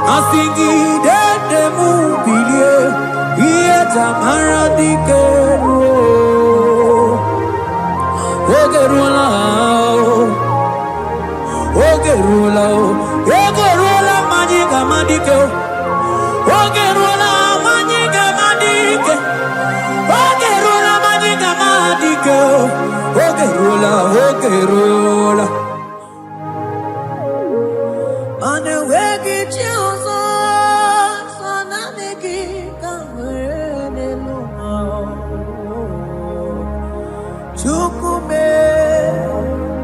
Asingi de mubilie ieta maradikero ogerula ogerula majiga madike ogerula majiga madike ogerula majiga madike ogerula ane wegi chiozo sananegi kamene luma chukume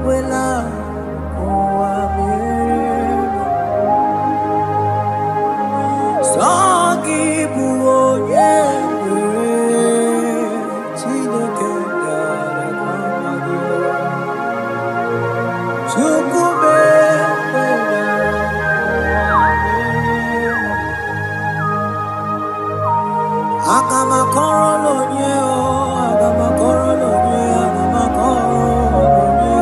wela kuamere sagi buonye chineke dara kwamadio chukume Agama korolo nye o, agama korolo nye, agama korolo nye.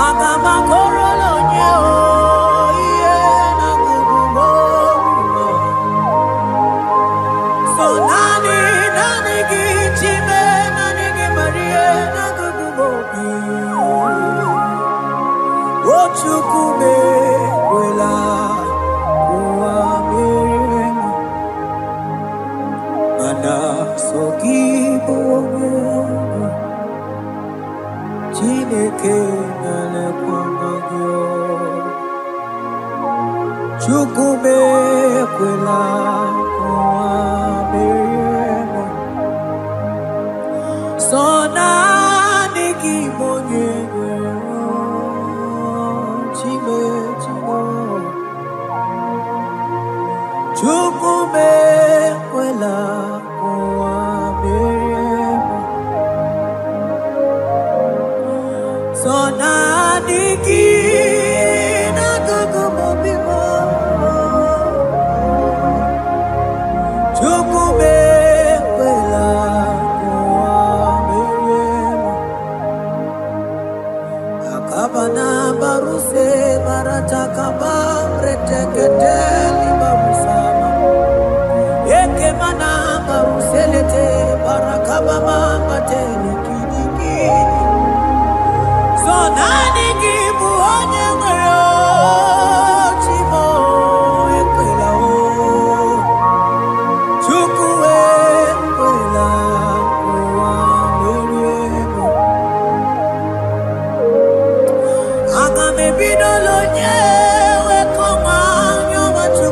Agama korolo nye o, iye na kubumo. So nani gichime, nani gimarie na kubumo. Ochukume wela kuamere. Mana soki bongo Chineke nale kwamagyo Chukume kwela kwa meriemo Sona niki monye Chime Chukume kwela Sonaniki na kukumobimo Chukume kwela kuameremo Akabana baruse baratakaba reteketeli barusama Eke mana baruselete barakabama mateli kidiki Sonani kibu onye mwero chimo ekwela o Chukwe ekwela kuwa meriemo Agame bidolo nye wekoma nyoma chu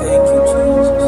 Thank you, Jesus.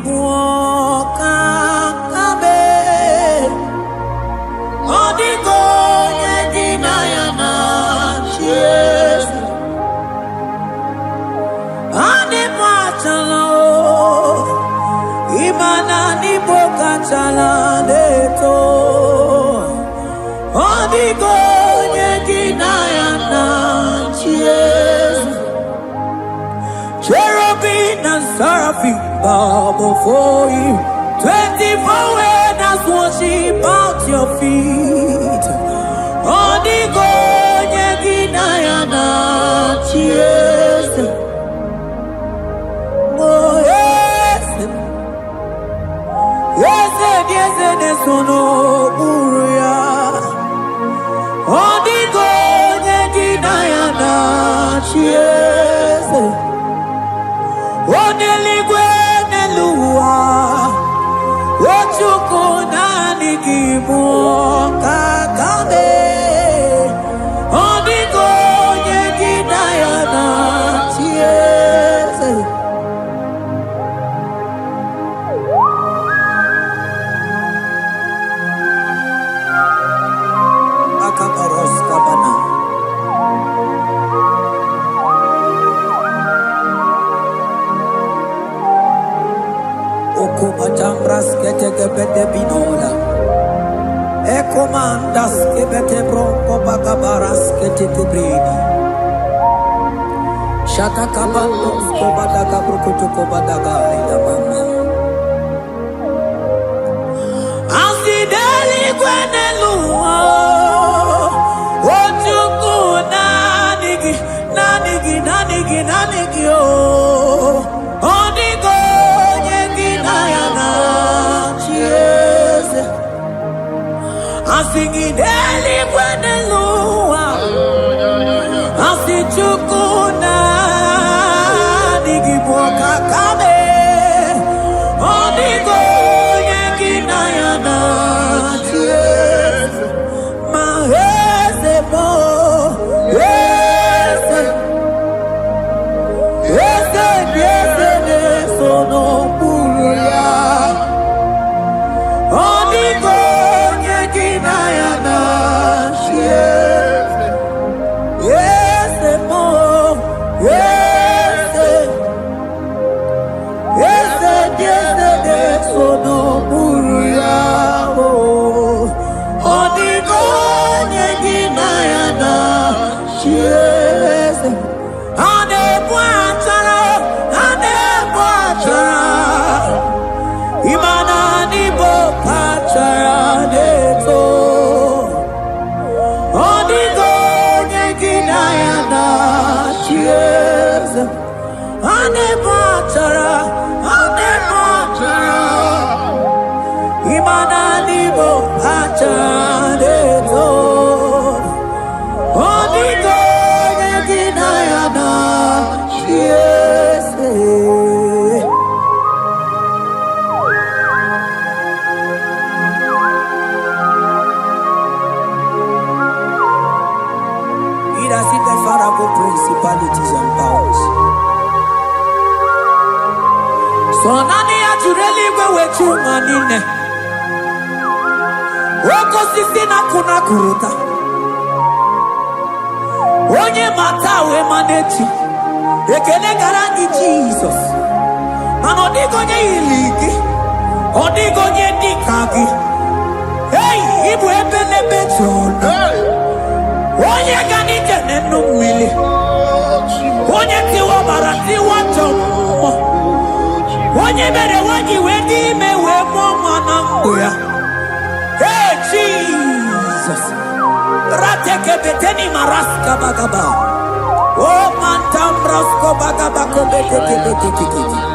buoka kabe odigo yedina yana cheers ane machala imana ni boka chala deto odigo yedina yana cheers cherubim and seraphim bow before you. 24 elders worship at your feet. Odigo yegina yana cheers. Oh yes, yes, yes, yes, no buria. Odigo yegina yana cheers. Oneligwe neluwa Ochuku nani gimu kakame Odigo yegina yana tiese Akaparos kabana Patambras kete gebete binola Ekomandas kebete bronco bagabaras kete kubrini Shata kabandos kobadaga brukutu kobadaga ila mama Asideli kwenelua Ochuku nanigi nanigi nanigi nanigi oh Odigo singing daily when the Lord I see chukuna nigiboka kame odigo yekina yana ma hese mo hese hese hese sono puria odigo principalities and powers. So nani ajureli wetu manine. Woko sisi na kuna kuruta. Onye matawe manechi. Ekele garangi Jesus. Manodigo nye iligi. Odigo nye dikagi. Hey, ibu ebele bejono. Onye gani jene numili. Onye tiwa barati watomo. Onye bere waji wedi mewe moma nanguya. Hey Jesus. Rateke beteni maraska bagaba. Oh mantam rasko bagaba kobete kete.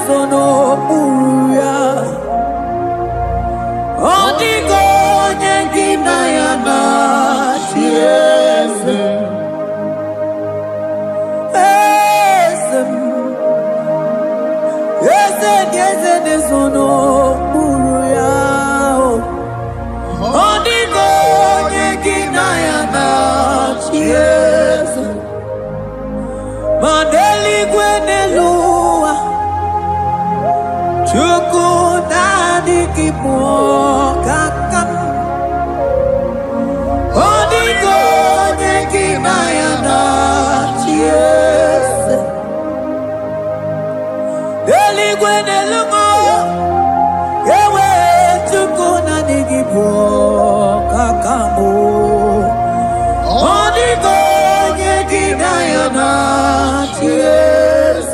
Sono buya odigo nyengina yana shiese ese sono buya odigo nyengina dikipo kakam Odigo nekinayana Yes Eligwe nelungo Ewe tukuna dikipo kakamu Odigo nekinayana Yes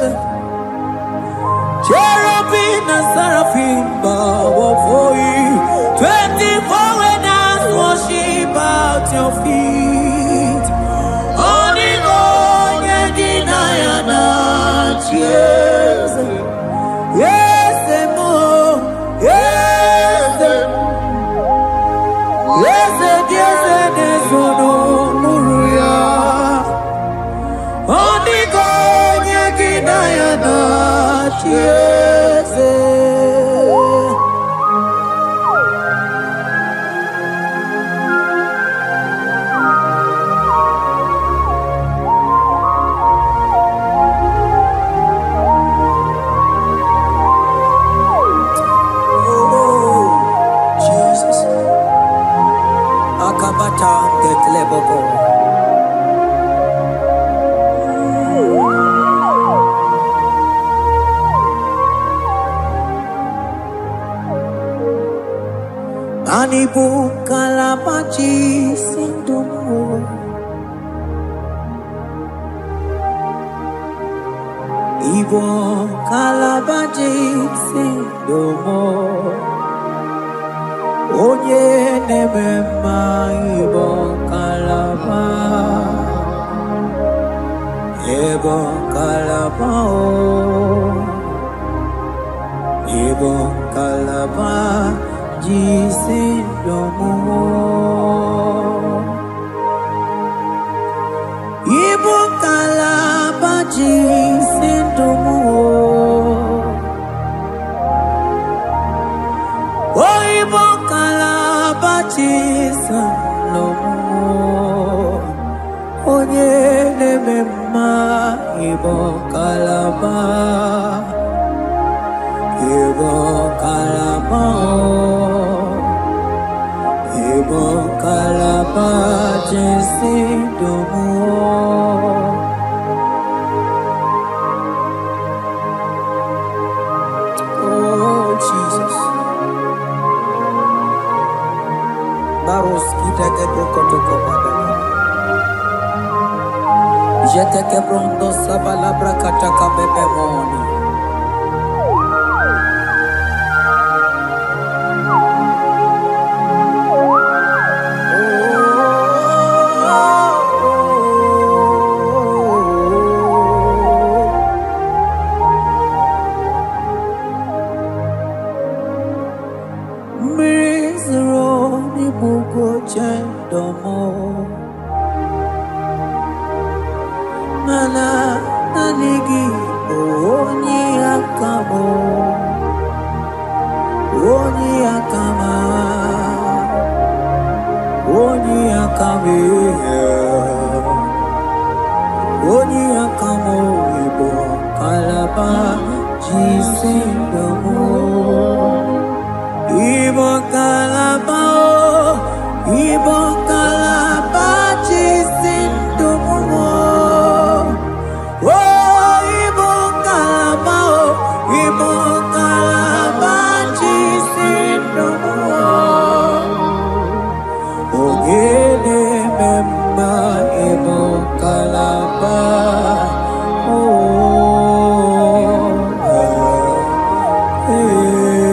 Cherubim and seraphim bow for you. 24 elders worship at your feet. Onigo yedinayana yes, yes, mo, yes, yes, yes, yes, no muruya. Onigo yedinayana yes. Akabata Getleboko Anibu Kalabachi Sindumo Ibo Kalabachi Sindumo Onye nemema Ibo Kalaba Ibo Kalaba Ibo Kalaba Jisindomo Ibo Kalaba Jisindomo Oh Ibo Kalaba Jisindomo Onye nemema Ibo Kalaba Ibo Kalaba Ibo Kalaba Jisindomo Oh Jesus Baros kitake brokoto bada Jeteke brondo sabala brakataka bebe moni Mana nanigi oni akamo oni akama oni akame oni akamo ibo kalaba jisindomo ibo kalaba ibo kalaba jisindomo Kalaba, oh, hey.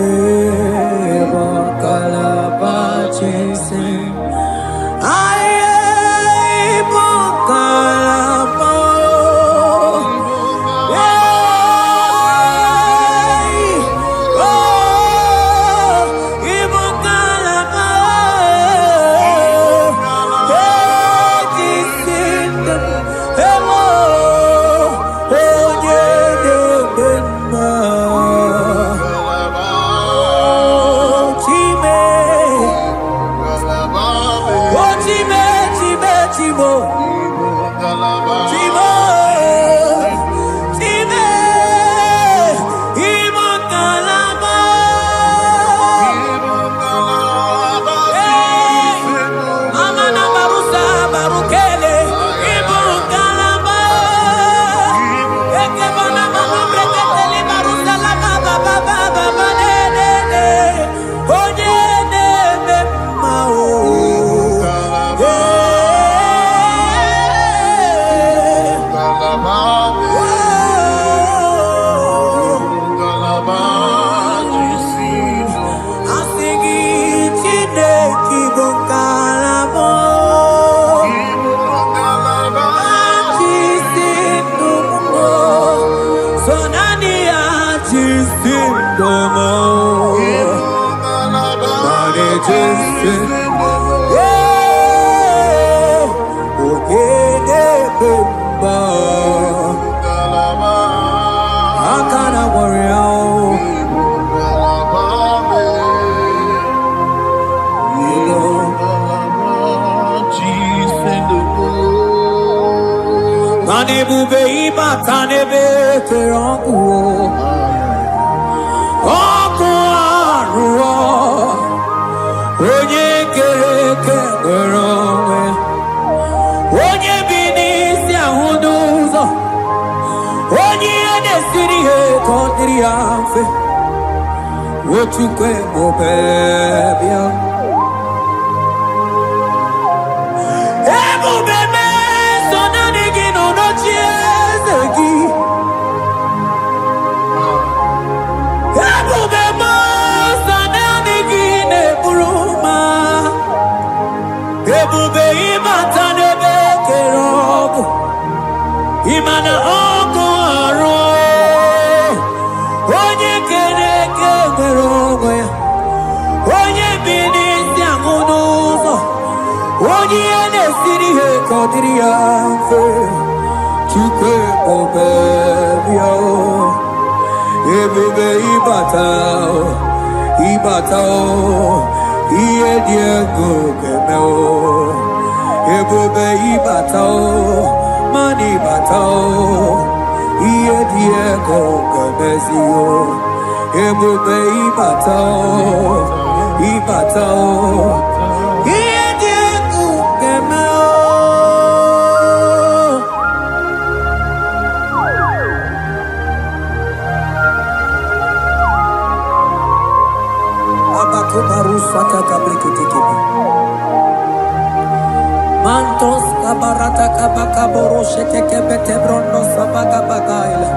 Mantos kabarata kabakaboro sheteke bete brondo sabaga bagaila.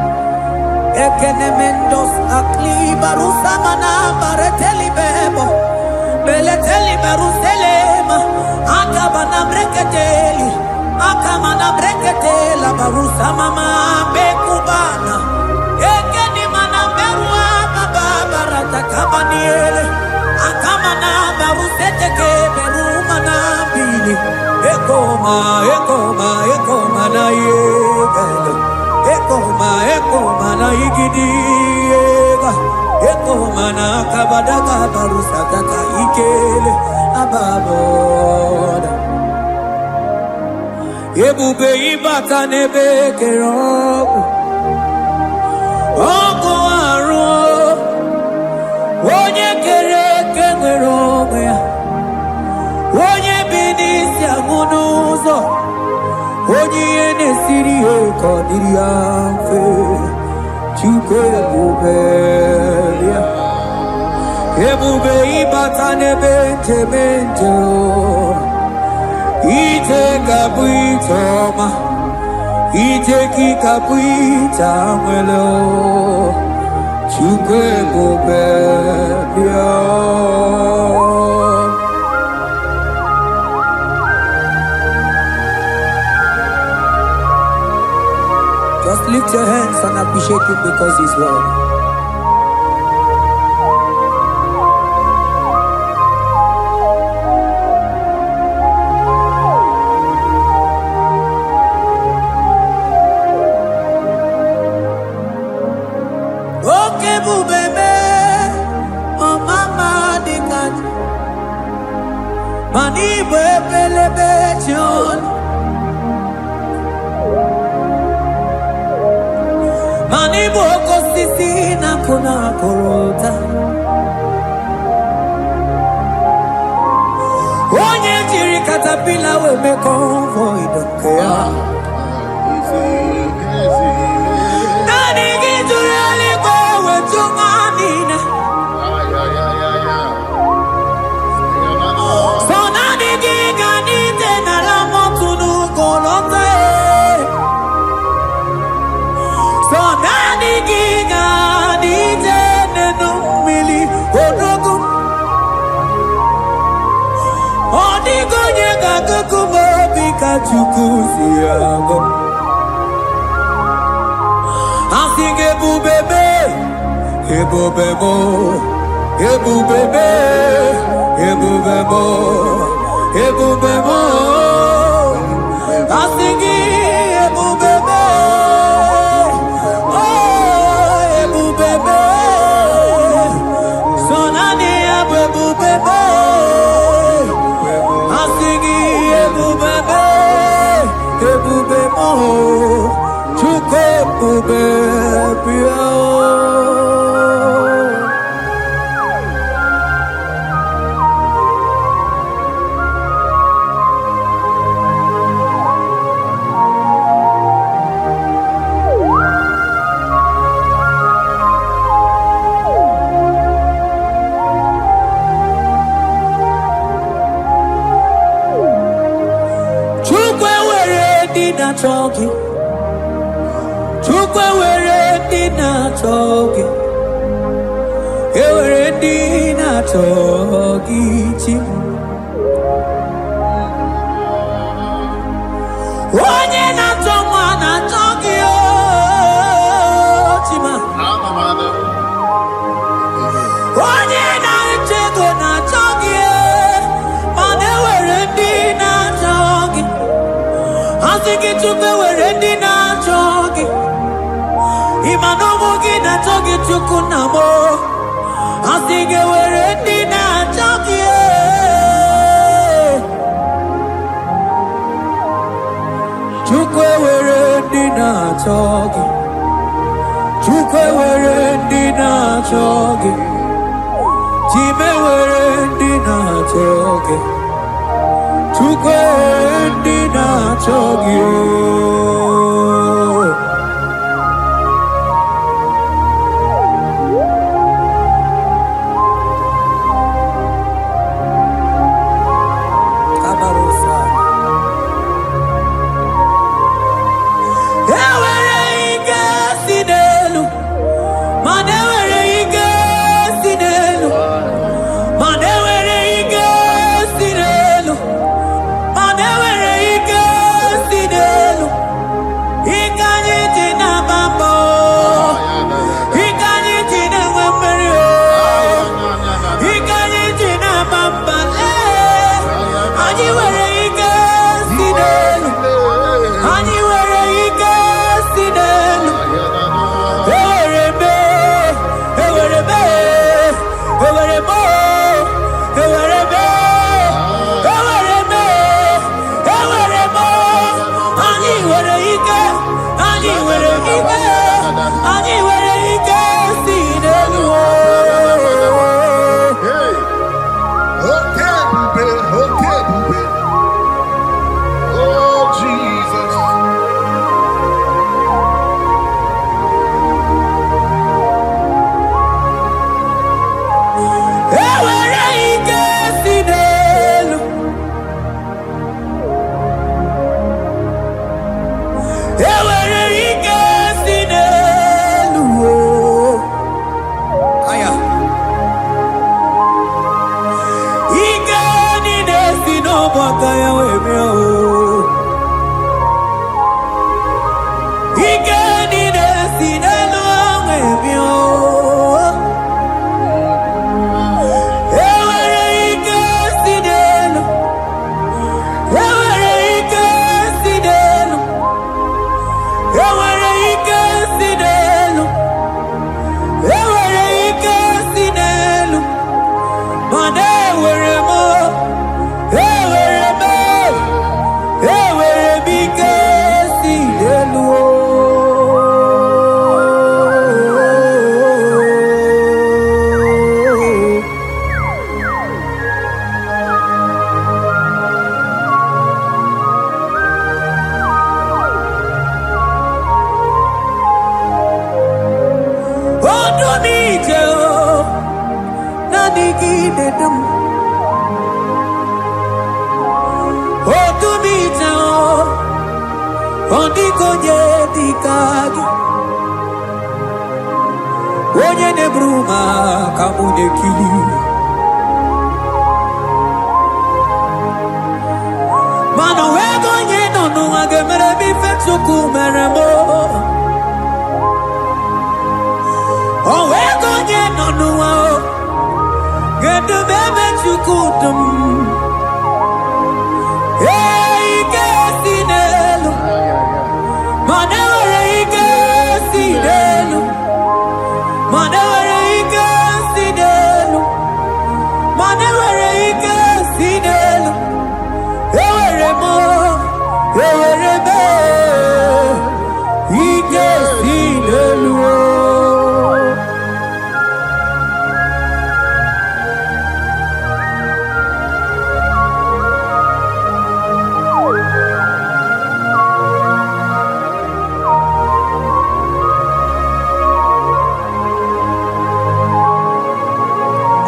Ekenemendos akli barusa mana bareteli bebo. Beleteli baruselema. Akabana breketeli. Akamana breketela barusa mama bekubana. Ekeni mana berua baba barata kabaniele. Akamana baruseteke berumana bili. Ekoma na yegala. Ekoma na yigidiega. Ekoma na kabadaga barusaka ikele ababoda. Ebube ibata nebe kerobu. Oko aro. Onye kere kenwerobe ya. Onye binisi amunuzo. Onye ene siri eko diri amfe. Chuke bubelia. Ebube ibata nebe temento. Ite kabuitoma. Ite kikabuita mwelo. Chuke bubelia. Just lift your hands and appreciate Him because He's worthy. Okay, bubebe, oh mama dikat, mani bebelebe chon. Mani boko sisi na kuna korota. Onye jiri katapila we me convoy dokea. Nani gijuri aliko we tunganina. So nani gigani tena la motunu kolota. Chukusiago Asige bubebe Ebobebo ebubebe, ebubebo, ebubebo. Asingi ebubebe, oh ebubebe. Sonani ebubebe, asingi ebubebe, ebubebo. Chuke ebubebe. Chogi, chukwe were dina chogi, ewere dina chogi chi. Onye na choma na chogi o chima. Onye na chego na chogi, mane were dina chogi. Asiki chukwe were dina chogi, imano mogi na chogi chukunamo. Asiki were dina chogi, chukwe were dina chogi, chukwe were dina chogi, chime were dina chogi. Chukwe dina chogi. Kabarusa. Ewere ike sinelu, manewere ike sinelu, manewere ike sinelu. Onye ne bruma kamude kili. Mano wego nye no no agemere bi fetsuku meremo. O wego nye no no Get the baby to kudum. Hey, Casinello. Manere, Casinello. Manere, Casinello. Manere, Casinello. Eweremo. Ewerebe. Casinello.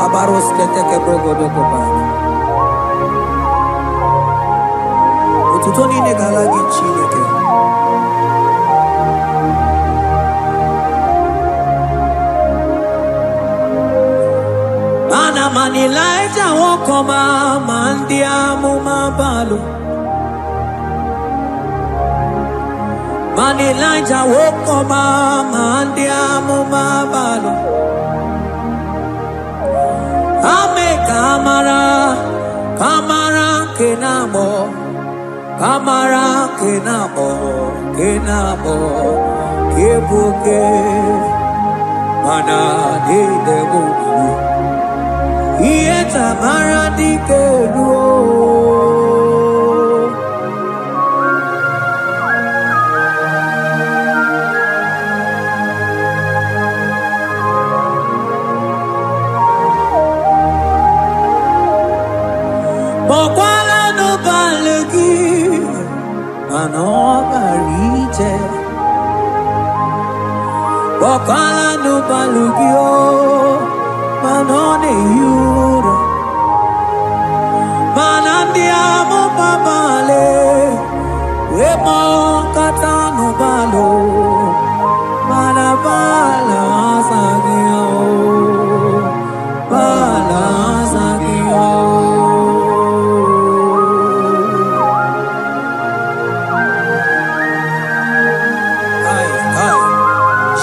Abaros keteke brogodo kopana. Ututoni negalagi chineke. Ana manilaita wokoma mandiamu mabalu. Manilaita wokoma mandiamu mabalu. Ame kamara, kamara kenamo, kamara kenamo, kenamo, kebuke, mana de debu, ieta mara di keluo. Bokwala no balegi, mano barite. Bokwala no balegi o, mano ne yura. Manandi amo babale, wemo kata no balo, manabala sagio, bala sagio.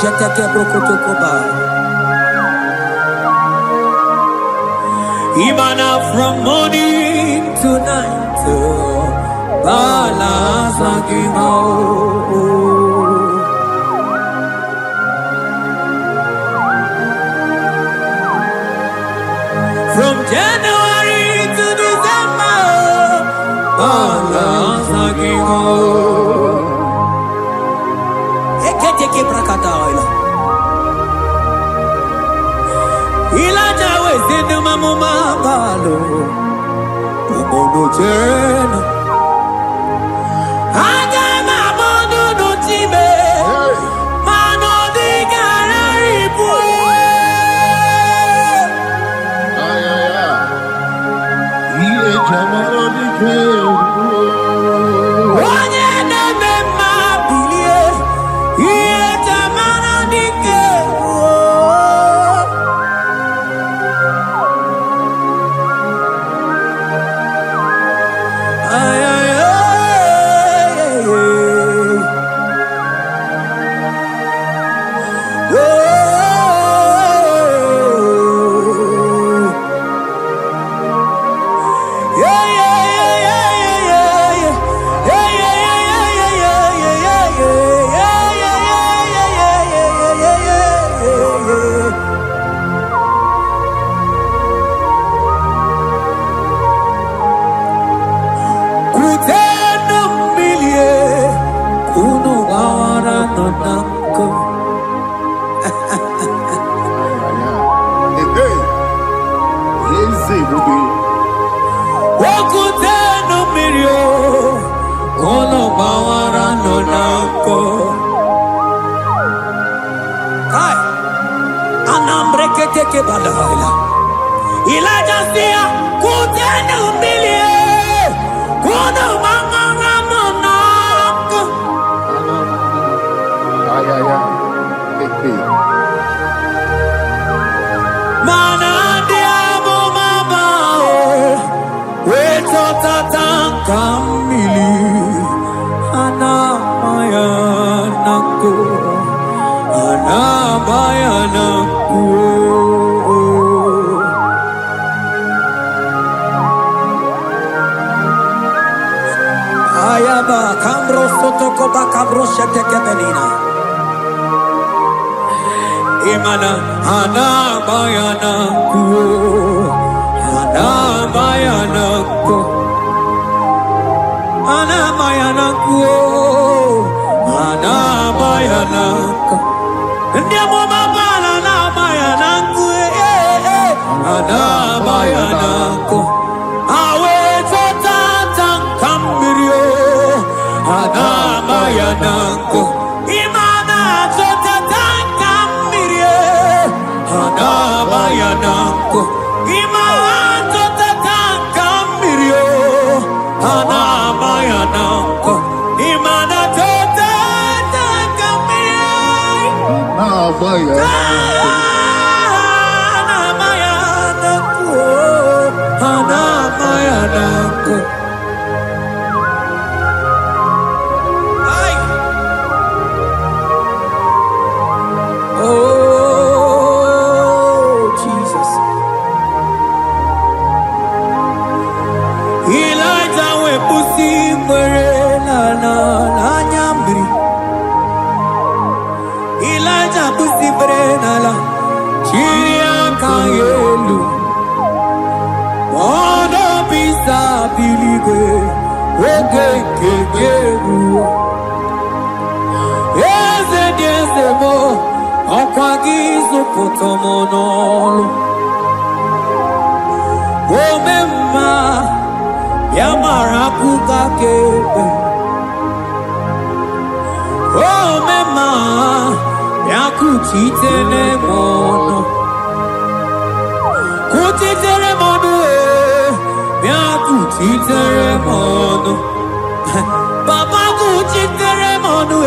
Jeteke brokotokoba. Imana from morning to night, bala sagimo. From January to December, bala sagimo. Eketeke brakadaila. Ilaja wezenu mamuma balo. Umono jena. Aga mamono no time. Mano di gararibu. Ay, ay, ay. Ile chamaro di keu. Onye neme mabilie. Iye tamana di keu. Ay, ay, ay, ay, ay. Elijah sia kutena umbilie kuna mama nako. Ay, ay, ay. Mana diamo mabao weto tata kamili ana maya nako ana maya nako. protoko bakabroshe tekebelina. Imana hana bayana ku, hana bayana ku, hana bayana ku, hana bayana ku. Ndiamo mabala na bayana ku, hana bayana ku. Awe tata kambirio, hana bayana ku. Imana tata kambirio, hana bayana ku. Imana tata kambirio, hana bayana ku. Imana tata kambirio, hana bayana ku, hana bayana ku. Ay. Oh, Jesus. Elijah we pusi mwere na nyambri. Elijah pusi mwere la chiria kayelu. Wano bisa biligwe oge kegeru. Eze diese mo okwagizu potomonolo. Omemma yamara kukakebe. Omemma yakuchitele mono. Kuchitere mono yakuchitere mono. Papa kuchitere mono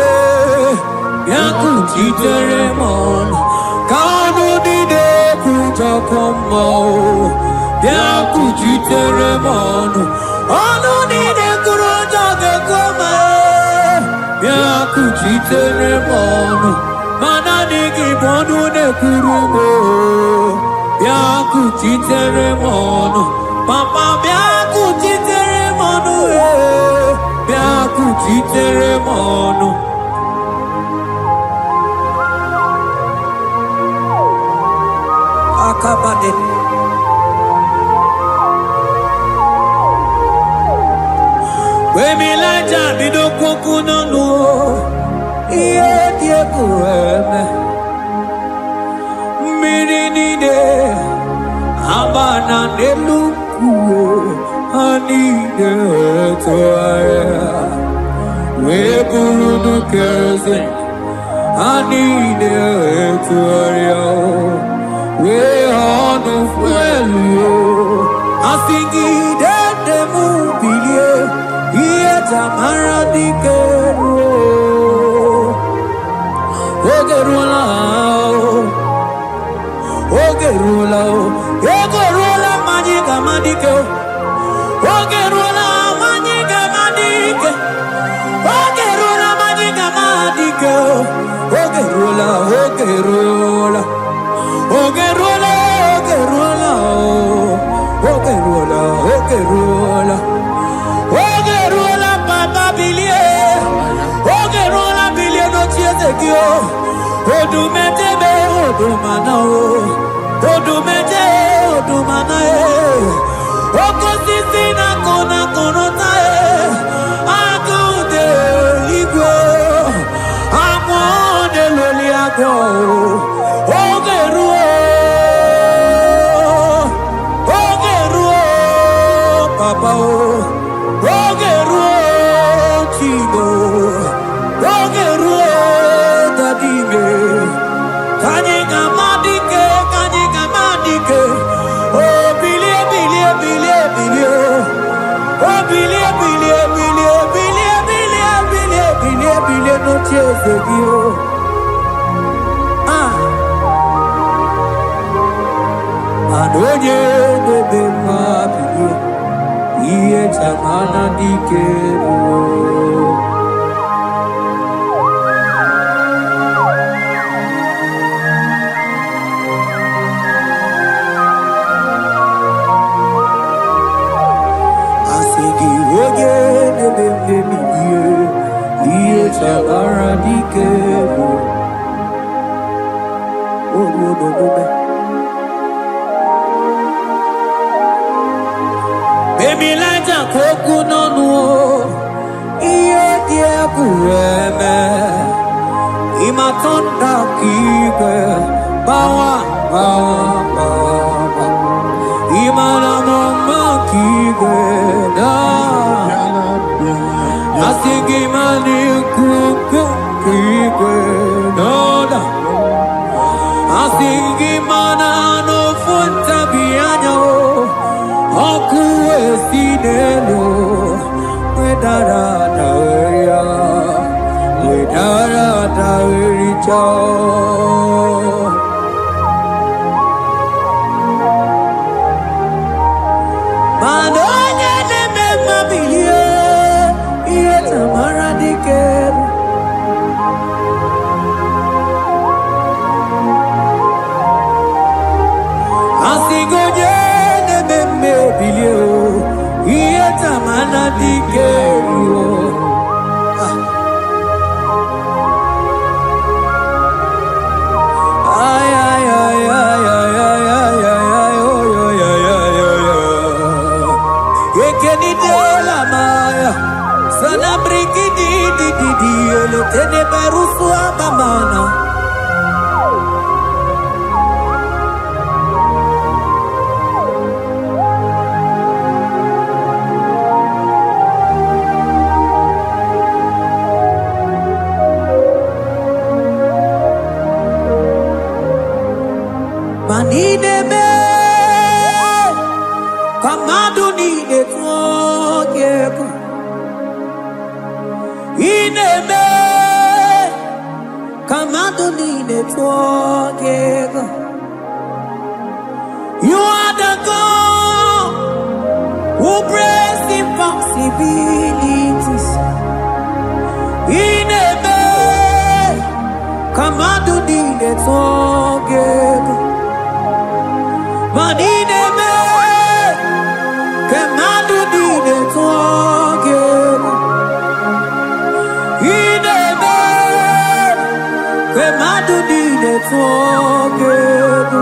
yakuchitere mono. Kanu dide kutokomo yakuchitere mono. Anu dide kurojoge koma yakuchitere mono. Mana nigi mono ne kurumo yakuchitere mono. Papa yakuchitere mono yakuchitere mono. Akabade. Wemilaja bidokoku nonu, iye dieku eme. Mirinide, abana neluku, anide toaya. Weburu nukeze, anide toaya. We hanu fuelu, asingi dede mubilie, iye tamara dikeru, ogerula, ogerula, ogerula majiga madike, ogerula majiga madike, ogerula majiga madike, ogerula, ogerula. Ogerola, ogerola, ogerola, ogerola, ogerola, papa bilie, ogerola bilie no chiezekio, odumetebe, odumanao, odumete, odumanae, okosisina kona konotae, akude igwe, amone loliago, ogeruo. Papa, ogeruo chigo, ogeruo dadime, kanyega madike, oh bilie, bilie, bilie, bilie, oh bilie, bilie, bilie, bilie, bilie, bilie, bilie, bilie, no chezegio, anoye bebe ma bilie. Iye tamana dikeru. Asigi oge nebe iye Baby like a coconut no, iye dia kueme, imatonda kike, bawa bawa, imana mama kike na, asigi mani kuku kike na, asigi mana no funta bianyo. Aku esinelo, wedara daweria, wedara dawericha. Manonya neme mabiye, iye tamara dikeru. Asigoje. Bilio, ieta mana dikerio. Ay ay ay ay ay ay ay ay oh yo yo yo yo yo. Ekeni de la maya, sana briki di ele tene berusu abamana. Manideme, kamadu ni netwogeko. Ineme, kamadu ni netwogeko. You are the God who breaks impossibilities. Ineme, kamadu ni netwogeko. Manideme, kemadu dine twogeko. Ineme, kemadu dine twogeko.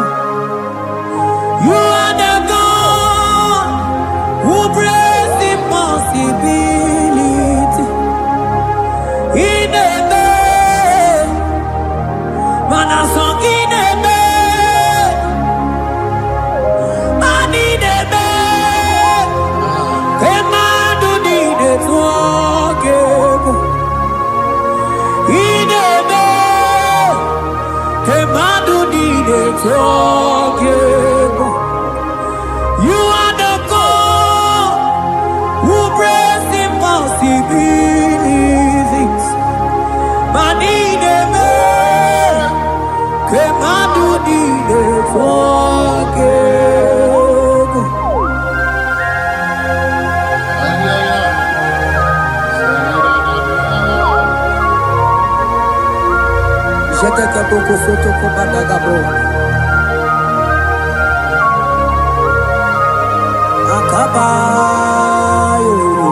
You are the God who breaks impossibility. Ineme, manasong ineme. You are the God who breaks impossibilities. Manideme, kemadu dide twogeko. Jeteke boko soto kubadagabo. Akabayo.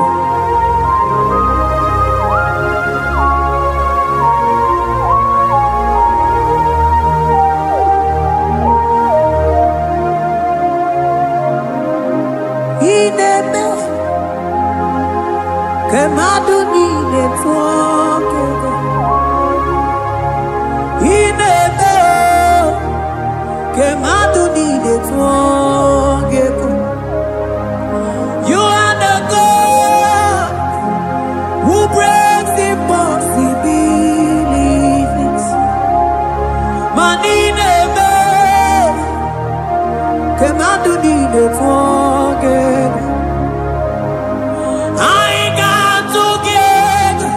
Ineme, kemadu dide twogeko. Ineme, kemadu dide twogeko. You are the God who breaks impossibilities. Manideme, kemadu dide twogeko. I got together.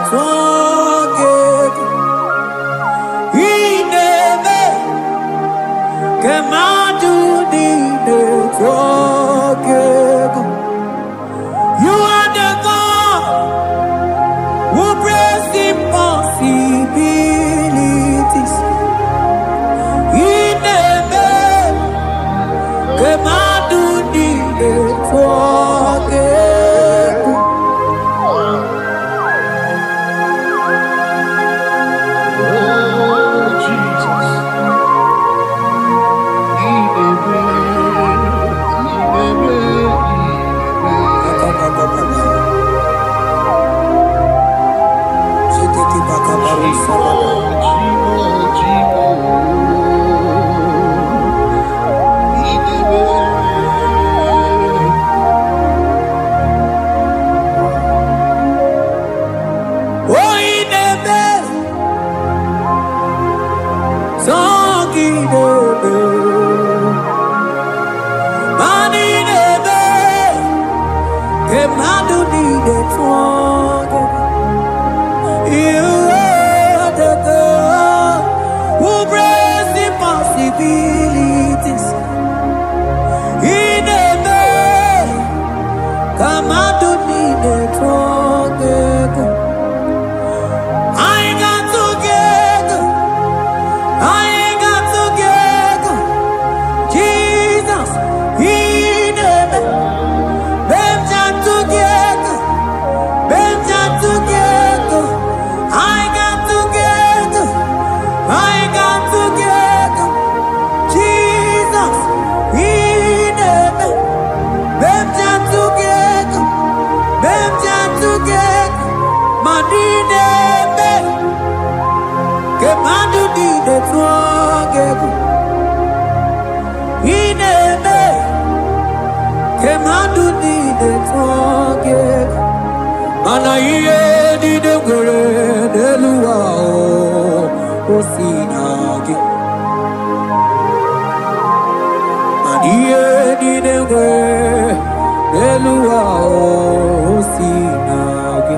twage inebe kemadu dine twage. You are the God who breaks impossibilities. Inebe kemadu dine twage. You are the God who breaks impossibilities. In a day, come out to need it. I ain't got together. I ain't got together. Jesus, in a day, them jam together. Them jam together. I got together. I got together. Jesus, in a day, them jam together. Them jam together. Madine me, que madu di de together. In a day, que madu di de together. Mana iye di de gore de luwa o sinagi. Mana iye di de gore de luwa o sinagi.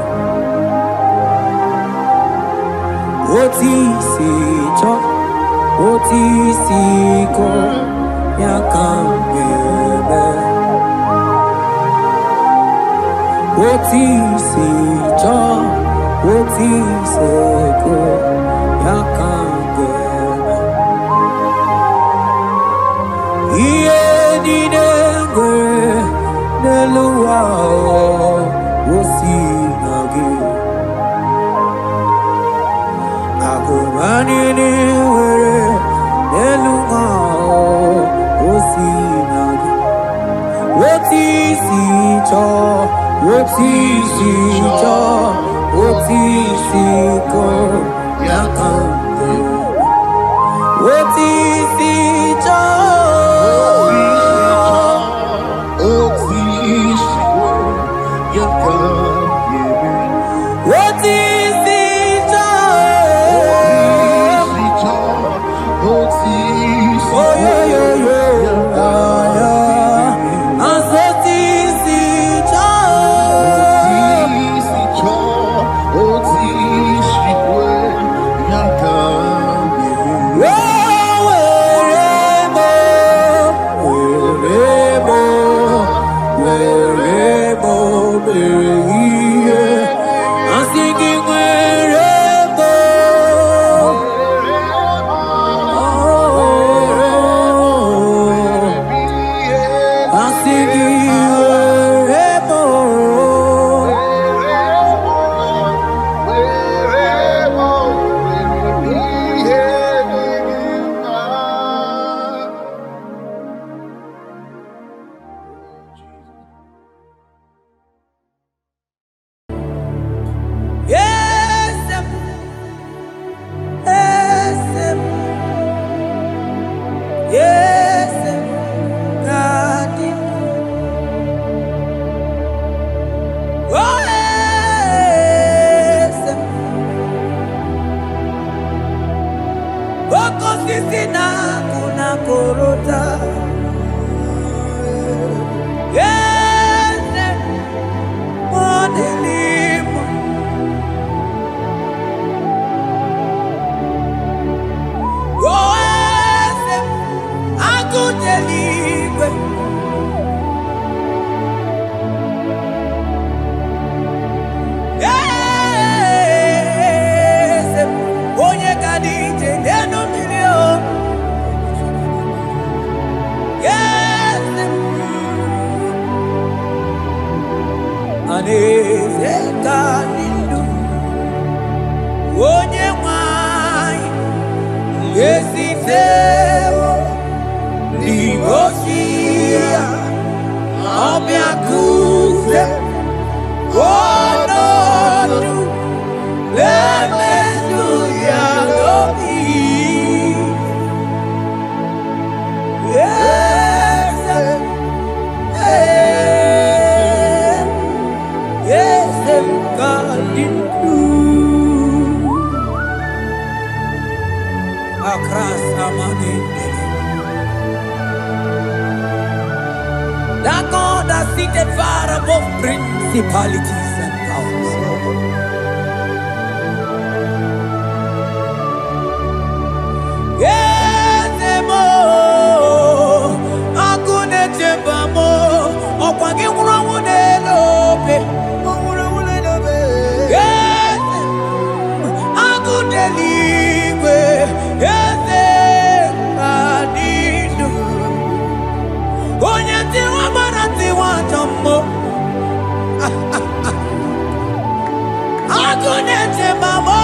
Oti si cho, oti si ko ya kambebe. Oti si cho, oti se ko ya kambebe. Iye di dengwe neluwa o sinagi. Akumani ni were neluwa o sinagi. Oti si cho, oti si cho, oti si ko ya kambebe. Oti si cho, oti si cho. Oh yeah yeah yeah, yeah. Asoti si cho. Oh, Akras amani. That God that seated far above principalities and powers. Yes, mo. Akune chembamo. Okwangi urawune lope. Yes. Akune ligwe. Yes. Adidu. Onyati wa barati wa jambo. Akune chembamo.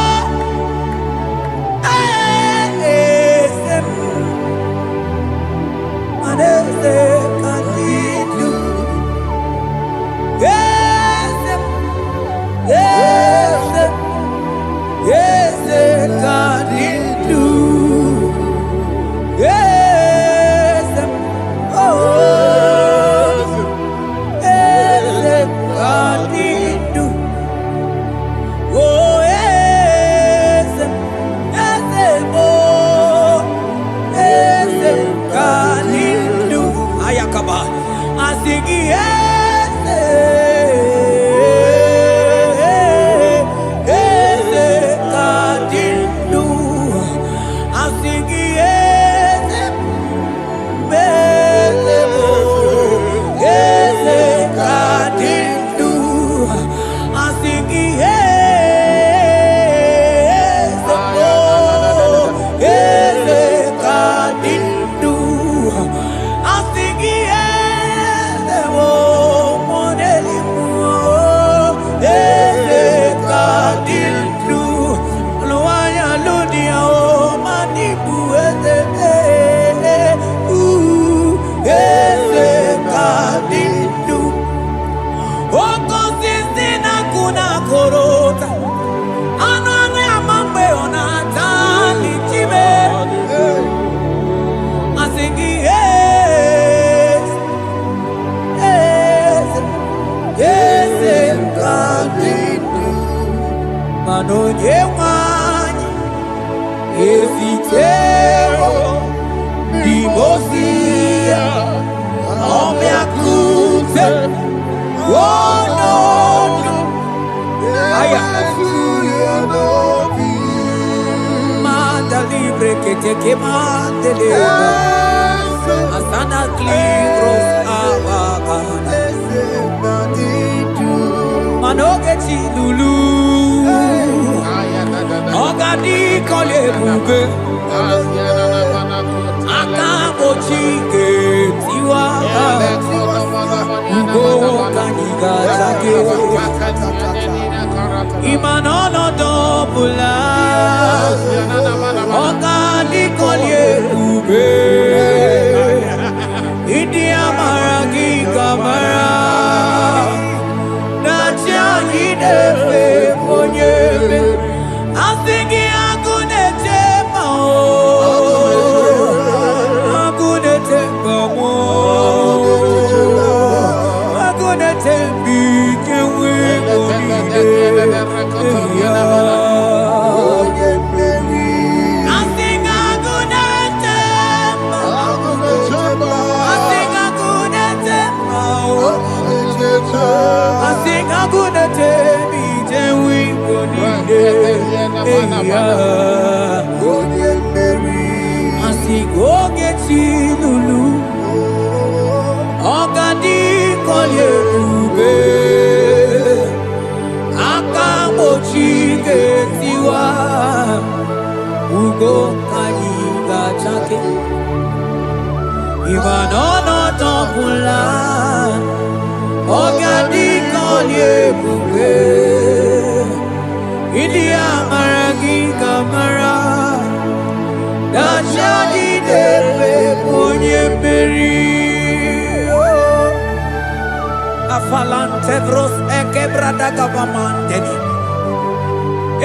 Falantevros ekebrada gavamanteni.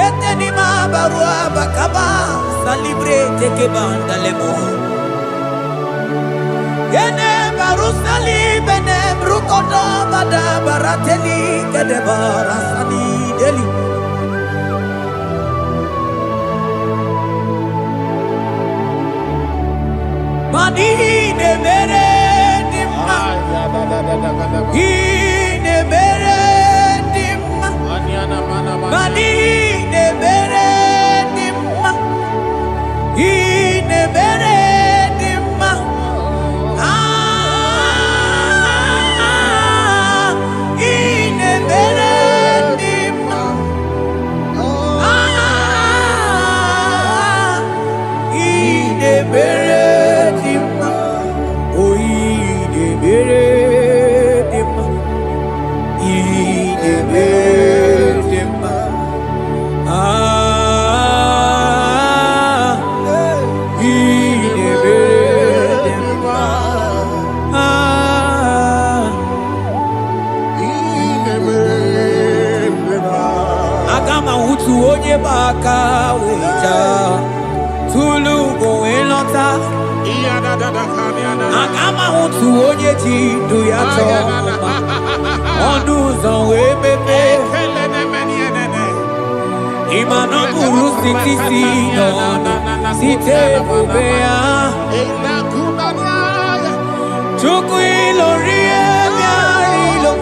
Eteni ma barua bakaba salibre teke banda lemo. Yene barusali bene brukodo bada barateli kede barasani deli. utu onye baka weja tulu go elota agama utu onye ji du ya choma onu zo we bebe imano buru siti si no site bubea chuku ilori emiarilo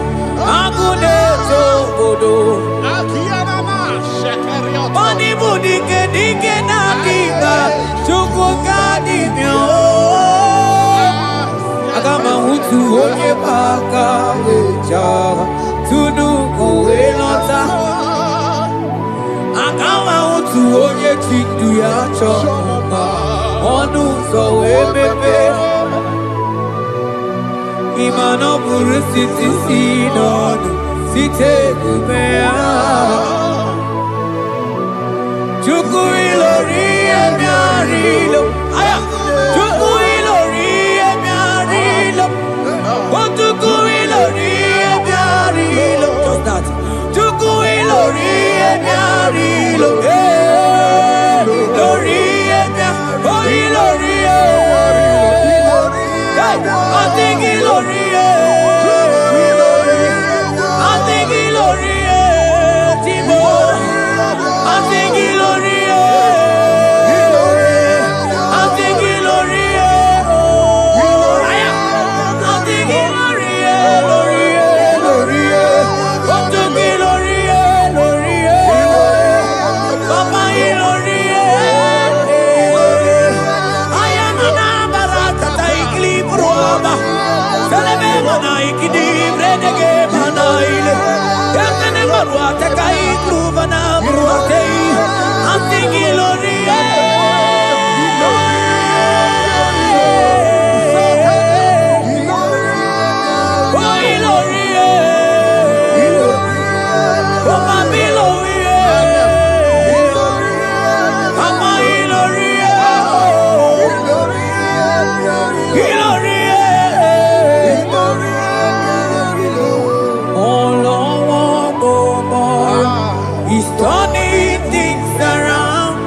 agune togodo Bani budike dike na kiba chuku kadi mio agama utu onye baka weja tunu go elota agama utu onye chindu ya choma onu so emepe imano buru siti sinonu site kubea chuku ilori emiarilo aya chuku ilori emiarilo chuku ilori emiarilo just that chuku ilori emiarilo lori emiarilo ilori I think ilori I think ilori Timo I think ilori I think ilori I think ilori lori what to ilori lori Papa ilori I am an abarakata ikli proba Selebe mana ikidi brenege mana ile Yakane marwa takai kruva na bruatei Antingi lori He's turning things around.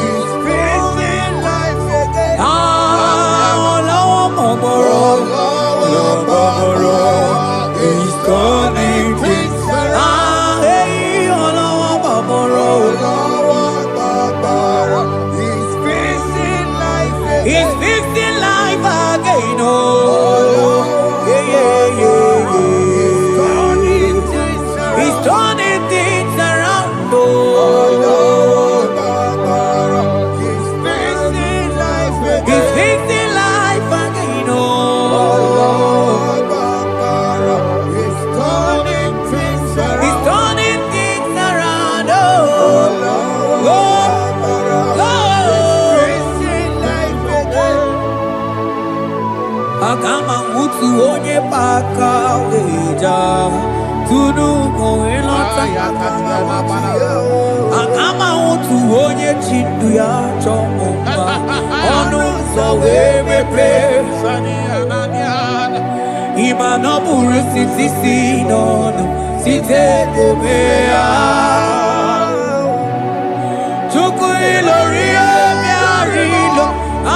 He's fixing life again. He's turning things around. He's fixing life again. He's fixing life again. Oh, yeah, yeah, yeah. He's turning things around, oh. He's fixing life again. He's fixing life again, oh. He's turning things around. He's turning things around, oh. He's fixing life again. Agama utu onye baka weja Tunu go elota agama utu onye chindu ya choma onu so wemepe imano buru siti sinonu site kubea chuku ilori emiarilo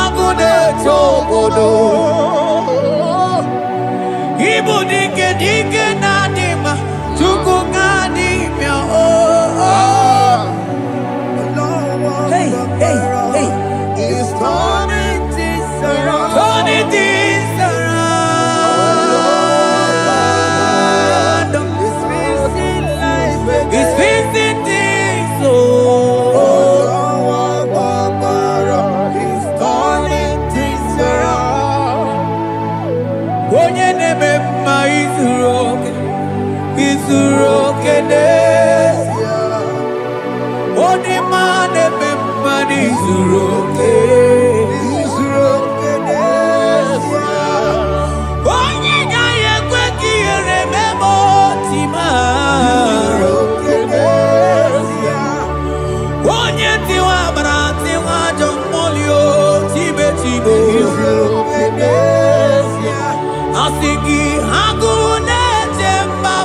agune togodo ibu dike dike nadima chuku kadimia Hey, hey, hey. It's turning things around. Turning things around. It's fixing life again. It's fixing things, oh. It's turning things around. Onye neme ma izuroke nesia. Onye ma neme ma izuroke nesia. Onye nyaye kwe kiyere memo tima. Izuroke nesia. Onye tiwa brati wajo molio tibe tibo. Izuroke nesia. Asigi hagune temba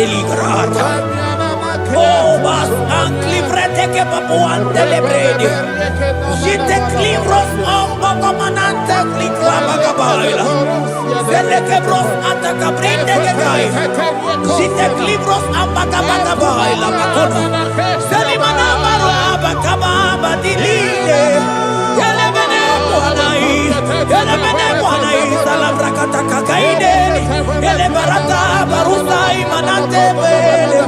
deligrata. Oh, bas anclivrete che papuante le bredi. Jite clivros comandante cliclava cabaila. Zelle che bros attacca brinde che gai. Jite clivros ambacabagabaila macono. Selimana maraba cababa di lile. Yele bene buanai salavra kataka kaideni. Yele barata barusai manante bele.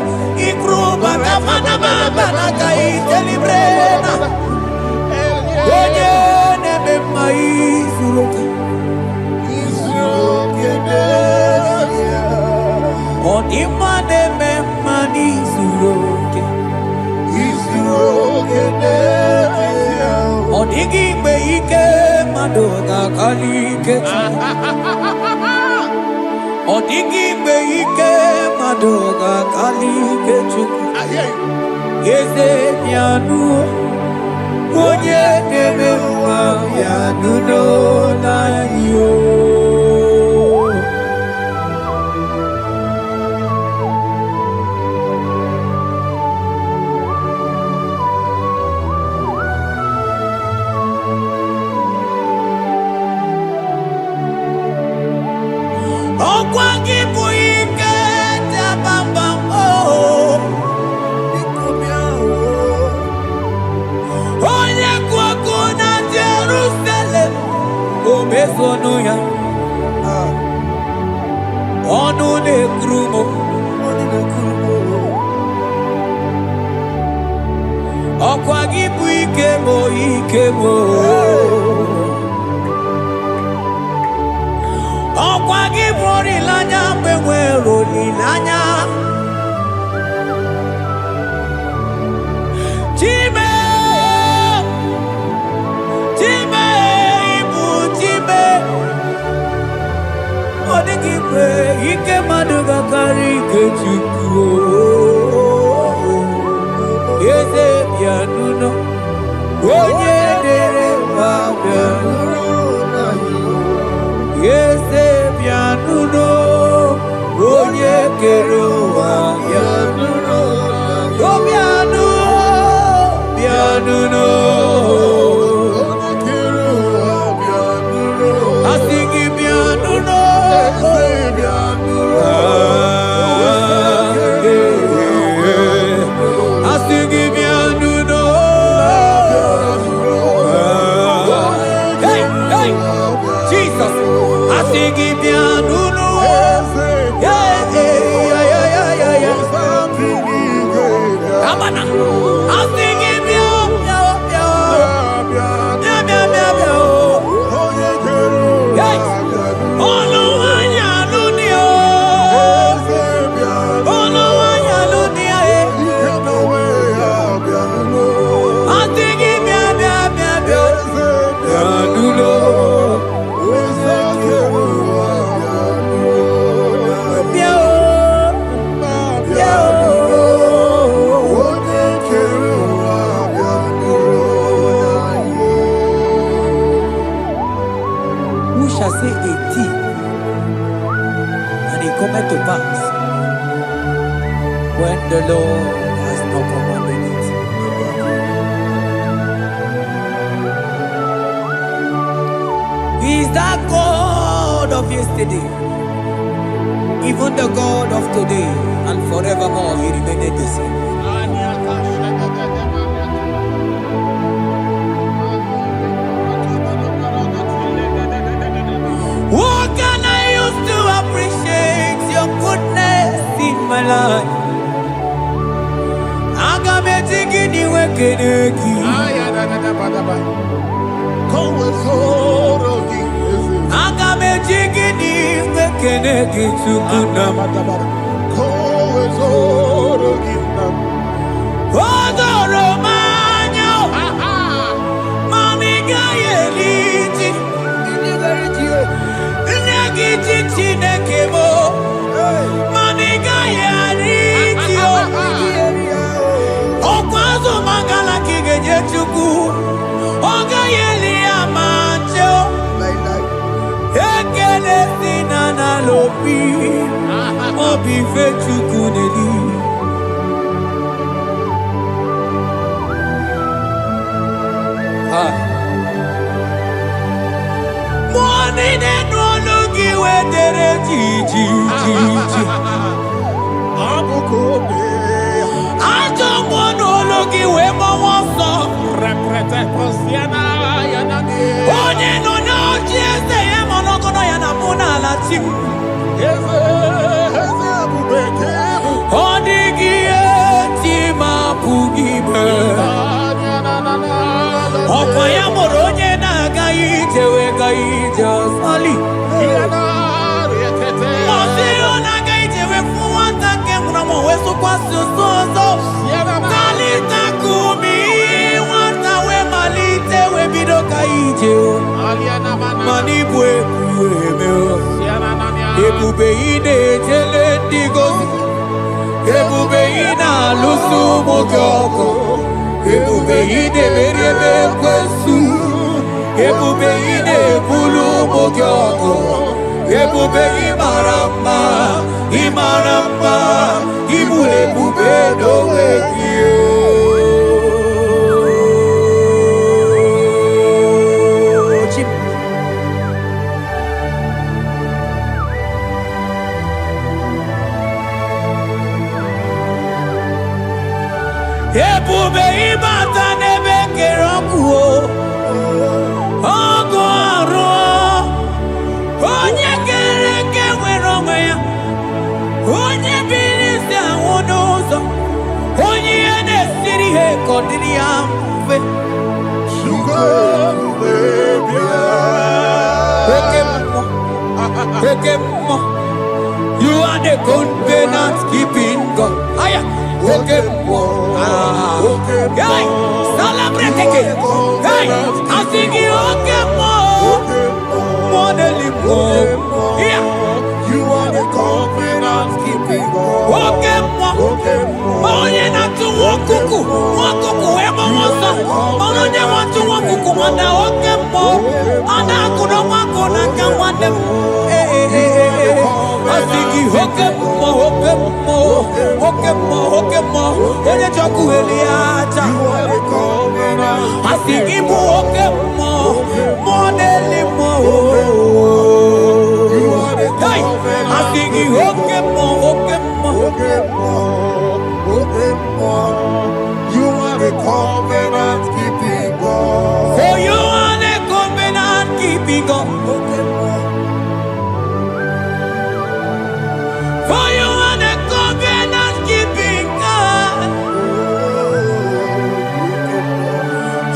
Ikruba kafana mabana kaite librena. Oye nebe maizuluka. Odima nebe manizuluke. Odigi beike madoga kalike. Odigi beike madoga kalike chuku. Yeze nyanu onye debe mwa nyanu no na yo. Okwangi buike tabamba oh nikumya oh onye kwako na Jerusalem omezono ya onu ne krumo okwangi buike mo Okwagi bori lanya mbewe roli lanya Chime ibu chime Odigi kwe ike maduga kari ike chuku Yeze bianuno Onye dere wa bianuno Yeze bianuno, onye keruwa bianuno, o bianuno, asigi bianuno, asigi bianuno, hey, Jesus. Asigi bianuno, yeah. Abana, asigi bianuno, yeah. Oluwanya lunia, asigi bianuno. Say a thing, and it cometh to pass when the Lord has not commanded it. He is that God of yesterday, even the God of today, and forevermore He remained the same. What can I use to appreciate your goodness in my life? Agame tigini wekeneki. Agame tigini wekeneki tukuna. Odoro manyo. Mami gayeliti. Chinekemo, maniga ya ritio. Okwazo mangala kigeje chuku, oga yeli amancho. Ekele sina na lopi, obi fe chuku moneli. Money ne no logi we dere ji. Abukobe. Ajo mono logi we mo wonso. Reprete posiana yanani. Onye no no jiese ye mono kono yana muna la tim. Eze abubeke. Odigi eti ma pugibe. Okwa ya moronye na gaite we gaite sali. Mosi ona gaite we fuwanta ke muna we so kwa so. Kalita kumi wanta we malite we bido gaite. Mani bwe kueme. Ebube ine jele digozi. Ebube ina lusu mokyoko. Ebube ine merebe kwesu. Ebube ine bulu mokyoko. Ebube imaramba. Ibule bube dowe kiyo. Ebube ibata nebe kerokuo. Ogo aro. Onye kereke weronwe ya. Onye bilisi awonozo. Onye ene siri he kodiri amfe. Ekemo. You are the covenant keeping God. Aya. Ekemo. Hey, celebrate it. Hey, asigi okemo. Modelimo. Yeah. You are the covenant keeping God. Okemo. Onye na tu wokuku. Wokuku emo mosa. Onye wa tu wokuku manda okemo. Ana kuno wako na kamwande. Asigi okemo. Onye joku eliacha. Asigi bu okemo. Modelimo. Hey, asigi okemo. You are the covenant keeping God. For you are the covenant keeping God. For you are the covenant keeping God.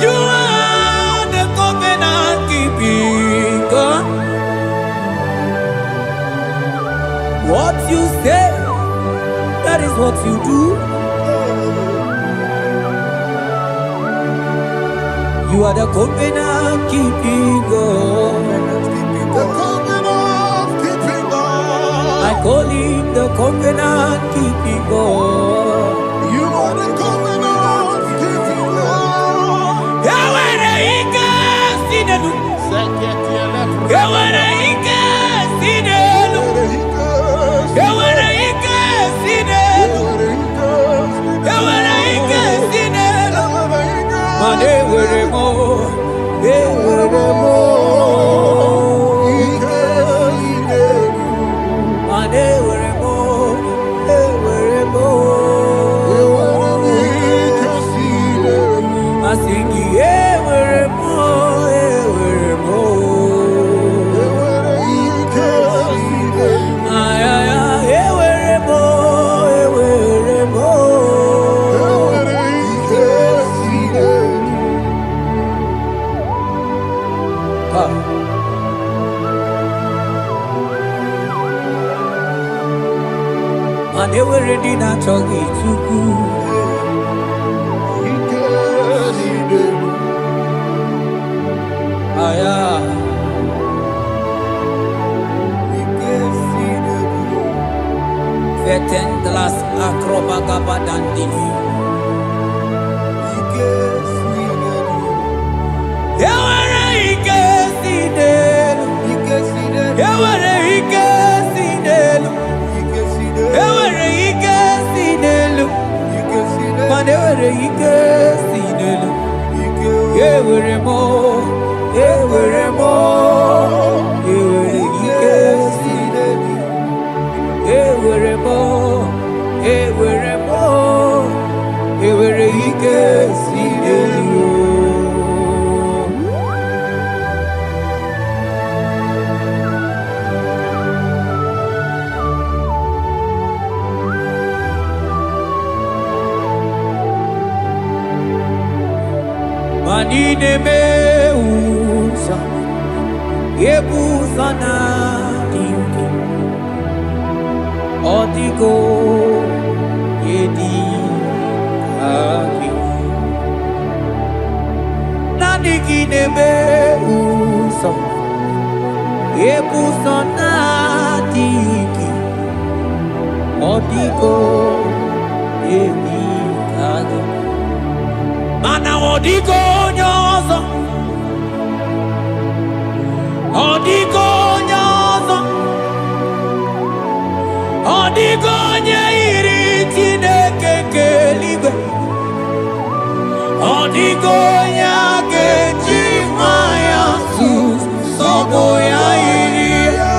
You are the covenant keeping God. What you say, that is what you do. You are the covenant keeping God. The covenant keeping God. I call him the covenant keeping God. You are the covenant keeping God. Yawere ike sinelu. Yawere ike sinelu. Yawere ike sinelu. Yawere ike sinelu. Mane were mo. Were mo. Mane were mo. Were mo. Asingi were mo. Were mo. And they were ready not to get too good. Vetendlas acrobagabadandini. Ewere ike sinelu. ewere ike si n'elu, ewere mo, ewere mo, ewere ike si n'elu, ewere mo, ewere mo, ewere ike si n'elu. Manine meusa, yebusa na dingi, otiko yedi kaki. Nanikine meusa, yebusa na dingi, otiko yedi kaki. Mana odigo nyozo, odigo nyozo, odigo nyeiri Chineke keligwe, odigo nyake chimaya sobo ya iria,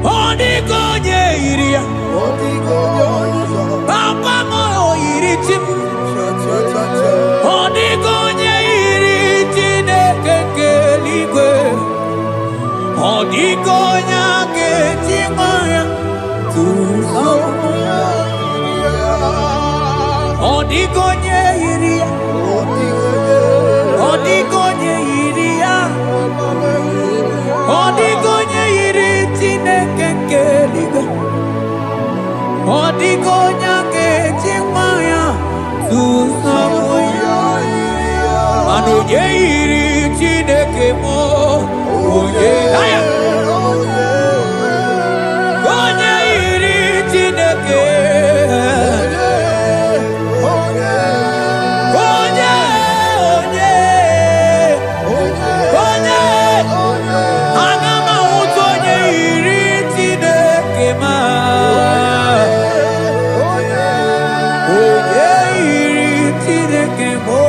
odigo nyeiria, papa mo iri chim. Odigonye iri Chineke keligwe, odigonya kechimaya tuzo. Odigonye iria, odigonye iria, odigonye iri Chineke keligwe, odigonya kechimaya tuzo. Anoye iri Chineke mo, oye aya, oye iri Chineke, oye, oye, oye, agama utonye iri Chineke ma, oye iri Chineke mo.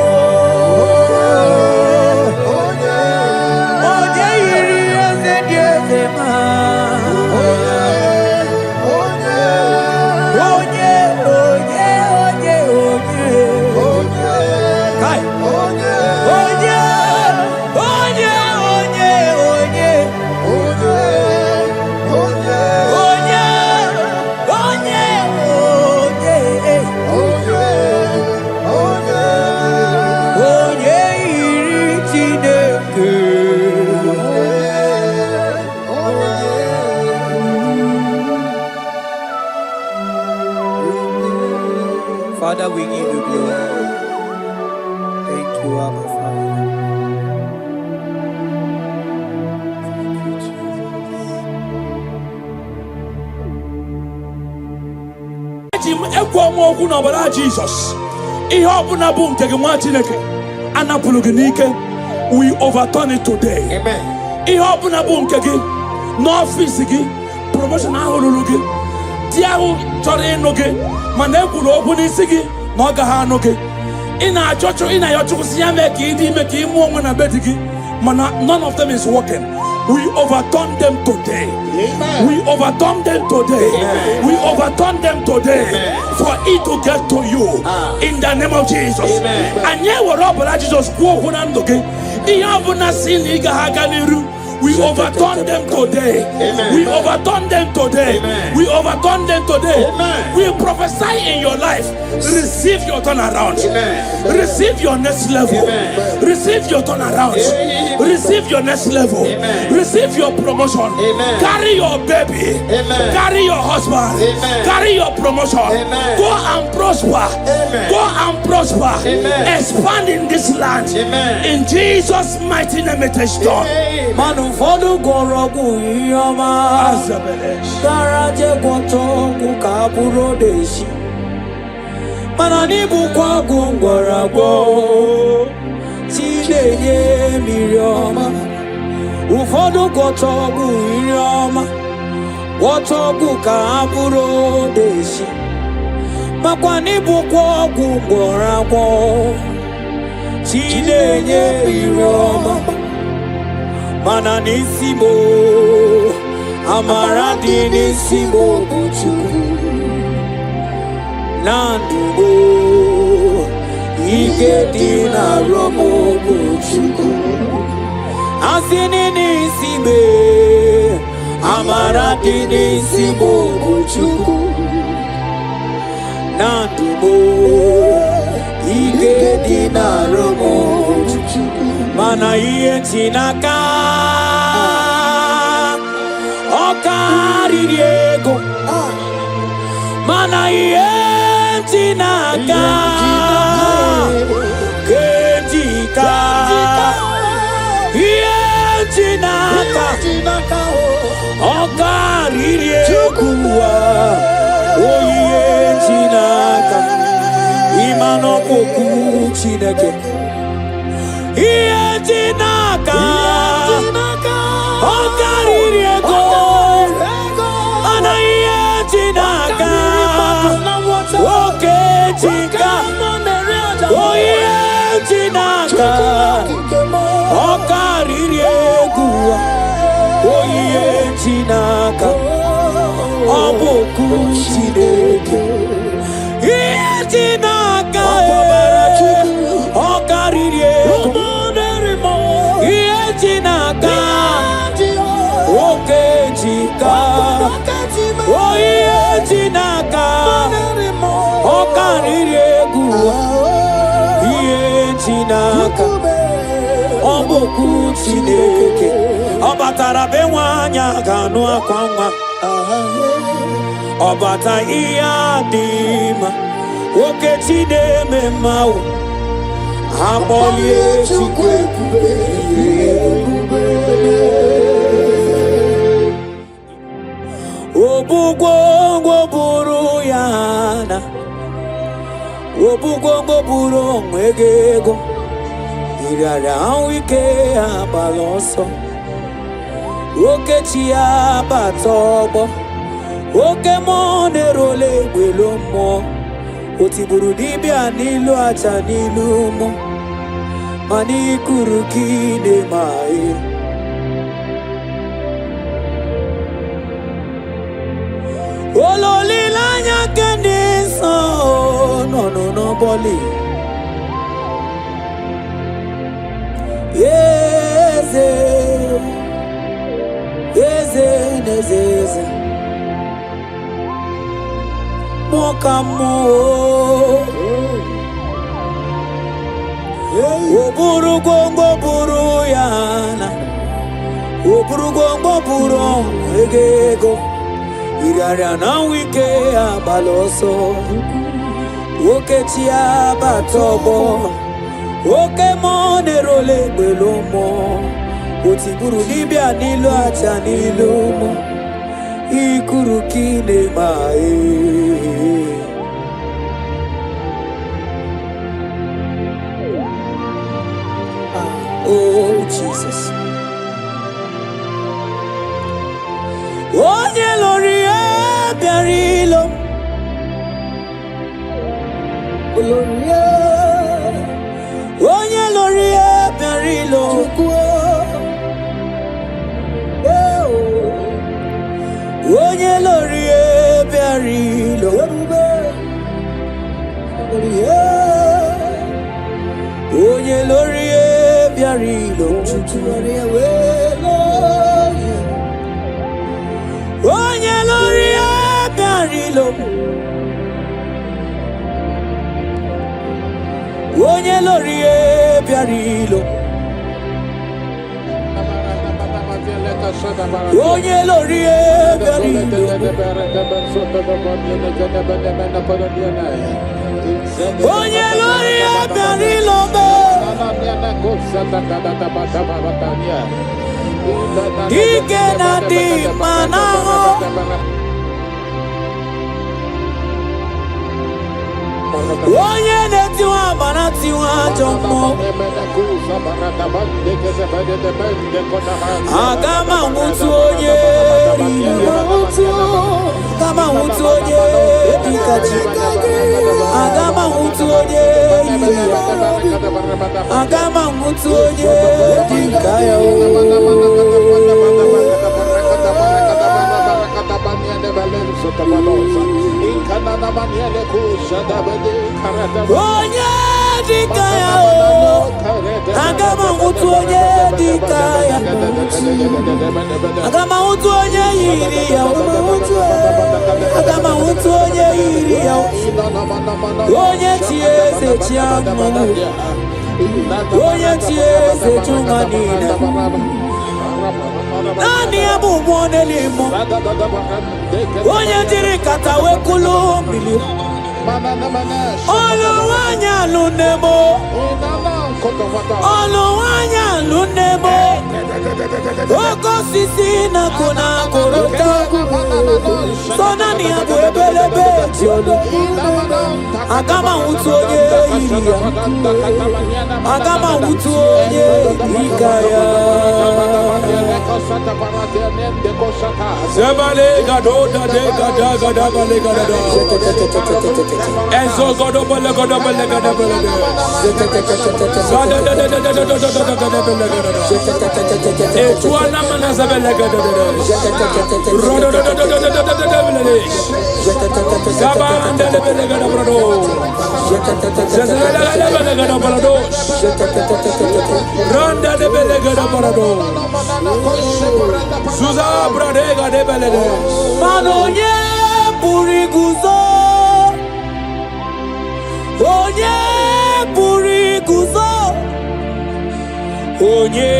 Father, we give you glory. Thank you, Abba Father. Thank you, Jesus. We overturn it today. Amen. No office, promotion, Manekulu open isigi, Nogaha noge. In our church, in our church, none of them is working. We overturn them today. Amen. We overturn them today. Amen. We overturn them today. Amen. For it to get to you. In the name of Jesus. Amen. And yet, we're up with Jesus. We overturn them today. Amen. We overturn them today. Amen. We overturn them today. Amen. We prophesy in your life. Receive your turnaround. Amen. Receive your next level. Amen. Receive your turnaround. Amen. Receive your next level. Amen. Receive your promotion. Amen. Carry your baby. Amen. Carry your husband. Amen. Carry your promotion. Amen. Go and prosper. Amen. Go and prosper. Amen. Expand in this land. Amen. In Jesus' mighty name it is done. Fodu gorogu yoma Garaje gwoto kukaburo deshi Mananibu kwa gungoragwo Chileye mirioma Ufodu gwoto yoma Gwoto kukaburo deshi makwani bukwa gwogoragwo chinenye iroma mana nisimo amara di nisimo buchukwu nandugo ike di na romo buchukwu asini nisime amara di nisimo buchukwu nandugo ike di na romo mana iye chinaka okariri ego mana iye chinaka kejika iye chinaka okariri ego oyiye chinaka imano koku chineke iye chinaka okariri ego ana iye chinaka oke chika oyiye chinaka okariri ego oyiye chinaka oboku chineke iye chinaka okariri ego iye chinaka oke chika oyiye chinaka okariri ego iye chinaka oboku chineke obatara be nwanya ganu akwa nwa obata ihe adịma oke chineme mmawo akpọlie chukwu ebube obugwongwo buru ya na obugwongwo buru onwe gị ego ịrịara ahụ ike agbala ọsọ oke chi ya bata ọgbọ oke mmụọ na-erole egbelo mmụọ o tigburu dibịa n'ilu aja n'ilu ụmụ mana ikuru ka ị na-eme anyị ololileanya nke ndị nsọ nọ n'ọbọli eze eze n'eze eze mokamo oburu gongo buru yana oburu gongo buru egego iraria na wike abaloso oke chi abatobo oke monerole gbelomo otiburu dibia n'ilu aja n'ilu mo ikuru kine mae oh Jesus onye lori ebiarilo onye lori ebiarilo onye lori ebiarilo onye lori ebiarilo onye lori ebiarilo onye lori ebiarilo onye lori ebiarilo onye lori ebiarilo ike na dị mana onye na-etiwa agbara tiwa ajọ mmụọ aga m anwụtụ onye aga m anwụtụ onye dike kachi. Agama hutu onye iya. Agama hutu onye dikaya o. Onye dikaya o. Agama hutu onye dikaya. Agama hutu onye yiri ya. Agama hutu onye yiri ya. Onye chieze chiamu. Onye chieze chumanina. Nani abu mwone limo. Onye jiri katawe kulumili. Oluwanya lunemo. Oluwanya lunemo. Oko sisi na kuna korota. Sona ni abu ebelebe tiolo. Agama utu onye iria. Agama utu onye ikaya. Sebale gado da de gada gada bale gada da. Enzo gado bale gada bale gada bale gada. Gada da da da da da da da da gada bale gada da. Etuana mana sebale gada da. Rodo da da da da da da da da bale. Saba ande bale gada brado. Zezela da da bale gada brado. Ronda de bale gada brado. Suza bradega de belede. Manonye puriguzo. Onye puriguzo. Onye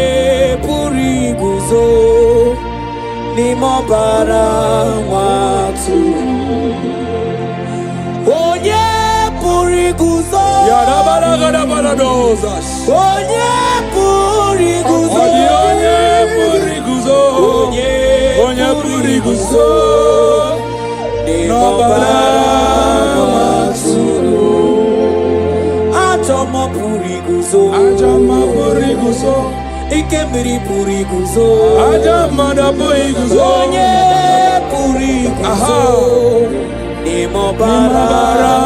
puriguzo. Ni mobara watu. Onye puriguzo. Yara balaga da baladozas. Onye puriguzo. Onye puriguzo. Onye puriguzo. No balasuru. Ajama puriguzo. Ajama puriguzo. Ikemiri puriguzo. Ajama da puriguzo. Onye puriguzo. Nimo balasuru.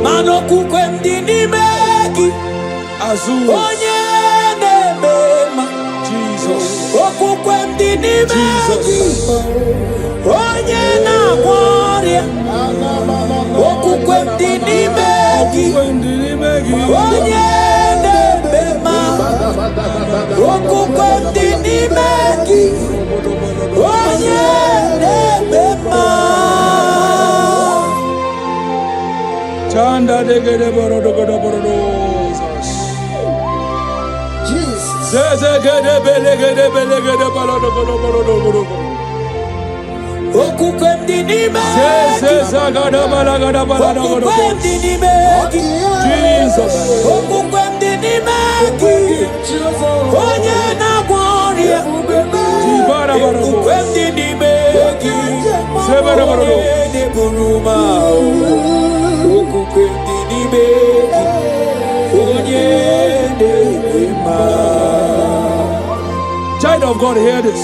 Mano kukwe mdini meki. Azul. Onye nebema. Jesus. Okukwe mdini meki. Onye na gloria. Okukwe mdini meki. Onye nebema. Okukwe mdini meki. Onye nebema. Chanda de gede borodo gede borodo. Zeze gede bele gede balodo gede borodo. Okukwe mdini meki. Zeze zagada balagada balado gede. Okukwe mdini meki. Jesus. Okukwe mdini meki. Onye na gloria. Jibara borodo. Okukwe mdini meki. Zebara borodo. Onye buruma. Okukwe mdini meki. Onye buruma. Child of God, hear this.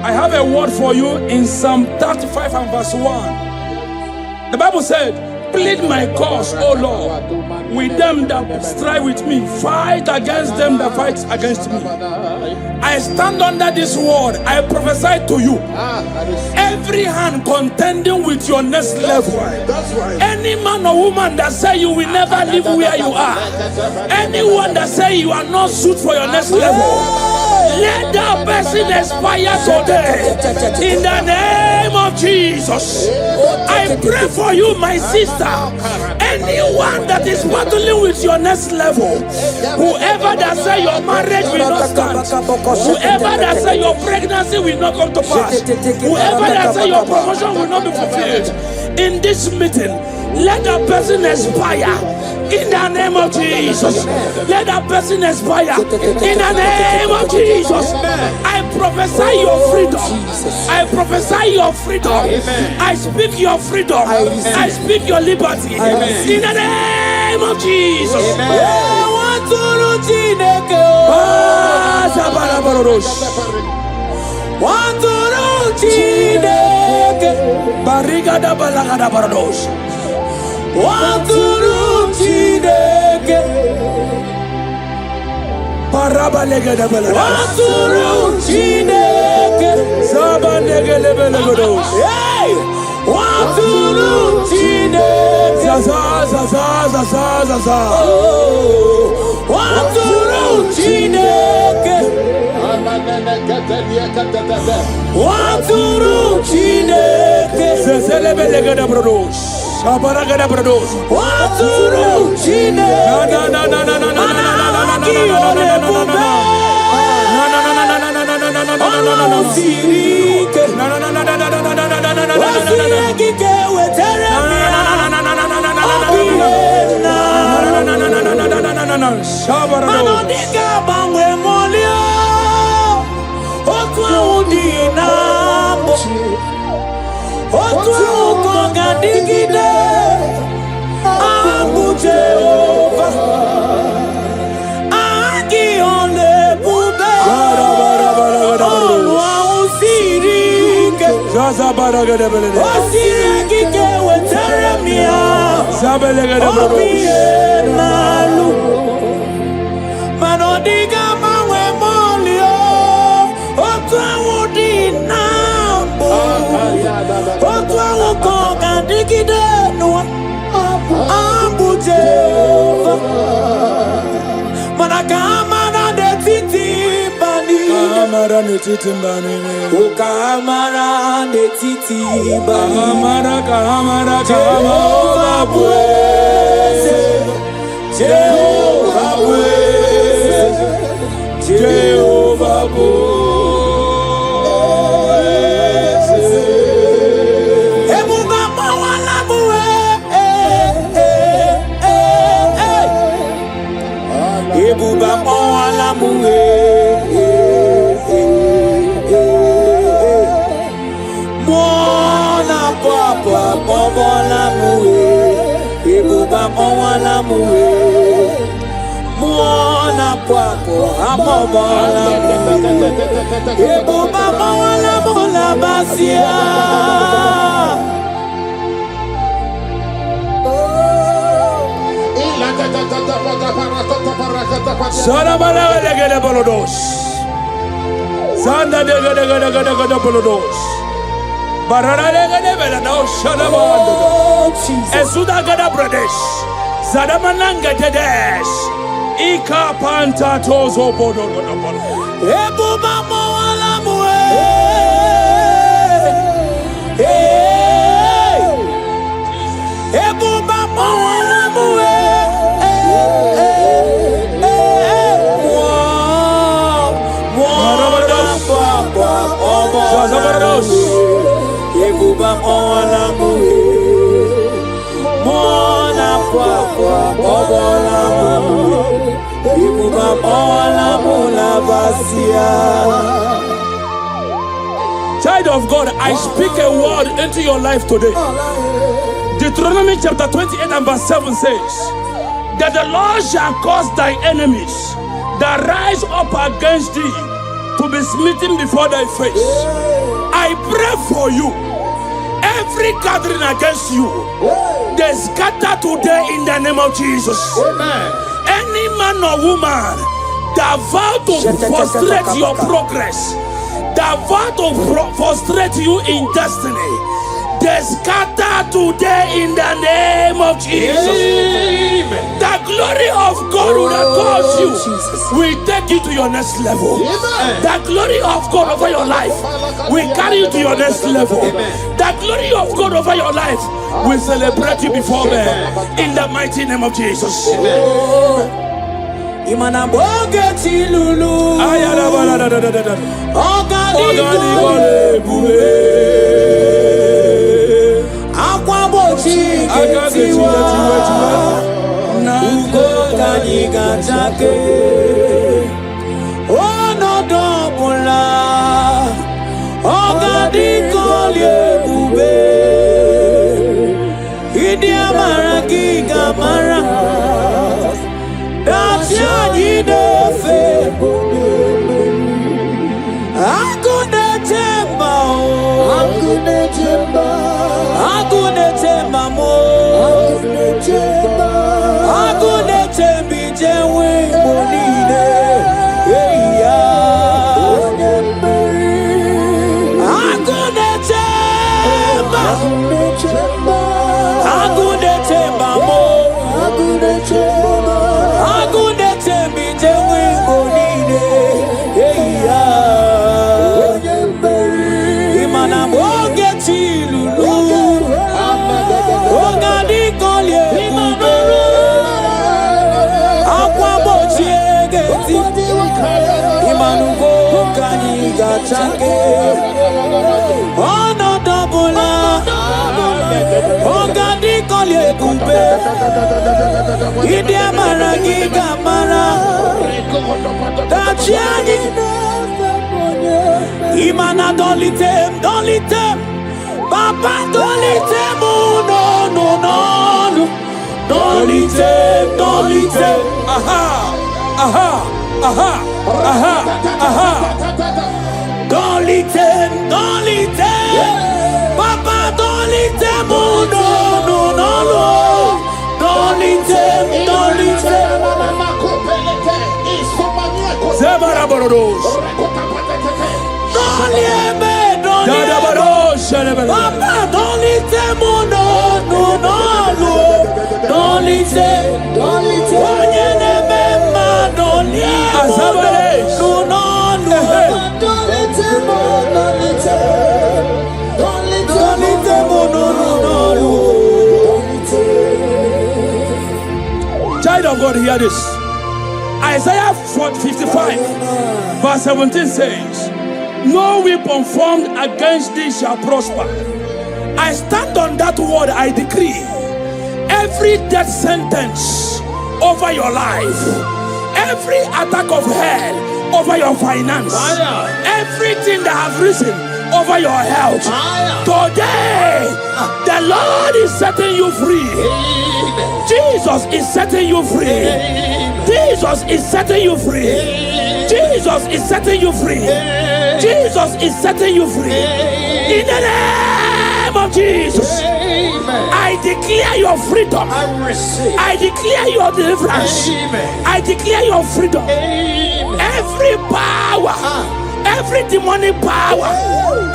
I have a word for you in Psalm 35 and verse 1. The Bible said, plead my cause, O Lord, with them that strive with me. Fight against them that fight against me. I stand under this word. I prophesy to you. Every hand contending with your next level. Any man or woman that say you will never live where you are. Anyone that say you are not suited for your next level. Let that person expire today. In the name of Jesus. I pray for you, my sister. Anyone that is battling with your next level. Whoever that say your marriage will not stand. Whoever that say your pregnancy will not come to pass. Whoever that say your promotion will not be fulfilled. In this meeting, let that person expire. In the name of Jesus. Let that person expire. In the name of Jesus. I prophesy your freedom. I prophesy your freedom. I speak your freedom. I speak your liberty. In the name of Jesus. Arigada balagada barados. Waturu Chineke. Parabalegada balados. Waturu Chineke. Sabanegele balados. Hey! Waturu Chineke. Zaza zaza zaza zaza. Waturu Chineke. Waturu Chineke. Zezelebelagada barados. Sabaragada barados. Waturu Chineke. Na na na na na na na na Kamara netiti mbani. O kamara netiti mbani. Kamara kamara Jehovah praise. Jehovah praise. Jehovah praise. Ebuba mawala muwe. Ebuba mawala muwe. Mwana muwe, ebuba mwana muwe, mwana kwako amobala muwe, ebuba mwana mula basia. Sana bala gede bolodos. Sanda gede bolodos. Bararale bela no shalabando. Esuda gada Pradesh. Zadamananga dedesh. Ika panta tozo bodo. Ebuba mawala muwe. Ebuba mawala muwe. Ebuba mwana muwe, mwana kwa obola muwe, ebuba mwana mula basia. Child of God, I speak a word into your life today. Deuteronomy chapter 28 and verse 7 says that the Lord shall cause thy enemies that rise up against thee to be smitten before thy face. I pray for you. Every gathering against you, they scatter today in the name of Jesus. Amen. Any man or woman that vow to frustrate your progress, that vow to frustrate you in destiny, they scatter today in the name of Jesus. Amen. The glory of God will cause you, will take you to your next level. Amen. The glory of God over your life will carry you to your next level. Amen. The glory of God over your life will celebrate you before men in the mighty name of Jesus. Imana bogeti lulu. Ogani bule. Akwabochi ketiwa. Ugo kani gachake. Ono dobula. Ogani kolye bube. Idi amara giga mara. Dacia jidefe. Akune temba. Agunete bijewe monine. Agunete ba. Agunete bamo. Agunete bijewe monine. Imana mogeti lulu. Ogani kolye ube. Akwa bochiegeti. Imanu kani gachange. Ono dobola. Ogani kolye ube. Idi amara giga mara. Dachiani. Imana dolitem, dolitem. Papa dolitem, no, no, no, no. Dolitem, dolitem. Aha, aha, aha, aha, aha. Dolitem, dolitem. Papa dolitem, no, no, no, no. Dolitem, dolitem. Zebaraborodos. Dolieme, dolieme. Papa dolitem, no, no, no. Dolitem, dolitem. Onyeneme ma dolieme, no, no, no. Dolitem, no, no, no. Child of God, hear this. Isaiah 55, verse 17 says, no weapon formed against thee shall prosper. I stand on that word, I decree, every death sentence over your life, every attack of hell over your finance, everything that has risen over your health, today, the Lord is setting you free. Jesus is setting you free. Jesus is setting you free. Jesus is setting you free. Jesus is setting you free. In the name of Jesus, I declare your freedom. I declare your deliverance. I declare your freedom. Every power, every demonic power,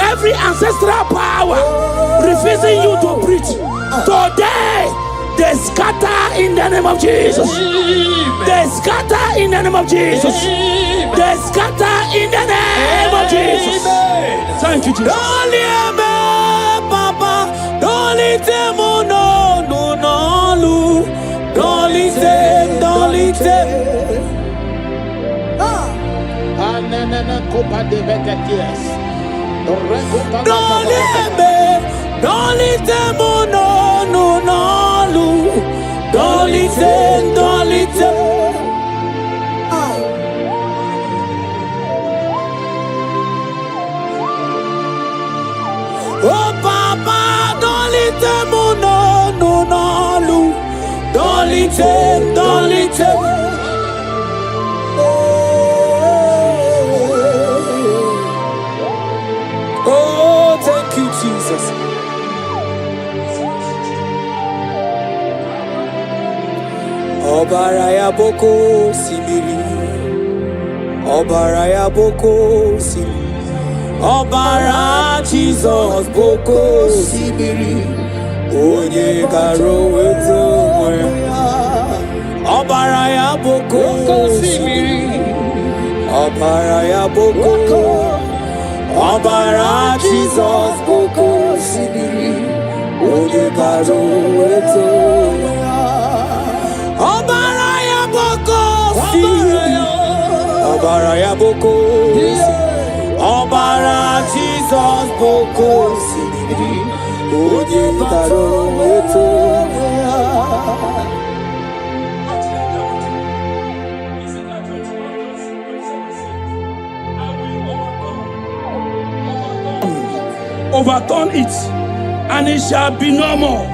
every ancestral power refusing you to breathe, today they scatter in the name of Jesus. They scatter in the name of Jesus. They scatter in the name of Jesus. Thank you, Jesus. Papa, don't let them, no, no, no, don't let them, don't let them. Don't let them, no, no, no, don't let them, don't let them. Oh Papa, don't let them, no, no, no, don't let them, don't let them. Oh, thank you, Jesus. Obaraya boko simiri, Obaraya boko simiri. Obara Jesus boko simiri, Onye karo weto mwe. Obaraya boko simiri, Obaraya boko. Obara Jesus boko simiri, Onye karo weto. Obaraya boko simiri, Obaraya boko. Obara Jesus boko simiri, Onye karo weto. Overturn it, and it shall be no more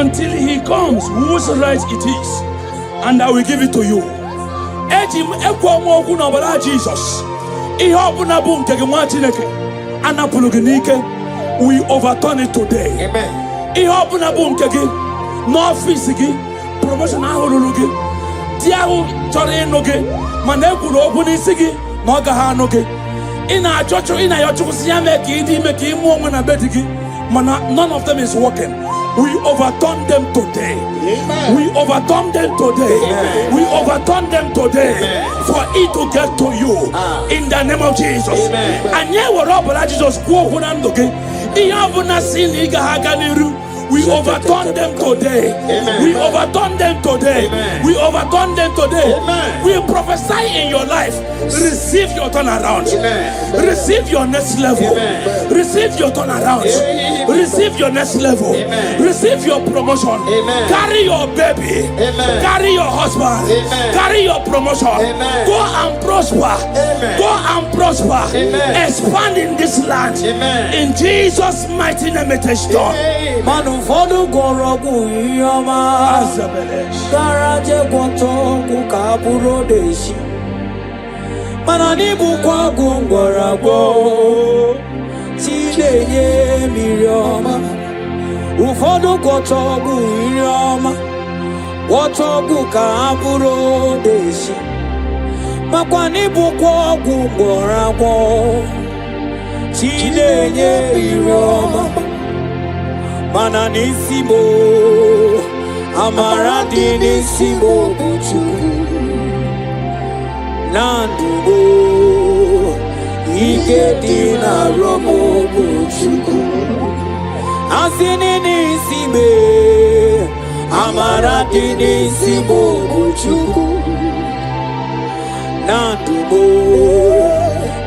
until he comes, whose right it is, and I will give it to you. Jesus, we overturn it today. Amen. n'ọfịs gị promotion ahụ ruru gị di ahụ chọrọ ịnụ gị mana ekwuru okwu n'isi gị na ọ gaghị anụ gị ị na-ayọ Chukwu si ya mee ka ị dị ime ka ị mụọ nwa na be di gị mana none of them is working. We overturn them today. Amen. We overturn them today. Amen. We overturn them today. Amen. For it to get to you in the name of Jesus. And yeah, we're up, but Jesus go we overturn them today. Amen. We overturn them today. Amen. We overturn them today. Amen. We prophesy in your life. Receive your turnaround. Amen. Receive your next level. Amen. Receive your turnaround. Amen. Receive your next level. Amen. Receive your promotion. Amen. Carry your baby. Amen. Carry your husband. Amen. Carry your promotion. Amen. Go and prosper. Amen. Go and prosper. Amen. Expand in this land. Amen. In Jesus' mighty name it is done. Amen. Manu fodu gorogu yama Garaje kwoto kukaburo deshi Manani bukwa gungoragwo Chileye mirioma Ufodu kwoto gu yama Kwoto kukaburo deshi Makwani bukwa gungoragwo Chileye mirioma Mana nisimo amara di nisimo buchuku nandugo ike di na romo buchuku asini nisime amara di nisimo buchuku nandugo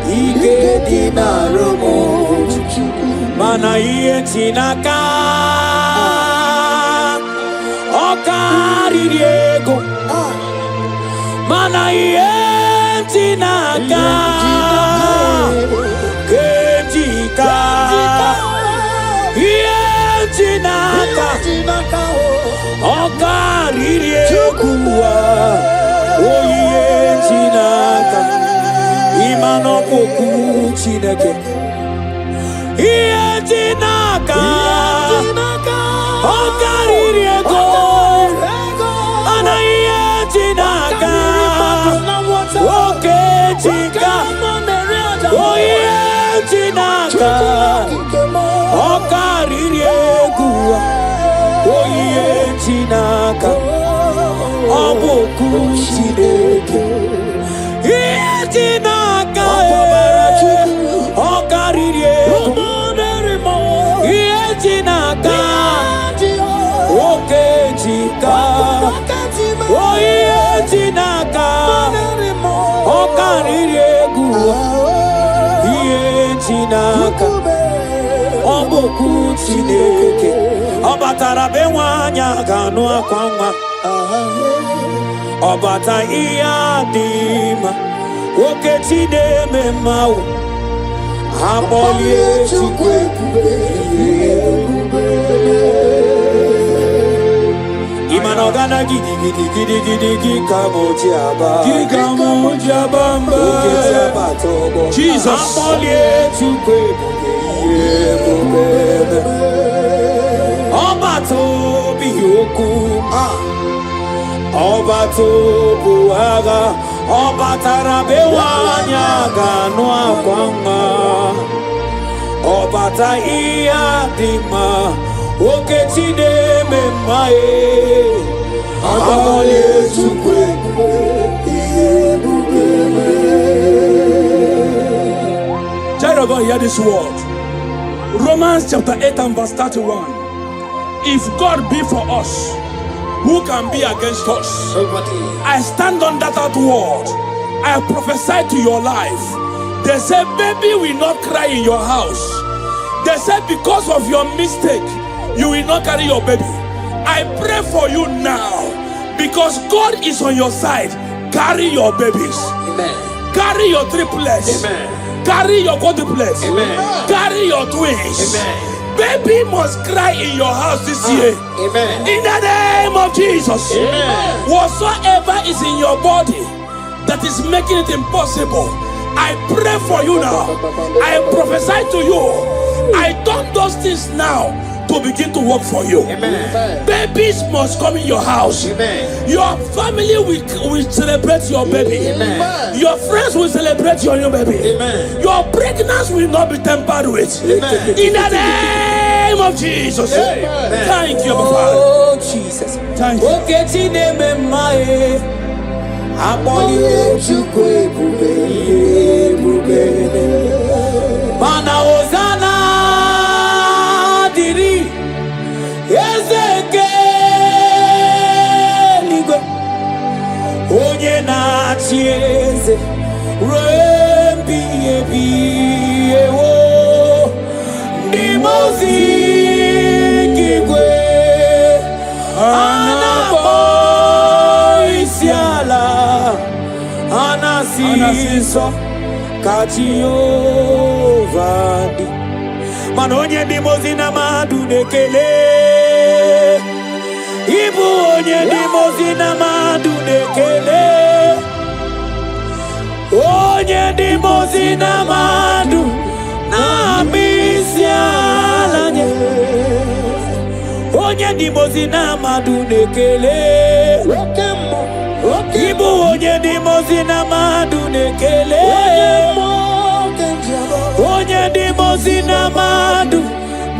ike di na romo buchuku mana iye chinaka okari diego mana iye chinaka kejika iye chinaka okari diego oye chinaka imano poku chineke iye chinaka okari diego ana iye chinaka oke chika oye chinaka okari diego oye chinaka oboku chineke iye chinaka okari diego iye chinaka oke chika oye chinaka okari diego iye chinaka oboku chineke obatara be nwanya ganu akwa nwa obata ihe adịma oke chineme mmawo akpọlie Chukwu ebube imana ọgana gidi ka moji aba mba oke ti abata ọgbọ Jesus akpọlie Chukwu ebube ọbata obi okwu ọbata obu agha ọbatara be nwanyị ga-anụ akwa nwa ọbata ihe dị mma oke Chineme mma akpọlie Chukwu ihe ebube. Child of God, hear this word. Romans chapter 8 and verse 31. If God be for us, who can be against us? I stand on that word. I prophesy to your life. They say, baby will not cry in your house. They say, because of your mistake, you will not carry your baby. I pray for you now. Because God is on your side. Carry your babies. Amen. Carry your triplets. Amen. Carry your quadruplets. Amen. Carry your twins. Amen. Baby must cry in your house this year. Amen. In the name of Jesus. Amen. Whatsoever is in your body that is making it impossible, I pray for you now. I prophesy to you. I turn those things now to to begin to work for you. Amen. Babies must come in your house. Amen. Your family will celebrate your baby. Amen. Your friends will celebrate your new baby. Amen. Your pregnancy will not be tampered with. Amen. In the name of Jesus. Amen. Thank you, Father. Oh, Jesus. Thank you. Okay, Tineme Mae. Aboli Chukwe Bube. Mana Ozana Diri. Ezeke Ligwe. Onye na chieze. Rembi ebi ewo. Nimozi Kigwe. Anaboisiala. Anasiso. Kachiovadi. Manonye Nimozi na madunekele. Ibu onye Nimozi na madunekele. Onye Nimozi na madu na misialanye. Onye Nimozi na madu nekele. Ibu onye Nimozi na madu nekele. Onye Nimozi na madu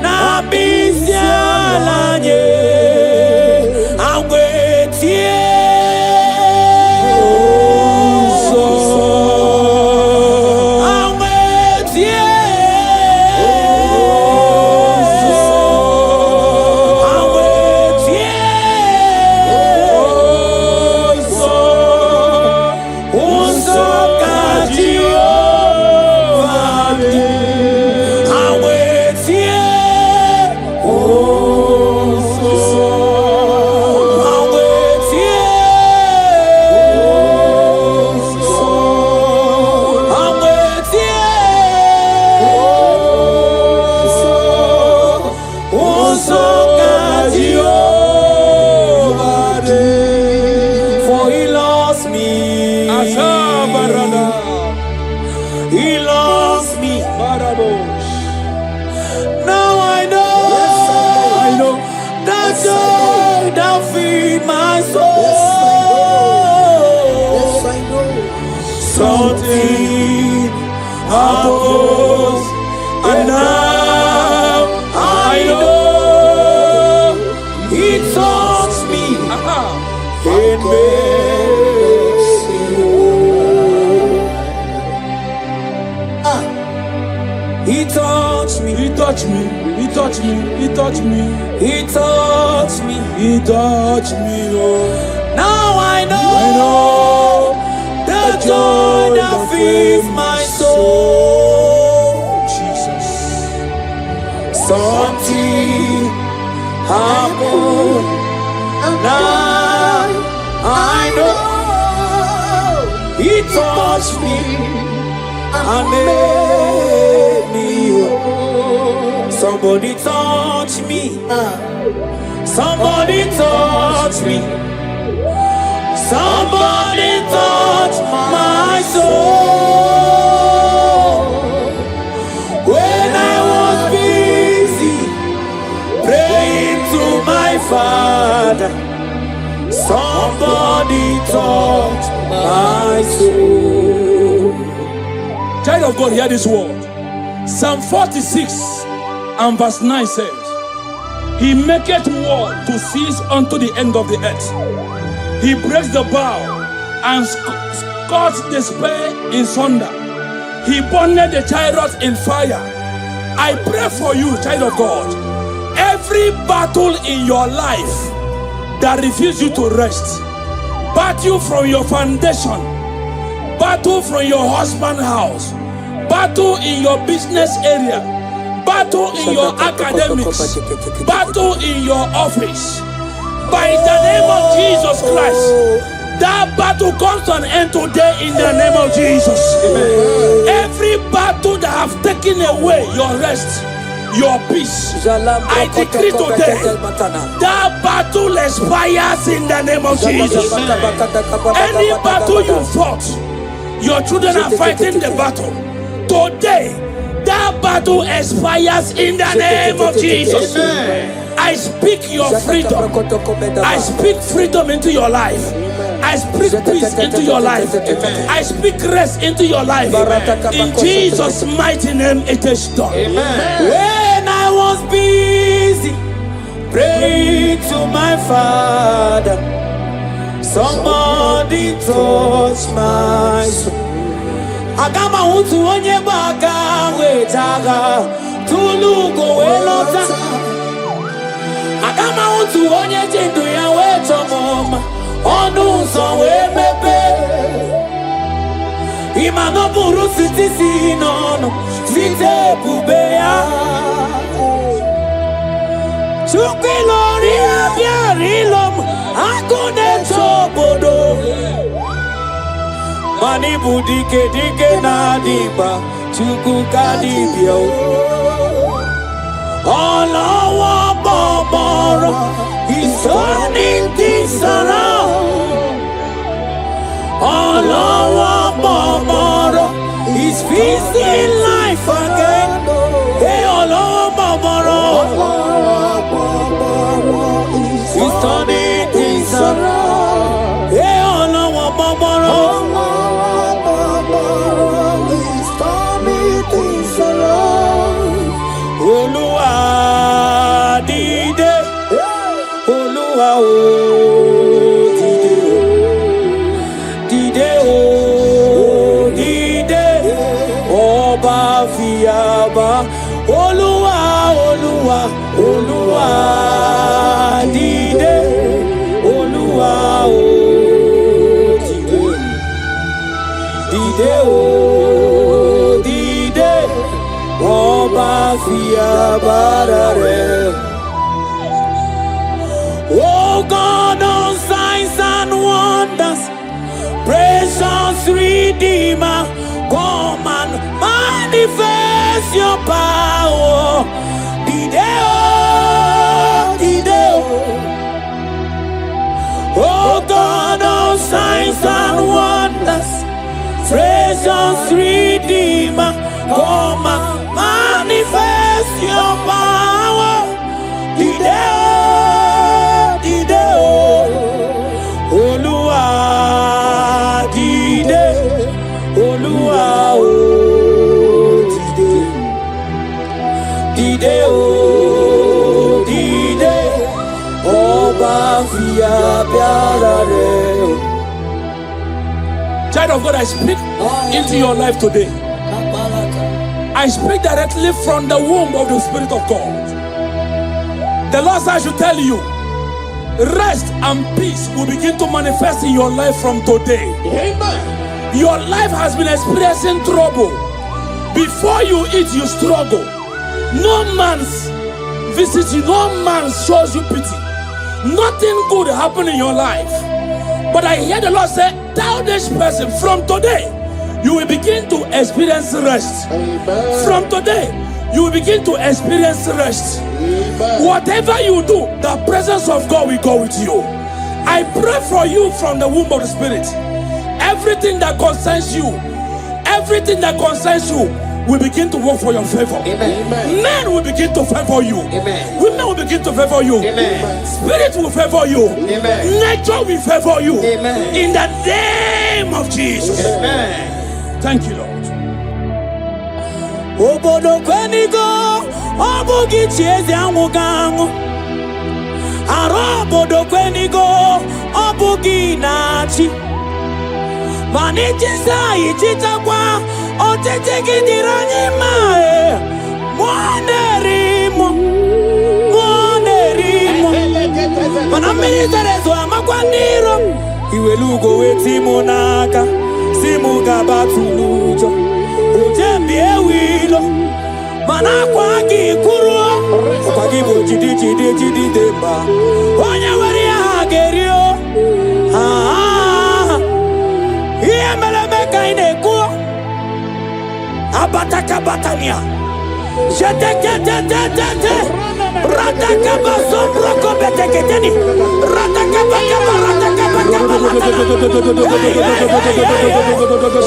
na misialanye. Angwetie. He loves me. Now I know that joy that feed my soul. Something happens, and now I know He touched me and makes me whole. He touched me. He touched me. He touched me. He touched me. He touched me. He touched me. Oh. Now I know the joy that fills my soul. Jesus. Something happened, and now I know He touched me and made me whole. Somebody touch me. Somebody touch me. Somebody touch my soul. When I was busy praying to my Father, somebody touch my soul. Child of God, hear this word. Psalm 46 and verse 9 says, He maketh war to cease unto the end of the earth. He breaks the bow and cuts the spear in sunder. He burned the chariot in fire. I pray for you, child of God. Every battle in your life that refuses you to rest, battle from your foundation, battle from your husband's house, battle in your business area, battle in your academics, battle in your office. By the name of Jesus Christ, that battle comes to an end today in the name of Jesus. Amen. Every battle that have taken away your rest, your peace, I decree today that battle expires in the name of Jesus. Any battle you fought, your children are fighting the battle. Today, that battle expires in the name of Jesus. I speak your freedom. I speak freedom into your life. I speak peace into your life. I speak rest into your life. In Jesus' mighty name, it is done. When I was busy praying to my Father, somebody touched my soul. Agama utu onye baka wetaga tulugo welota. Agama utu onye jindu ya weto moma onu so wemepe. Imano buru siti sinono site pubeya. Chukilori abiarilom akune chobodo. Mani budike dike na diba chuku kadibio. Olawa babara is turning things around. Olawa babara is feasting life again. Hey, Olawa babara is turning things around. Hey, Olawa babara. Olúwa dìde, Olúwa o dìde, dìde o dìde, ọba fìyàbá. Olúwa, Olúwa, Olúwa dìde, Olúwa o dìde, dìde o. Oh God of signs and wonders, precious Redeemer, come and manifest your power. Dideo. Oh God of signs and wonders, precious Redeemer, come and manifest your power. Dideo. Olúwa dìde, Olúwa o dìde, dìde o dìde, ọba fi agbára rẹ̀. Child of God, I speak into your life today. I speak directly from the womb of the Spirit of God. The Lord said I should tell you, rest and peace will begin to manifest in your life from today. Amen. Your life has been experiencing trouble. Before you eat, you struggle. No man's visits you, no man shows you pity. Nothing good happened in your life. But I hear the Lord say, tell this person, from today, you will begin to experience rest. Amen. From today, you will begin to experience rest. Amen. Whatever you do, the presence of God will go with you. I pray for you from the womb of the Spirit. Everything that concerns you, will begin to work for your favor. Amen. Men will begin to favor you. Amen. Women will begin to favor you. Amen. Spirit will favor you. Amen. Nature will favor you. Amen. In the name of Jesus. Amen. Thank you, Lord. Obodo kwenigo, obugi chiezi anwugangu. Aro obodo kwenigo, obugi nachi. Manichisa ichitakwa, otetekidirani mae. Mwanerimo. Manamiliterezo amakwaniro. Iwelugo wetimonaka. Simuga batulujo ujembi ewilo manakwagi kuro kwagi jidi demba onye wari agerio iye melebeka ineku abataka batania jete Ratakaba sombroko beteketeni. Ratakaba kaba ratakaba kaba latana.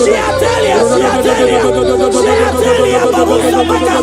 Shiatelia, shiatelia, shiatelia, babuso baka.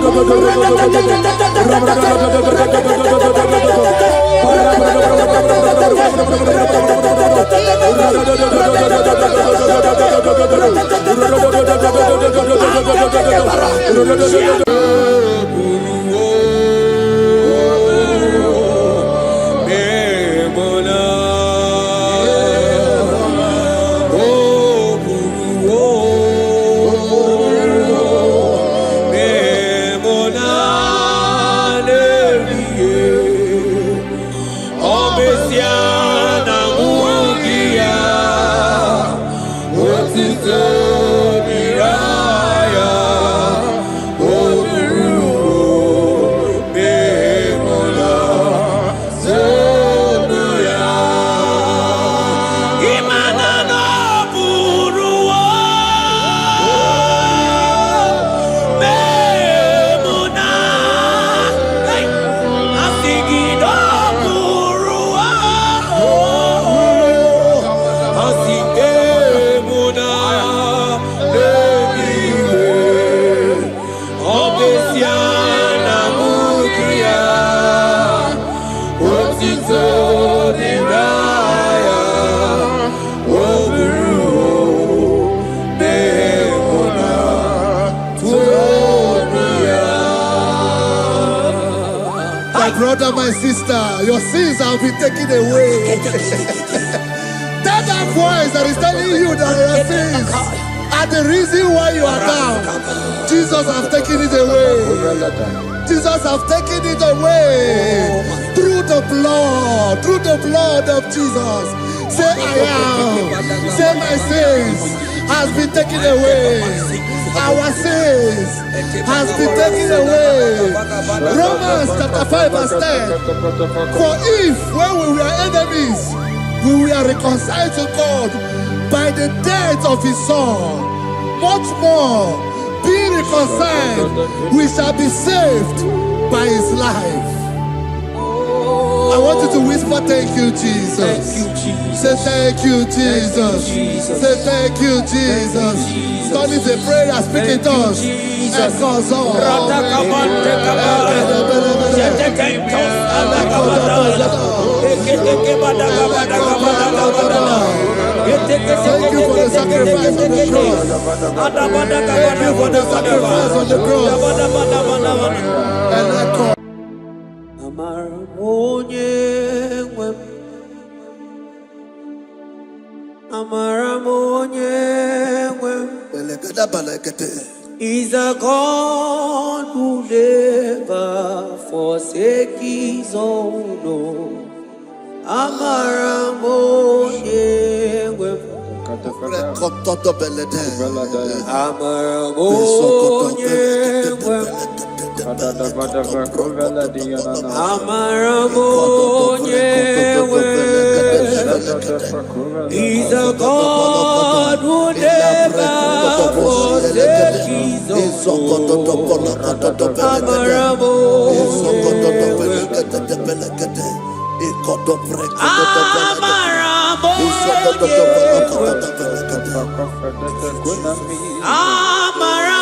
Brother, my sister, your sins have been taken away. That voice that is telling you that your sins are the reason why you are down. Jesus has taken it away. Jesus has taken it away through the blood of Jesus. Say I am. Say my sins has been taken away. Our sins has been taken away. Romans chapter 5 verse 10. For if when we were enemies, we were reconciled to God by the death of his son, much more, being reconciled, we shall be saved by his life. I want you to whisper, thank you, Jesus. Thank you, Jesus. Say thank you, Jesus. Say thank you, Jesus. God is a prayer, speak in tongues. Thank you for the sacrifice on the cross. Thank you for the sacrifice on the cross. And I call. Is a God who never forsake his own. He's a God who never forsake his own.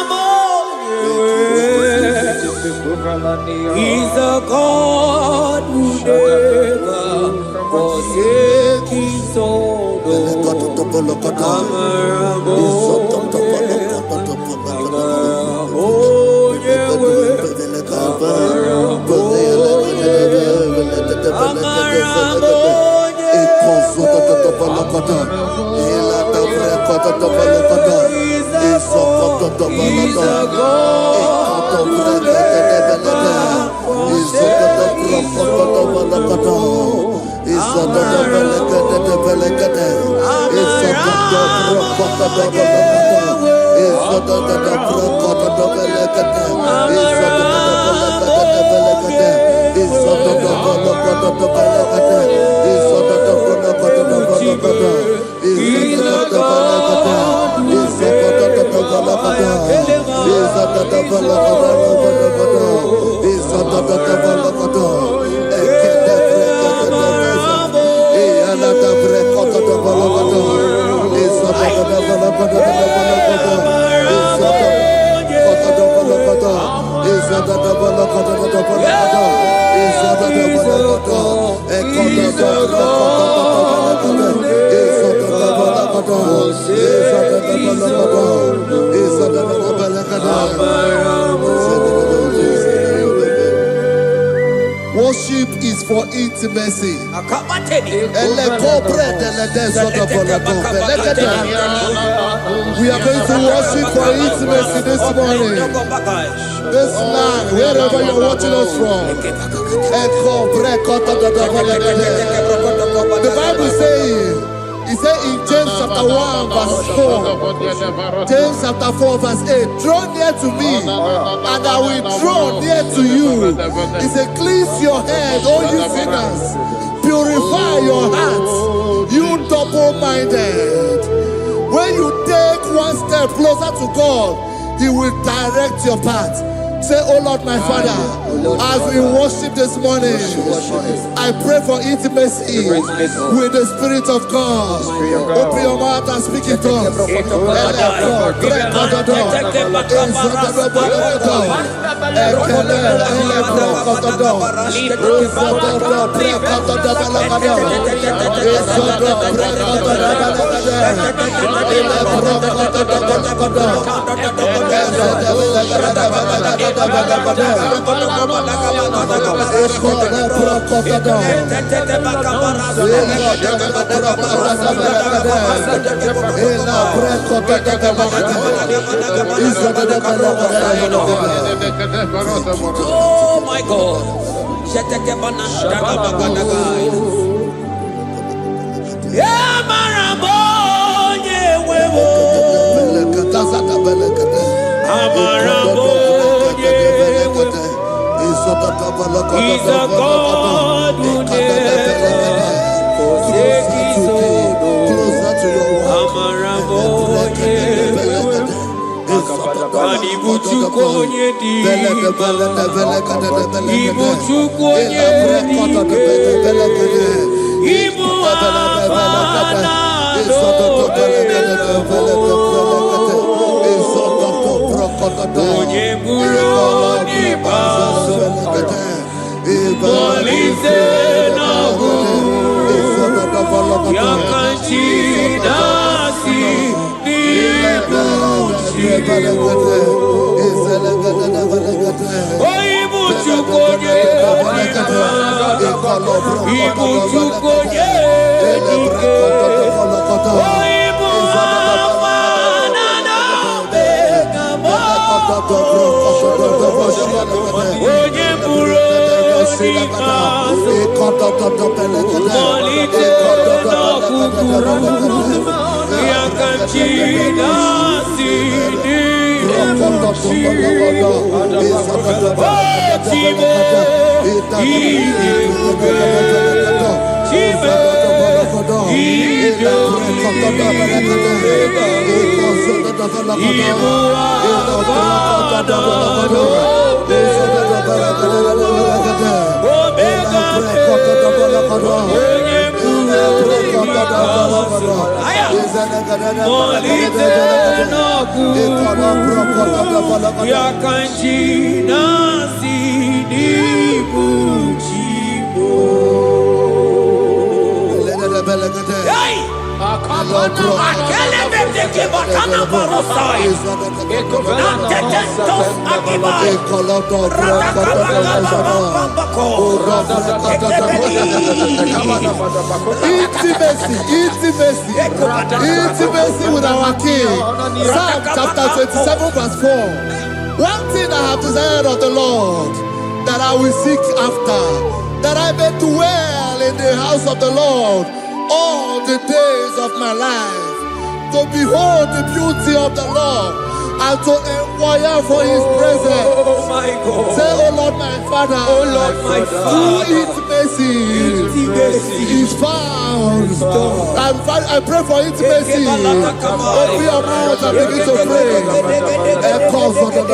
He's a God who never forsake his own. Worship is for intimacy. We are going to worship for intimacy this morning. This land, wherever you're watching us from. The Bible says, he said in James chapter 1 verse 4, James chapter 4 verse 8, draw near to me and I will draw near to you. He said, cleanse your head, all you sinners, purify your hearts, you double-minded. When you take one step closer to God, He will direct your path. Say, oh Lord, my Father, as we worship this morning, I pray for intimacy with the Spirit of God. Open your mouth and speak in tongues. Oh my God. Yeah, Marabo, yeah, wewo. Amarabo, yeah, wewo. He's a God who never takes his own. Amarabo, yeah, wewo. Ibuchukonye diba, Ibuchukonye diba, Ibu afana onye buru diba, Molize na yakanchi nasi Ibuchukonye Ibuchukonye onye buru diba, Molize na yakanchi nasi Intimacy with our King. Psalm chapter 27 verse 4. One thing I have desired of the Lord, that I will seek after, that I may dwell in the house of the Lord all the days of my life, to behold the beauty of the Lord and to inquire for His presence. Oh my God. Say, oh Lord, my Father, Oh Lord, my Father, intimacy is found. I pray for intimacy. Open your mouth and begin to pray. Echo for the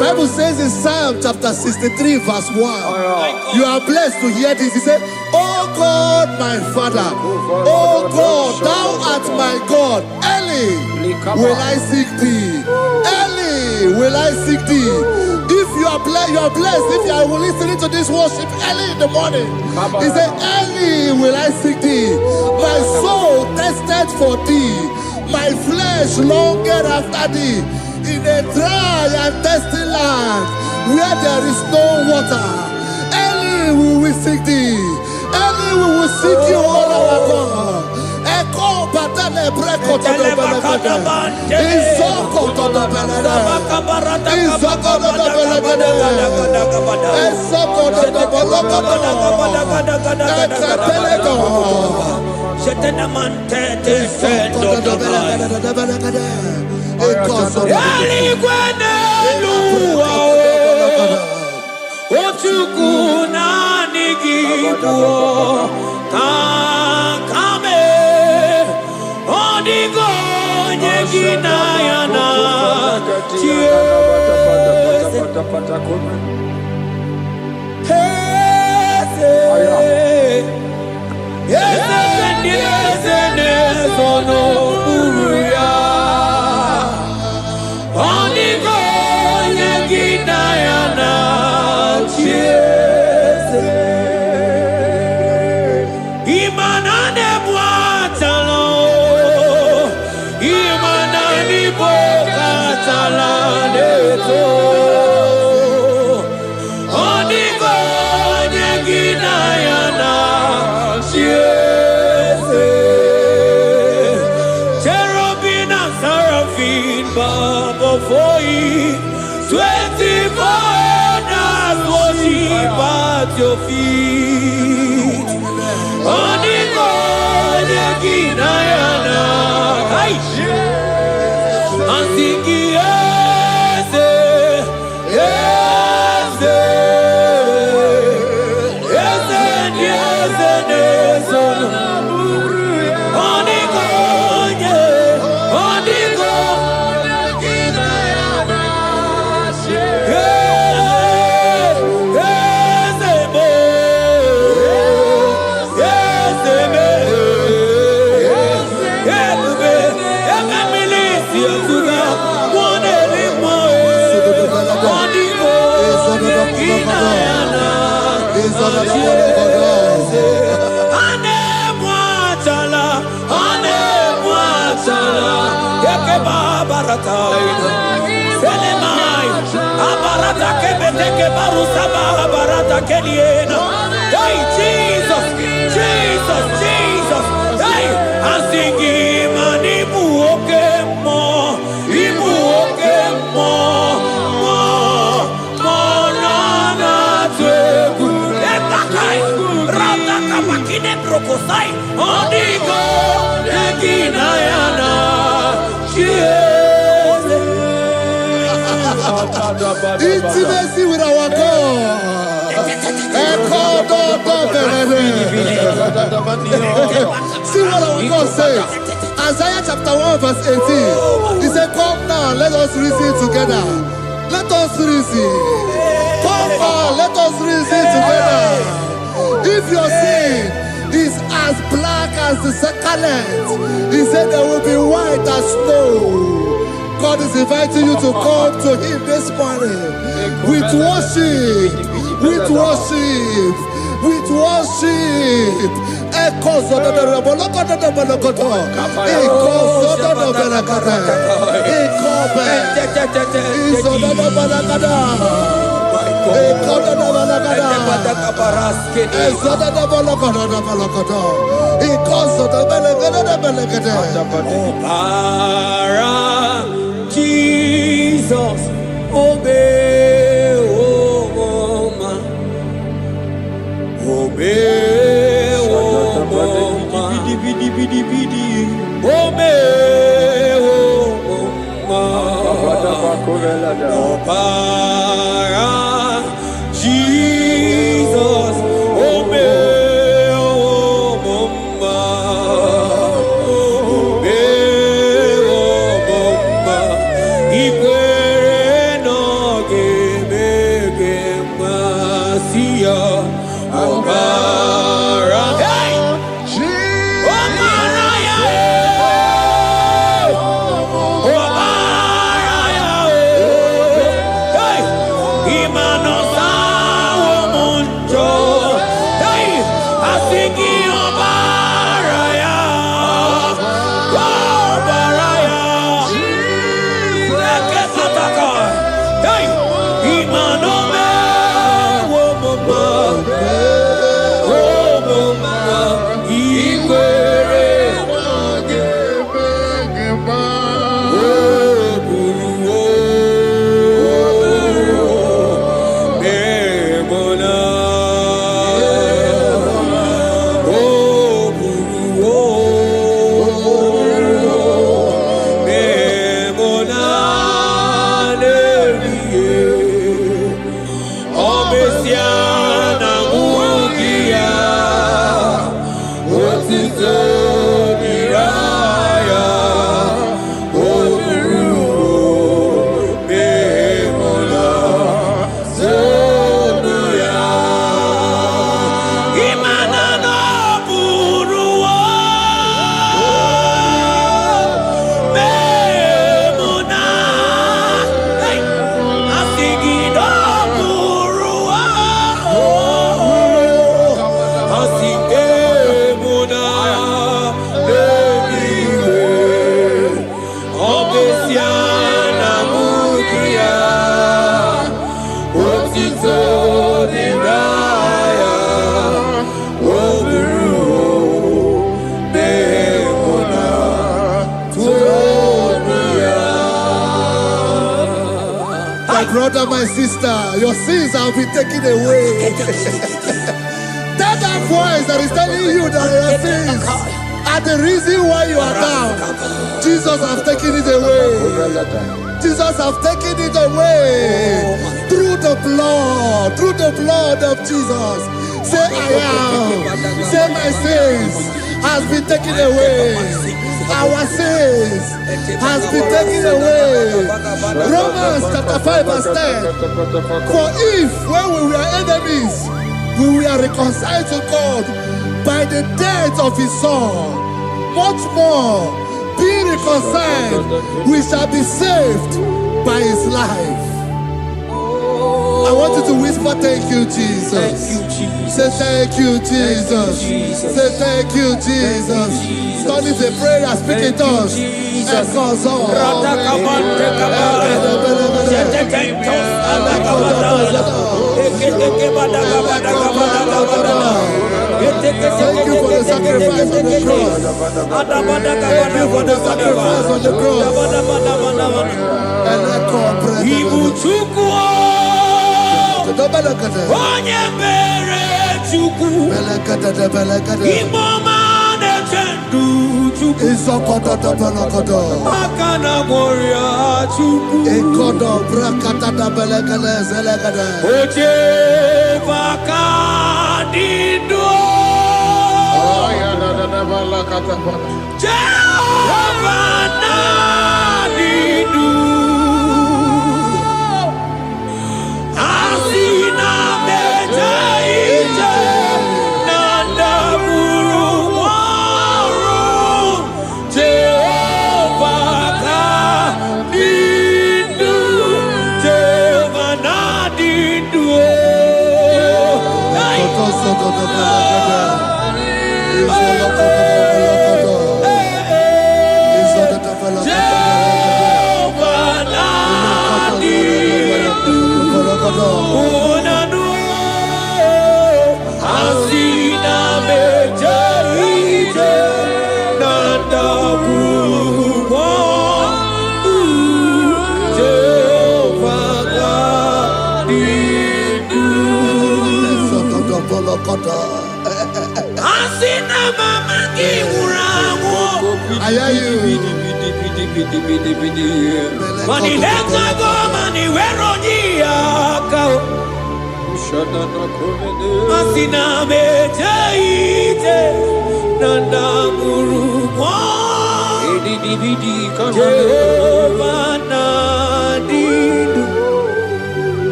Bible says in Psalm chapter 63 verse 1, you are blessed to hear this. He said, "Oh God, my Father, oh God, thou art my God. Early will I seek thee. Early will I seek thee." If you are blessed if you are listening to this worship early in the morning. He said, "Early will I seek thee. My soul tested for thee. My flesh longed after thee. In a dry and thirsty land where there is no water. Early will we seek thee. Early we will seek you, all our God." Echo batale breko to the belekade. Izoko to the belekade. Izoko to the belekade. Izoko to the belekade. Ekapelego. Shetenamante te fendo belekade. Eligwene luwa otuku na nigibu kakame odigo nyegina yana for you, 24 elders worship at your feet. Onigo Yeginayana, and sing Hey, Jesus, Jesus, Jesus. Hey, I'm singing, man, Ibu oke mo, na na teku. Etakai, rata kapakine brokosai, onigo, nekina yana, Intimacy with our God. See what our God says. Isaiah chapter 1 verse 18. He said, come now, let us reason together. Let us reason. Come now, let us reason together. If your sin is as black as the scarlet, he said there will be white as snow. God is inviting you to come to him this morning with worship, with worship, with worship. Echoes of the Jesus, obey, oh man, obey, oh man, obey, oh man, Jesus, obey, oh man, obey, oh man, ikwere no gebe masia, obara, hey, obara ya, obara ya, hey, imano sawo munjo, hey, asiki obara ya, obara ya, leke sataka, hey, imano me, wo mama. My brother, my sister, your sins have been taken away. Tell that voice that is telling you that your sins are the reason why you are down. Jesus has taken it away. Jesus has taken it away. Through the blood of Jesus. Say I am. Say my sins has been taken away. Our sins has been taken away. Romans chapter 5 verse 10. For if when we were enemies, we were reconciled to God by the death of his son, much more, being reconciled, we shall be saved by his life. I want you to whisper, thank you, Jesus. Thank you, Jesus. Say thank you, Jesus. Say thank you, Jesus. Don't need a prayer, speak in tongues. Thank you for the sacrifice on the cross. Thank you for the sacrifice on the cross.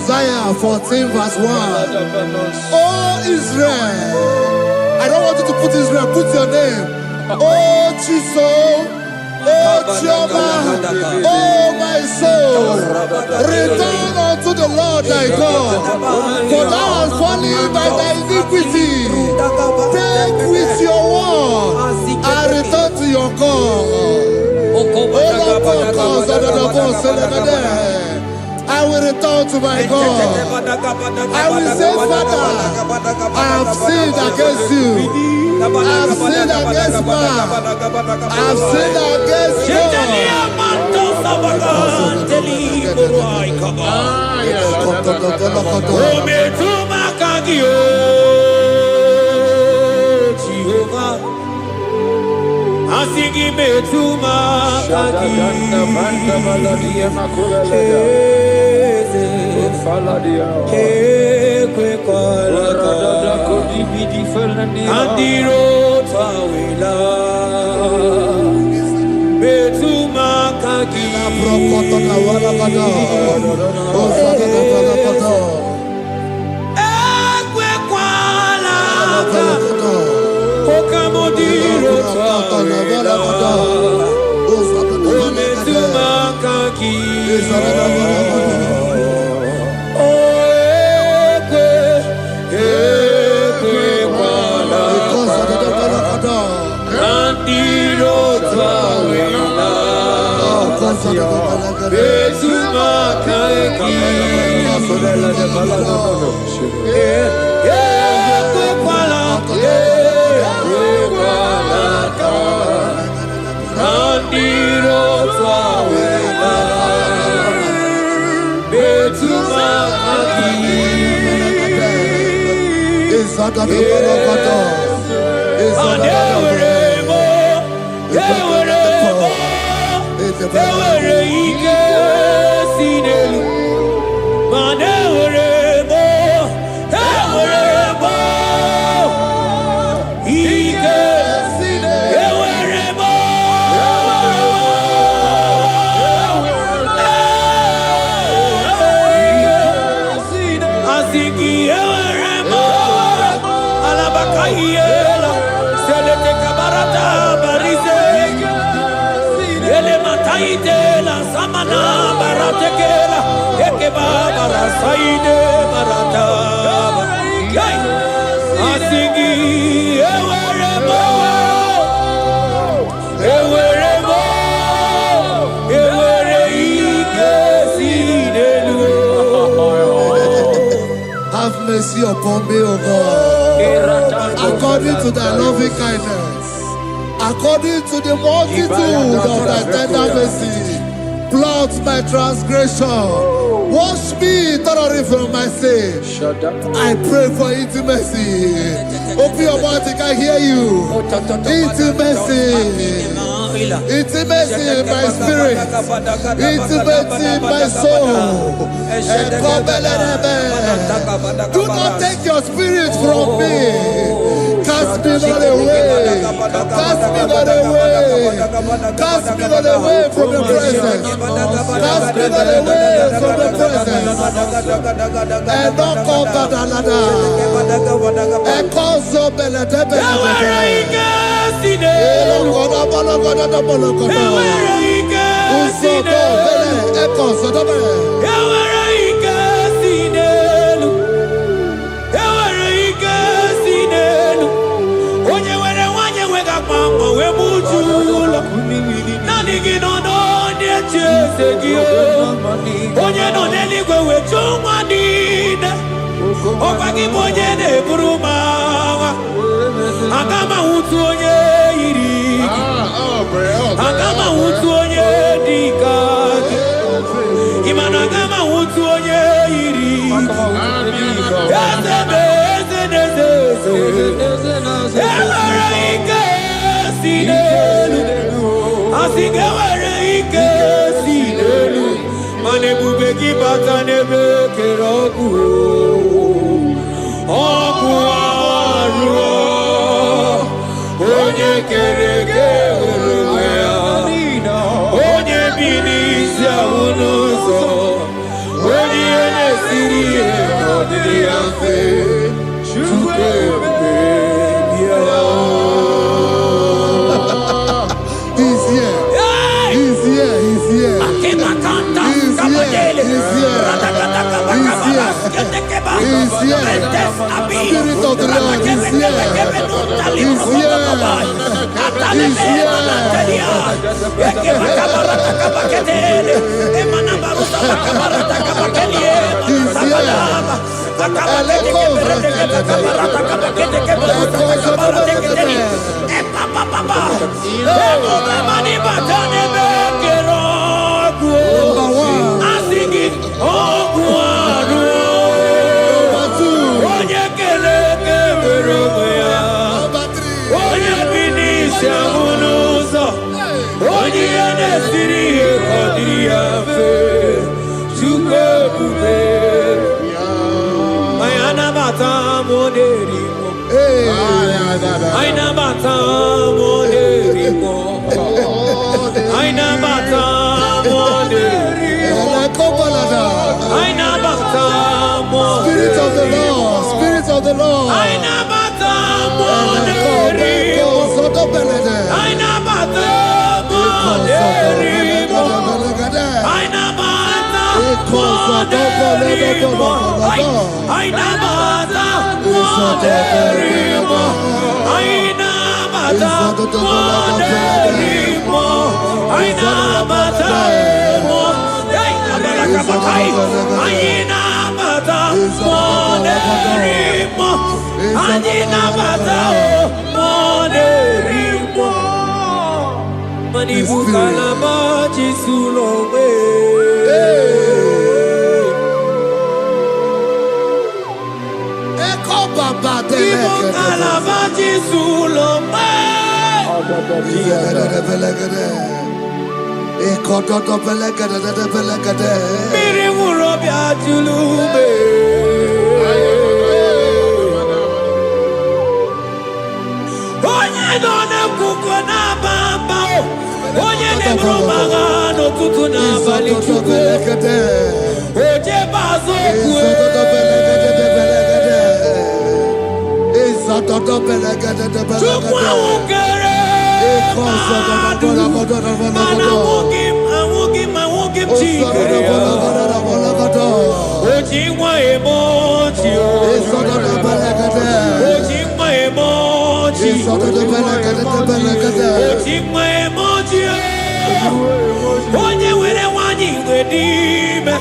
Isaiah 14 verse 1. Oh Israel, I don't want you to put Israel, put your name. Oh Chiso, oh Chioma, oh my soul, return unto the Lord thy God, for thou hast fallen by thy iniquity. Take with your word and return to your God. I will return to my God. I will say, Father, I have sinned against you. I have sinned against man. I have sinned against God. Asigi betuma kaki kwe kwalaka andiro tawila betuma kaki kwe kwalaka Okamodiro tawila Ometuma kaki Ekwe kwalaka Andiro tawila Have mercy upon me, O God, according to thy loving kindness, according to the multitude of thy tender mercy. Blot my transgression, wash me thoroughly from my sin. I pray for intimacy. Open your mouth, I can hear you. Intimacy. Intimacy in my spirit, intimacy in my soul. Do not take your spirit from me. Cast me not away. Cast me not away. Cast me not away from the presence. Cast me not away from the presence. And not come back another. And call so bella. Spirit of the Lord is here. He's here. He's here. Spirit of the Lord, Spirit of the Lord. Kalavaji Sulombe. Miri Murobia Julube. Onye done kuko na bamba. Onye nebro magano tutu na bali chuko. Oje bazo kwe. Chukwa ukere. Manawugim chikere. Ojingwa emoji. Ojingwa emoji. Ojingwa emoji. Onye were wanyi wedime.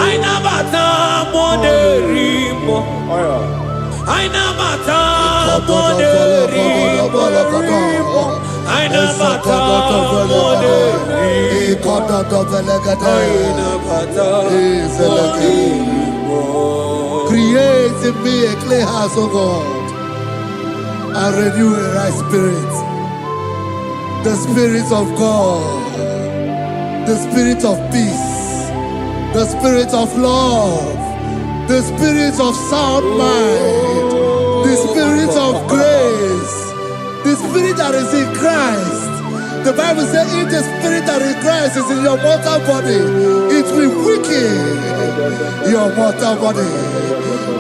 Aina bata moderimo. Aina bata moderimo. Aina bata moderimo. Aina bata moderimo. Create in me a clean house, O God, and renew a right spirit. The spirit of God, the spirit of peace, the spirit of love, the spirit of sound mind, the spirit of grace, the spirit that is in Christ. The Bible says, if the spirit that is in Christ is in your mortal body, it will weaken your mortal body.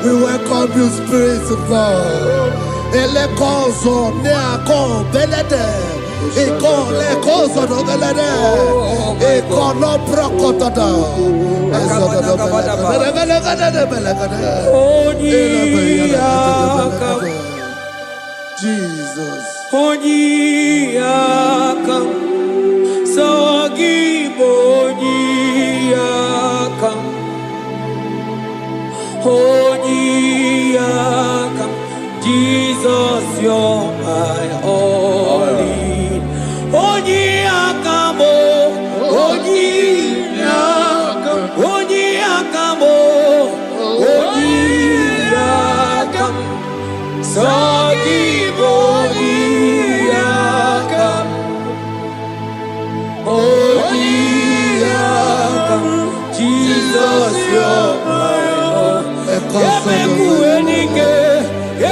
We welcome you, Spirit of God. Elekozo neako belede, elekozo no belede, ekono prokotada. Jesus. Onyiyakam, Sogibonyiyakam, Onyiyakam, Jesus, you're my all in. Onyiyakam, Onyiyakam, Onyiyakam, Onyiyakam, Sogibonyiyakam, Onyiyakam, Jesus, you're my all.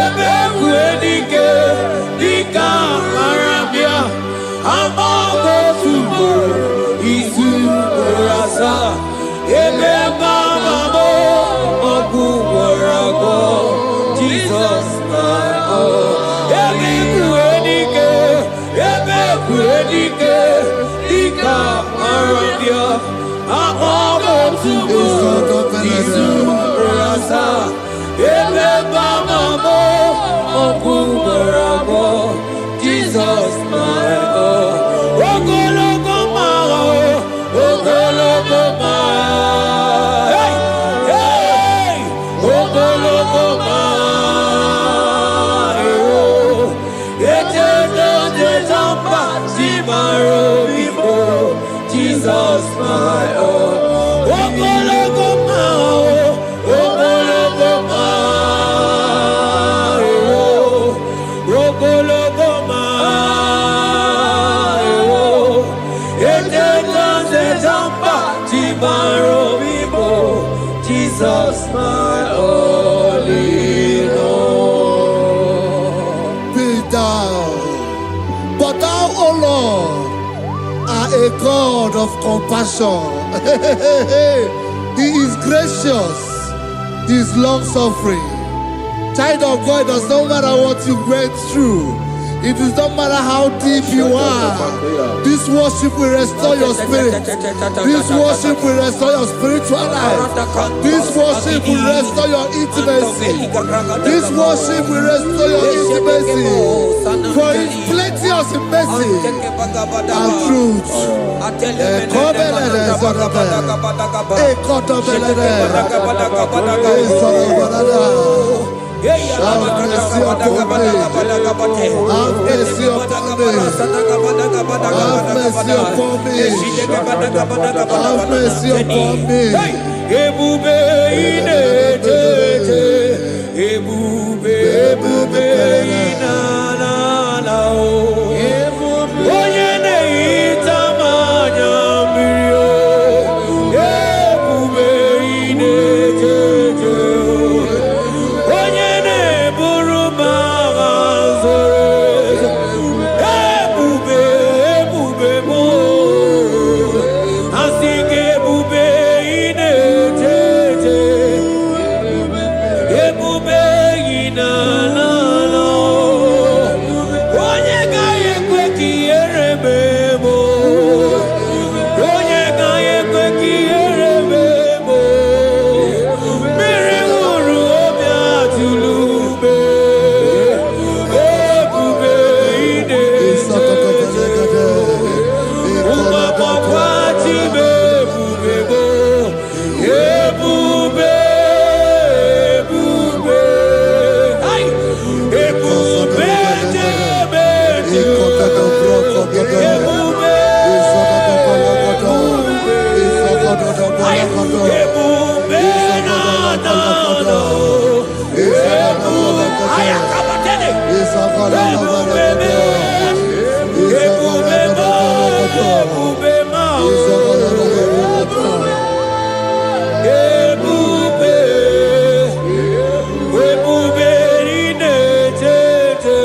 Ebekuenike, Dika Arabia, Amago Tubo, Isu Rasa, Ebebamo, Oguwarago, Jesus, my all. Ebekuenike, Dika Arabia, Amago Tubo, Isu Rasa, Ebebamo, Oguwarago, Jesus, my all. Ogologo maro, ogologo maro, hey, hey, ogologo maro. Eternal desamba, simaro vivo, Jesus, my all. Ogologo maro, ogologo maro, ogologo maro. Eternal desamba, simaro vivo, Jesus, my all in all. Be thou, but thou, O Lord, are a God of compassion. He is gracious, He is long suffering. Child of God, it does not matter what you went through. It does not matter how deep you are. This worship will restore your spirit. This worship will restore your spiritual life. This worship will restore your intimacy. This worship will restore your intimacy. For His plenty of mercy and truth. Have mercy upon me. Have mercy upon me. Have mercy upon me. Have mercy upon me. Ebube ine tete, ebube ebube inala o onye na-ehita mmanya mmiri o ebube inejeje onye na-eburu m agha zoro ebube ebube mo asị gị ebube inejeje ebube inala onye gaghị ekwe ka ihere mee m onye gaghị ekwe ka ihere mee m mmiri ṅụrụ obi atụrụ ume ebube inejeje ụmụagbọghọ chibe ebube mo ebube ebube ai ebube jebe ebube ai ebube na ebube ai akabatene ebube ebube ma ebube ebube inejeje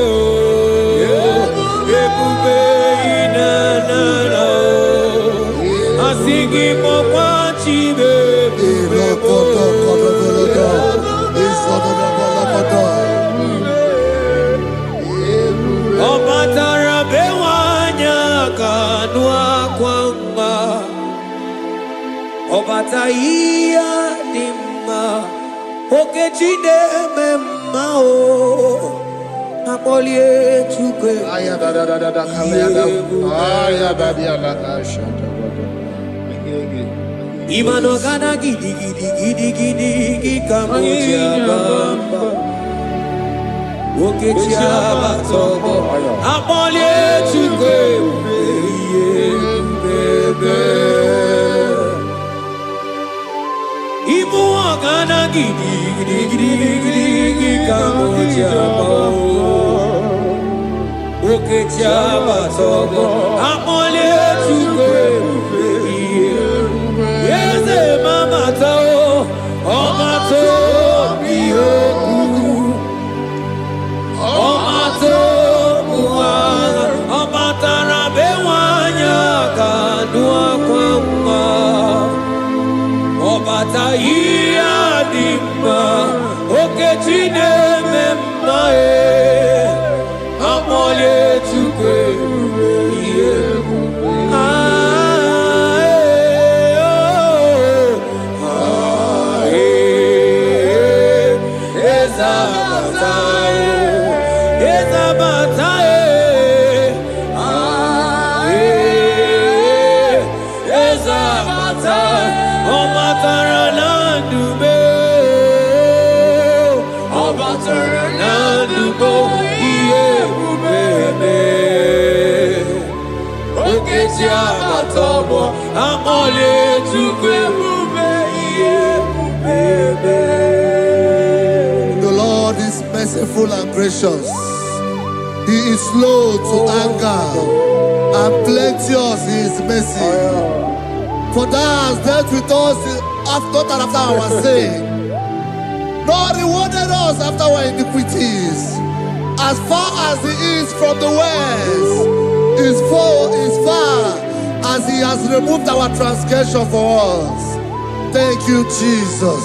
ebube inanana asị gị mọkwa chibe ọ batara be nwanyị aka nụ akwa mma ọ bata ihe dị mma okechi na-eme mma o akpọlie Chukwu Imano gana gidi gidi gidi gidi gidi kamoja bamba okechi abatobo akpọlie Chukwu bebe ibu gana gidi gidi gidi gidi gidi kamoja bamba okechi abatobo akpọlie Chukwu Yeze mama to, oma to biyoku, oma to muana, oma tarabe wanya kadua kwamba, oma tahiya dimba, okechine memae, amole Chukwu The Lord is merciful and gracious. He is slow to anger and plenteous in his mercy. For thou hast dealt with us not after our sin, nor rewarded us after our iniquities. As far as the east from the west is far as he has removed our transgression for us. Thank you, Jesus.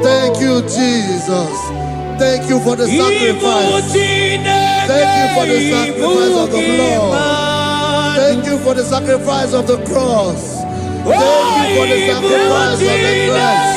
Thank you, Jesus. Thank you for the sacrifice. Thank you for the sacrifice of the blood. Thank you for the sacrifice of the cross. Thank you for the sacrifice of the cross.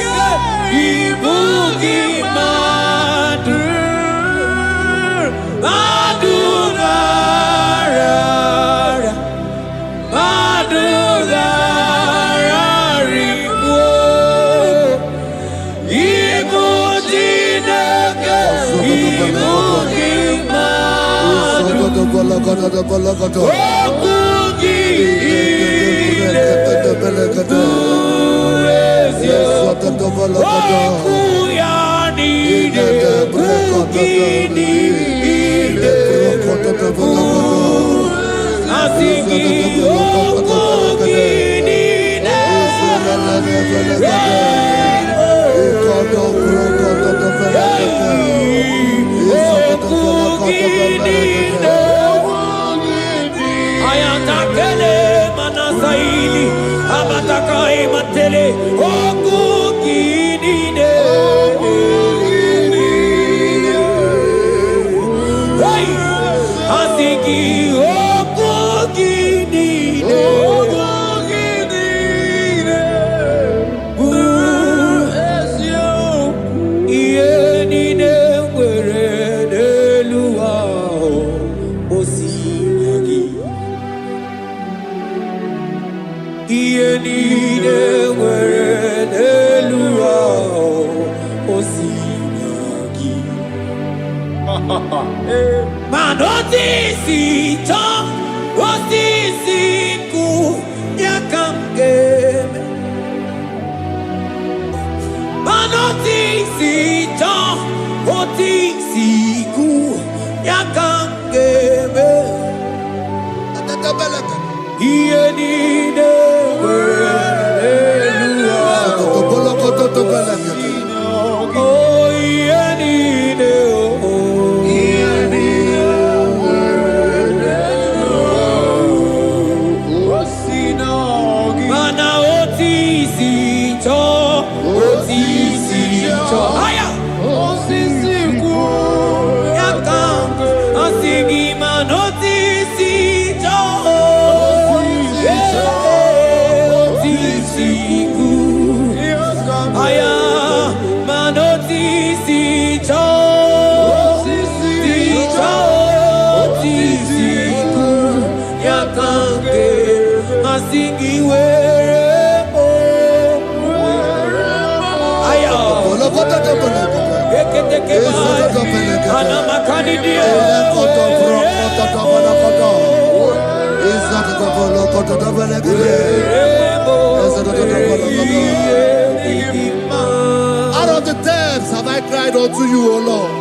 Out of the depths have I cried unto you, O Lord.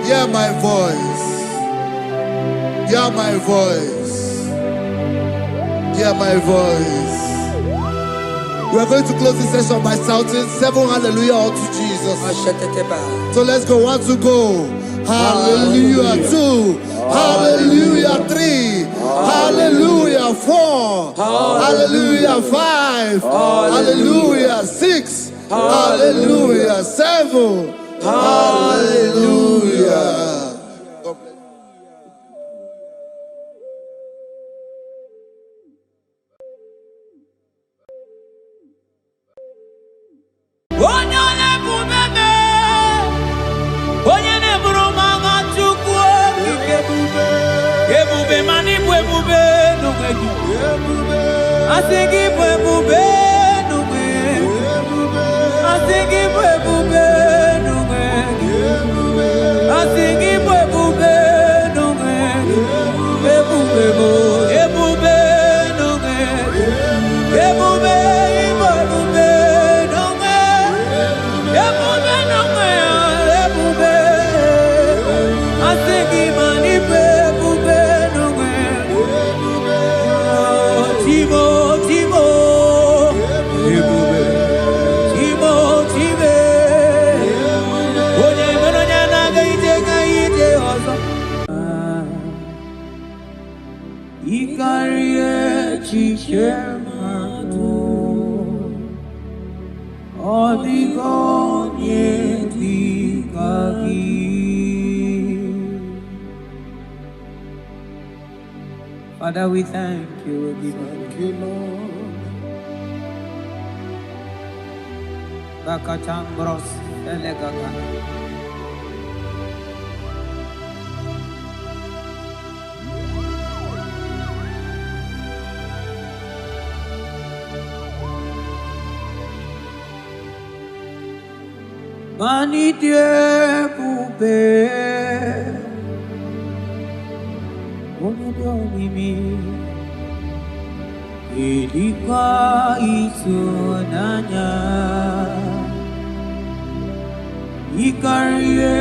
Hear my voice. Hear my voice. Hear my voice. We are going to close this session by shouting 7 hallelujah unto Jesus. So let's go. 1, 2, go. Hallelujah. 2. Hallelujah. 3. Hallelujah. 4. Hallelujah. 5. Hallelujah. 6. Hallelujah. 7. Hallelujah. Father, we thank you. We thank you, Lord. Bakachambros elegagana. Mani die bube. Onodonimi ilikuwa itunanya ikarie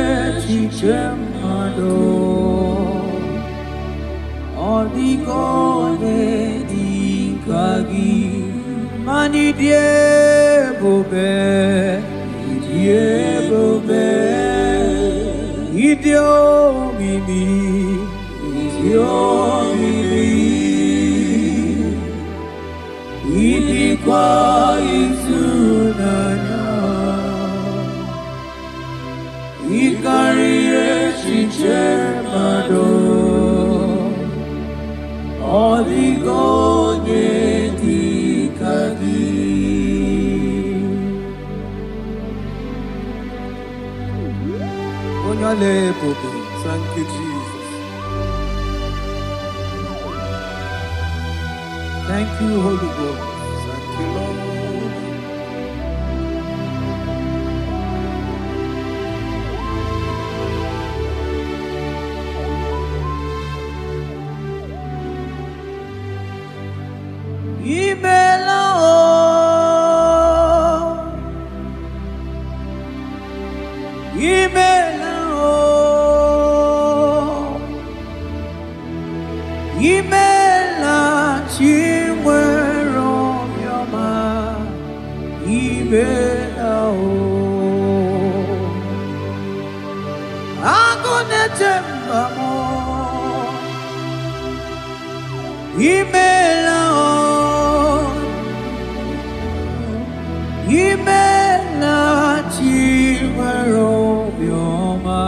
chichemado Oligone dikagi mani diebobe idiomimi idikwa izunanya ikarire chichemado Oligone dikagi. Thank you, Jesus. Thank you, Holy Ghost. Thank you, Lord. Imela chimwero yoma imela agone tembamo imela chimwero yoma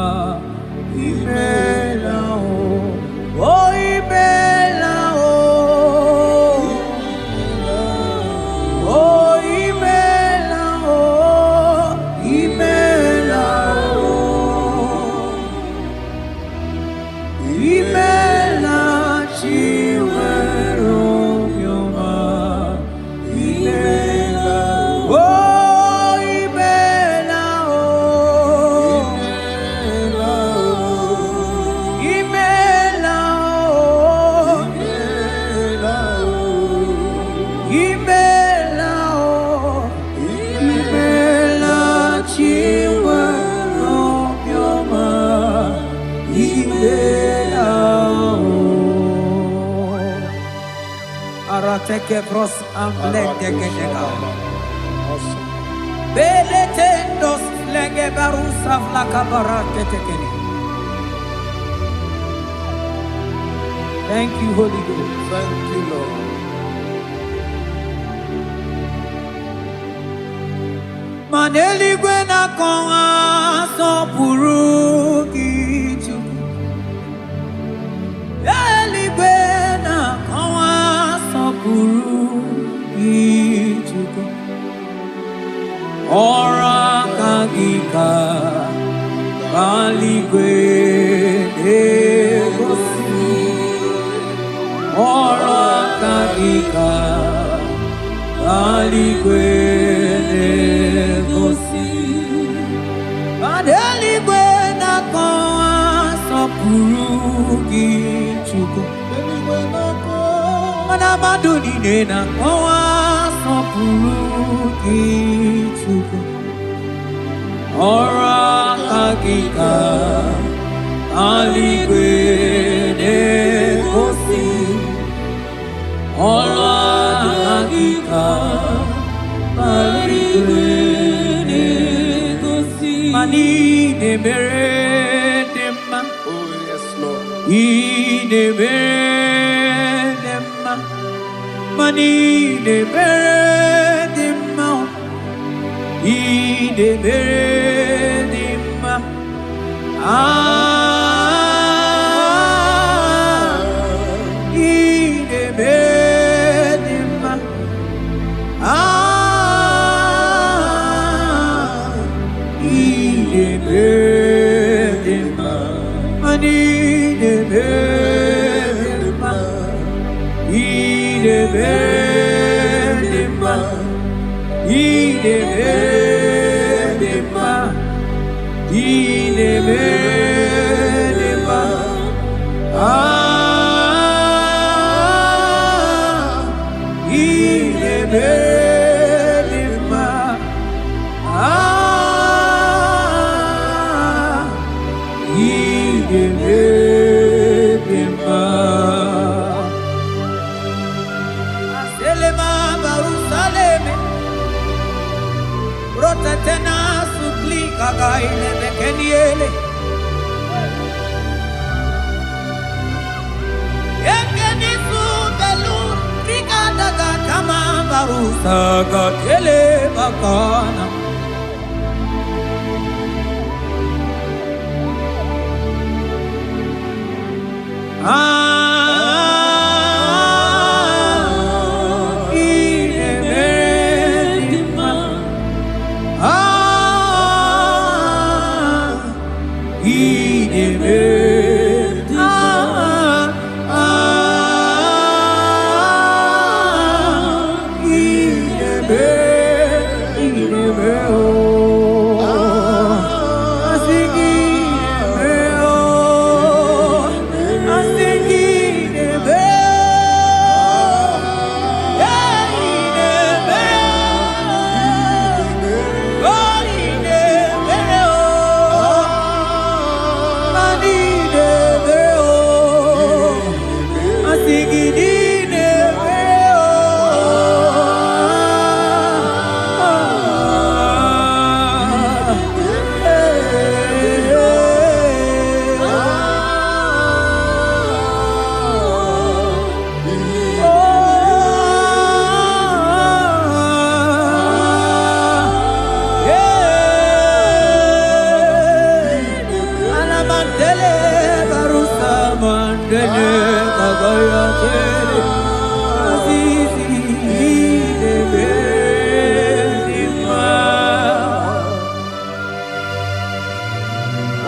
imela oh imela Arateke bros amblende genega. Beletendos lenge barusa vlaka barate tekeni. Thank you, Holy Ghost. Thank you, Lord. Maneli gwena konga so purugi chuku. Eli gwena konga so purugi chuku. Ora kagika bali gwene gosi. Ora kagika bali gwene gosi. Adeli gwena konga so purugi chuku. Mana maduni nena konga so purugi chuku. Ora kagika bali gwene gosi. Ora kagika bali gwene gosi. Mani ne mere dema. Oh, yes, Lord. Ne mere dema. Mani ne mere dema. Ne mere dema. sagatele bakana.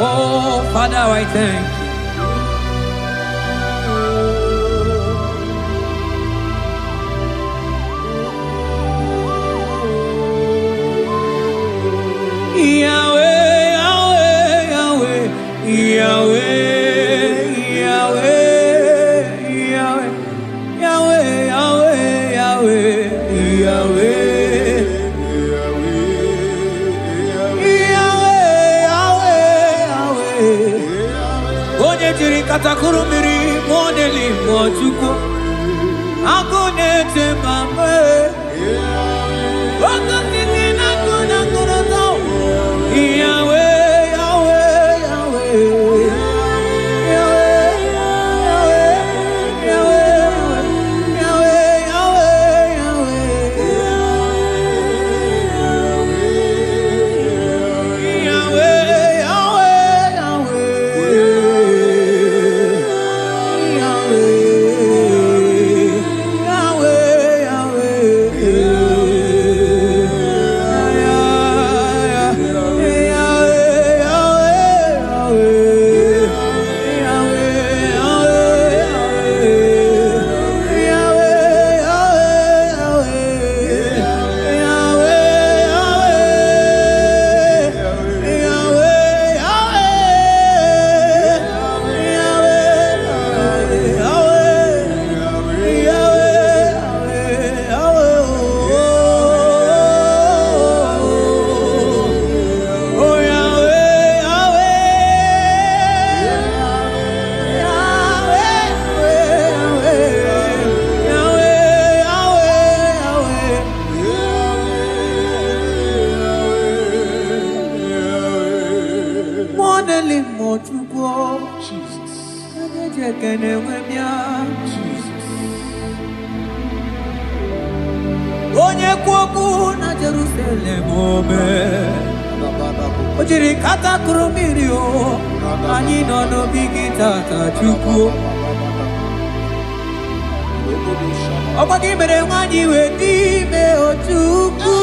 Oh, Father, I thank you. Yahweh, Yahweh, Yahweh, Yahweh, Yahweh, Yahweh, Yahweh, Katakuru miri moneli mochuko akone temame wakati na kuna kuroto Yahweh Yahweh Yahweh Onye kwoku na Jerusalem ome Ojiri kata kurumiri o Anyị nọ n'obi gị tata Chukwu Ọkwa gị mere nwanyị wee n'ime o Chukwu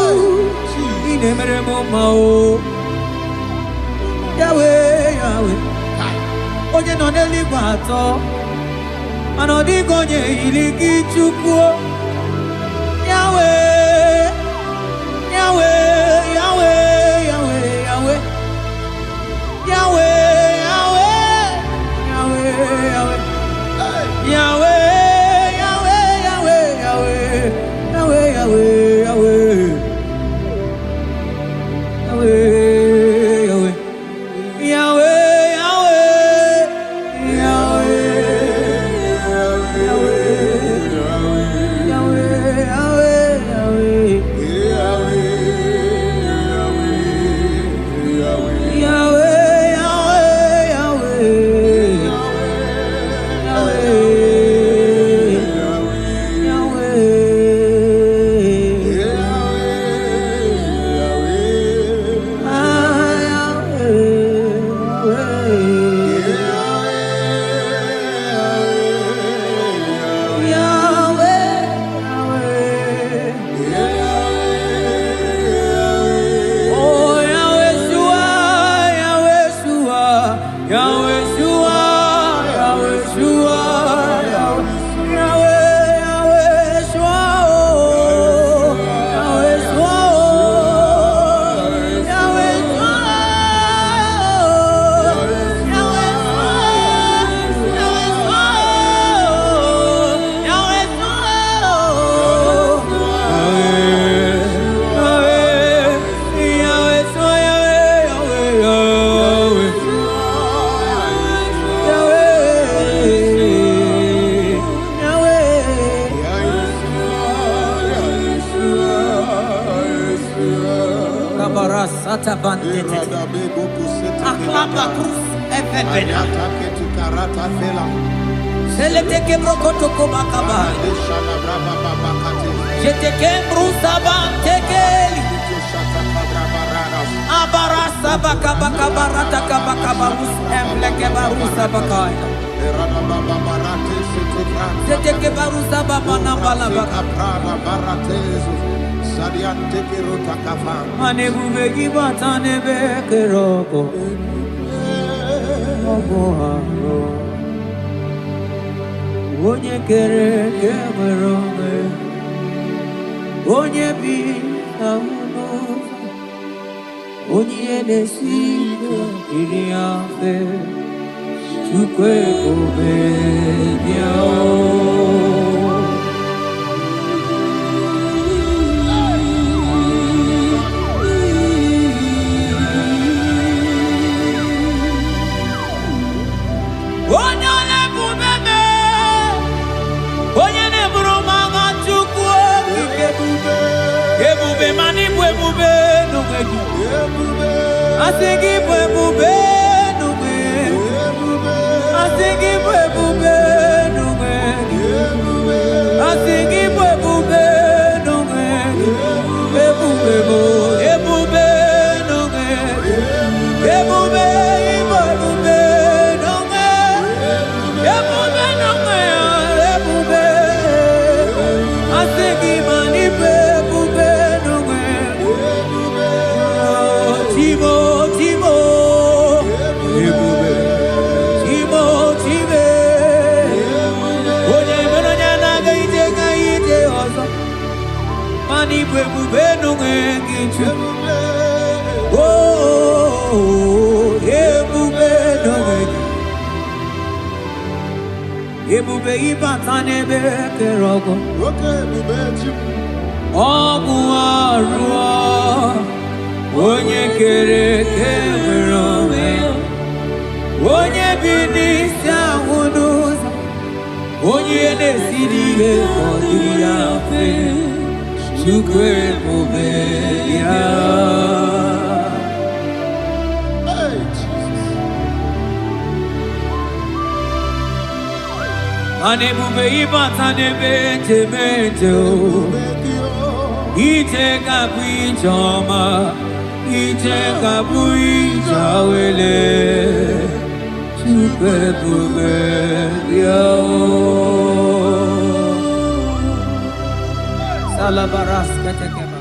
Ị na-emere m mma o Yahweh Yahweh Onye nọ n'eluigwe atọ Mana ọ dịghị onye yiri gị Chukwu Yahweh, Yahweh, Yahweh, Yahweh, Yahweh, Yahweh, Yahweh, Yahweh, Yahweh, Yahweh, Yahweh, Yahweh, Yahweh, Yahweh, Yahweh Shua, Yahweh Shua, Yahweh Shua, Yahweh Shua, Yahweh Shua, Sata bandete aklapa krus efebena selete ke brokoto ko bakaba jete ke brusa bantekeli abarasa bakaba barata kabakaba us emleke barusa bakai jete ke barusa babana balaba Mane bubegi batane bekeroko Oboharo Onye kere kemerome Onye bi amuno Onye nesiko iriafe Chukwe kobe biao Asigi bwe nume Asigi bwe nume Asigi bwe nume Ebube nume Ebube nume Ebube Asigi mani bwe nume Timo Mani bwe nungengichu Oh, ebube nungengichu Ebube ibatane bekerogo Ogu arua Onye kere kemerome Onye binisa unuza Onye nesiriye kodiriafe Chukwe mubeya Hey Jesus Ane mube ibatane bete Ite kapi choma Ite kapi chawele Chukwe mubeya Salabaras katekema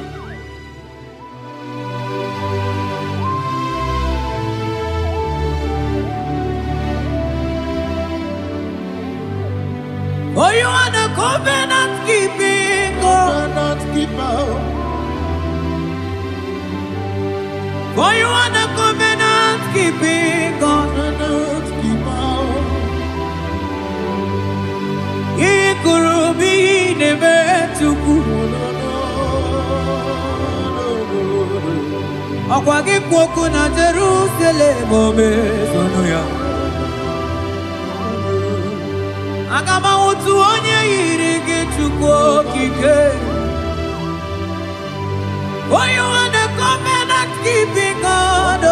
For you are the covenant keeping God. For you are the covenant keeping God. Ikurubi nebetuku. Akwagi kwoku na Jerusalem omezonuya. Agama utu onye yiri gị Chukwu okike. For you are the covenant keeping God.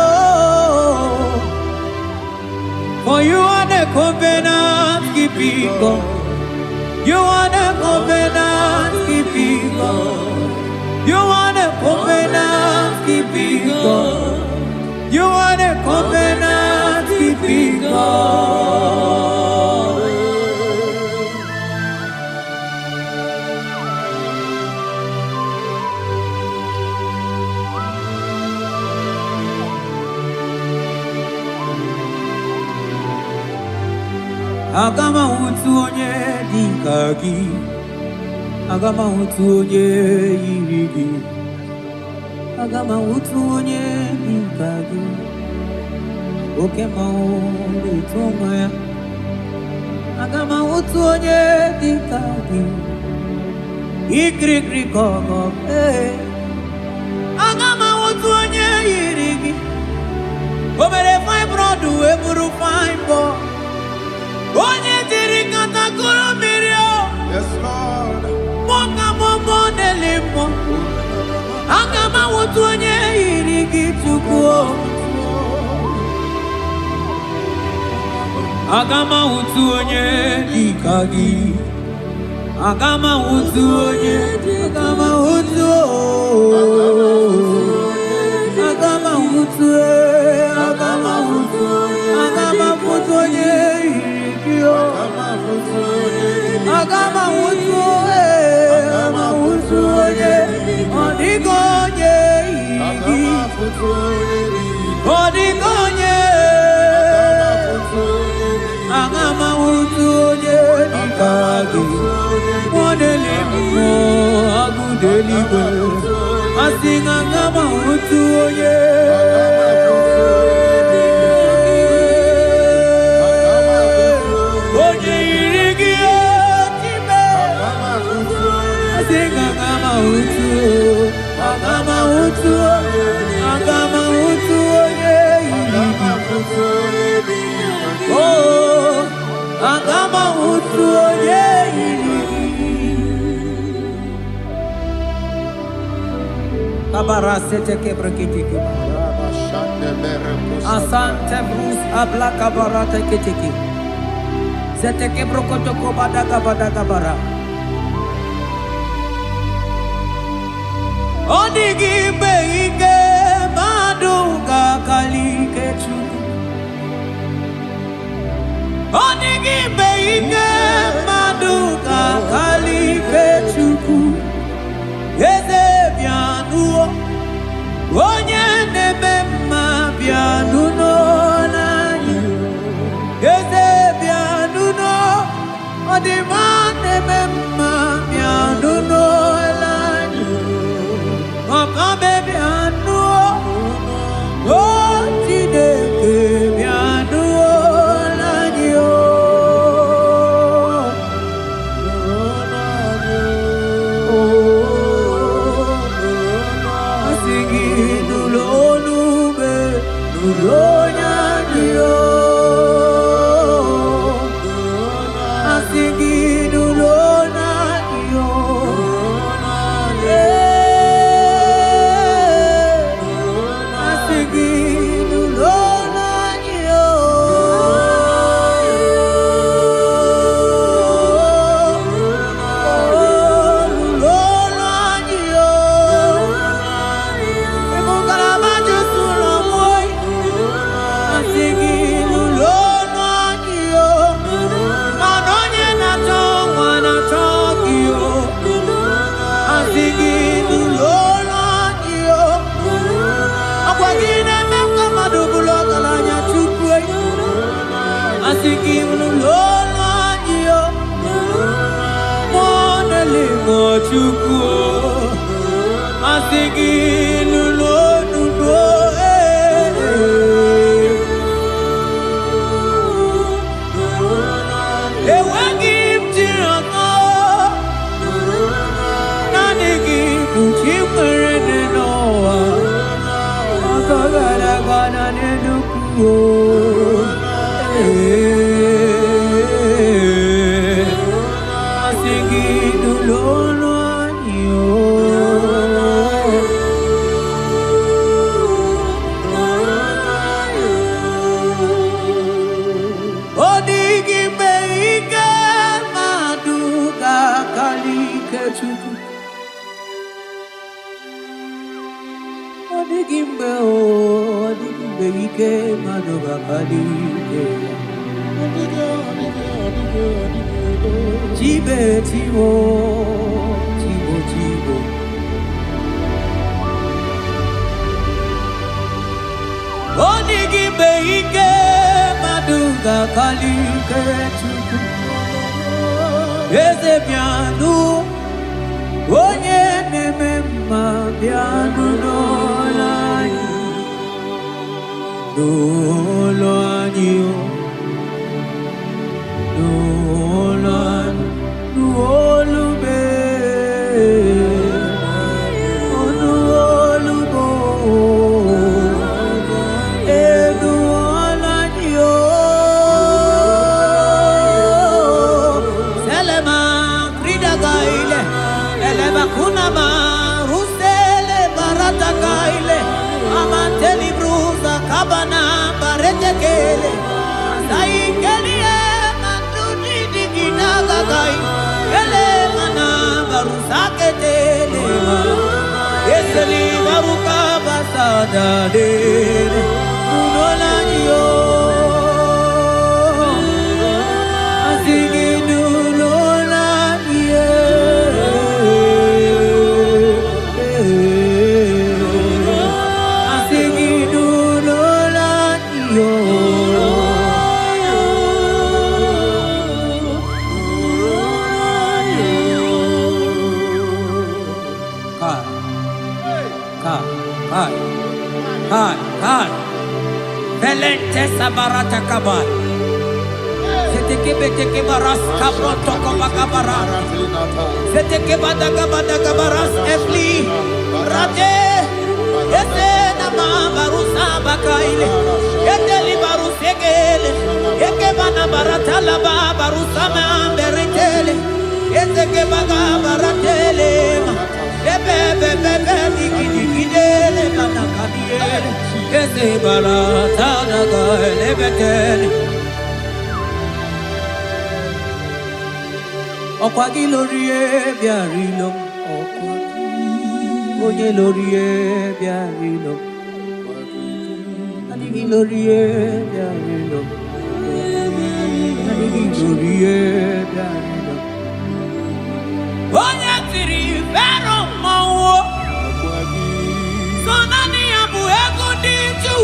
For you are the covenant keeping God. You are the covenant keeping God. You are the covenant keeping God. You are the covenant keeping God. Agama utu onye dika gi, agama utu onye yiri gi, agama utu onye dika gi. Oke maoru tumaya, agama utu onye dika gi. Ikri koko, agama utu onye yiri gi. Obere fine brodu eburu fine boy. Onye diri katakuru mirio. Yes, Lord. Moka momo delimo. Agama utu onye yiri gi tukuo. Agama utu onye dika gi. Agama utu onye, agama utu, agama utu, agama utu, agama utu onye irikio, agama utu, agama utu onye, odigo onye iriki, odigo onye, agama utu onye dikagi. Modelimo agudelibe asinga ngama utu oye oye irigi otime asinga ngama utu agama utu oye irigi oh agama utu oye irigi. Kabarasete kebrekitiki. Asante brus abla kabarate kitiki. Zete kebrokotoko badaga bara. Odigi beige maduga kalikechu. Odigi beige maduga kalikechu. Eze bianuo, onye nebe mma bianuno nanyi. Eze bianuno, odima nebe mma bianuno nanyi. Okabe bianuo, otideke bianuo nanyi o. Onigi beike maduga kalike chuku. eze bịanụ onye na-eme mma bịanụ n'ụlọ anyị n'ụlọ anyị n'ụlọ anyị n'olube Kabana baretekele saikelie mandudi diginaga gai ele mana barusaketele eseli baruka basada de nulolaniyo asigi nulolaniye Hai, Velente sabarata kabal. Seteke beteke baras kabroto kabakabara. Seteke badaka baras efli. Rate, ese nama barusa bakaile. Eteli barusegele. Eke bana barata laba barusa mamberetele. Eteke baga baratele. Bebe digidele bana kabiele. Ese barata naga lebetele. Okwagi lorie biarilo. Oye lorie biarilo. Adigi lorie biarilo. Adigi lorie biarilo. Oye tiri vero mawo. Sonani abu ego diju.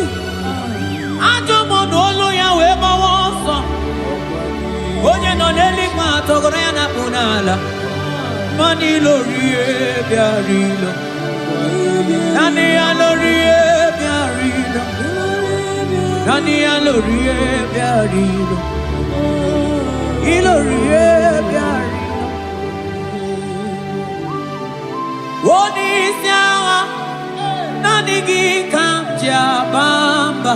Ajo monolo ya weba wonso. Onye no neli kwa togoro ya na punala. Mani lorie biarilo. Nani ya lorie biarilo. Nani ya lorie biarilo. Ilorie biarilo. Woni siawa nani gikamja bamba.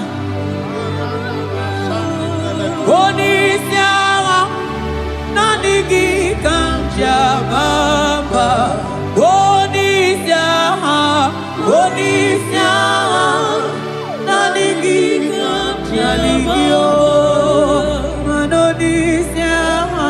Woni siawa nani gikamja bamba. Woni siawa nani gikamja ligio. Manoni siawa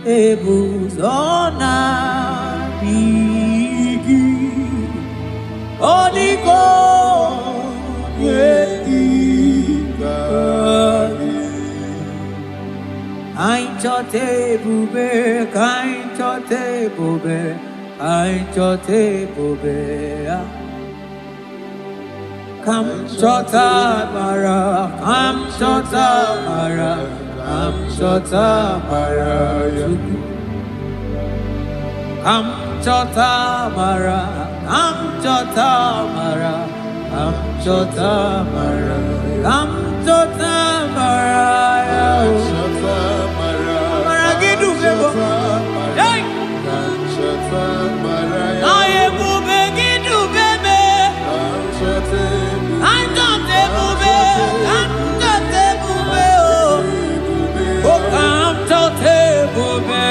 ebuzona bigi. Oh, chote bube, kain chote bube, kain chote bube. Come chota mara, come chota mara, come chota mara. Come chota mara, come chota mara, come chota mara, come chota mara. Mara gidu bebo, hey. Aye bube gidu bebe. I'm chote bube, I'm chote bube oh. Oh, come chote bube,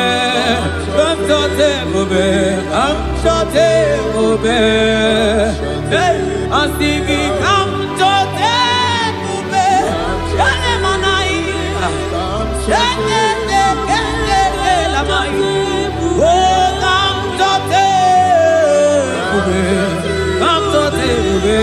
come chote bube, come chote bube. Hey, I'm singing come chote bube. Shane manai, shane la mai. Oh, come chote bube, come chote bube.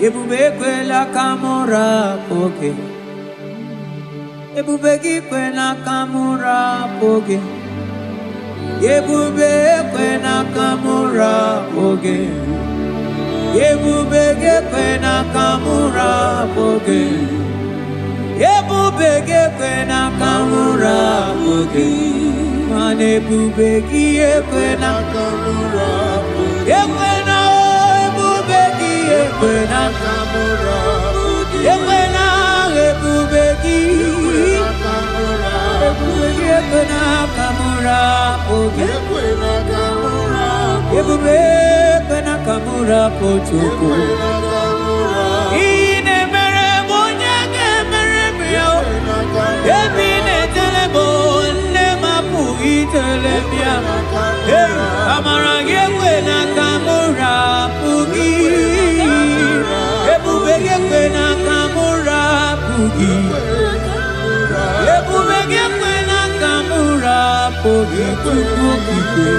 Ebube kwela kamura poke, ebube kwela kamura poke, ebube kwela kamura poke, ebube kwela kamura poke, ebube kwela kamura poke, mane ebube kwela kamura poke. Ekwena kamura, ekwena ebubeki, ekwena kamura, ekwena kamura, ekwena kamura pochuku. Ine mere bonyake mere bio, ebine telebo ne mapu itelebia. Hey, amara ekwena kamura pugi. Ekwena kamura pugi, ekwena kamura pugi, tukuki.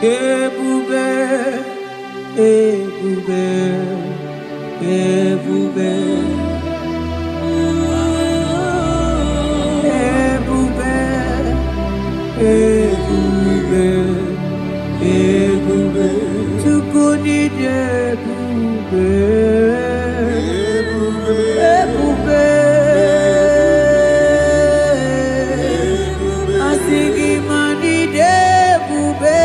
Ebube, ebube, ebube, ebube, ebube. Ebube, tukuni ebube, ebube, asigi mani ebube,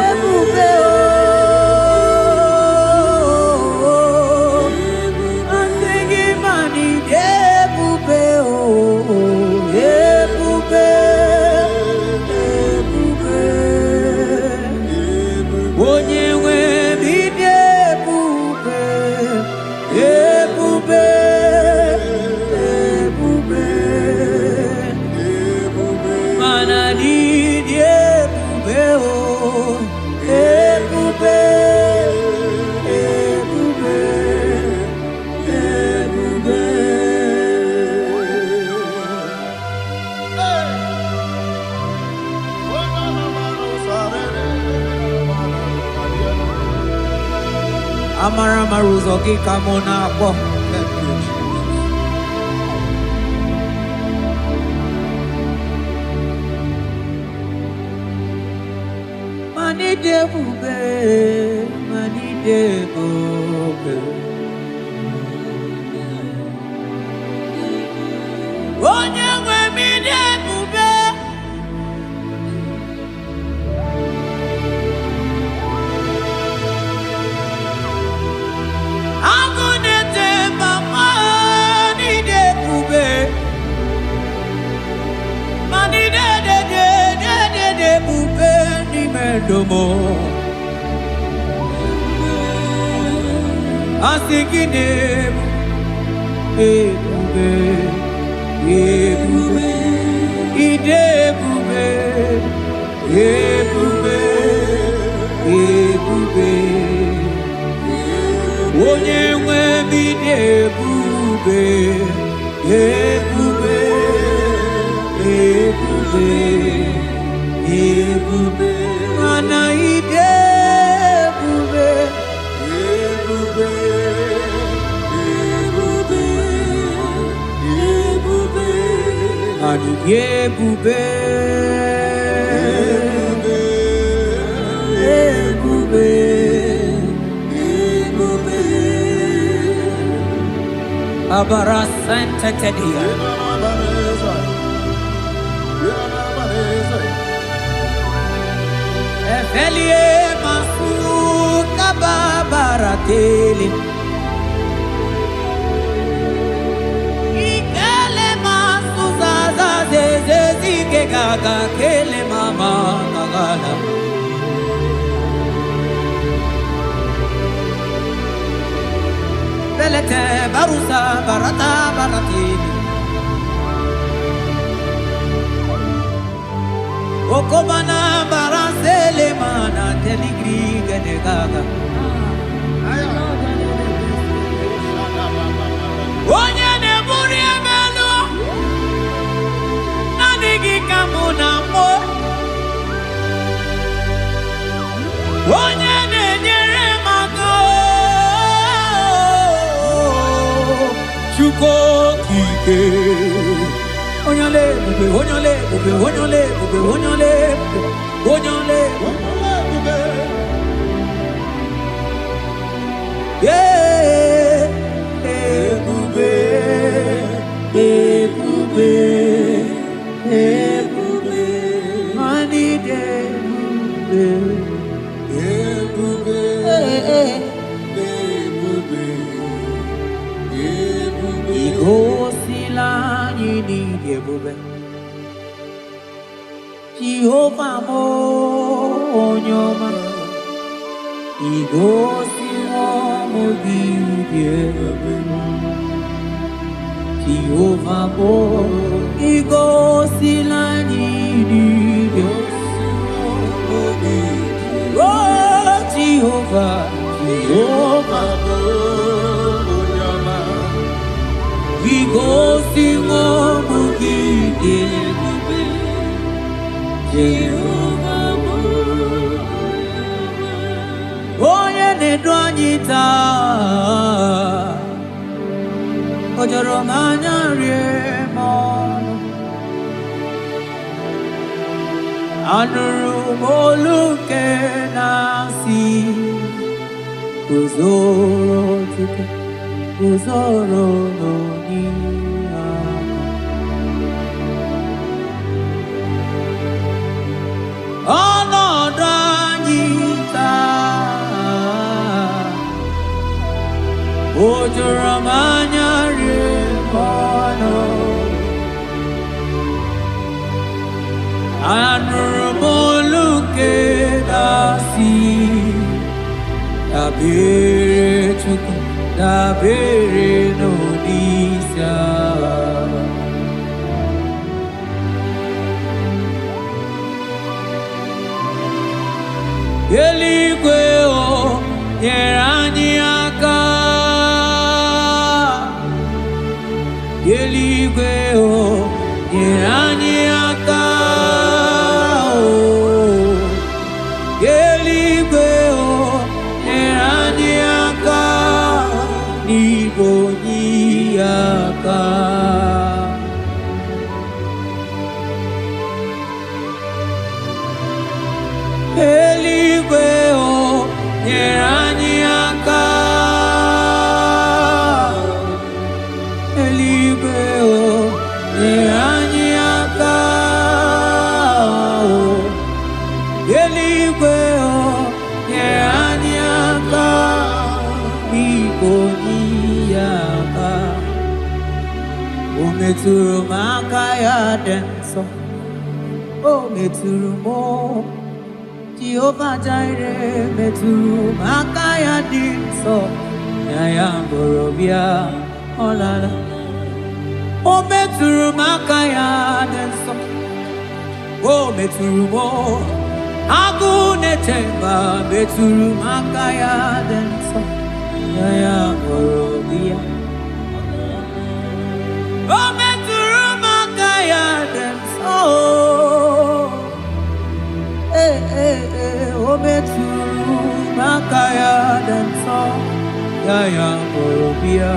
ebube oh, asigi mani ebube oh, ebube. Amara maruzo gikamona po. Mani debube, mani debube. Onye nwe mi debube. Domo asigine ebube ebube idebube ebube ebube onye nwe bi ebube ebube ebube ebube mana ide ebube ebube ebube ebube ani ebube ebube ebube abara santa tedia efelie masu kababarateli ikele masu zaza zeze gaga kele mama gagala belete barusa barata barateli okobana barasele mana teligri gane gaga onye ne buri emelo nanigi kamuna mo onye ne nyere maka chuko kike onyole bube onyole bube onyole bube onyole onyole bube yeah bube bube bube mani de bube bube igo sila ni bube Jehovah mo onyoma igosi mo bibie Jehovah mo igosi la ni oh Jehovah Jehovah mo onyoma igosi mo bibie onye na-edu anyị taa o jọrọ m anya rie m ọnụ anụrụ m olu nke na-asị guzoro Chukwu guzoro n'onihe ọnọdụ anyị taa o juru m anya rie m ọnụ anụrụ m olu nke na-asị dabere Chukwu dabere n'onyeisi agha eluigwe o nyere anyị aka eluigwe o nyere anyị aka eluigwe o nyere anyị aka n'igwe onye aka eluigwe o nyere anyị aka eluigwe o nyere anyị aka eluigwe o nyere anyị aka n'igwe onye aka o metụrụ m aka ya dị nsọ o metụrụ m Jehovah Jireh metụrụ m aka ya dị nsọ na ya bụrụ bịa ọlala o metụrụ m aka ya dị nsọ o metụrụ m agụ na-eche mba metụrụ m aka ya dị nsọ ya korobia. O metụrụ maka ya dị nsọ. O metụrụ maka ya dị nsọ. Ya korobia.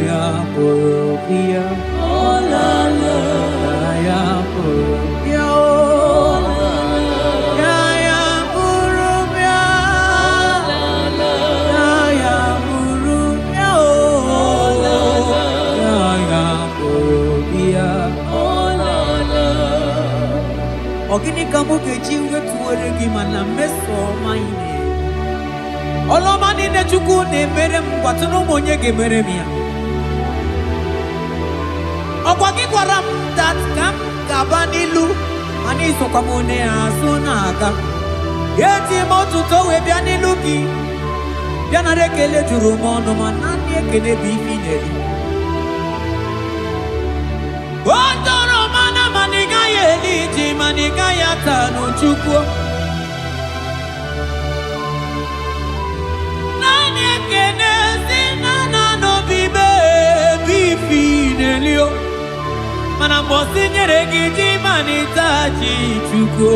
Ya korobia. Ya korobia. Ogini kamu keji wetuwere gi mana meso maine. Oloma ni ne chuku ne mere mkwatuno monye ge mere mia. Okwagi kwaram that kam kabanilu ani so kamone asuna aga. Yeti motu to we bianilu ki. Biana rekele juru mono manani ekele bifineli. Wandoro mana maniga yeliji maniga yatano chukwo. Nani ekene sinana no bibe bifinelio. Mana mbosi nyeregi manitaji chukwo.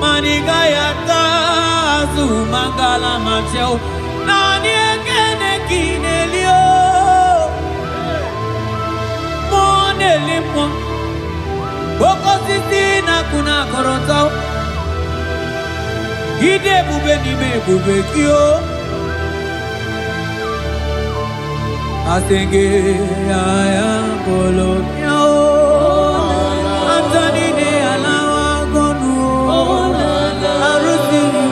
Maniga yatazu mangala macheo. Nani ekene kinelio. Monelimo Boko sisi na kuna korotao. Gide bube ni me bube kio. Asenge ya polo yao. Antoni ne alawa gonu. Arusi ni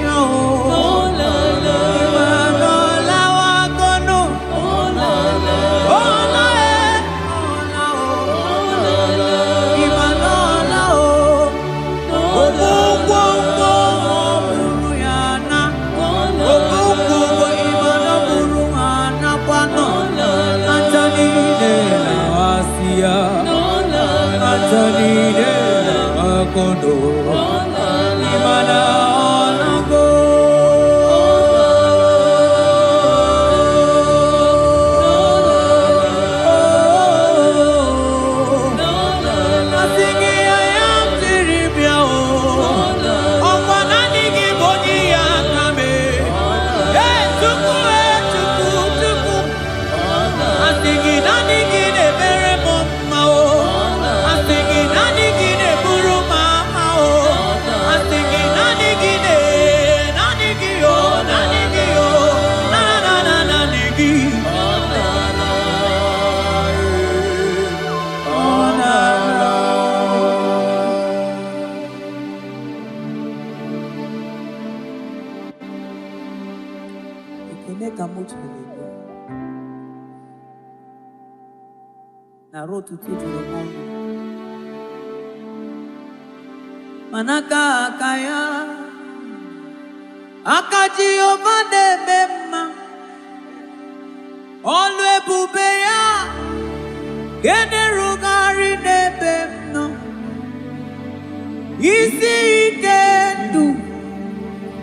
yao. Imano alawa gonu. Kondo imana onago asingi ayam tiribia o okwana nigi boni akame tuku asingi nanigi ne bere mama o asingi nanigi ne buru na rotu tutu mondo manaka akaya akaji ovade mema olwe bubeya gene rugari nebemno isi ikendu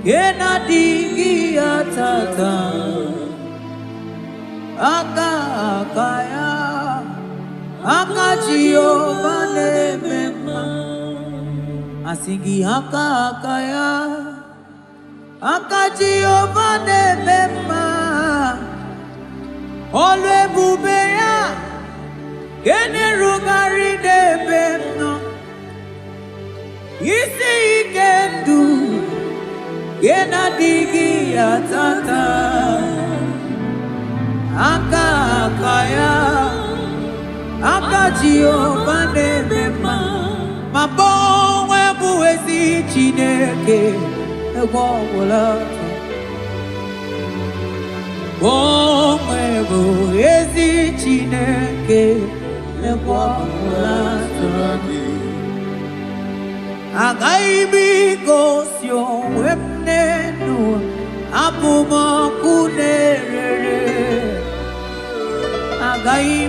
gena digi atata akaya akaji ovade mema asingi akaya akaji ovade mema olwe bubeya gene rugari nebemno isi ikendu gena digi atata akaya akaji ovade mema mabonwe buwezi chineke egwogwulato bonwe buwezi chineke egwogwulato agaghị gosi onwe m n'elu abụ m ọkụ na-erere agaghị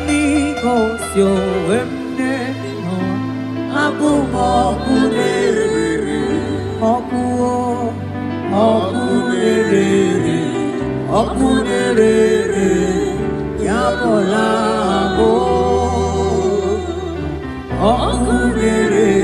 gosi onwe m n'elu abụ m ọkụ na-erere ọkụ na-erere okunerere yabolabo okunerere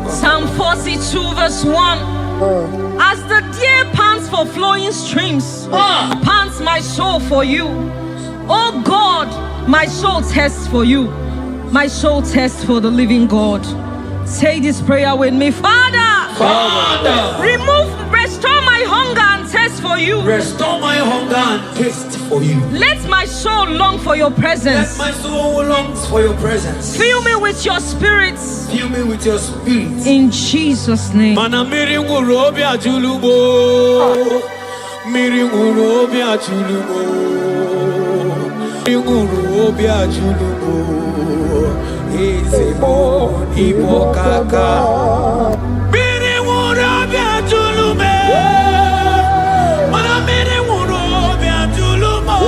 Psalm 42 verse 1. As the deer pants for flowing streams, pants my soul for you. Oh God, my soul thirsts for you. My soul thirsts for the living God. Say this prayer with me. Father, restore my hunger and thirst for you. Restore my hunger and taste for you. Let my soul long for your presence. Let my soul longs for your presence. Fill me with your spirit. Fill me with your spirit. In Jesus' name. Mana miringu robi ajulubo. Miringu robi ajulubo. Miringu robi ajulubo. Ezemo ibo kaka. Miringu robi ajulume. Mana miringu robi ajulumo.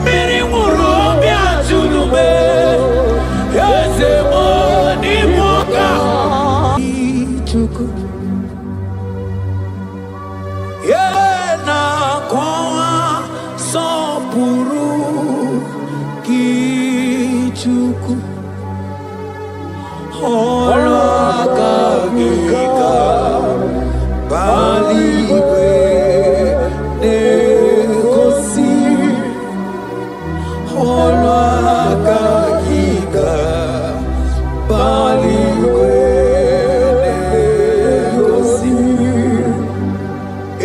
Miringu robi ajulume. Ezemo ibo kaka. Ichuku. Yena kwa sopuru kichuku Olaka gika Baliwe negosi Olaka gika Baliwe negosi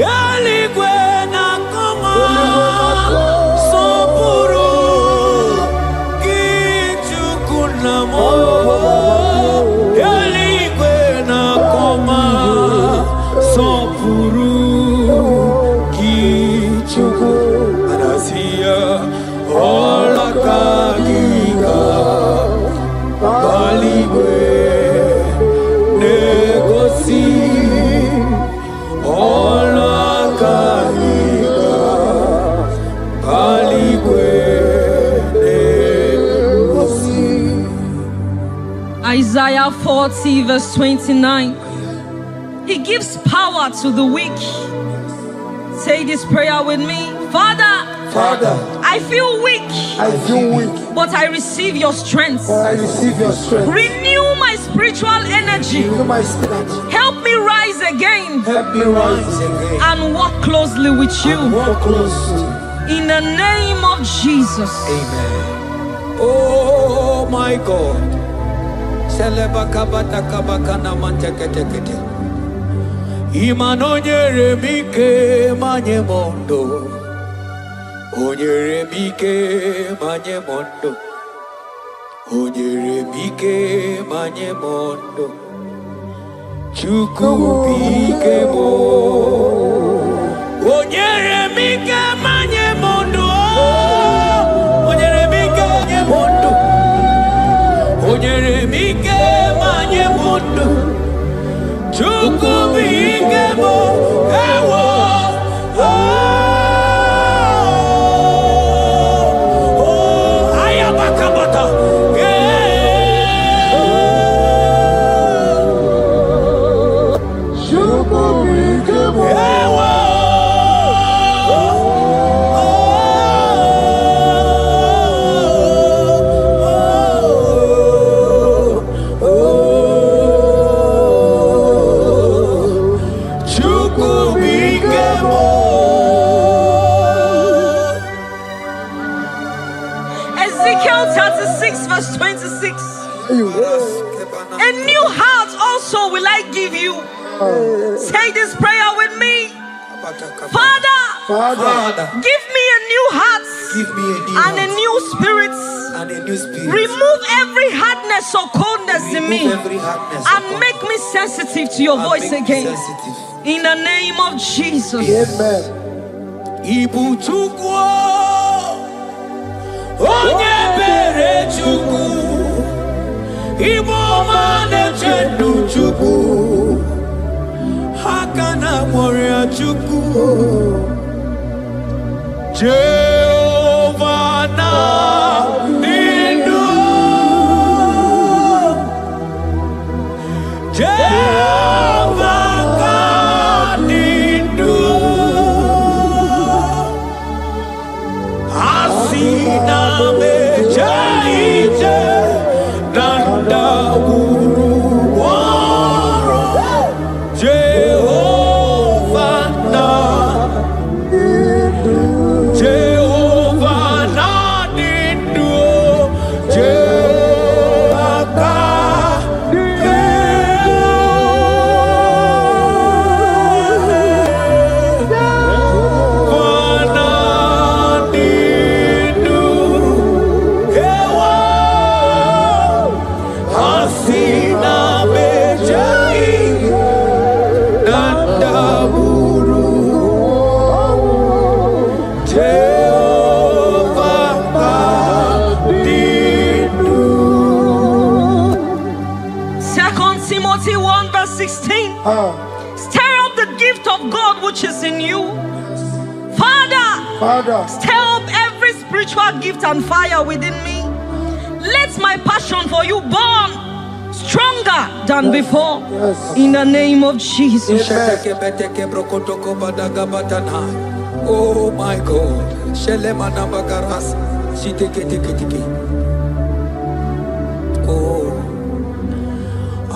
Yaligwe na koma sopuru kichuku namo Yaligwe na koma sopuru kichuku Anasia olakagiga Baligwe negosi Isaiah 40 verse 29. He gives power to the weak. Say this prayer with me. Father, I feel weak. But I receive your strength. Renew my spiritual energy. Help me rise again. And walk closely with you. In the name of Jesus. Amen. Oh my God. Imanonyere mike manye mondo. Onyere mike manye mondo. Onyere mike manye mondo. Chuku mike mo. Onyere mike manye mondo. Onyere mike manye mondo. Onyere mike manye mondo. Chuku mike mo. Ewo. Ezekiel 36 verse 26. A new heart also will I give you. Say this prayer with me. Father, give me a new heart and a new spirit. Remove every hardness or coldness in me and make me sensitive to your voice again. In the name of Jesus. Amen. Ibu chukwu onye bere chukwu Ibu mane chendu chukwu Hakana moria chukwu Jehovah na nindu Jehovah ka nindu Asina mejaije Nanda guru waro Jehovah na nindu Jehovah ka Timothy 1 verse 16. Stir up the gift of God which is in you. Father, stir up every spiritual gift and fire within me. Let my passion for you burn stronger than before. In the name of Jesus. Oh my God. Oh.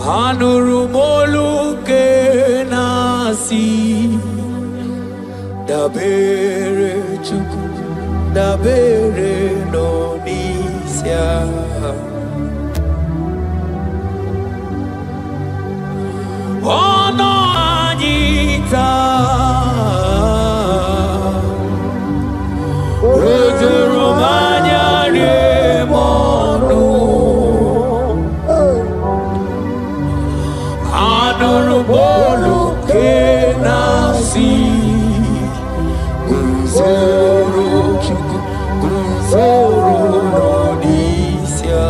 Anurumolu kenasi dabere chuku dabere nonisia ono anita Romania remono Anurumolu kenasi Gunzoro chuku Gunzoro nonisia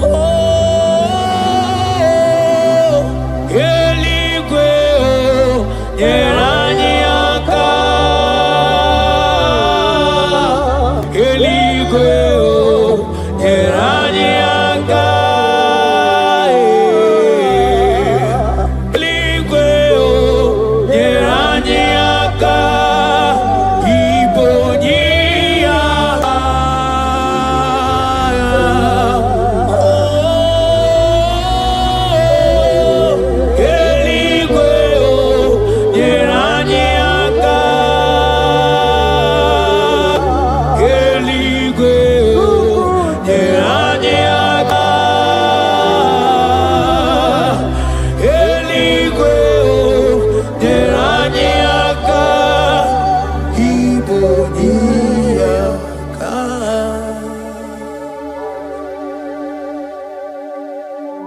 Oh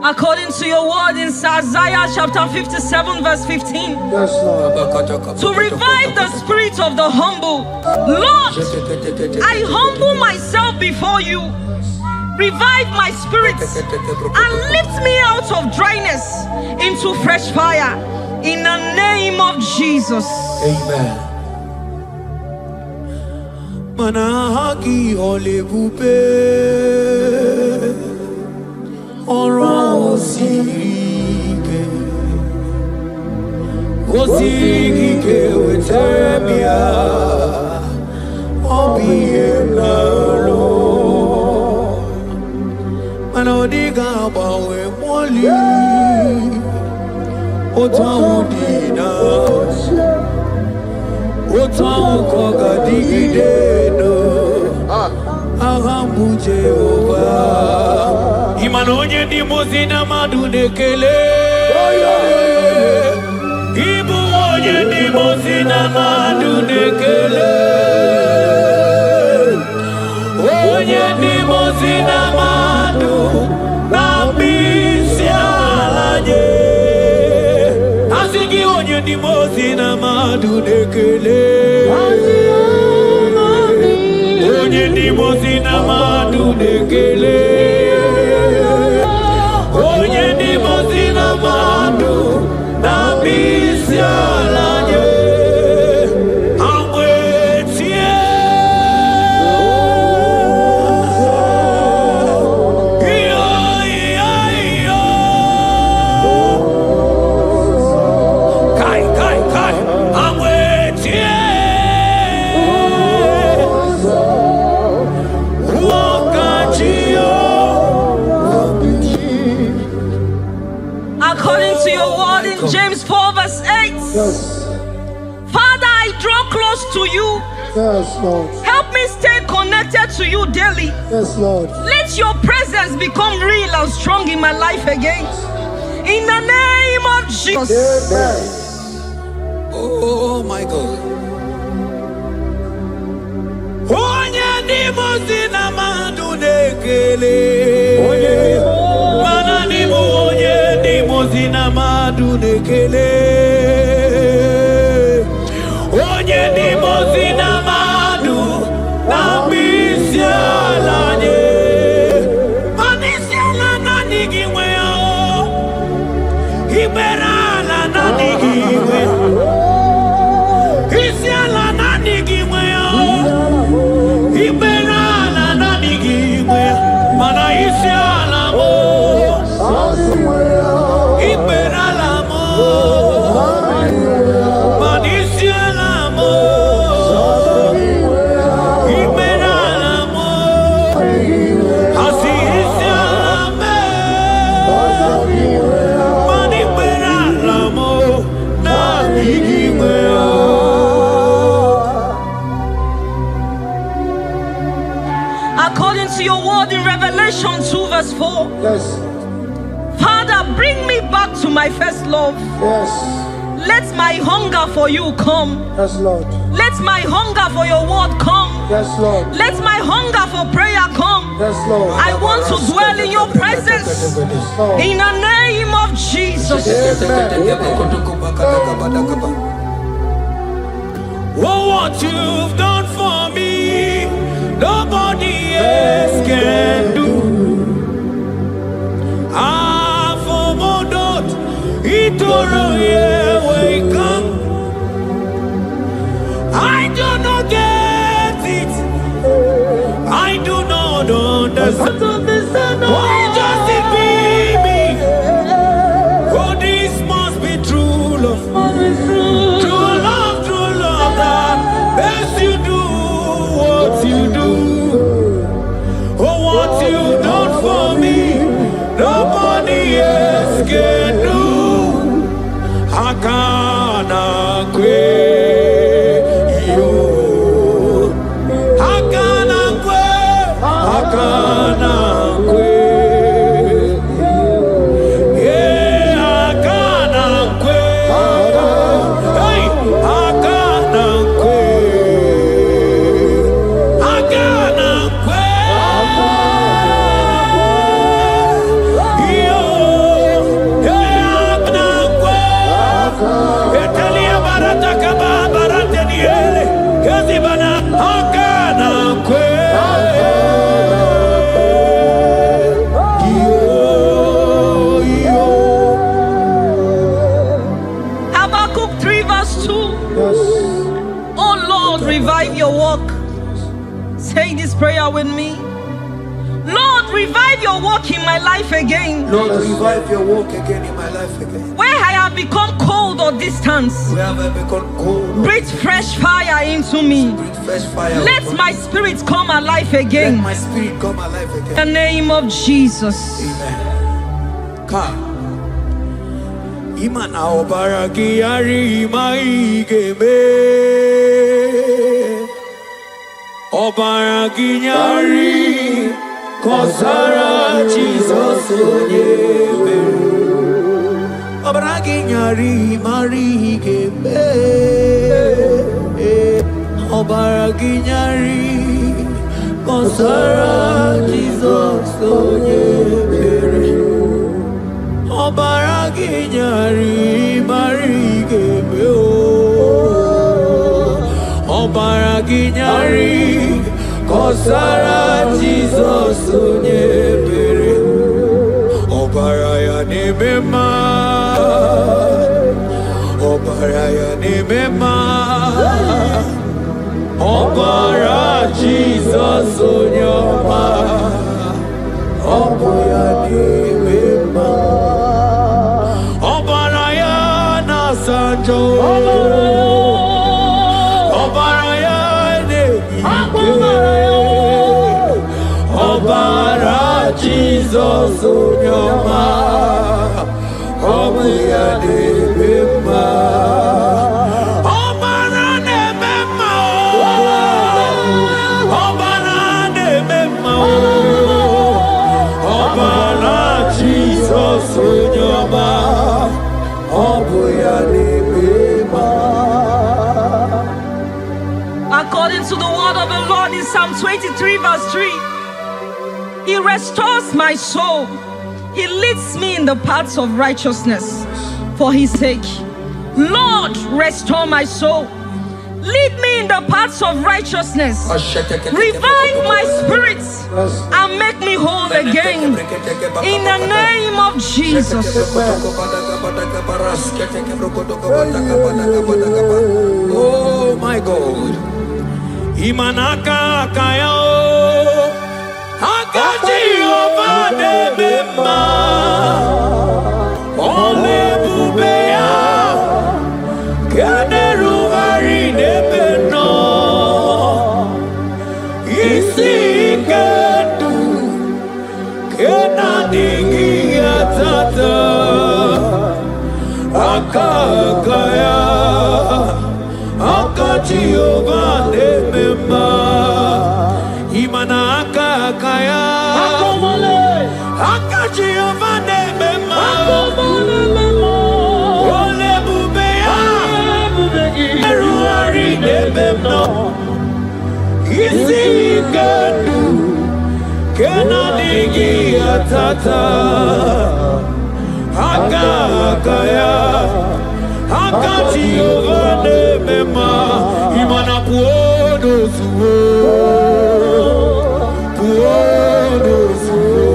According to your word in Isaiah chapter 57 verse 15. Yes, Lord. To revive the spirit of the humble. Lord, I humble myself before you. Revive my spirit and lift me out of dryness into fresh fire. In the name of Jesus. Amen. Manahaki olebupe oro osirike wetebia obienalo manodiga bawe moli otawudina otawukoga digideno ahambu Jehovah imanonye di mozina madunekele ibu onye di mozina madunekele onye di mozina madu nambisi alaje asigi onye di mozina madunekele onye di mozina madunekele onye di mozina madu nambisi alaje amwetie kai amwetie According to your word in James 4 verse 8. Yes. Father, I draw close to you. Yes, Lord. Help me stay connected to you daily. Yes, Lord. Let your presence become real and strong in my life again. In the name of Jesus. Amen. Oh my God. Onye di mozina madunekele. Mana ni onye di mozina madunekele. Onye di mozina madu nambisi alaje. Manisi ala nani giwe o. Ibera ala nani giwe. Isiala nani giwe o. Ibera ala nani giwe. Mana isiala mo. Ibera la mo. Manisiala mo. Ibera la mo. Asi isiala me. Mani ibera la mo. Nani giwe o. According to your word in Revelation 2 verse 4. Yes. Father, bring me back to my first love. Yes. Let my hunger for you come. Yes, Lord. Let my hunger for your word come. Yes, Lord. Let my hunger for prayer come. Yes, Lord. I want to dwell in your presence. Lord. In the name of Jesus. Oh, what you've done for me, nobody else can do. For Modot, Itoro, we come. I do not get it. I do not understand. Why does it be me? Oh, this must be true love. True love that makes you do what you do. Oh, what you've done for me, nobody else can do. Hakana kwe yo. Hakana kwe. Hakana kwe. Yeah, hakana kwe. Hey, hakana kwe. Hakana kwe. Yo. life again. Lord, revive your work again in my life again. Where I have become cold or distant, Where have I become cold? breathe fresh fire into me. Breathe fresh fire. Let my spirit come alive Let again. my spirit come alive In the again. name of Jesus. Amen. Come. Imana obaragi ari maigeme. Obaragi nyari kosara Jesus onyebe. Obaragi nyari marigeme. Obaragi nyari kosara Jesus onyebe. Obaragi nyari marigeme o. Obaragi nyari kosara Jesus onyebere. Obaraya nemema. Obaraya nemema. Obara Jesus onyoma. Obaraya nemema. Sanjo Obaraya Obara Jesus Onyoma Obaraya Nebema Obara Nebema Obara Nebema Obara Jesus Onyoma. According to the word of the Lord in Psalm 23 verse 3, He restores my soul. He leads me in the paths of righteousness for His sake. Lord, restore my soul. Lead me in the paths of righteousness. Revive my spirit and make me whole again. In the name of Jesus. Oh my God. Imanaka kaya Akaji obade bema Ole bubeya Kaderu hari nebeno Isi kedu Kena dingi atata Akakaya Akaji obade bema Imana akakaya Akaji obade bema Ole bubeya Eruari nebemno Isi kedu Kena dingi atata Akakaya Akaji obade bema Imana puodo suo Puodo suo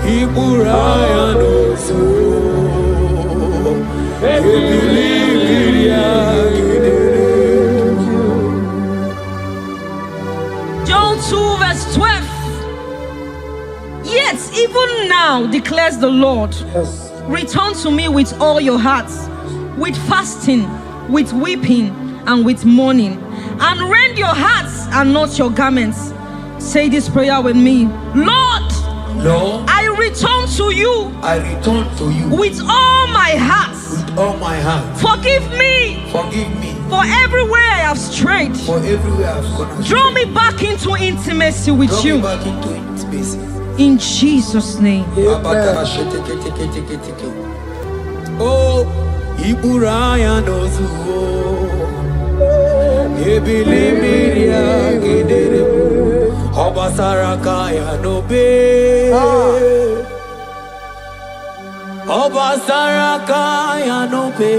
Iburaya no suo Joel 2 verse 12. Yet even now declares the Lord, return to me with all your hearts, with fasting, with weeping, and with mourning, and rend your hearts and not your garments. Say this prayer with me. Lord, I return to you. I return to you with all my heart. with all my heart. Forgive me Forgive me for everywhere I have strayed. for everywhere I've gone astray. Draw me back into intimacy with Draw you. me back into intimacy. In Jesus' name. Oh, Iburaya nozuo. Ebilimiria gidere. Obasaraka ya nobe. Obasaraka ya nobe.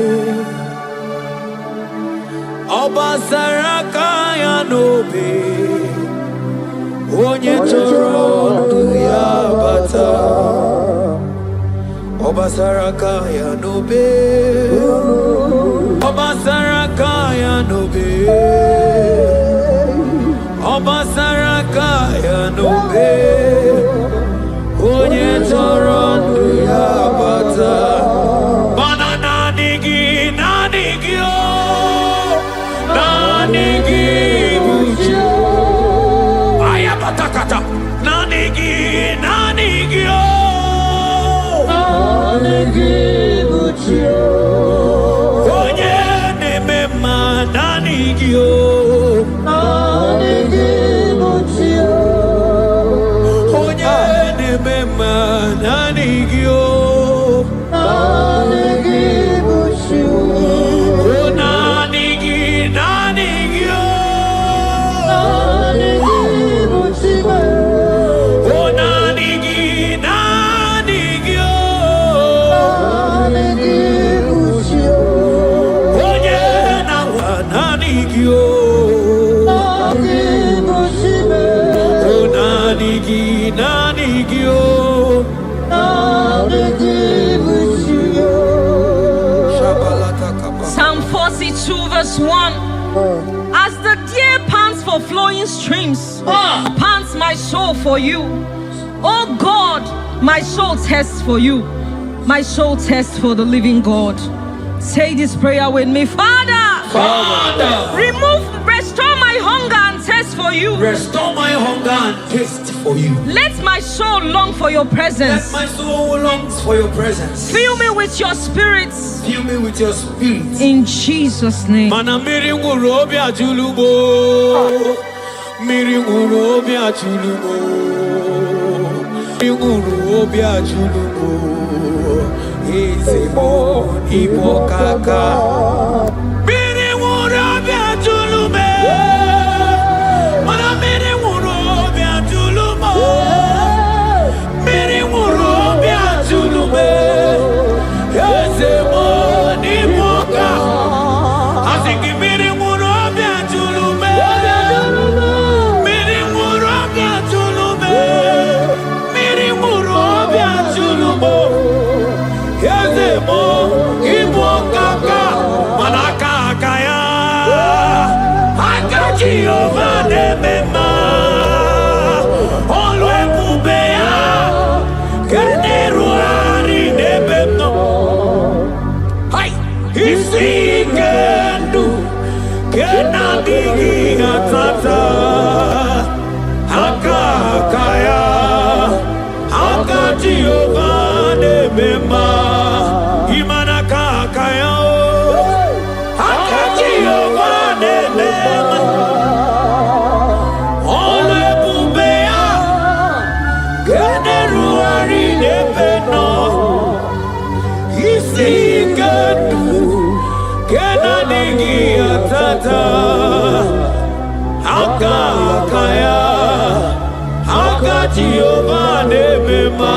Obasaraka ya nobe. Onye choro ndu ya bata. Obasaraka ya nobe. Obasaraka ya nobe. Obasaraka ya nobe. Psalm 42 verse 1. As the deer pants for flowing streams, pants my soul for you. Oh God, my soul thirsts for you. My soul thirsts for the living God. Say this prayer with me. Father, restore my hunger and thirst for you. Restore my hunger and taste for you. Let my soul long for your presence. Let my soul longs for your presence. Fill me with your spirit. Fill me with your spirit. In Jesus' name. Mana miri ngurobi ajulubo. Miri ngurobi ajulubo. Miri ngurobi ajulubo. Izimo ibo kaka. Miri ngurobi ajulume. Mana miri ngurobi ajulumo. Miri ngurobi ajulume. Izimo ibo kaka. Asiki miri ngurobi ajulume. Miri ngurobi ajulume. Miri ngurobi ajulumo. Yazemo ibo kaka manaka kaya akaji ovane mema olwe kubeya keneruari nebemno hai isikendu kenadigi atata akakaya akaji ovane mema Jehovah nebema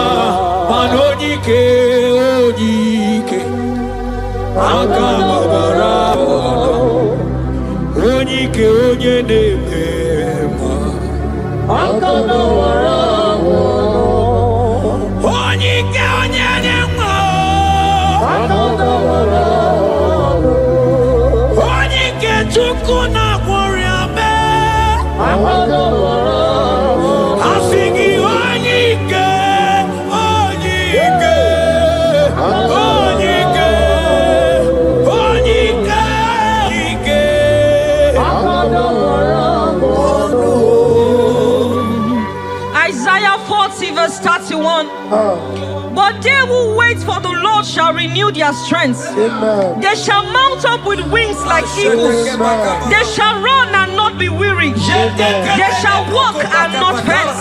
manojike ojike akababara ojike onye nebema akababara ojike onye nebema akababara ojike chukwu na gworiame akababara Isaiah 40 verse 31. But they who wait for the Lord shall renew their strength. Amen. They shall mount up with wings like eagles. Amen. They shall run and not be weary. They shall walk and not faint.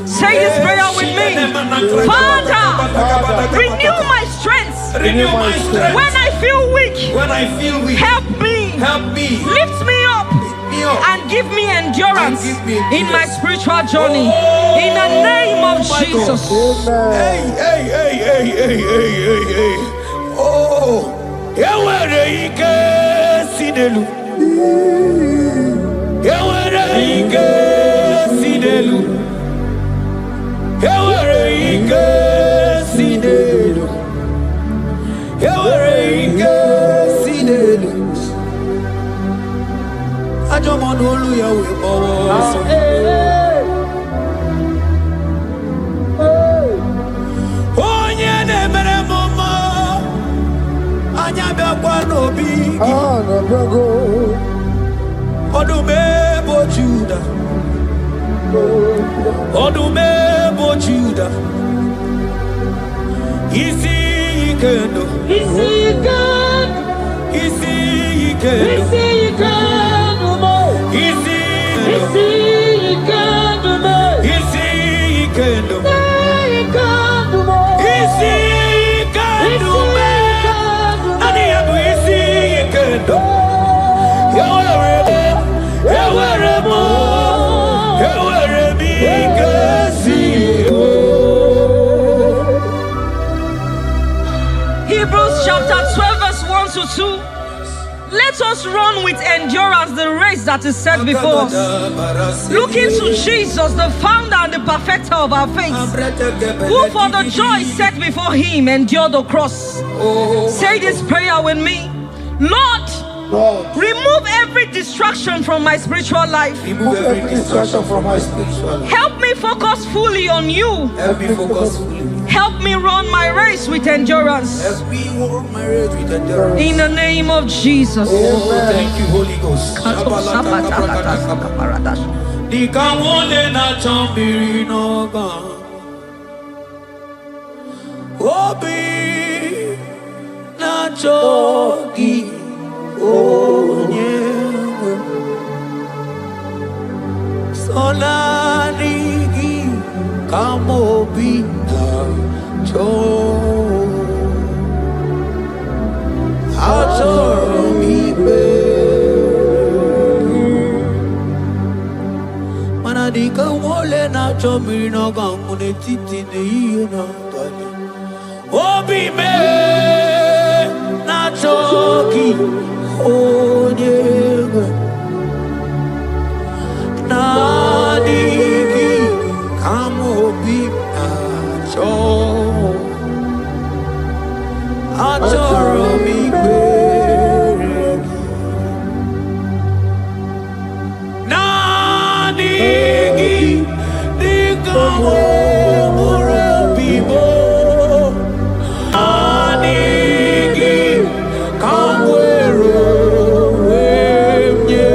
Say this prayer with me. Father, renew my strength. Renew my strength. When I feel weak, help me. Lift me up. And give me endurance in my spiritual journey. In the name of Jesus. Hey. Oh, Yawere ike sidelu. Yawere ike sidelu. Yawere ike sidelu. Yawere ike sidelu. Ajomonu oluyawe owo. Onye na-emere mama anya bịakwa n'obi gị. Ọdụm ebo Juda. Ọdụm ebo Juda. Isi ikendo. Hebrews chapter 12 verse 1 to 2. Let us run with endurance the race that is set before us, looking to Jesus, the founder and the perfecter of our faith, who for the joy set before him endured the cross. Say this prayer with me. Lord, remove every distraction from my spiritual life. Remove every distraction from my spiritual life. Help me focus fully on you. Help me focus fully. Help me run my race with endurance. Help me run my race with endurance. In the name of Jesus. Oh, thank you, Holy Ghost. Nikawole na chambiri noga. Obi na chogi onyewe. Solarigi kamobi na cho. Achoromibe. Manadika wole na chambiri noga mune titi ne na tali. Obi me na choki onyewe na digi kamobi na cho achoromi beregi na digi digamo murabibo Anigi Kamwero Wemye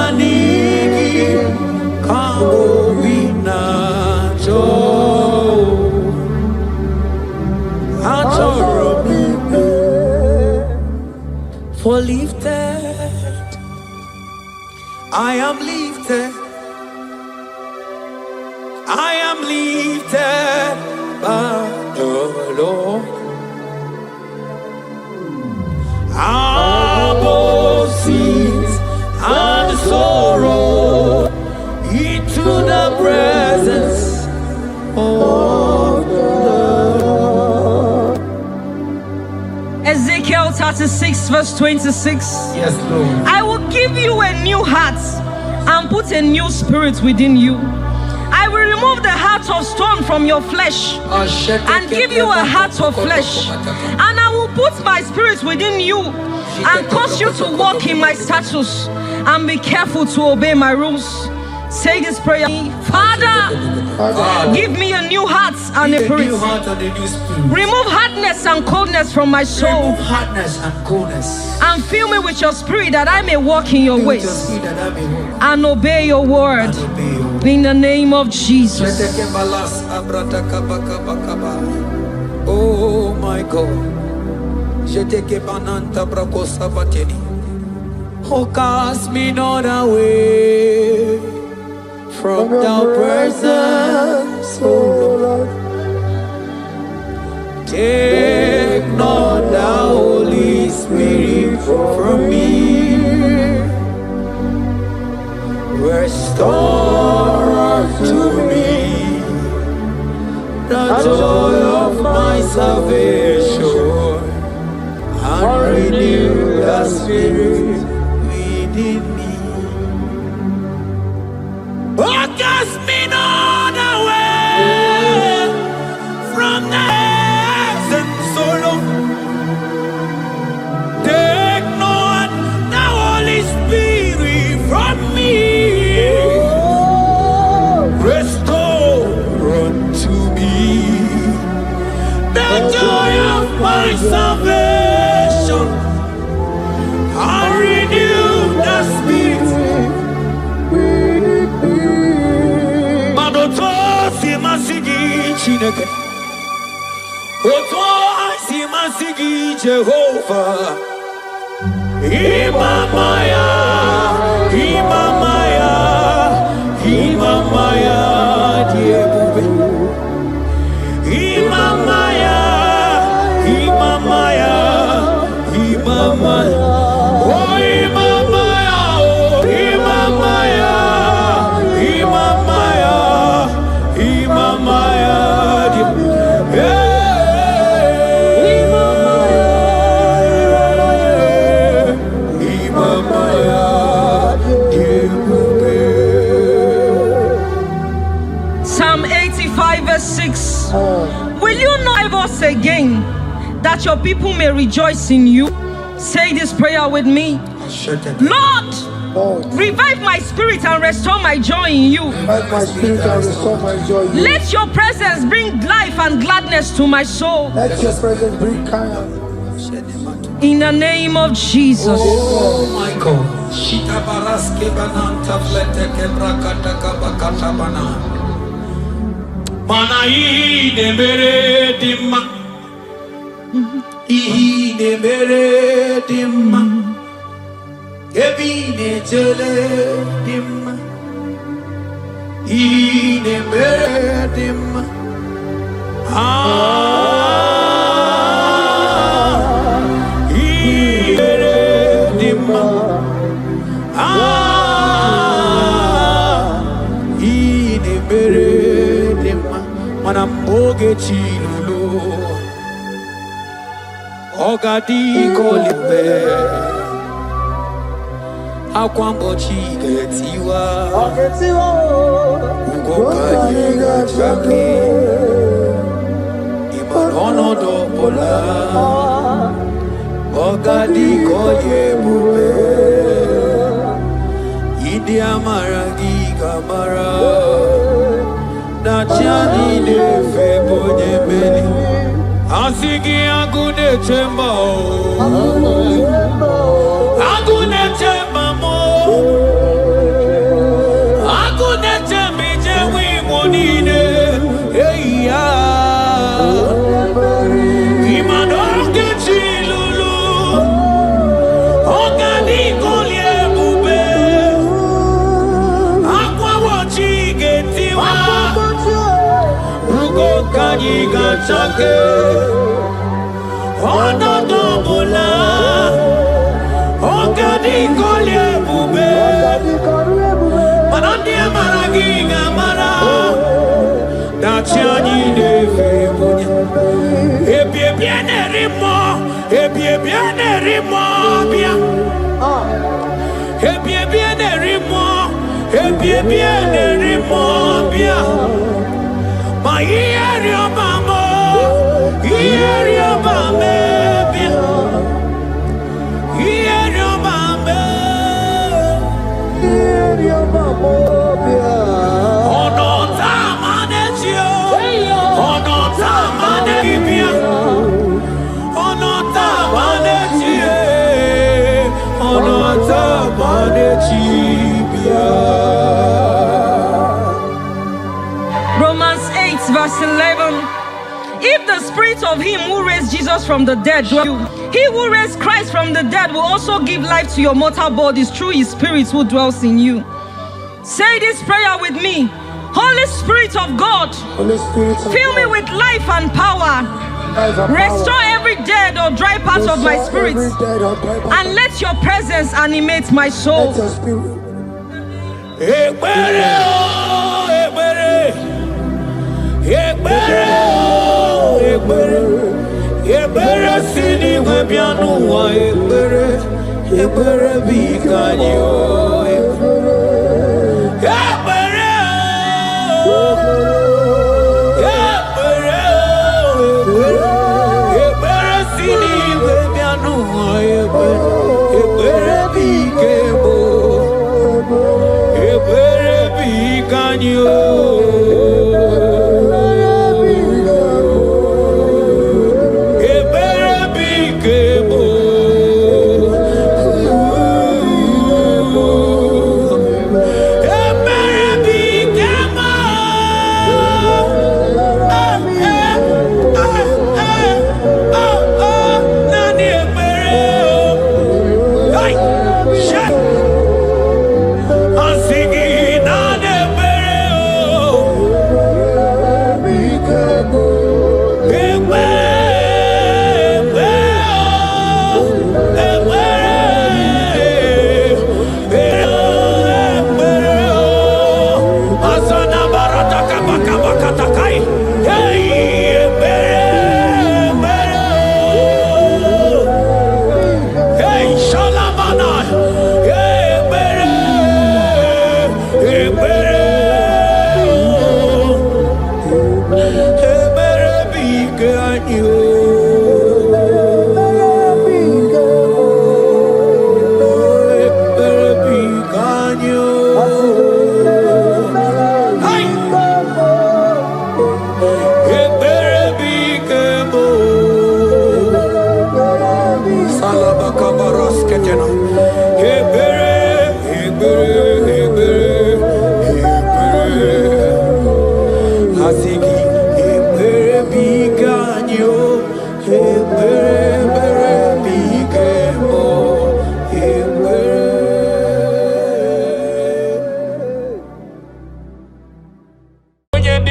Nanigi Kamobina Cho Achorobibe For lifted I am lifted I am lifted by the Lord. Above sins and sorrow into the presence of the Lord. Ezekiel 36 verse 26. Yes, Lord. I will give you a new heart and put a new spirit within you. I will remove the heart of stone from your flesh and give you a heart of flesh. And I will put my spirit within you and cause you to walk in my statutes and be careful to obey my rules. Say this prayer. Father, give me a new heart and a spirit. Remove hardness and coldness from my soul. Remove hardness and coldness. And fill me with your spirit that I may walk in your ways and obey your word. In the name of Jesus. Oh my God. Oh, cast me not away from thy presence, oh Lord. Take not the Holy Spirit from me. Restore to me the joy of my salvation and renew the spirit within me. Oh, cast me not away from the presence, oh Lord. Take not the Holy Spirit from me. Restore unto me the joy of my salvation and renew the spirit. Oto asimasigi Jehovah. Imamaya, Imamaya, Imamaya, Diebube. Imamaya, Imamaya, Imamaya. Oh, Imamaya, oh, Imamaya, Imamaya, Imamaya, Diebube. Psalm 85 verse 6. Will you not give us again, that your people may rejoice in you? Say this prayer with me. Lord, revive my spirit and restore my joy in you. Revive my spirit and restore my joy in you. Let your presence bring life and gladness to my soul. Let your presence bring kindness. In the name of Jesus. Oh my God. Shita baraske bananta flete kebrakata kabakata bana. Mana ine mere dimma. Ine mere dimma. Kebine jele dimma. Ine mere dimma. Manamboge chilulu Ogadi kolimbe Akwambo chigetiwa Ugoka yiga chake Imanono dopola Ogadi koye bube Idi amaragi kamara Nachani de febonye beli Asigi agune chemba Agune chemba mo Agune chembi jewi monine Eya Imadoke chilulu Ogani kolye bube Akwa wachi getiwa Kanyi gachake Ono dobola Ogadi kolye bube Manandi amaragi gamara Nachani de febonya Ebie biene rimo Ebie biene rimo bia Ebie biene rimo Ebie biene rimo bia Ma ieri obamo, ieri obame, ieri obame, ieri obamo, ono tamane chio, ono tamane bibia, ono tamane chie, ono tamane chibia. Verse 11. If the spirit of him who raised Jesus from the dead dwell in you, he who raised Christ from the dead will also give life to your mortal bodies through his spirit who dwells in you. Say this prayer with me. Holy Spirit of God, fill me with life and power. Restore every dead or dry part of my spirit, and let your presence animate my soul. Ebere sini webianu wa ebere bikanyo ebere sini webianu wa ebere bikebo ebere bikanyo.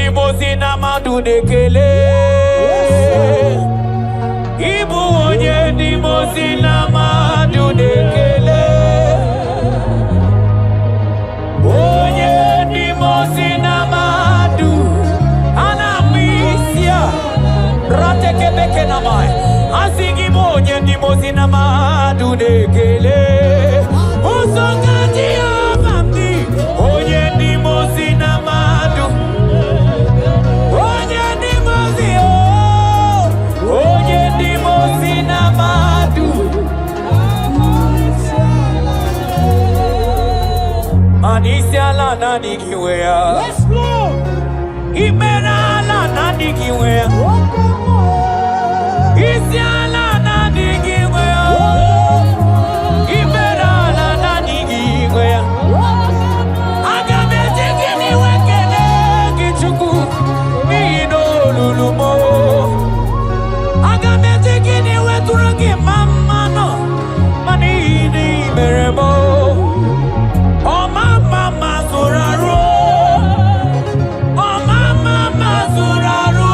ndimozi na madu dekele. Ibu onye ndimozi na madu dekele. Onye ndimozi na madu anamisia rateke beke na mai. Asigi onye ndimozi na madu dekele. Usongati abamdi onye ndimozi na madu. Onye ndimozi onye ndimozi na madu. Anisia la nani kiwea. Yes, Lord. Imena la nani kiwea. Isia la nani kiwea. Imena la nani kiwea. Agamete kini wekene kichuku. Mino lulumo. Agamete kini weturaki mama no. Manini meremo. Oh mama mazuraro. Oh mama mazuraro.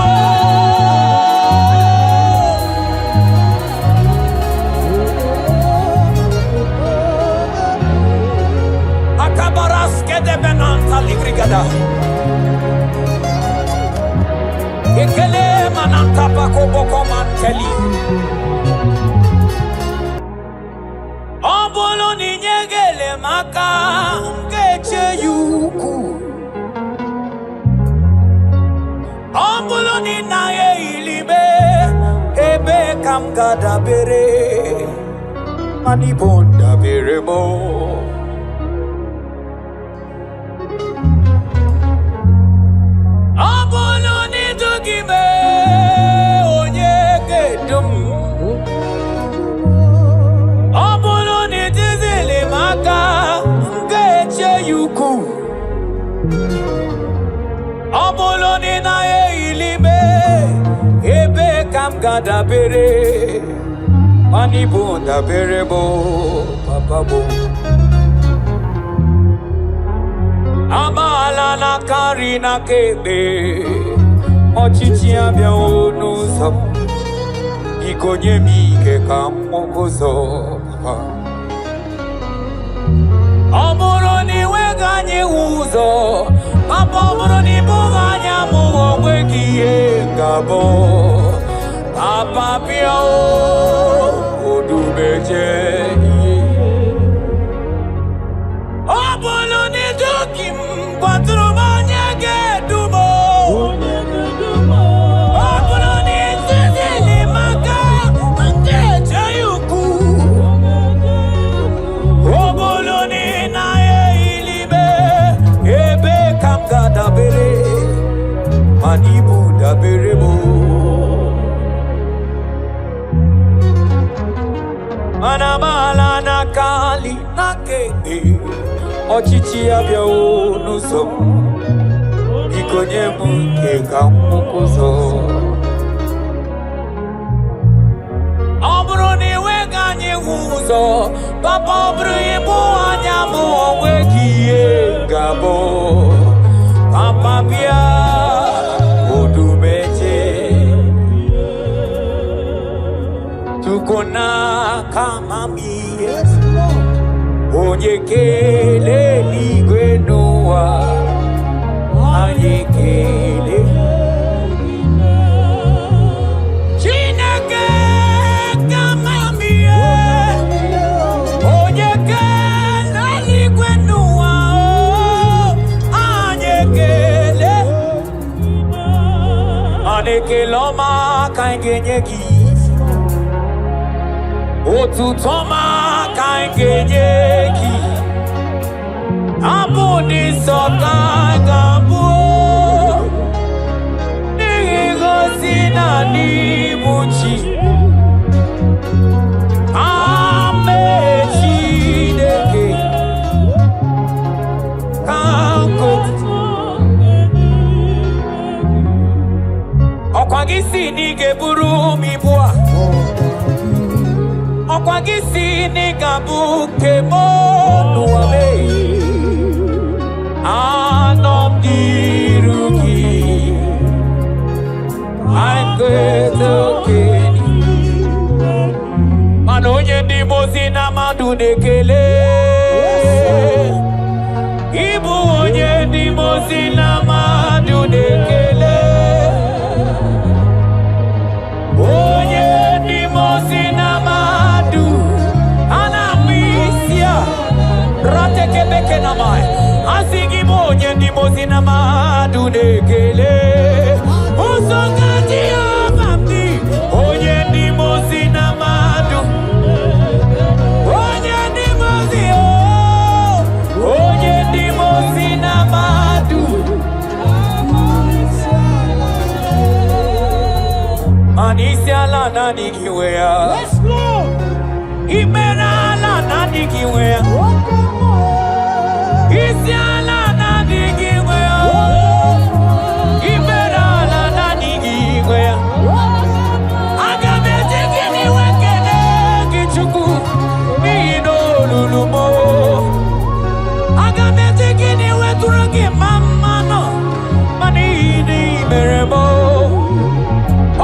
Akabaras kede benanta ligrigada. Ekele mananta pako boko manteli. Obolo ni nyegele maka ngeche yuku. Obolo ni naye ilibe ebe kamgada bere manibonda beremo. Obolo ni dogime onyegedum. Obolo ni dizili maka ngeche yuku. Obolo ni naye ilime ebe kamgada bere manibonda beremo papabo. Amala na kari na kebe ochichi abia onuzo ikonye mike kamokozo papa. Obolo ni weganye uzo papa. Obolo ni buganya mugo wekiye ngabo papa pia odubeje. Obolo ni dukim kwatro manyege dumo. Obolo ni zizili maka ngeche yuku. Obolo ni naye ilibe ebe kamgada bere manibu da berebo. Manamala na kali na kede ochichi abia onuzo ikonye muke kamukuzo. Obro ni weganye uzo papa. Obro ibu anyamu wekiye ngabo papa bia odubeje. Tukona kama mie onyekele ligwenua anyekele chineke kama mie onyekele ligwenua anyekele anekeloma kangenyeki. Otutoma kangenyeki abudi soka gabu nigosi na nibuchi amechi deke kanko okwagisi nigeburu mibua. Okwagisi ni kabuke monu wame anom diruki madu nekele Osongati amamdi Onye ni mozi na madu Onye ni mozi Onye ni mozi na madu Anisiala nani kiwea Yes Lord Imerala nani kiwea Isiala nani kiwea Imerala nani kiwea Agamete kini wekene kichuku Mino lulumo Agamete kini weturagi mamano Manini meremo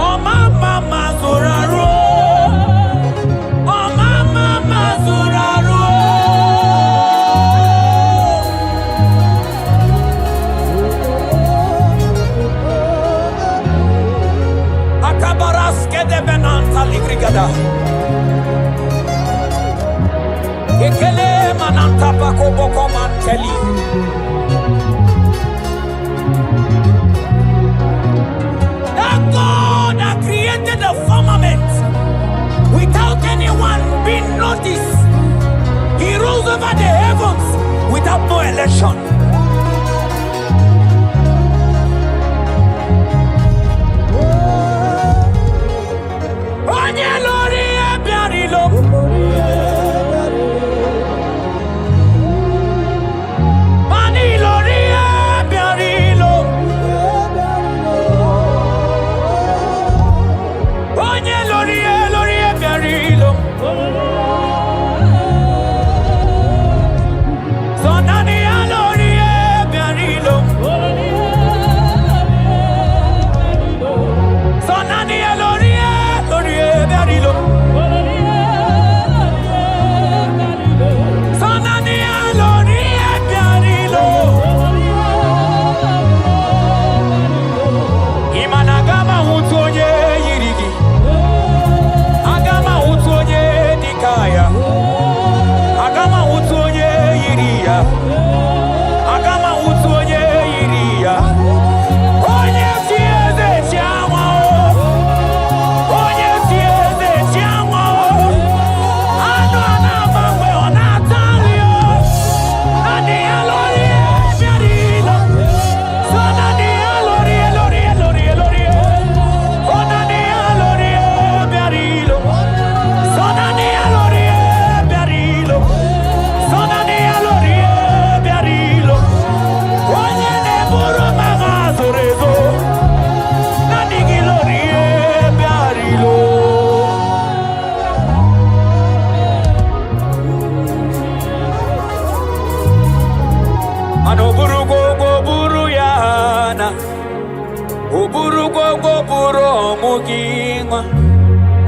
Oh mama mazuraro Oh mama mazuraro Akabaras kede benanta ligrigada Ekele mananta pako boko manteli That God that created the firmament without anyone being noticed. He rules over the heavens without no election. Onye lori ebiarilo. Mani lori ebiarilo. Onye lori ebiarilo. Sonani alori ebiarilo. Sonani alori ebiarilo. Sonani alori ebiarilo. Imanagama hutonye yirigi. Agama hutonye dikaya. Agama hutonye yiriya. Agama hutonye yiriya. Onye sieze chiawa. Onye sieze chiawa. Ano anamangwe onatalio. Nani alori ebiarilo. So nani alori. Onani alori ebiarilo. So nani alori ebiarilo. So nani alori ebiarilo. Onye neburu magazorezo. Nani gilori ebiarilo. Ano buru gogo buru yana. Oburu gogo buru omugingwa.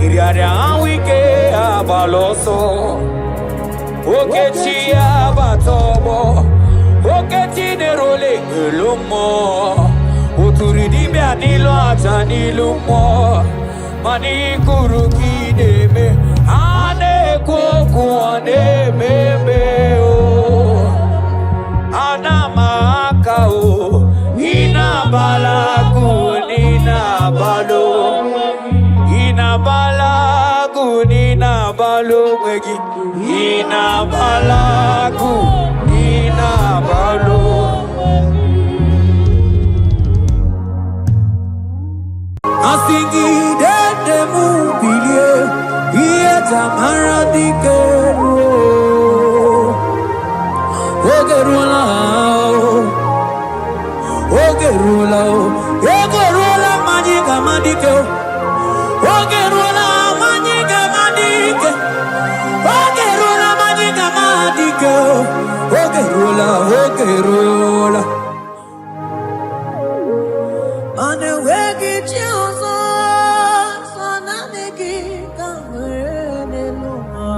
Iriare awike abaloso. Okechi abatobo. Okechi nerole gelomo. Oturidi me anilo atanilumo. Mani kuruki deme. Ane koku ane meme o. Anamaka o. Inabalagu ninabalo. Inabalagu ninabalo mwegi. Inabalagu ninabalo. Asingi dede mubilie. Iye tamara dikeru. Ogerula Ogerula Ogerula majiga madike Ogerula majiga madike Ogerula majiga madike Ogerula Ane wegi chiozo Sonanegi kamene luma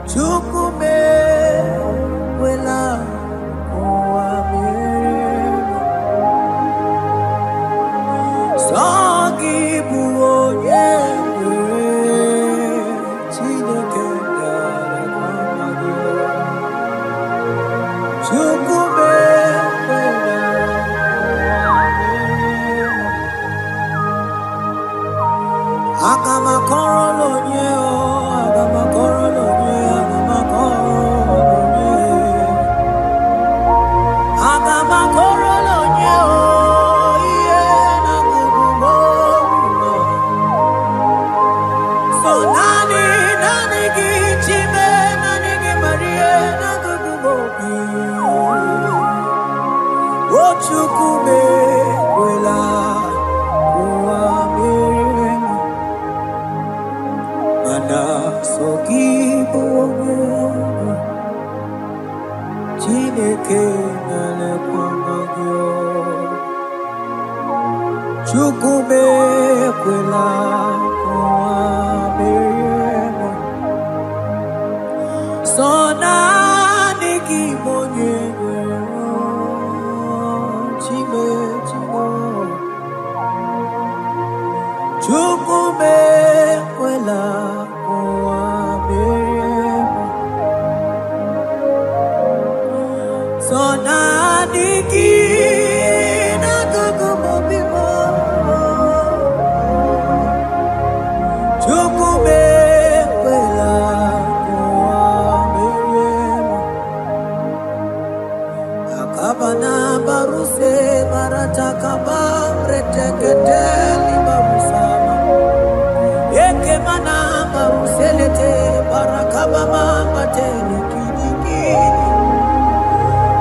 Chukume wela Sagi buonye Chine kenda chukume kwela kuamirema mana sogibo Chineke nalekwa magyo chukume kwela kuamirema Sona niki monye chime chimo chukume kwela kuamirema Sona niki nakukumobimo chukume Kabana baruse barata kababre teketeli barusama Eke mana baruselete barakaba mama teni kidiki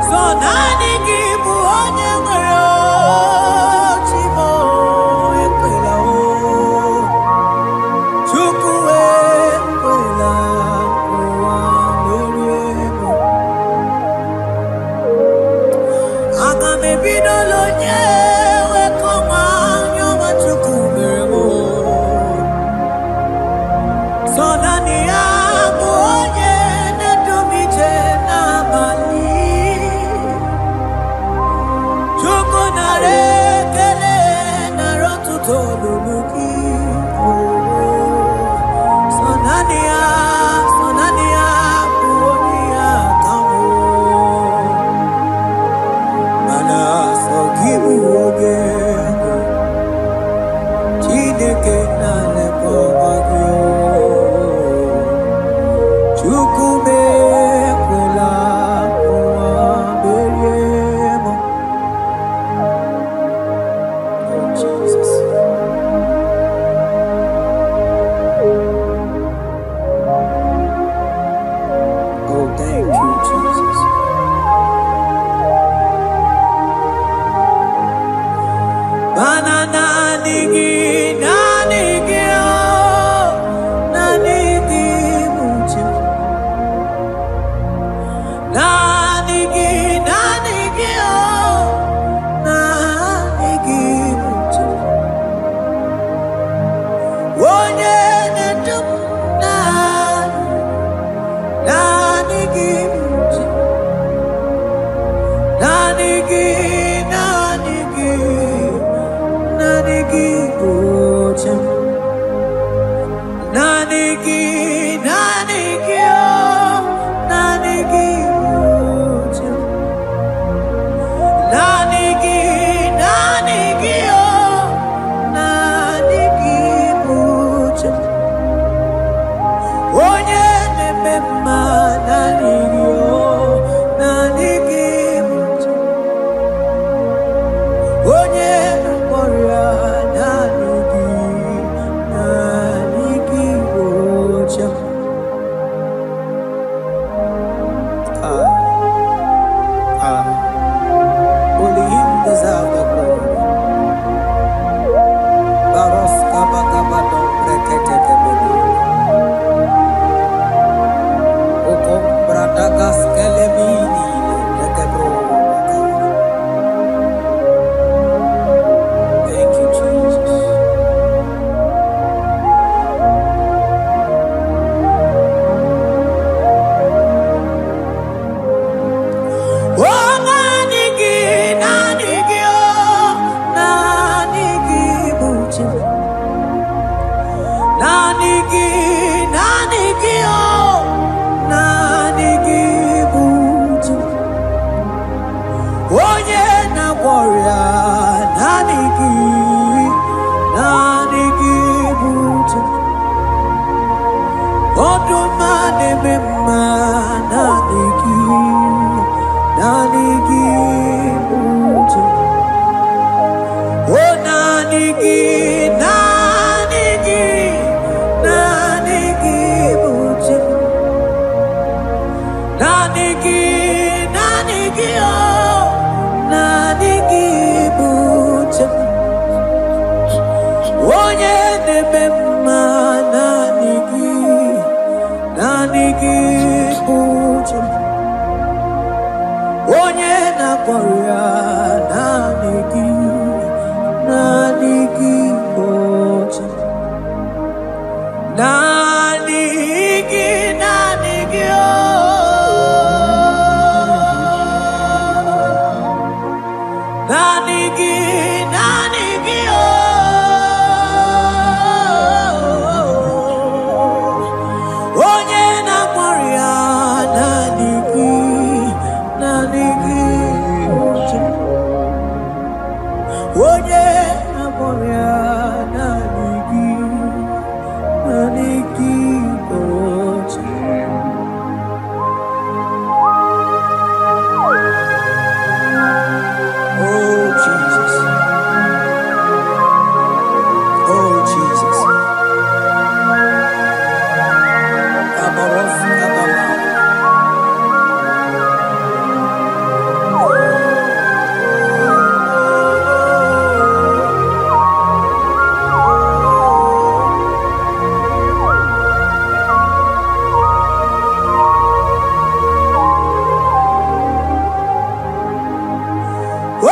Sonani kibu onye ngero chimo ekwela o Chukue ekwela kuwa meriemo Agame bidolo nyewe koma nyoma chukumeremo Sonani yangu onye netumite na mali Chuku narekele na rotu toluluki Sonani yangu onye atamu Mana sogibu ogego Chineke nalekwa magyo Chukume kwela kuamirema Oh Jesus Oh thank you Jesus Banana nigi mucho Nanigi mucho Wonye netum nanigi mucho Nanigi mucho Nanigi mucho Nanigi mucho Onye nemema nanigi mucho Onye memoria nanigi mucho Only him deserve the glory Baros kabakabado brekete kebeli Okom bradagas kelemini lekebro Thank you Jesus Onye na warrior nanigi buju Odumane mema nanigi buju Oh nanigi buju Nanigi oh nanigi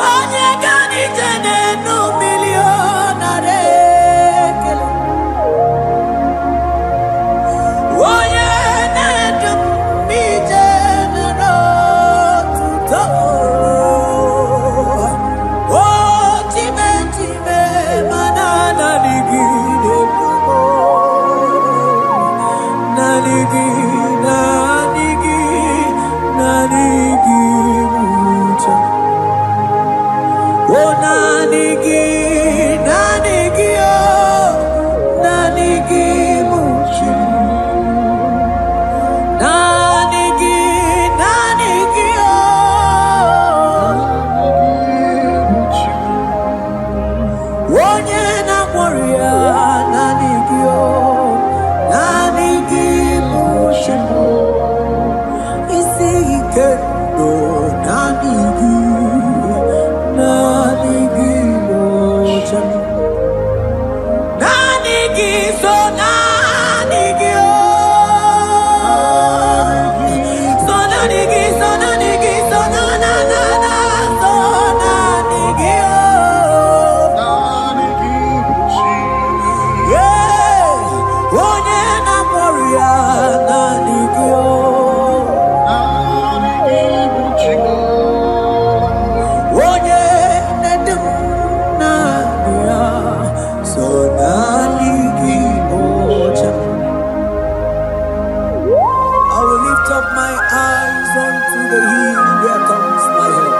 onye gani jene no millionare kele onye nedum mi jene no tuto o time manana ligide naligi mucha oh nanigi oh nanigi mucha nanigi oh onye na warrior nanigi oh nanigi mucha isi ike no nanigi mucha nanigi so nanigi oh so nanigi so nanigi so na na na na so nanigi oh yeah onye na warrior nanigi oh onye nedum na ya so nanigi mocha. I will lift up my eyes unto the hill where comes my help,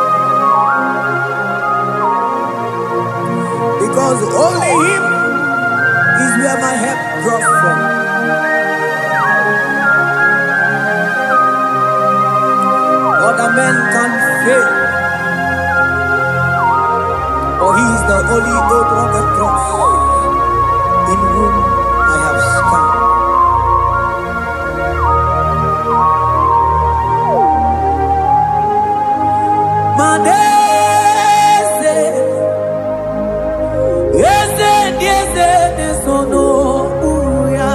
because only Him is where my help draws from. Other men can fail, for He is the only hope on the cross, in whom I have stand. Manese, yese nesono uya,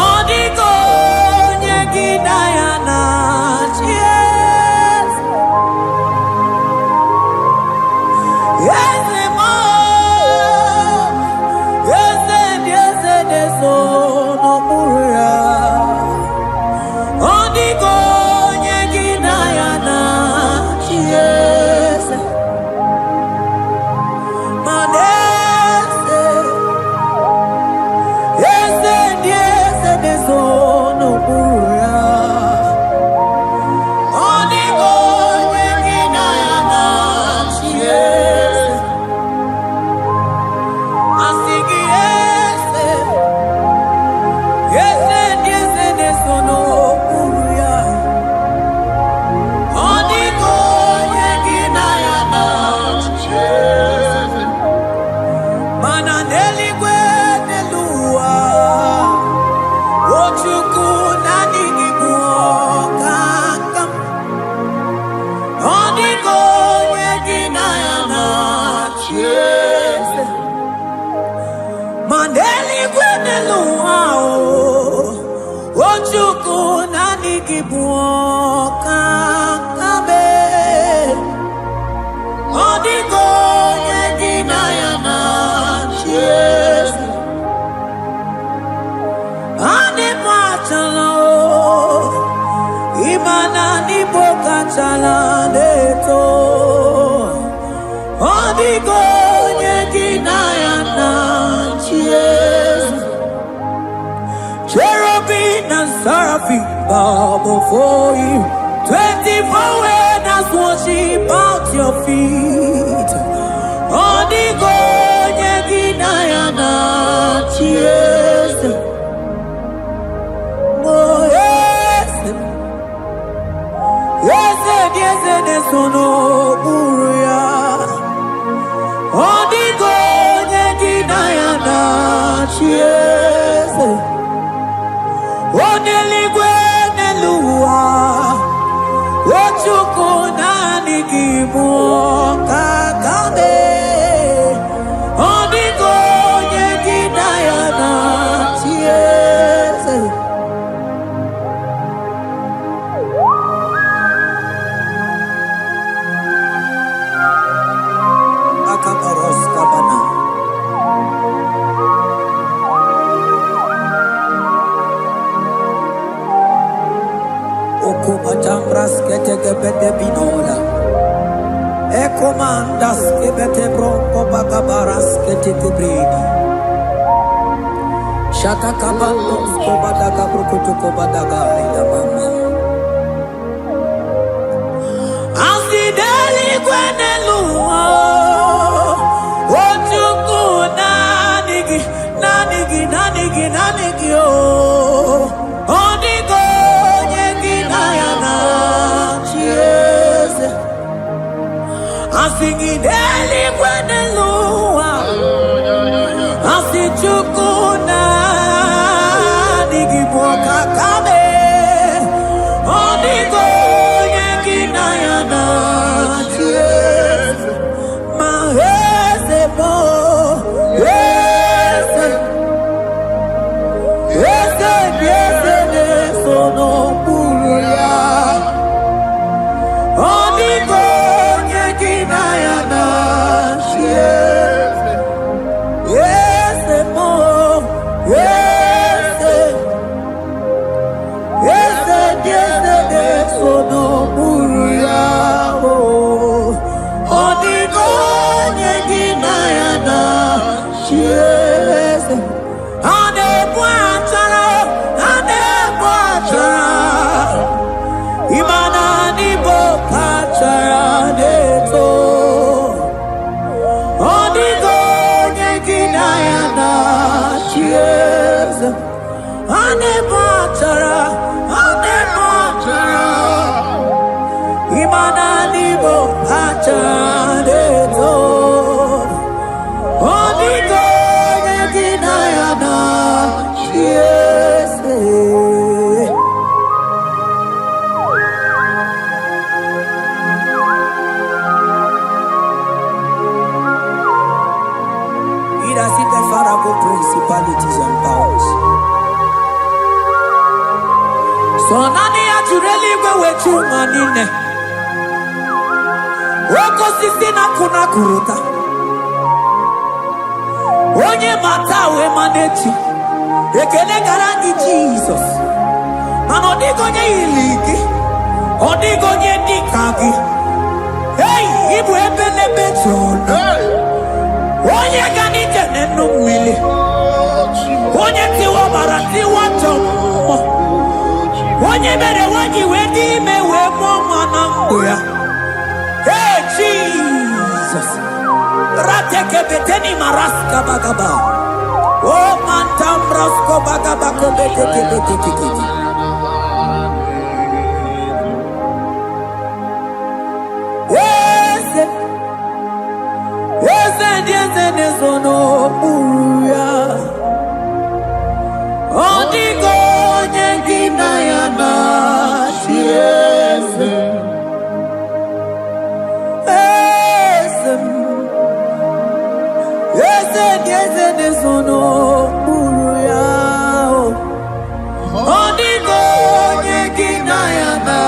odiko nyegidaya na chies, yese mo, yese nesono uya, odiko nyegidaya na chies, manese, yese nesono uya, odiko nyegidaya na chies, asigi yese nesono uya, odiko nyegidaya na chies, mana neligwe nelua, ochuku nanigi muokakam, odiko nyegidaya na chies, maneligwe nelua, ochuku nanigi muokakabe, odiko nyegidaya na chies, ane mwachala imana niboka chala neto, odiko nyegidaya na chies, cherubim and seraphim bow before you, 24 elders worship at your feet, odiko nyegidaya na chies, oh yes, nesono uya, odiko nyegidaya na chies, oneligwe nelua, ochuku nanigi muokakabe, odiko nyegidaya na chies. de binola. Ecomandas que bete bronco bagabaras que te cubridi. Shata kabandos ko badaga brukutu ko badaga ida mama. Asideli kwenelua. Ojuku nanigi oh. Onigo nyegi nayana chiese. Asideli kwenelua. Asijuku nanigi boka kame. Onigo nyegi nayana chiese. Mahese bo. Principalities and powers. So nani ajureli wetu manine. Woko sisi na kuna kuruta. Onye matawe manechi. Ekele garangi Jesus. Manodigo nye iligi. Odigo nye nikagi. Hey, ibu ebele bejono. Onye gani jene numili. Onye tiwa barati watomo. Onye mere wanyi wedi mewe mwana mbuya. Hey Jesus. Rateke beteni maraska bagaba. Oh mantam rasko bagaba kobete. Sono buya Odigo nyengina yana chiese Ese sono buya Odigo nyengina yana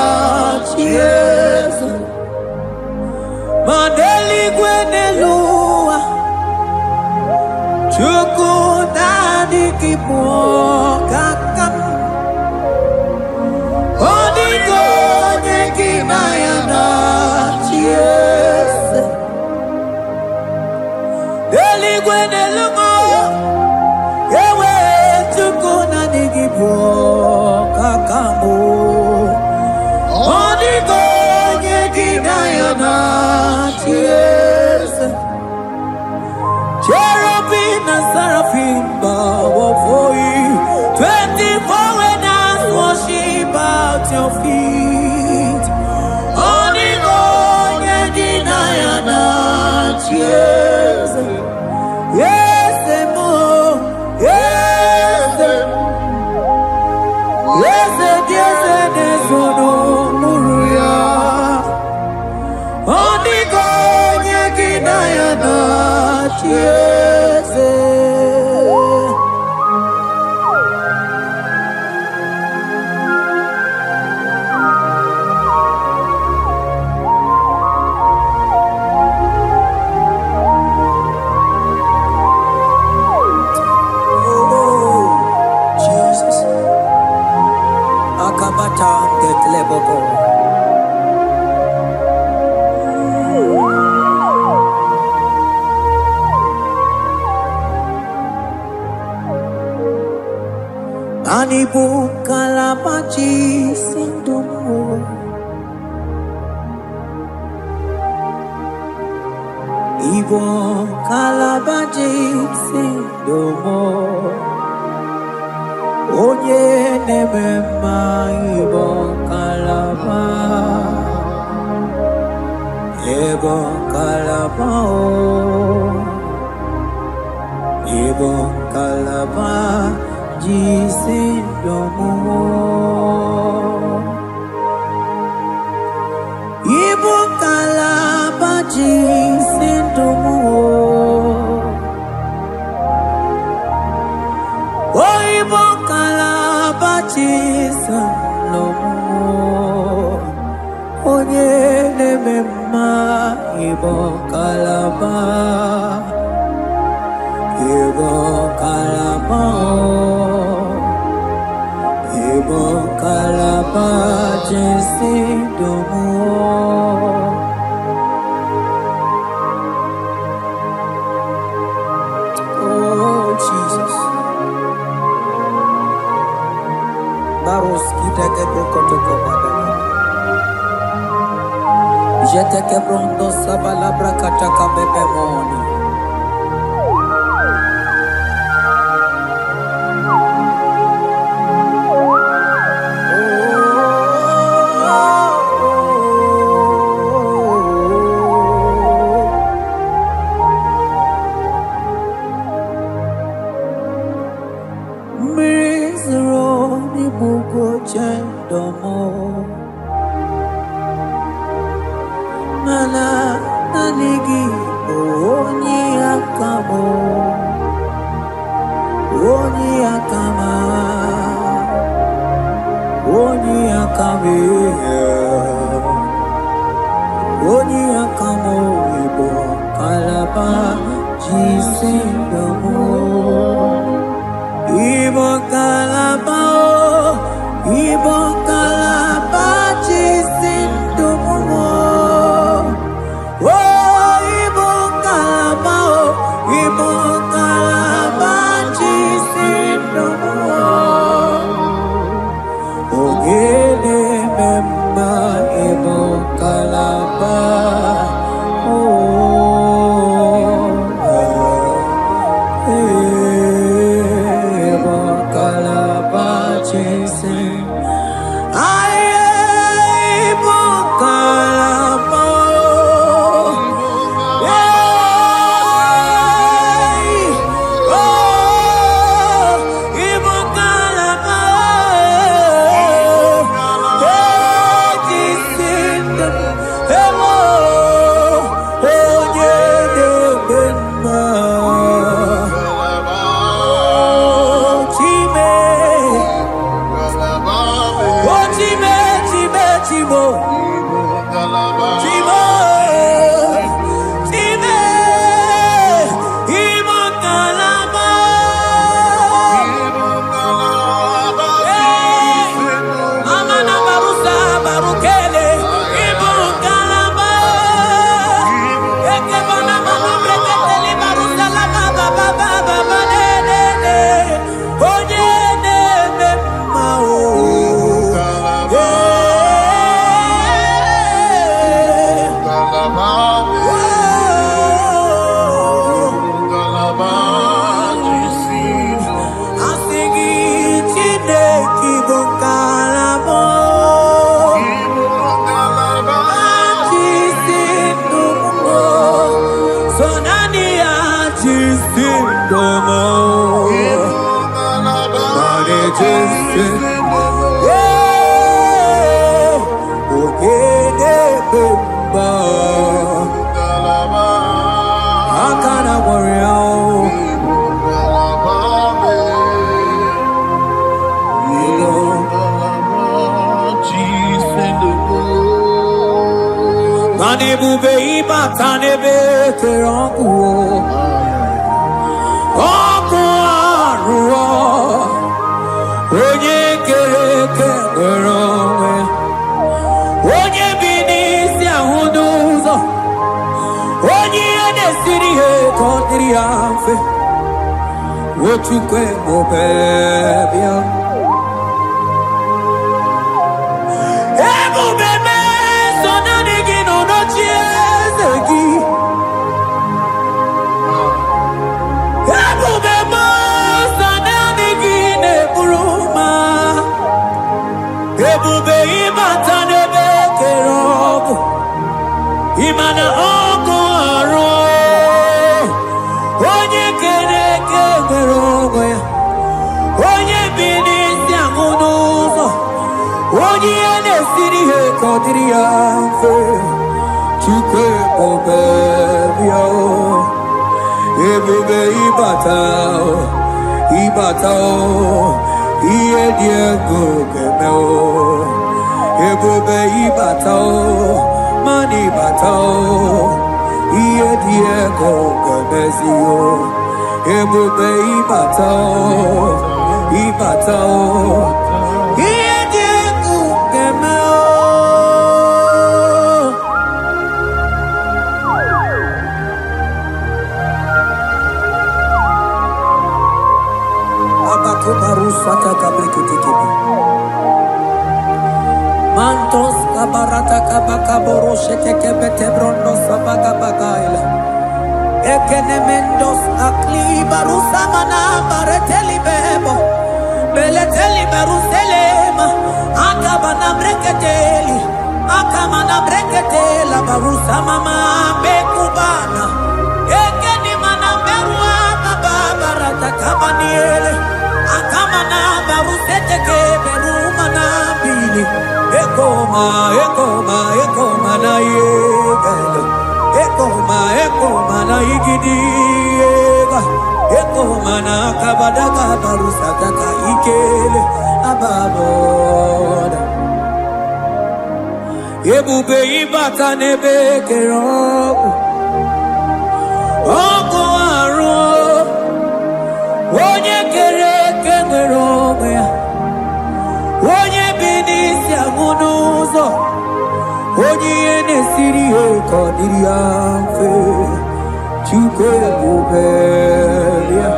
chiese Mandeli gwenelua Chukuna kipo kakam Odigo nyekina yana chiese Deligwe nelumo Ewe chukuna kipo kakamu Odigo nyekina yana chiese Cherubim and seraphim bow before you. 24 elders worship at your feet. Onigo nyegina yana chiese. Yes, mo. Yes, sono muruya. Onigo nyegina yana chiese. Ibu kalabaji sindomo. Ibu kalabaji sindomo. Onye nemema ibu kalaba. Ibu kalaba Ibu kalaba jisindomo. Ibu kalaba jisindomo. Oh, Ibu kalaba jisindomo. Onye nemema Ibu kalaba. Ibu kalaba, Ibu kalaba jisindomo. Oh Jesus, Baros kita kebrokotoko badana. Jete kebrondo sabalabra kataka bebemoni. Mana nanigi oni akamo, oni akama, oni akame, oni akamo ibo kalaba jisindomo. Ibo kalaba, Ibo kalaba jisindomo. Oh, Ibo kalaba, Ibo kalaba jisindomo. Ogele memba Ibo kalaba. Bube iba tanebe terangu Oku aruwa Onye keke weronwe Onye binisi ahuduzo Onye edesiri he kondiri afe Ochukwe mobebia Imana ọkụ arụ onye kere eke nwere onwe ya, onye bi n'isi ahụ n'ụzọ, onye ihe na-esiri ihe ka ọ dịrị ya mfe. Chukwu ebube bịa, ebube ịbata, ịbata, ihe dị egwu ga-eme. Ebube ịbata, mana ịbata, ihe dị egwu ga-emezi. Ebube ịbata, ịbata, ihe dị egwu ga-eme. Abakubarusata kabriketekebi mantos kabarata kabakaboroshetekebete brondo sabagabagaila ekenemendos aklibarusa mana bareteli bebo beleteli beruselema akabana breketeli akamana breketela barusa mama bekubana ekeni mana berua babarata kabaniele akamana baruseteke berumana bili ekoma na yegelo ekoma na igidiega ekoma na kabadaga barusataka ikele ababoda. Ebube ịbata n'ebe kere ọgwụ arụ onye kere eke nwere onwe ya, onye bi n'isi ahụ n'ụzọ, onye ihe na-esiri ihe ka ọ dịrị ya mfe. Chukwu ebube bịa,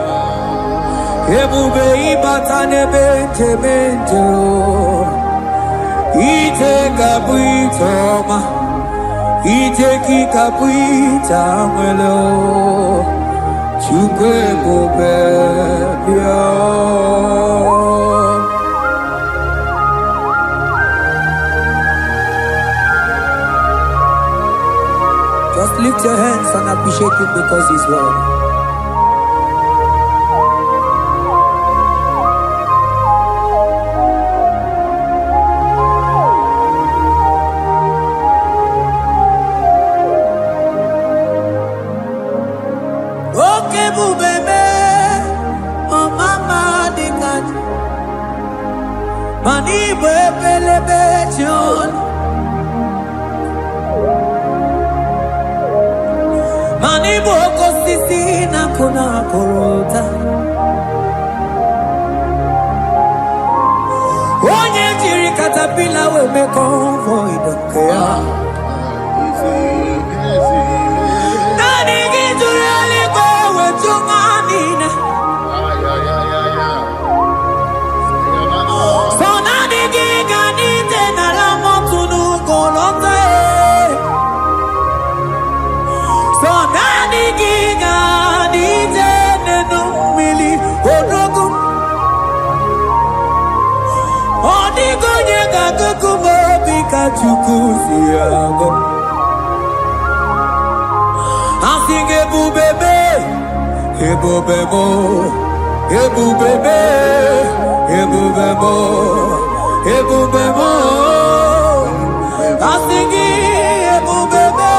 ebube ịbata n'ebe nchebe nje, ije ga-abụ ije ọma, ije gị ga-abụ ije nwere. Chukwu ebube bịa. Just lift your hands and appreciate him because he's worthy. Okay, bubebe, oh mama dikat, mani bebelebe John. Mani boko sisi na kuna korota, onye jiri katapila we me convoy dokea. Nani gijuri aliko we chunganina, so nani giganite na la motunu kolota. So nani giga nije nenu mili odogu odigo nyega kukumo bika chukusi yago asige bubebe ebubebo ebubebe ebubebo ebubebo asige ebubebe.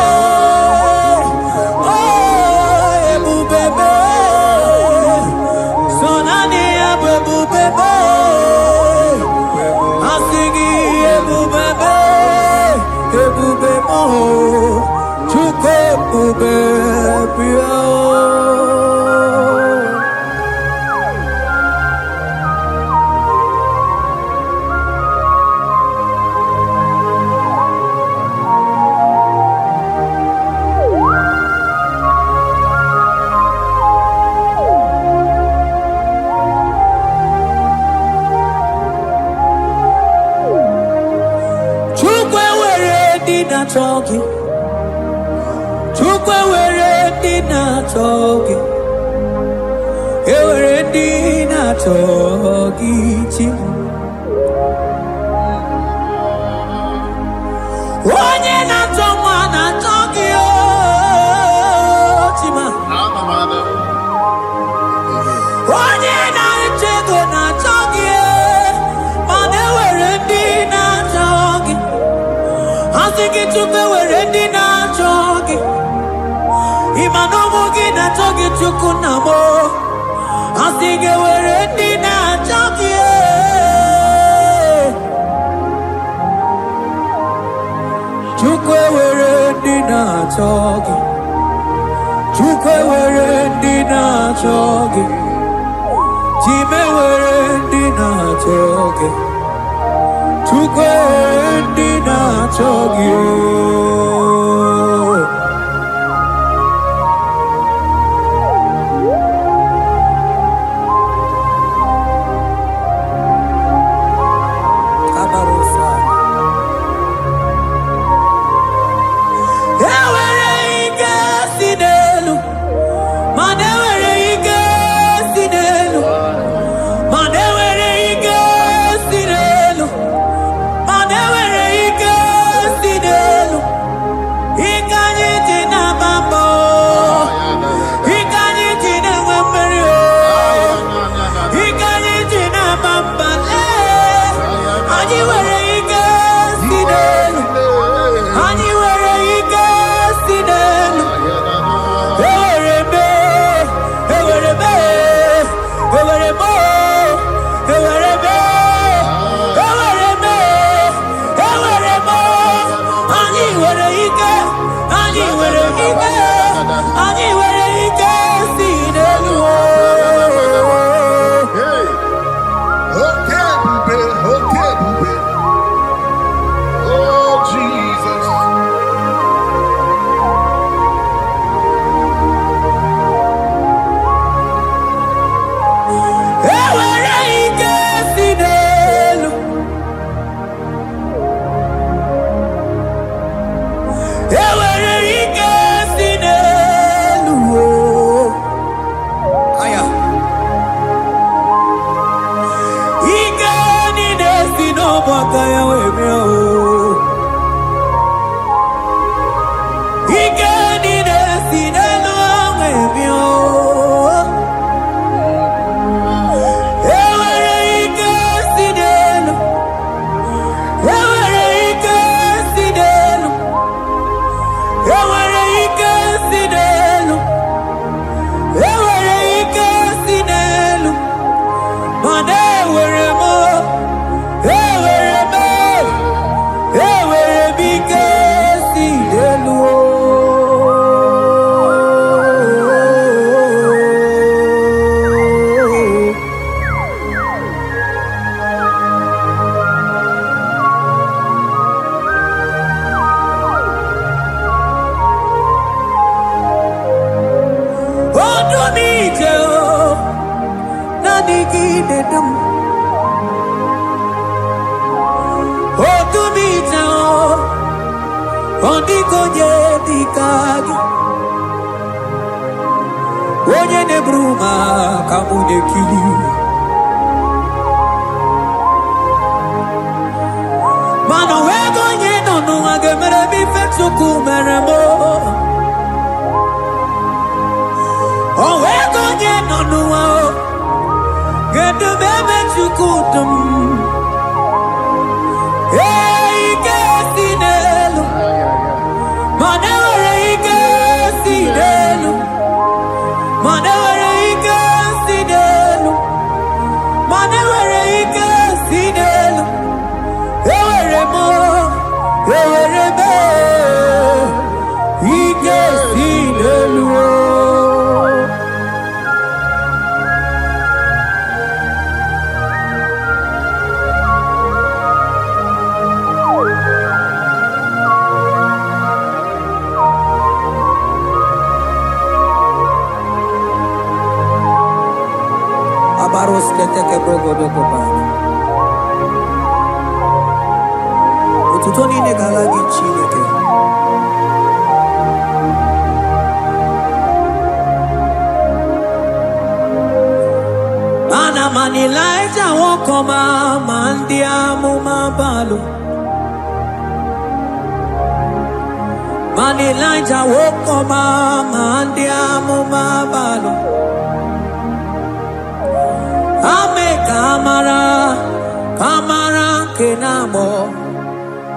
Choki, Chukwe were dina choki, were dina choki chi. Onye na choma na choki. Asigi tupe weredi na chogi. Imanomo gina chogi chukunamo. Asigi weredi na chogi. Chukwe weredi na chogi. Chukwe weredi na chogi. Chime weredi na chogi. Chukwe weredi na chogi.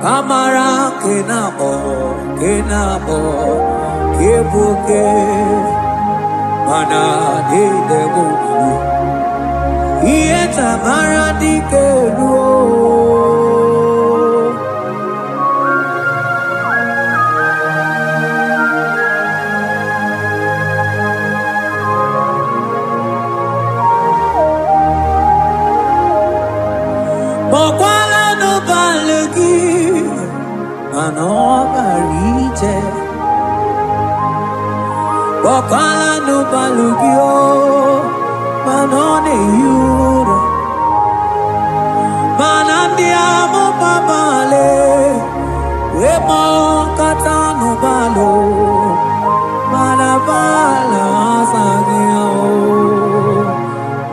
Kamara kenabo, kebuke, mana de debu. Iye tamara di keluo. Mokwala no balegi, mano barite. Mokwala no balugio, mano ne yuro. Manandiamo babale, we mo katano balo, manabala sagio,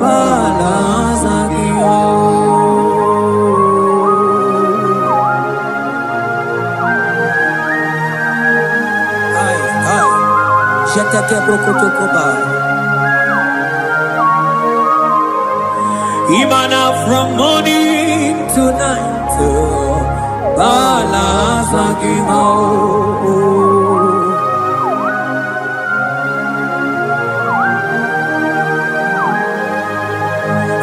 bala sagio. Jeteke brokotokoba. Imana from morning to night, balasagimo.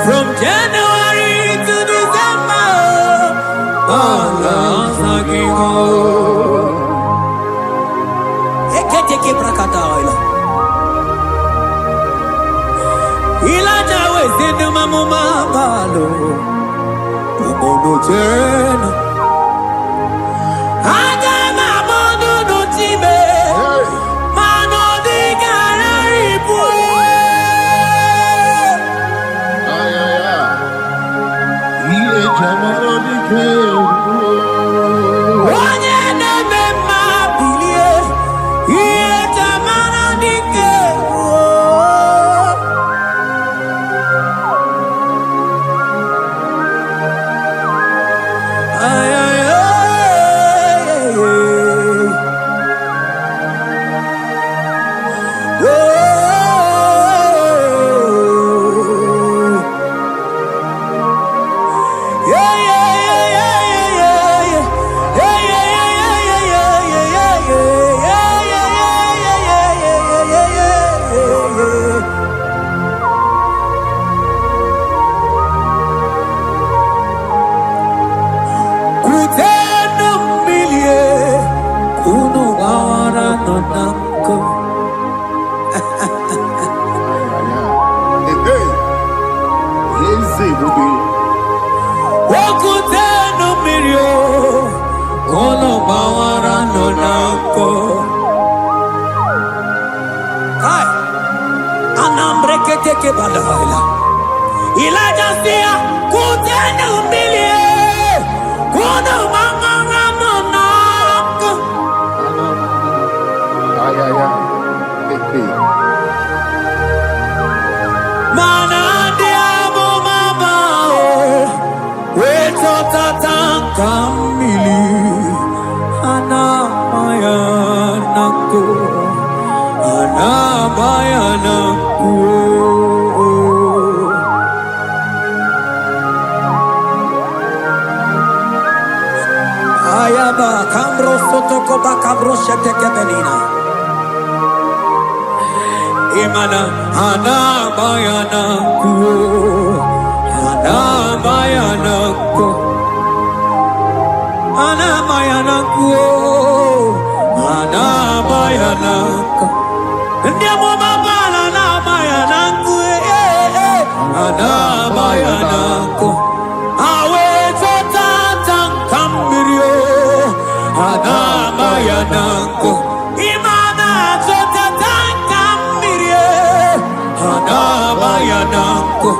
From January to December, balasagimo. Eketeke brakadaila. Ilaja wezenu mamuma balo, umono tena. Aga mamono no time, mano di gararibu. Ay, ay, ay. Iye jamaro di kebu. Onye nebe mabilie, iye jamana di kebu. Ay, ay, ay, ay, ay. Elijah sia kutenda umbilie kuna manganga monako. Ay, ay, ay. Mana diamo mabao weto tatanka mili ana mayanako Ayaba kambro sotoko ba kambro sheteke benina. Imana ana bayana kuo, ana bayana kuo, ana bayana kuo, ana bayana kuo. Ndiamo mabala na bayana kuo, ana bayana kuo. Awe zotata kambirio, ana bayana kuo. Imana zotata kambirio, ana bayana kuo.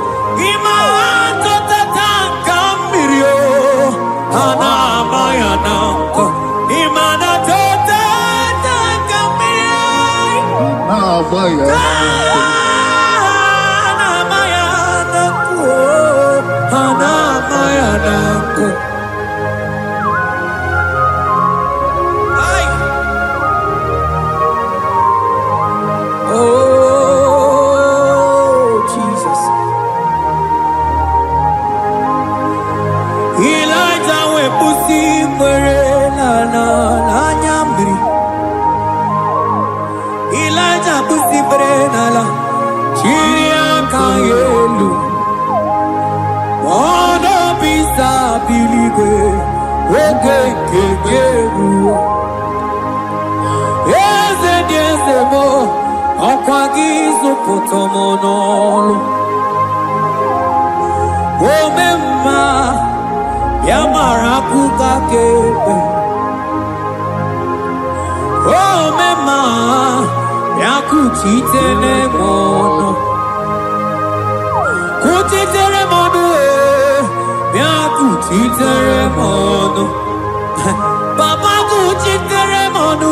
Imana zotata kambirio, ana bayana kuo. Imana zotata kambirio, Ah, vaya. ana bayana kuo, ana bayana kuo. Ay. Oh, Jesus. Elijah we pusi mwere. busibrenala chiria kayelu ono bisa biligwe oge kegeru eze diesemo okwagizo potomonolo omemma yamara kukakebe omemma yakuchitere mono kuchitere mono yakuchitere mono papa kuchitere mono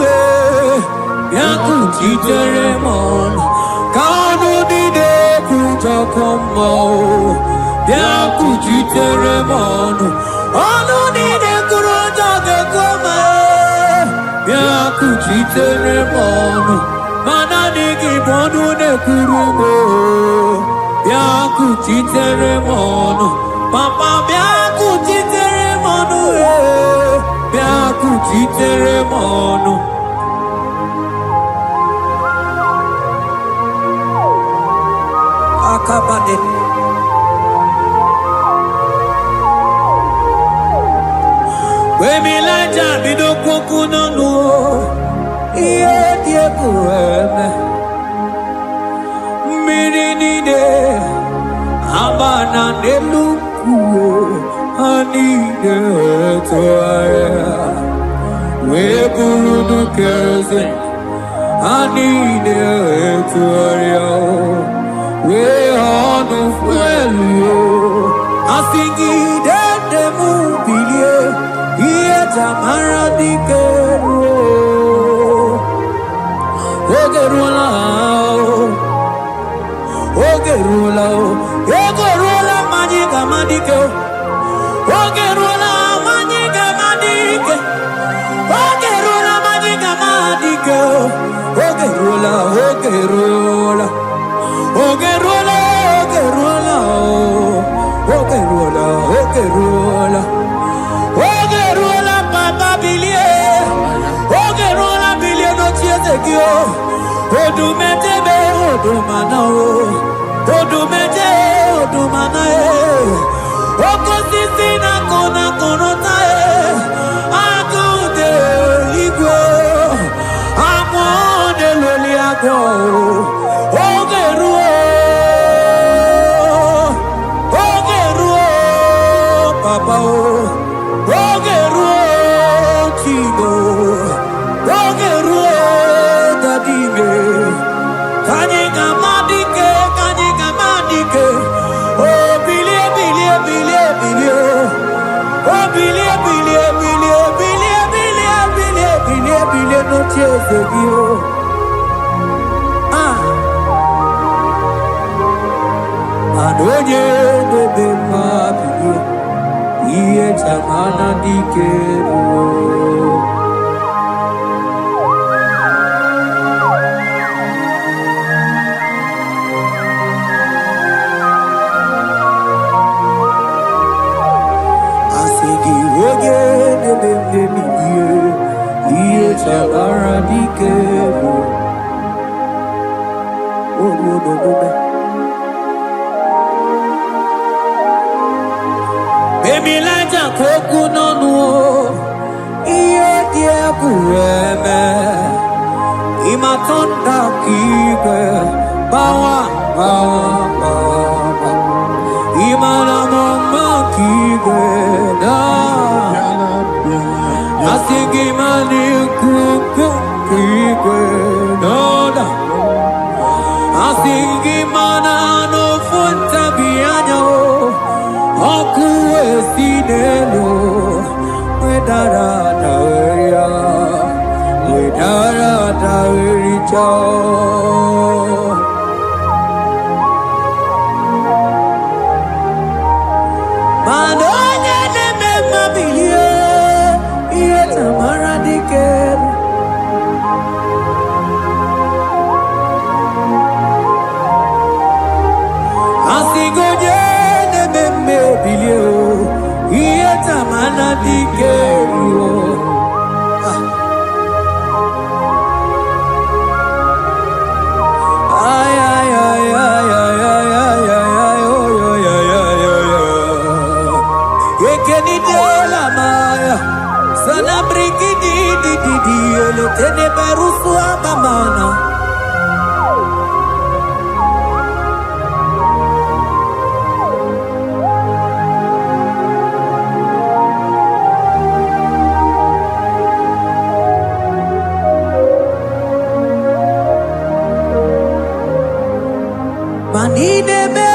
yakuchitere mono kanu dide kutokomo yakuchitere mono anu dide kurojakoma yakuchitere mono mana nigi bono ne kurumo yakuchitere mono papa yakuchitere mono yakuchitere mono akabade wemilaja bidokokunonu iye diekueme mirinide abana nelukuo anide toaya weburudu keze anide toaya we honu fuelio asingide demubilie iye tamara dikero ogerula ogerula majiga madike ogerula majiga madike ogerula majiga madike ogerula ogerula ogerula ogerula ogerula ogerula papa bilie ogerula bilie no chiezekio odumetebe odumanao odumete odumanae okosisi na kona konotae akude igwe amode loli agwo ogeruo papa ogeruo chigo ogeruo dadime kanyega madike oh bilie bilie bilie bilie oh bilie bilie bilie bilie bilie bilie bilie bilie no chezegio adoje bebe mabie iye tamana dikero Chabara dikero Baby laja koku nonu iye die kureme imatonda kike bawa imana mama kike da asigi mani kuku kike da asigi mana no funta bianyo oku esinelo wedara daweria Madonya neme mabilie iye tamara dikero asigoje neme mabilie iye tamara dikero. Tene berusu amamana. Manine me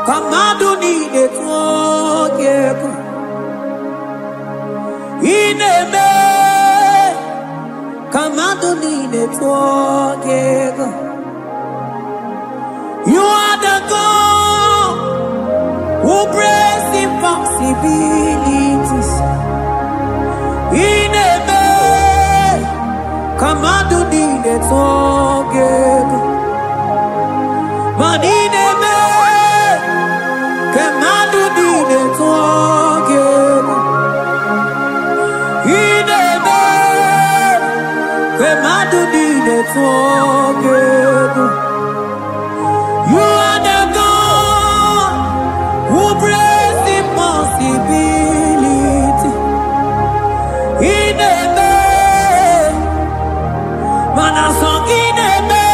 kamadu ni de tuogeku. Ine me kamadu ni de tuogeku. You are the God who breaks impossibilities. Ine me kamadu ni de tuogeku. Manine me kamadu ni de tuogeku. Ine me kamadu ni de tuogeku. You are the God who breaks impossibility. Ine me manasong ine me.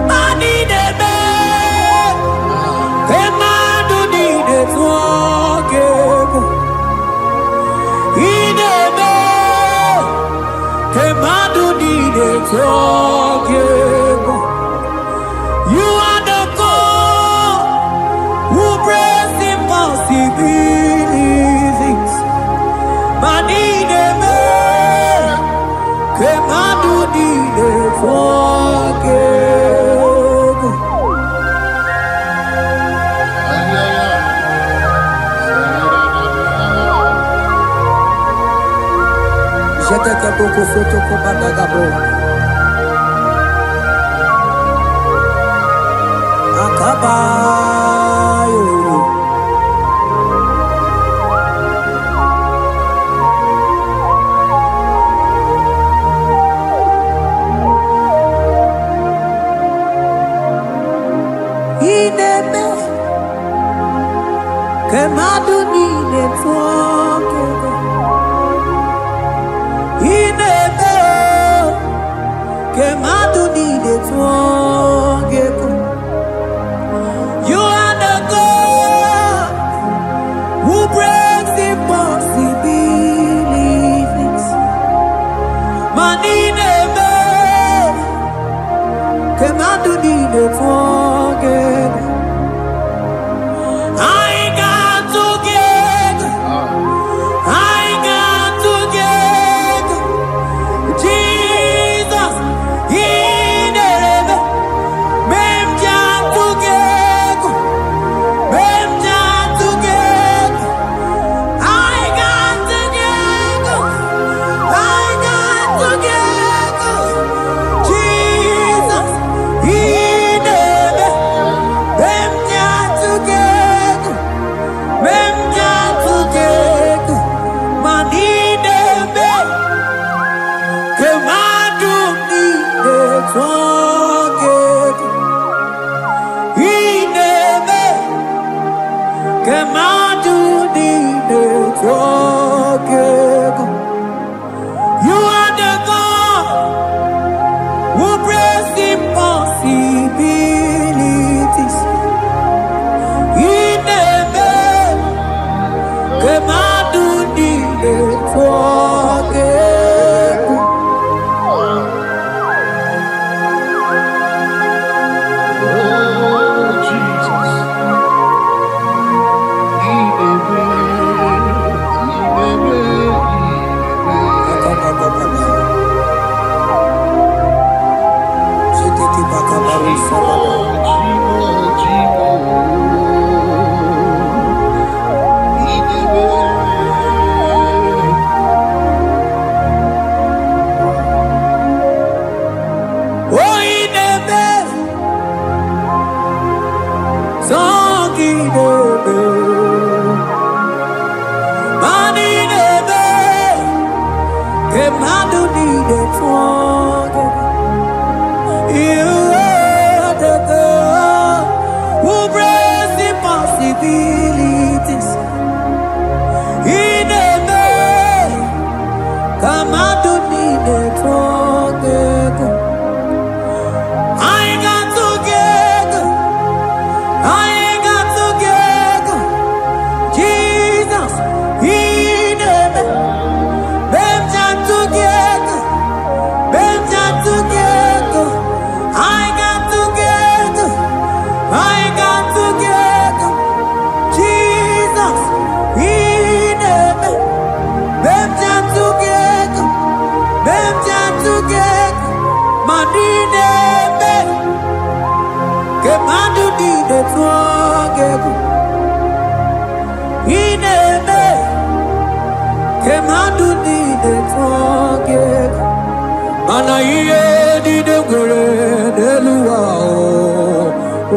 Manine me kamadu ni de tuogeku. Ine me kamadu ni de tuogeku. You are the God who breaks impossibilities. Manine me kamadu ni de tuogeku. Jete ke boko soto ko badagabo. Akabayo. Ineme kamadu ni de tuogeku. Ineme kamadu ni de tuogeku. You are the God who breaks impossibilities. Manine me kamadu ni de tuogeku. I got together. I got together. Jesus, ineme mem got together. Mem got together. I got together. I got together. Jesus, ineme mem got together. Mem got together. Manine me kamadu ni de tuogeku. Ineme kamadu ni de tuogeku. You are the God who breaks impossibilities. Ineme kamadu ni de tuogeku. Possibilities in a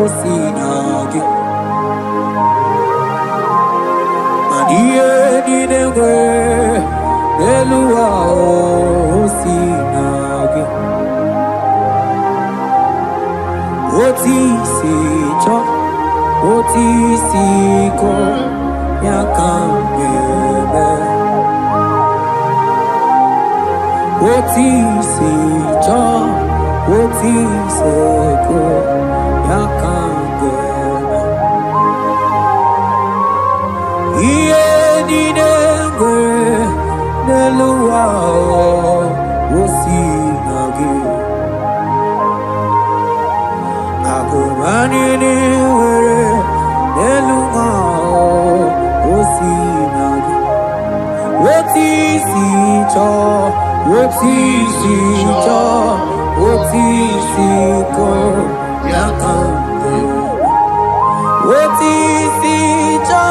osinage adie dinegwe elua osinage otisicho otisiko yakambebe otisicho otisiko yakambebe iye dinegwe elua osinage Akomanini were Neluma Osinage Otisicho Otisiko Yakambe Otisicho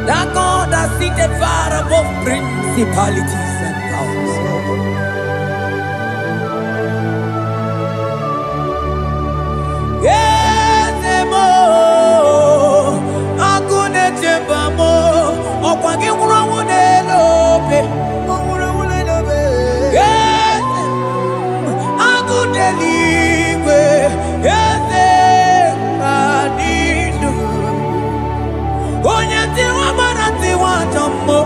That God has seated far above principalities and powers. Yezemo, akune chembamo, okwangi kurawune lope, kurawune lope. Yezemo, akune liwe, yezemo, adidu. Onyati wa marati wa jambo.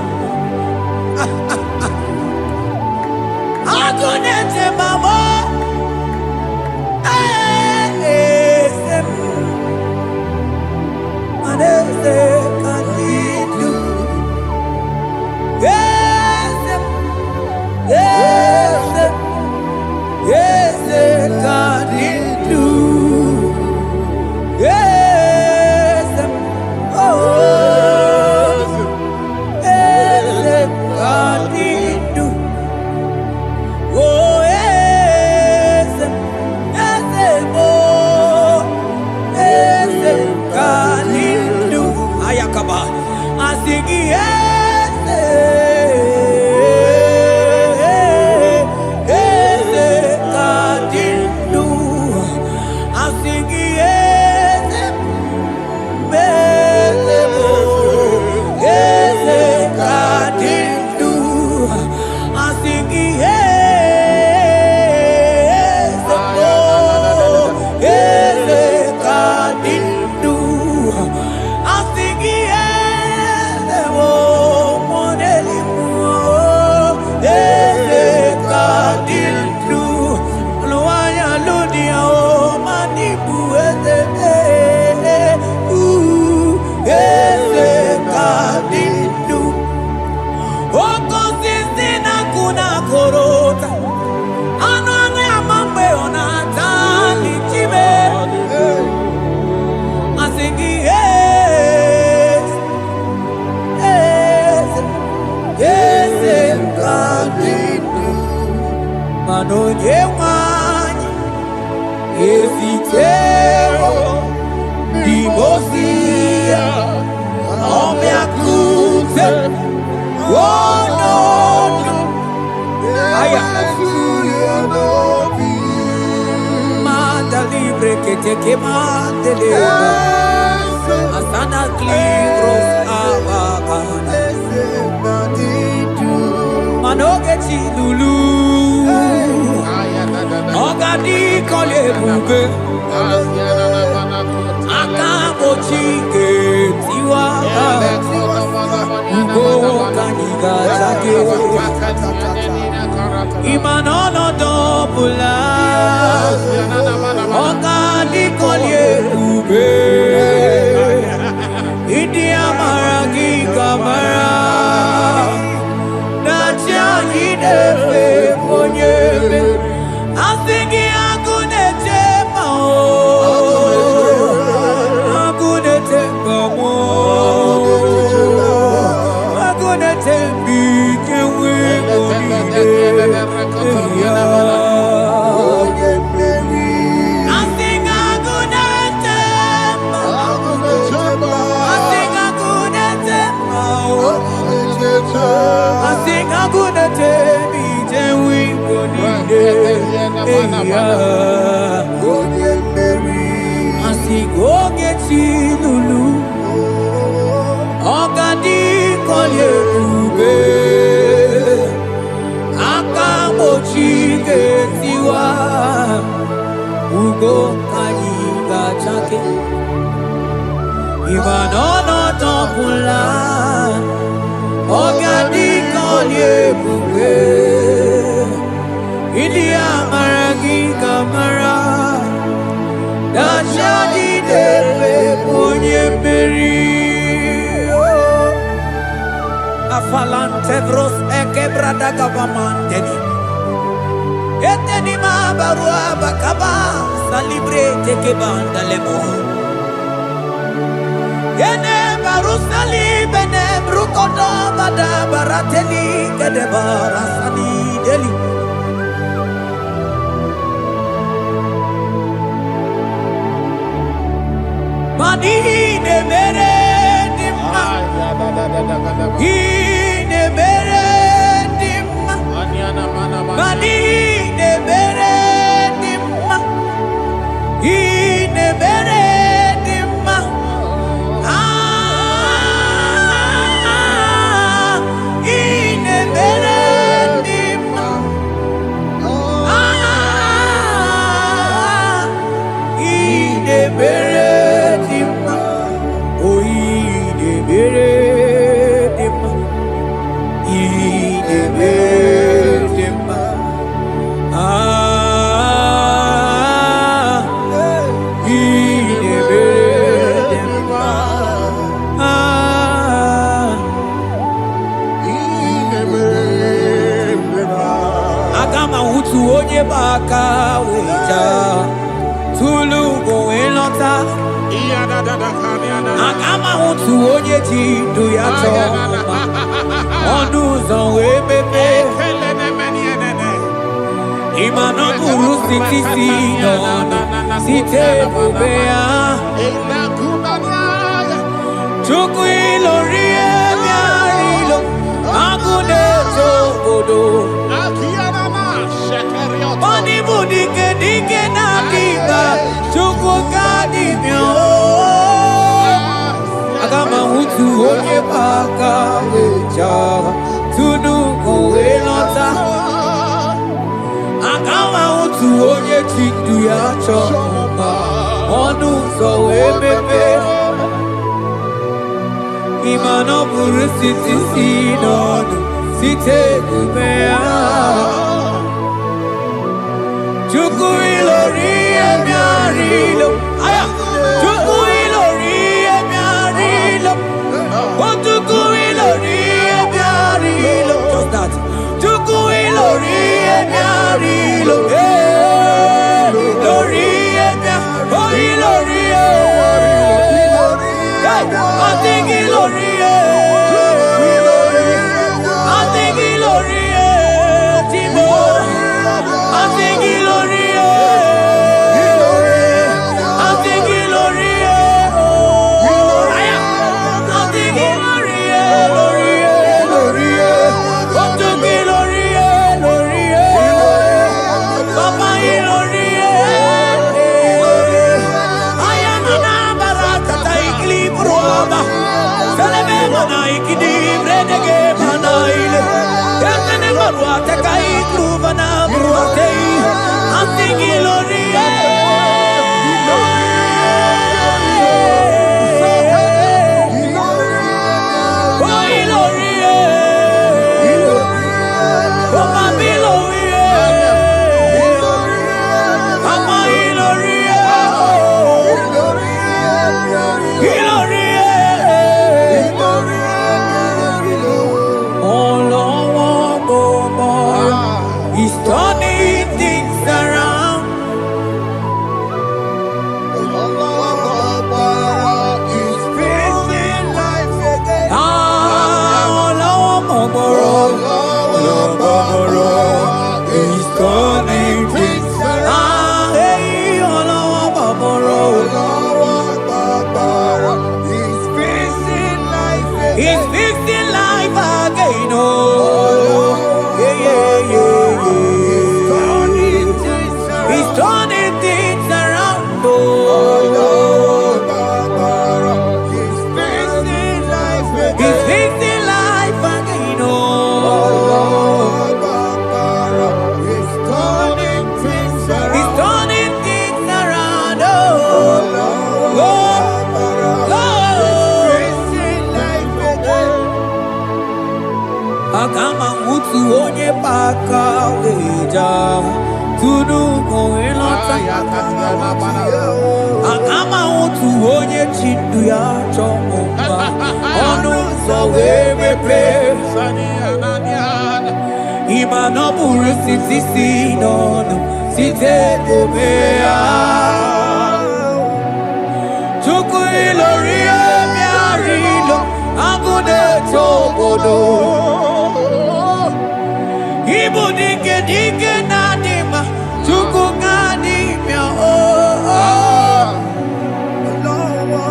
Oko sisi na kuna korota. Ano ane amambe onata lichibe. Asingi yes, yes, yes, mkadidu. Manonye wanyi, esitero, dibosia, omeakute, wono, aya, manda libre que te quemante de asana libros abagana, manoge chilulu. Ogadi kole bube akabo chike tiwa ugo kaniga chake imanono dobula ogadi kole bube idi amaragi kamara nacha yidefe ponyebe Asingi agunete mao, agunete mao, agunete bike wibonide. Asinga agunete mao, asinga agunete mao, asinga agunete bike wibonide. Asigo geti lulu Ogadi kolye ube Akamochi getiwa Ugo kayiga chake Imanono topula Ogadi kolye ube India maragi kamara Dashadi dele ponye beri Afalante vros ekebrada gavamanteni Eteni mabarua bakaba Salibre teke banda lemo Yene baru salibene Brukodo bada barateli Kedebara sani deli Mani ne mere dimma, ne mere dimma, mani ne mere dimma, ne mere dimma, ne mere dimma, ne mere. Onye baka weja tulu go elota agama utu onye ji du ya choma onu zo we bebe imano buru sitisi no site bubea chuku ilori emiarilo agune togodo Oni budike dike na kiba Chuku kadi myo Agama hutu onye baka weja Tunu kowe nota Agama hutu onye chindu ya choma Onu so we bebe Imano buru siti sinonu Site kumea Chuku ilori emiarilo Aya Chuku ilori emiarilo O chuku ilori emiarilo Akama mutu onye paka weja tunu koelota Akama mutu onye chindu ya chomba Onu so wemepe Ima no buru sitisi nono Site kubea Chuku iloria miarilo Agune tobodo Ibu dike nadima Chuku ganimya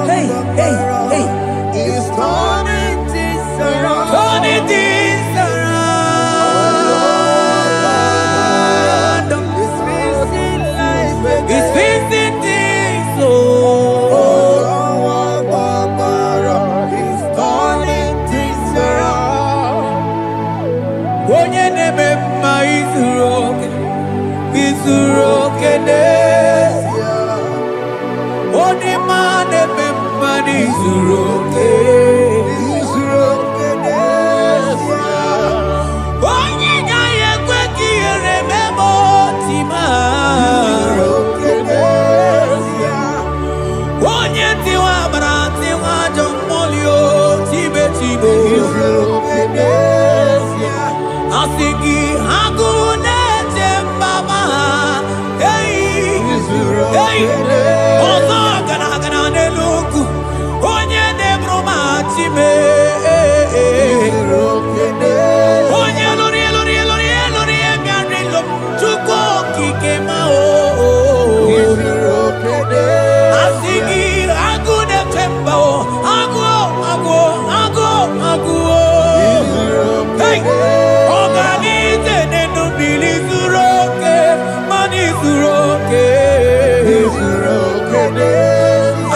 Hey, hey, hey He's turning things around. Turning things around It's fixing things He's turning things around. Onye neme mma izuroke n'ezie Onye ma neme mma n'izuroke Onye gaghị ekwe ka ihere meme otu ma Onye tiwa bara tiwa ajọ mmụọ tibe Asị gị agụ na-eche mbaba ọzọ gara n'elu ugwu onye na-eburu ma chime onye lụrụ bịarịlụ Chukwu okike ma asị gị agụ na-eche mba agụ ọganize n'enubili zuru oke mmanụ zuru oke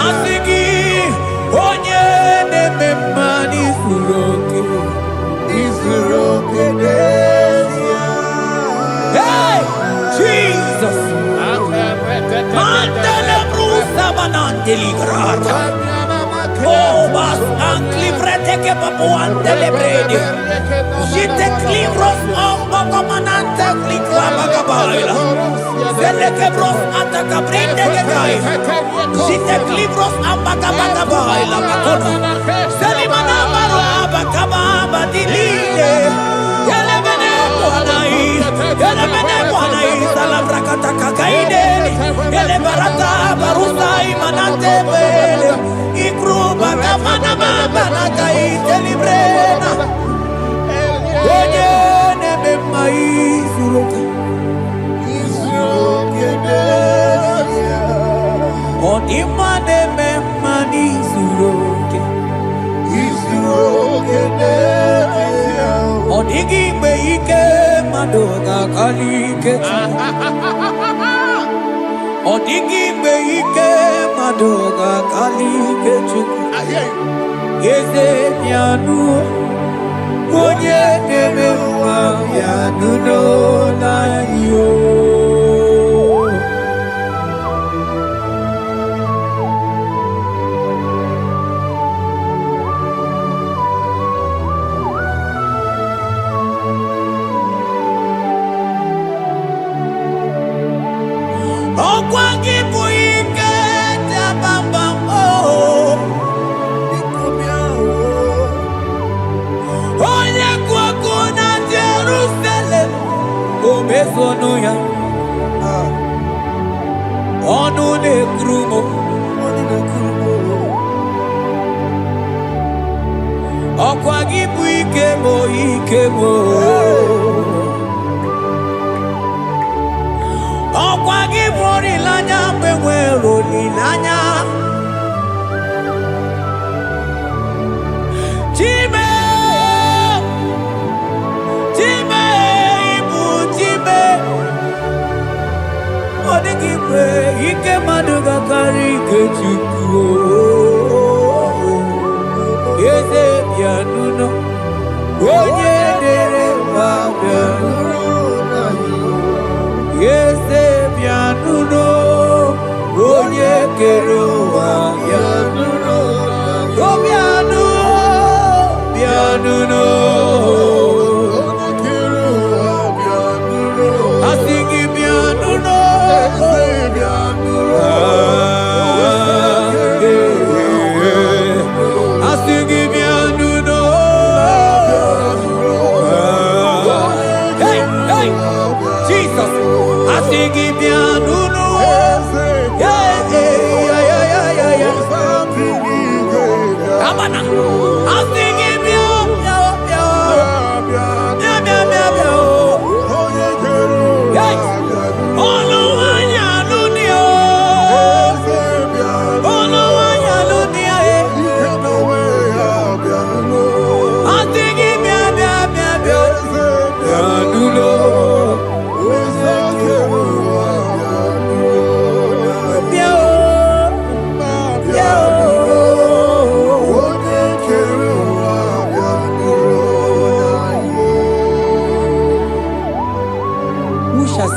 asị gị onye na-eme mmanụ zuru oke Hey, Jesus Mandele brusa banandeli grata Oh, bas ankli prete che papuante le bredi Jite klivros ambaka manante klikla bagabaila Zelle che bros ataka brinde che gai Jite klivros ambaka bagabaila Makono Zeli manamaro abakababa dilile Yele bene buanai Salabrakata kakaideni Yele barata barusai manante bele Ikruba kafana baba na kaite librena Onye neme maizuroke Onima neme manizuroke Onigi beike madoga kalike Onigi beike madoga kalike chuku Yeze nyanu Onye neme mwa nyanu no na yo Okwangi buike tabamba Onye kwako na Jerusalem Omezono ya Onu nekrumo Okwangi buike mo Ọkwa gị bụ olileanya mgbe nwere olileanya Chime ibu chime Ọ dịghị mgbe ike mmadụ ga-akarị ike Chukwu Eze bịanụnụ onye dere ma bịanụnụ Eze bịanụnụ onye kere ụwa bịanụnụ bịanụnụ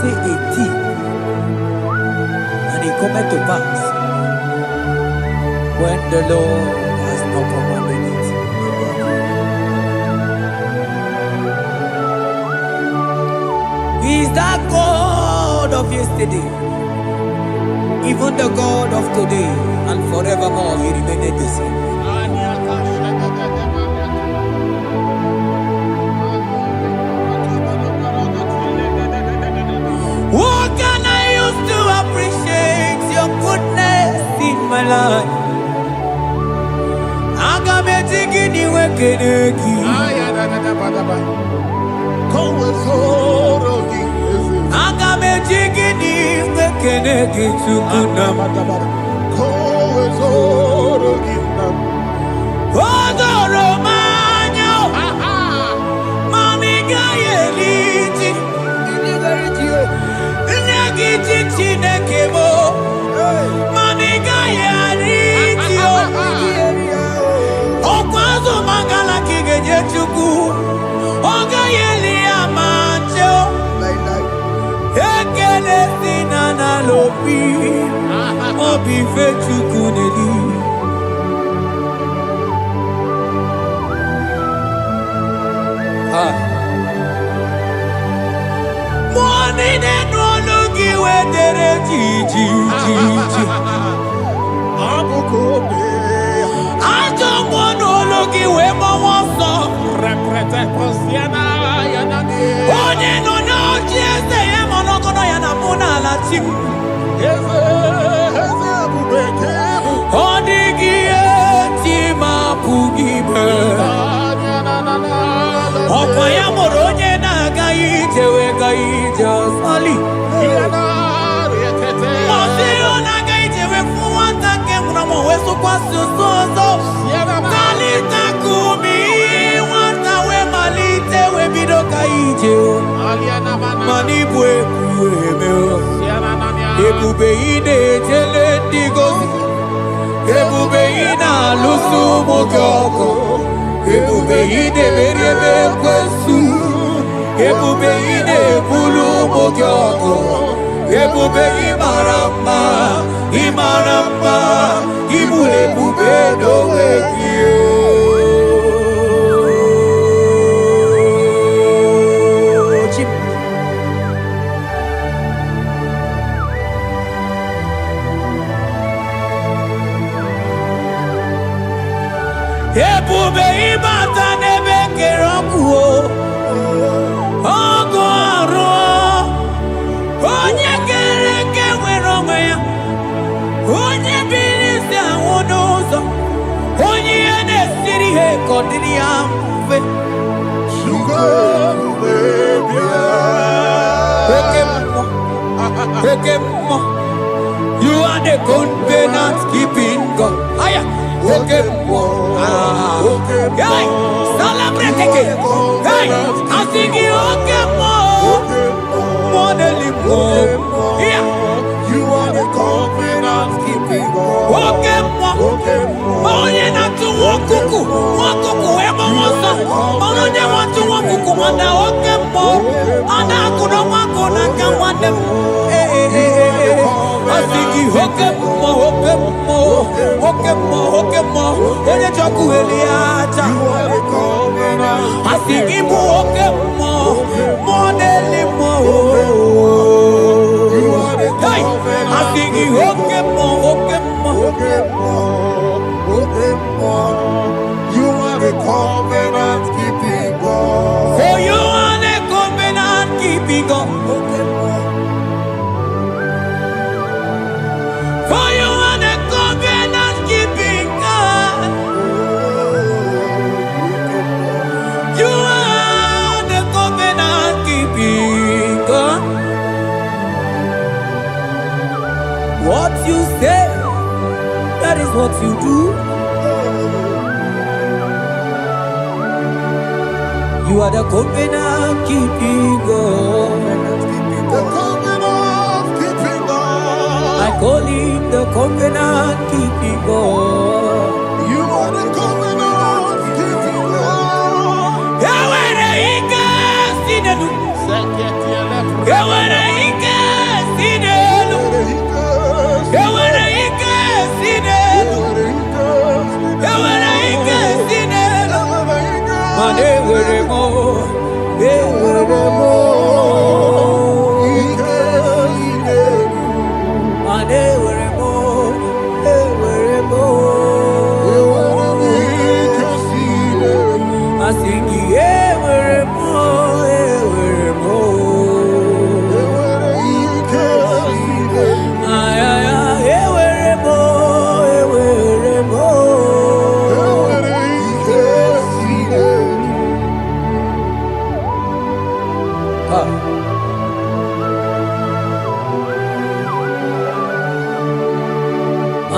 say a thing, and it cometh to pass when the Lord has not commanded it. He is that God of yesterday, even the God of today, and forevermore He remained the same. What can I use to appreciate your goodness in my life? Morning and one look where there I don't want to look where my son Onye no no Jese yemo no kono yana muna la chim Odigi tima pugibe Okwa ya moronye na gaije we gaije sali Mosi ona gaije we fuwata ke muna mo weso kwa susozo Kalita kumi wata we malite we bido gaije Mani bwe kuwe Ebube ine jele digozi Ebube ina lusu mokyoko Ebube ine merebe kwesu Ebube ine bulu mokyoko Ebube imarama Imarama Imule bube dowe kiyo Ebube ibata nebe kerokuo Ogo aro Onye kereke weronwe ya Onye bilisi awonozo Onye ene siri he kodini ya mfe Pekemo You are the covenant keeping God Aya Pekemo Hey, celebrate again. Hey, I sing you more than yeah. You are the covenant keeping God. Onye na tu wakuku, ema wasa. Onye watu wakuku manda okemo. Ana kuna wako na kamande. Asiki hokemo. Onye chaku eliacha. Asiki bu hokemo. Modeli mo. Hey, asiki hokemo. You are the covenant keeping God. For you are the covenant keeping God. For you are the covenant keeping God. You are the covenant keeping God. What you say, that is what you do. You are the covenant keeping God. The covenant keeping God. I call him the covenant keeping God. You are the covenant keeping God. Yawere ika sinenu. Yawere ika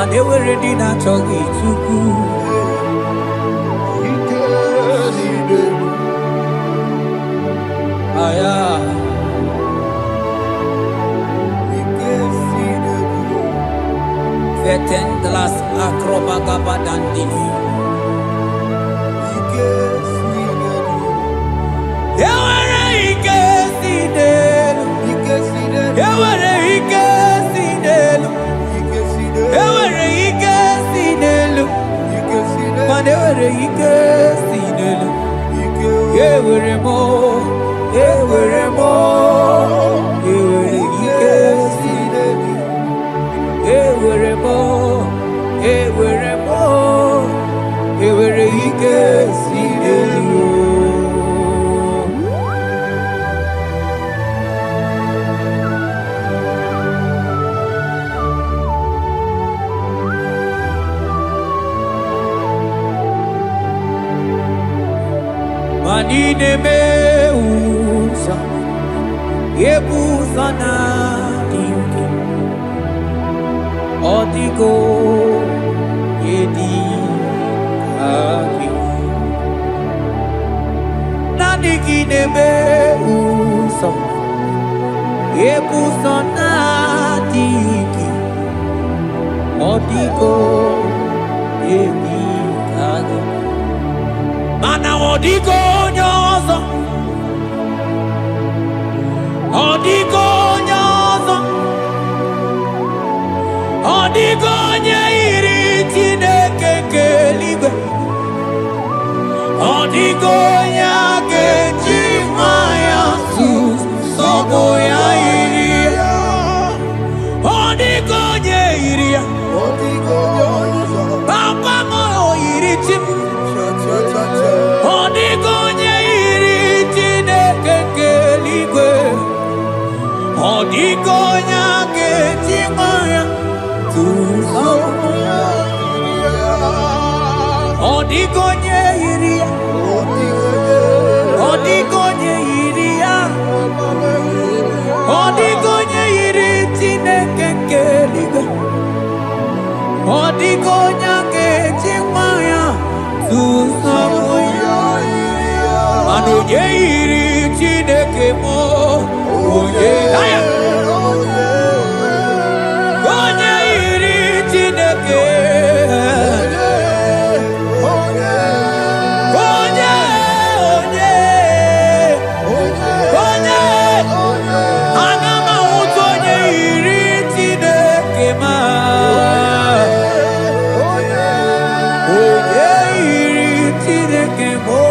They were ready not to get too good. Veten glass acrobaga dandini. Manine meusa yebusa na dinki Odigo yedi aki Nanigine meusa yebusa na dinki Odigo yedi aki Mana odigo nyozo Odigo nyozo Odigo nyeiri Chineke keligwe Odigo nyake chimaya sus Sobo ya iria Odigo nyeiria Odigo nyozo Papa moyo iri chim Odigonye iri Chineke keligwe Odigonya ketimaya tusomoya Odigonye iri Odigonye iri Odigonye iri Chineke keligwe Odigonya ketimaya tusomoya Oye iri Chineke mo Oye Oye iri Chineke Oye Agama uto oye iri Chineke ma Oye iri Chineke mo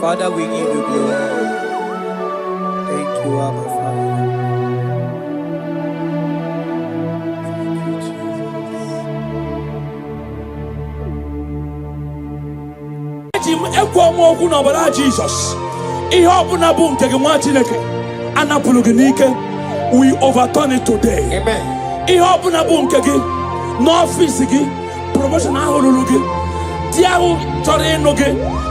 Father, we give you glory. Thank you, Abba Father. Thank you, Jesus. We overturn it today. Amen. No office, promotion,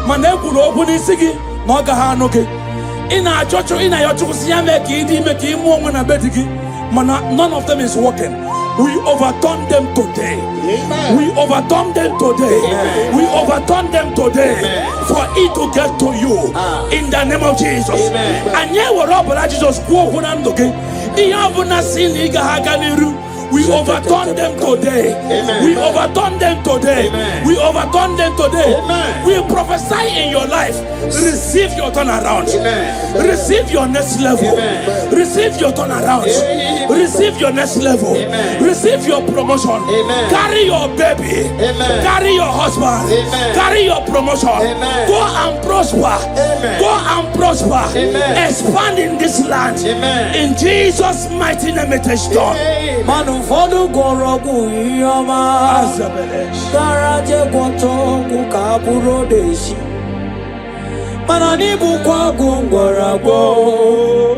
mana ekwuru okwu n'isi gị na ọ gaghị anụ gị ị na-achọchụ ị na-ayọchụkwụsị ya mee ka ịdị ime ka ịmụ onwe na be di gị mana none of them is working. We overturn them today. Amen. We overturn them today. Amen. We overturn them today. Amen. For it to get to you in the name of Jesus. And ye were up at Jesus kwuo okwu na ndụ gị ihe ọ bụla si na ị gaghị aga n'iru. We overturn them today. Amen. We overturn them today. Amen. We overturn them today. Amen. We prophesy in your life. Receive your turnaround. Amen. Receive your next level. Amen. Receive your turnaround. Amen. Receive your next level. Amen. Receive your promotion. Amen. Carry your baby. Amen. Carry your husband. Amen. Carry your promotion. Amen. Go and prosper. Amen. Go and prosper. Amen. Expand in this land. Amen. In Jesus' mighty name it is done. Manu fodu gorogu yoma. Azabelesh. Garaje gwoto kukaburo deshi. Manani bukwa gungoragwo.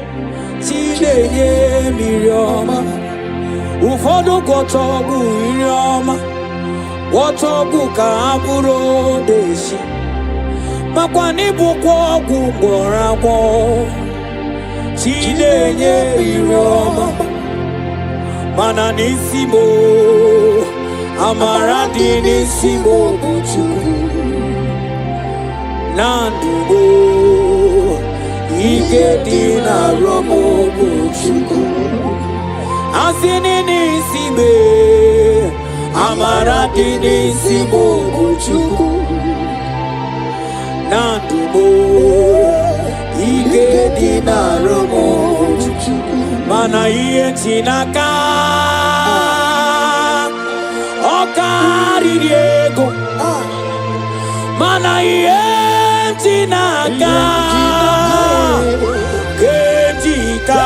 Chineye mirioma. Ufodu gwoto gu yoma. Gwoto kukaburo deshi. Makwani bukwa gungoragwo. Chineye mirioma. Mana nisimo amaradi nisimo buchuku nandubo igedi na romo buchuku asini nisime amaradi nisimo buchuku nandubo igedi na romo buchuku mana iye chinaka okaririego mana iye chinaka ketika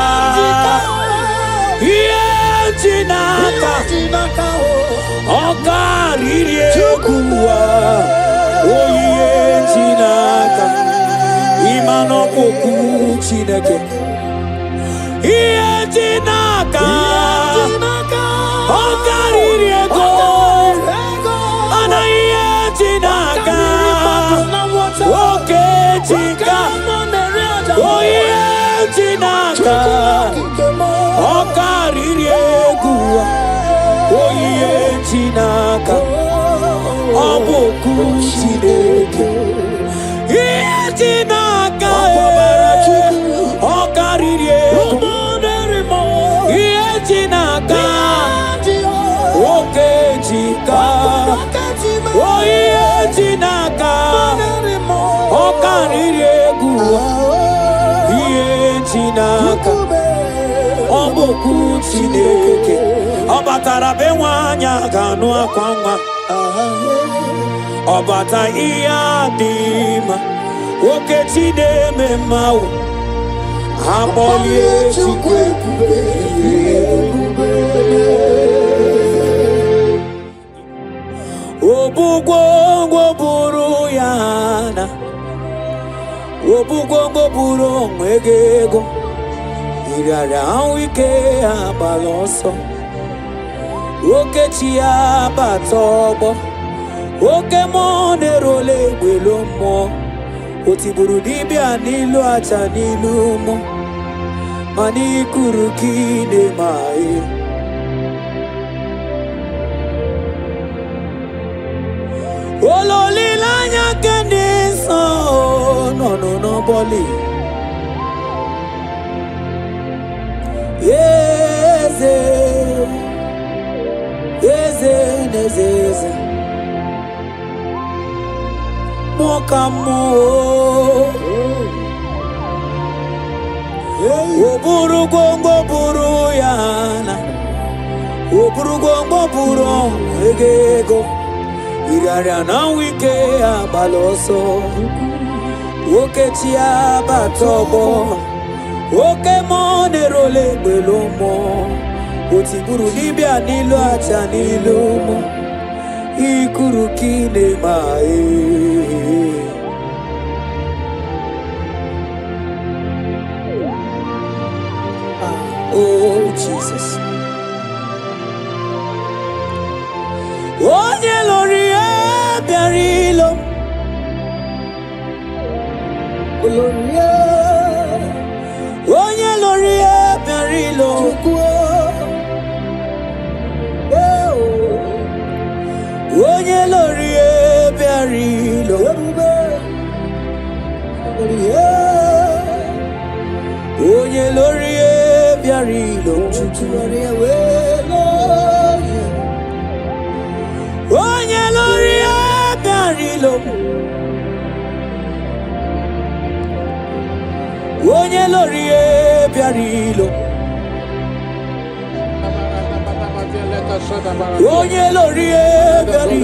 iye chinaka okaririego oye chinaka imano poku chineke iye chinaka okaririego ana iye chinaka oke chika oye chinaka okaririego oye chinaka oboku chineke iye chinaka okaririego iye chinaka oke chika oye chinaka okaririego iye chinaka oboku chineke obatara be nwanya ganu akwanwa obata ihe adima oke chineme mawo abolie chukwu obugwongo buru yana obugwongo buru onwegego iriara wike abaloso oke chi abata ogbo oke monero legbelo mo otiburu dibia nilu acha nilu mo mani kuru kine mai ololi lanya kenisa no boli eze mokamo oburu gongo buru yana oburu gongo buru egego iriara na wike abaloso oke chi abatobo oke monero legbelo mo otiburu dibia nilu acha nilu mo ikuru kine mae oh Jesus onye lori ebiarilo onye lori ebiarilo onye lori ebiarilo onye lori ebiarilo onye lori ebiarilo onye lori ebiarilo onye lori eberi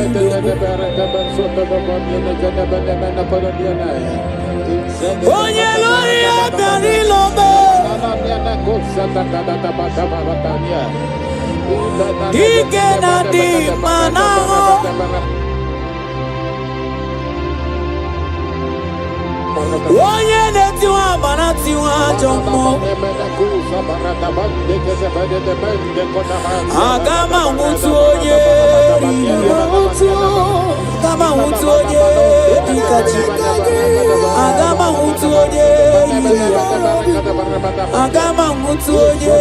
onye lori eberi lobe ike na dị mana onye na-etiwa agbara tiwa ajọ mmụọ aga m anwụtụ onye aga m anwụtụ onye dịka chi aga m anwụtụ onye yiri ya aga m anwụtụ onye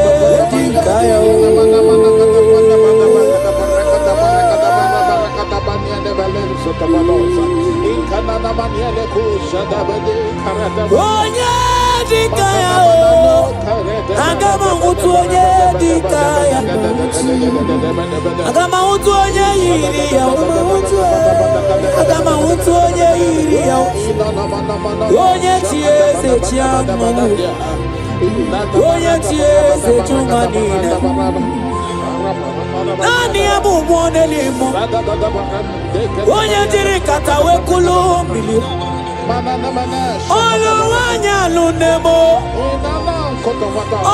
dịka ya onye dịka ya aga m anwụtụ onye dịka ya aga m anwụtụ onye yiri ya aga m anwụtụ onye yiri ya onye chi eze chi amụmụ onye chi eze chi ụwa niile naanị ya bụ mmụọ n'eluigwe onye jiri nkata wee kụlụ mmiri ọlụ nwanyị alụ nne m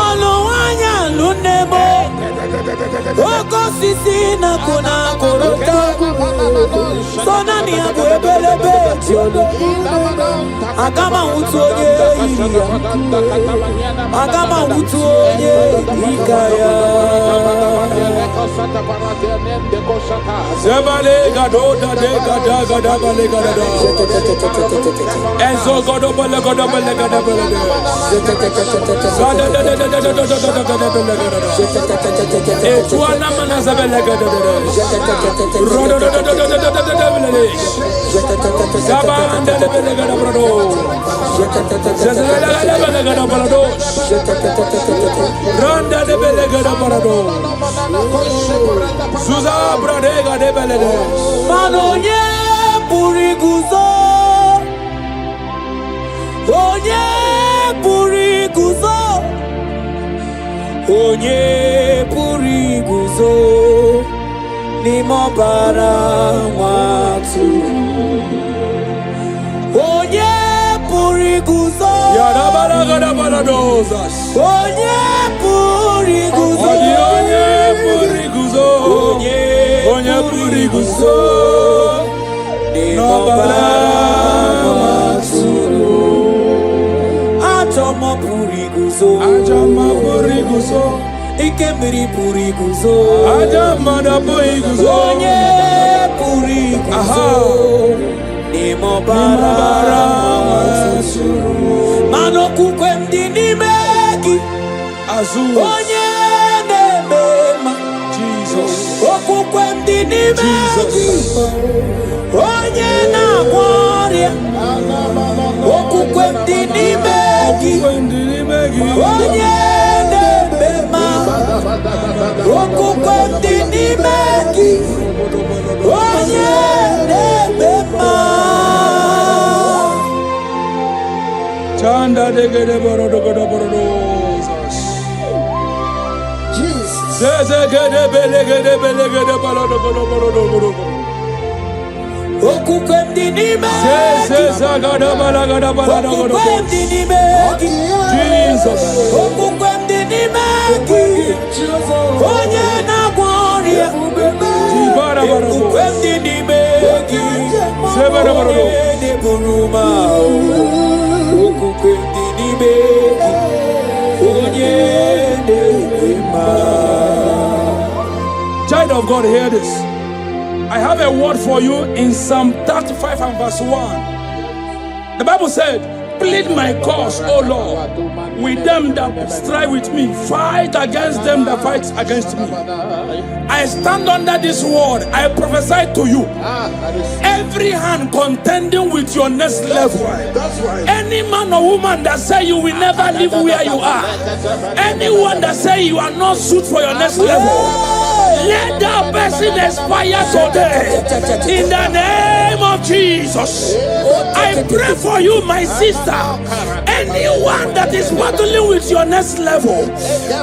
ọlụ nwanyị alụ nne m oke osisi na-akụ na-akụrụta so naanị ya bụ ebelebe ji olu aga m anwụtụ onye yiri ya aga m anwụtụ onye dịka ya Zebale gado da de gada gada bale gada da. Enzo gado bale gada bale gada bale da. Gada da da da da da da da da gada bale gada da. Etuana mana zabele gada da. Rodo da da da da da da da da bale da. Gaba ande da bale gada brado. Zezele da bale gada brado. Randa da bale gada brado. Suza bradega de belede. Manonye puri guzo. Onye puri guzo. Onye puri guzo. Nimo bara watu. Onye puri guzo. Yara bara gada baladozas. Onye puri guzo. Onye puri guzo. Onye puri guzo. Nimo bara watu. Ajama puri guzo. Ajama puri guzo. Ikemiri puri guzo. Ajama da puri guzo. Onye puri guzo. Nimo bara watu. Mano kukwe mdini meki. Azul. Onye nemema. Jesus. Okukwe mdini meki. Onye na gloria. Okukwe mdini meki. Onye nemema. Okukwe mdini meki. Onye nemema. Chanda de gede borodo godo borodozas. Jesus. Zeze gede bele gede balodo godo borodo godo. Okukwe mdini meki. Zeze zagada balagada balado godo. Okukwe mdini meki. Jesus. Okukwe mdini meki. Onye na gloria. Jibara borodo. Okukwe mdini meki. Zebara borodo. Onye de buruma. Okukwe mdini meki. Onye de buruma. Child of God, hear this. I have a word for you in Psalm 35 and verse 1. The Bible said, plead my cause, O Lord, with them that strive with me. Fight against them that fight against me. I stand under this word. I prophesy to you. Every hand contending with your next level. Any man or woman that say you will never live where you are. Anyone that say you are not suited for your next level. Let that person expire today. In the name of of Jesus, I pray for you, my sister. Anyone that is battling with your next level,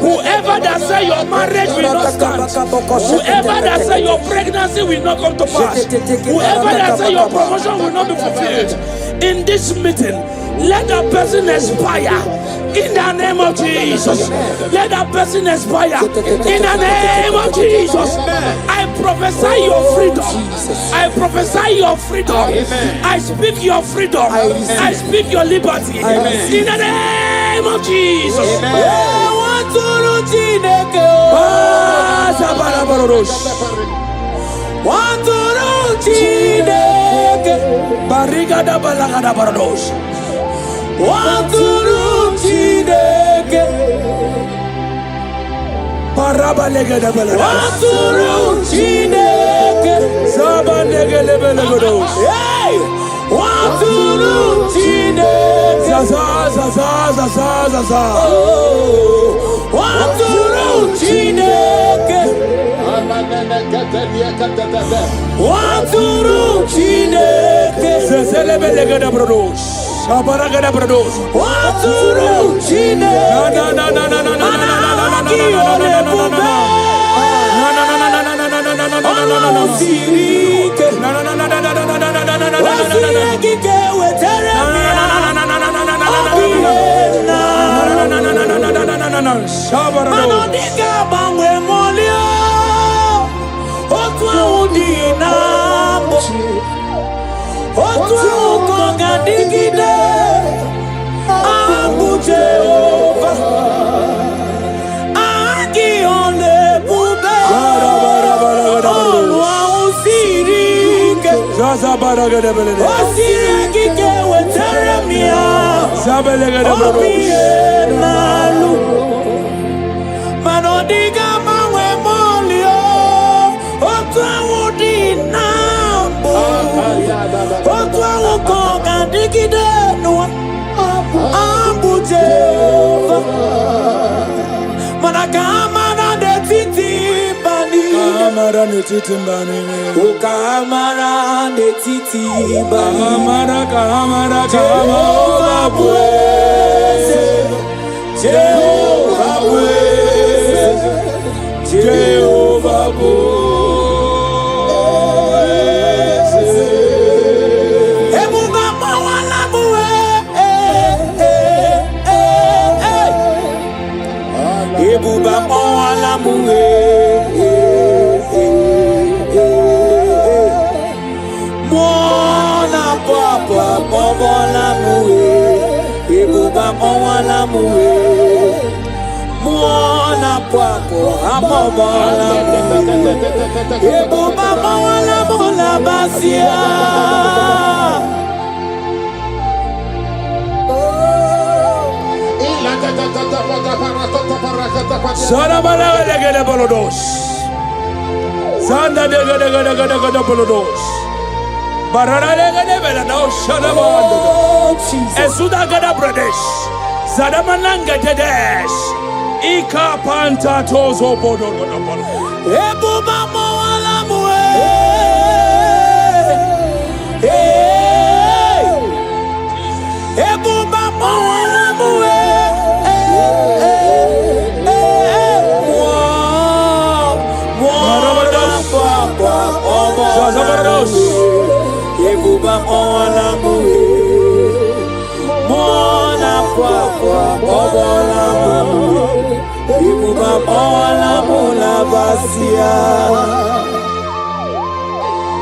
whoever that say your marriage will not stand, whoever that say your pregnancy will not come to pass, whoever that say your promotion will not be fulfilled, in this meeting, let that person expire in the name of Jesus. Let that person expire in the name of Jesus. I prophesy your freedom. I prophesy your freedom. I speak your freedom. I speak your liberty in the name of Jesus. Barigada balagada barados. Waturu Chineke Parabalegada balados. Waturu Chineke Sabanegele balados. Hey! Waturu Chineke Zaza zaza zaza zaza. Waturu Chineke Waturu Chineke Zezelebelagada barados. Sabaragada barados. Waturu Chineke na na na na na na na Kamara netiti mbani, kamara netiti mbani, kamara kamara Jehovah praise, Jehovah praise, Jehovah praise. Ebuba mawala muwe, ebuba mawala muwe. Mola muwe, ibuba mola muwe, mola pako, amola muwe, ibuba mola mola basia. Sana bala gede bolodos, sana gede bolodos. Bararalegade belado shalabando. Esuda gada Pradesh. Zadamananga dedesh. Ika panta tozo bodo. Ebuba moala mue. Ebuba moala mue. Ebuba mola muwe, mola kwa mola muwe, ebuba mola mola basia.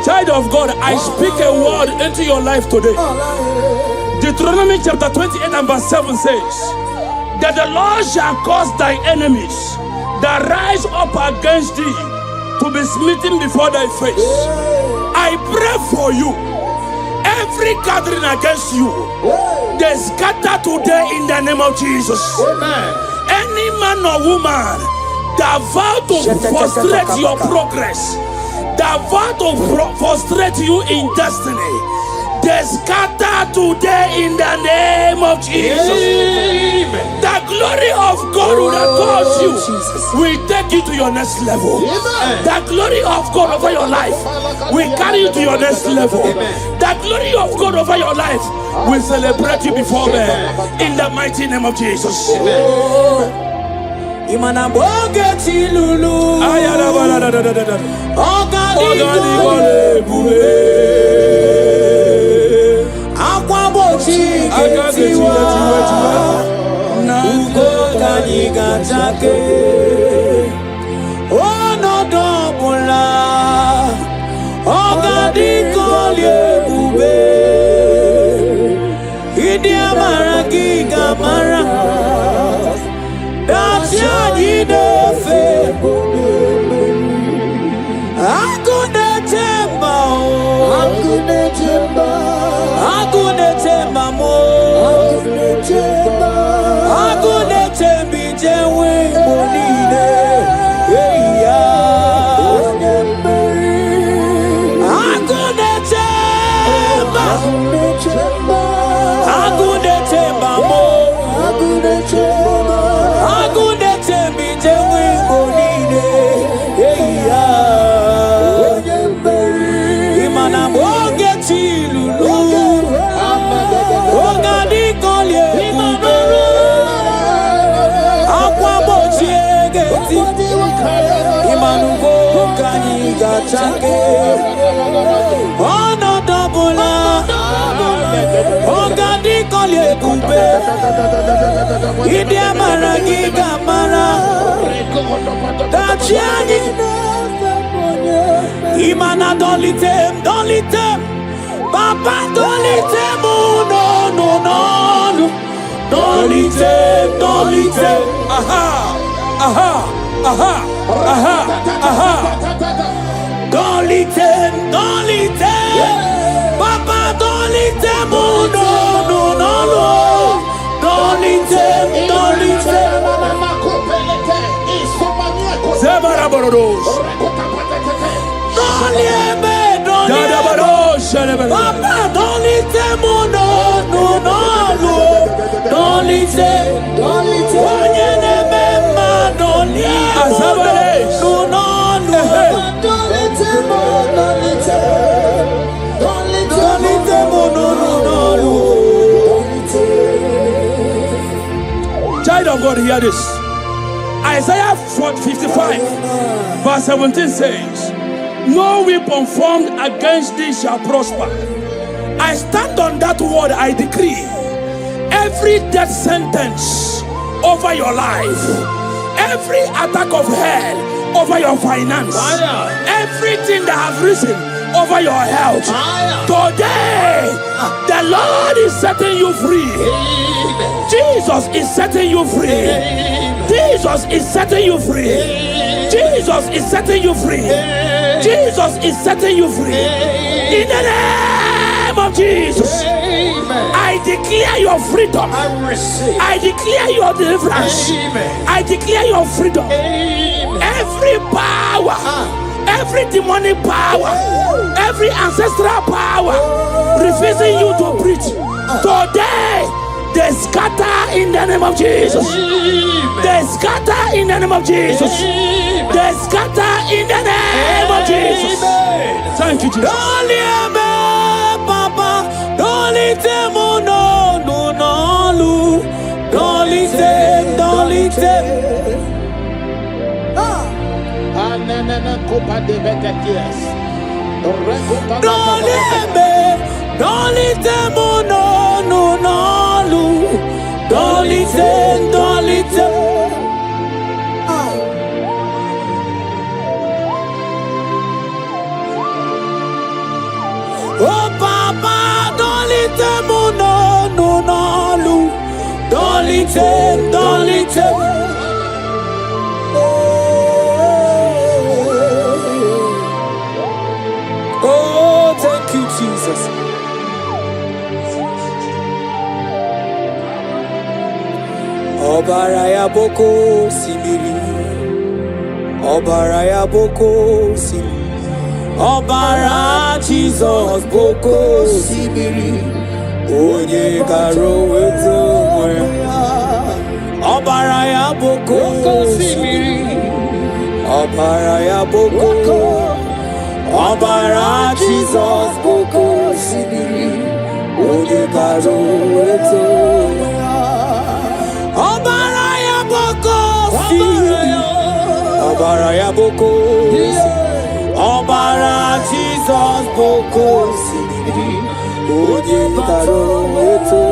Child of God, I speak a word into your life today. Deuteronomy chapter 28 and verse 7 says that the Lord shall cause thy enemies that rise up against thee to be smitten before thy face. I pray for you. Every gathering against you, they scatter today in the name of Jesus. Amen. Any man or woman that vow to frustrate your progress, that vow to frustrate you in destiny, they scatter today in the name of Jesus. Amen. That glory of God that calls you will take you to your next level. The glory of God over your life will carry you to your next level. The glory of God over your life will celebrate you before men. In the mighty name of Jesus. Imana bogeti lulu. Akwa bochi getiwa. Ugo gani gachake. Ono dobula. Ogadi kolye bube. Idi amara giga mara. That's your fe. Akune temba mo. Akune tembi jewe monine. Akune temba mo. Ono dobula. Ogadi kolye kumbe. Idi amara giga mara. Dachiani. Imana don't let them. Papa don't let them. No. Don't let them. Aha. Don't let them. Papa don't let them. No. Don't let them. Zemaraboros. Don't let Papa don't let them. No. Don't let them. Child of God, hear this. Isaiah 55 verse 17 says, no weapon formed against thee shall prosper. I stand on that word, I decree every death sentence over your life, every attack of hell over your finance, everything that has risen over your health, today the Lord is setting you free. Jesus is setting you free. Jesus is setting you free. Jesus is setting you free. Jesus is setting you free. In the name of Jesus, I declare your freedom. I declare your deliverance. I declare your freedom. Every power, every demonic power, every ancestral power refusing you to preach, today they scatter in the name of Jesus. They scatter in the name of Jesus. They scatter in the name of Jesus. Thank you, Jesus. Don't let me, Papa. Don't let them. No. Don't let them. Don't let them. Don't let me. Don't let them. No. Don't let them. Don't let them. Oh, Papa, don't let them. No. Don't let them. Don't let them. Oh, thank you, Jesus. Obaraya boko simiri. Obaraya boko simiri. Obara Jesus boko simiri. Onye karo weto moya. ọbara ya boko osimiri, ọbara ya boko, ọbara Jizọs boko osimiri, onye bara eto. Ọbara ya boko osimiri, ọbara ya boko osimiri, ọbara Jizọs boko osimiri, onye bara eto.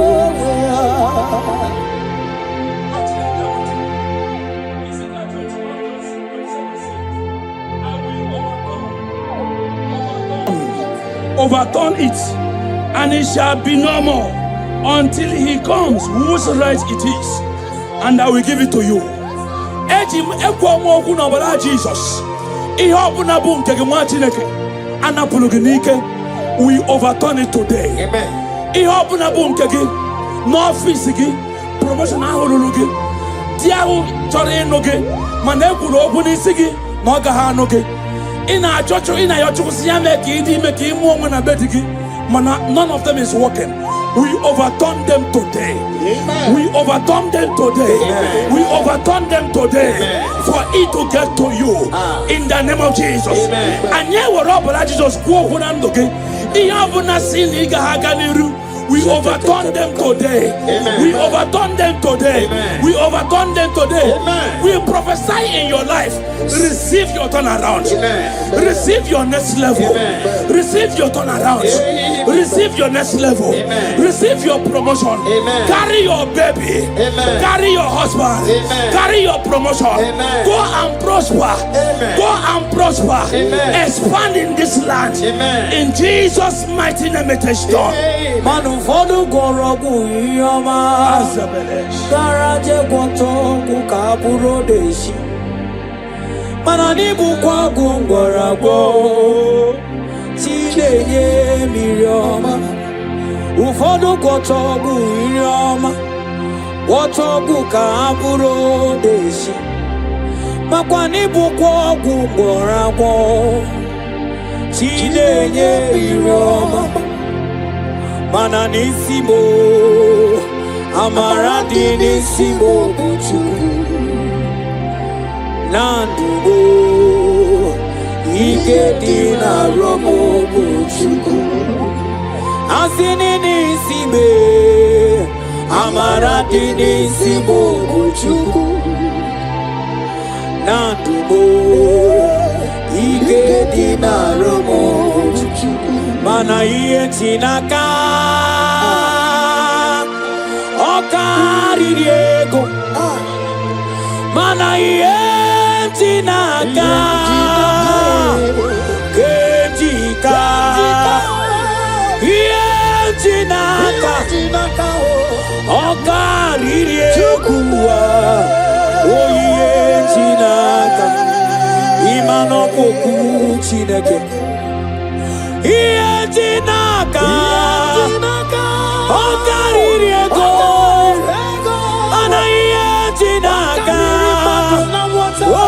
Overturn it, and it shall be no more until he comes, whose right it is, and I will give it to you. Jesus, we overturn it today. No physical promotion, in our church, in our church, none of them is working. We overturn them today. Amen. We overturn them today. Amen. We overturn them today. Amen. For it to get to you in the name of Jesus. And yeah, we're up, Jesus. We overturn them today. Amen. We overturn them today. Amen. We overturn them today. Amen. We prophesy in your life. Receive your turnaround. Amen. Receive your next level. Amen. Receive your turnaround. Amen. Receive your next level. Amen. Receive your promotion. Amen. Carry your baby. Amen. Carry your husband. Amen. Carry your promotion. Amen. Go and prosper. Amen. Go and prosper. Amen. Expand in this land. Amen. In Jesus' mighty name it is done. Amen. Ụfọdụ gwọrọ ọgwụ ihe ọma, gara je gwọta ọgwụ ka bụrụ odeshi, mana n'ịbụkwa ọgwụ ngwọrọgwọ, chi na-enye mmiri ọma. Ụfọdụ gwọta ọgwụ ihe ọma, gwọta ọgwụ ka bụrụ odeshi, makwa n'ịbụkwa ọgwụ ngwọrọgwọ, chi na-enye mmiri ọma. Mana n'isi mo, amara dị n'isi mo bụ Chukwu. Na ndụ mo, ike dị n'arụ mo bụ Chukwu. Asị n'isi me, amara dị n'isi mo bụ Chukwu. Na ndụ mo, ike dị n'arụ mo bụ Chukwu. Mana ihe Chinaka ọ karịrị ego, mana ihe Chinaka ga-ejika, ihe Chinaka ọ karịrị ego, ihe Chinaka ịma n'ọkpụkpụ Chineke. Ihe Chinaka ọ karịrị ego, mana ihe Chinaka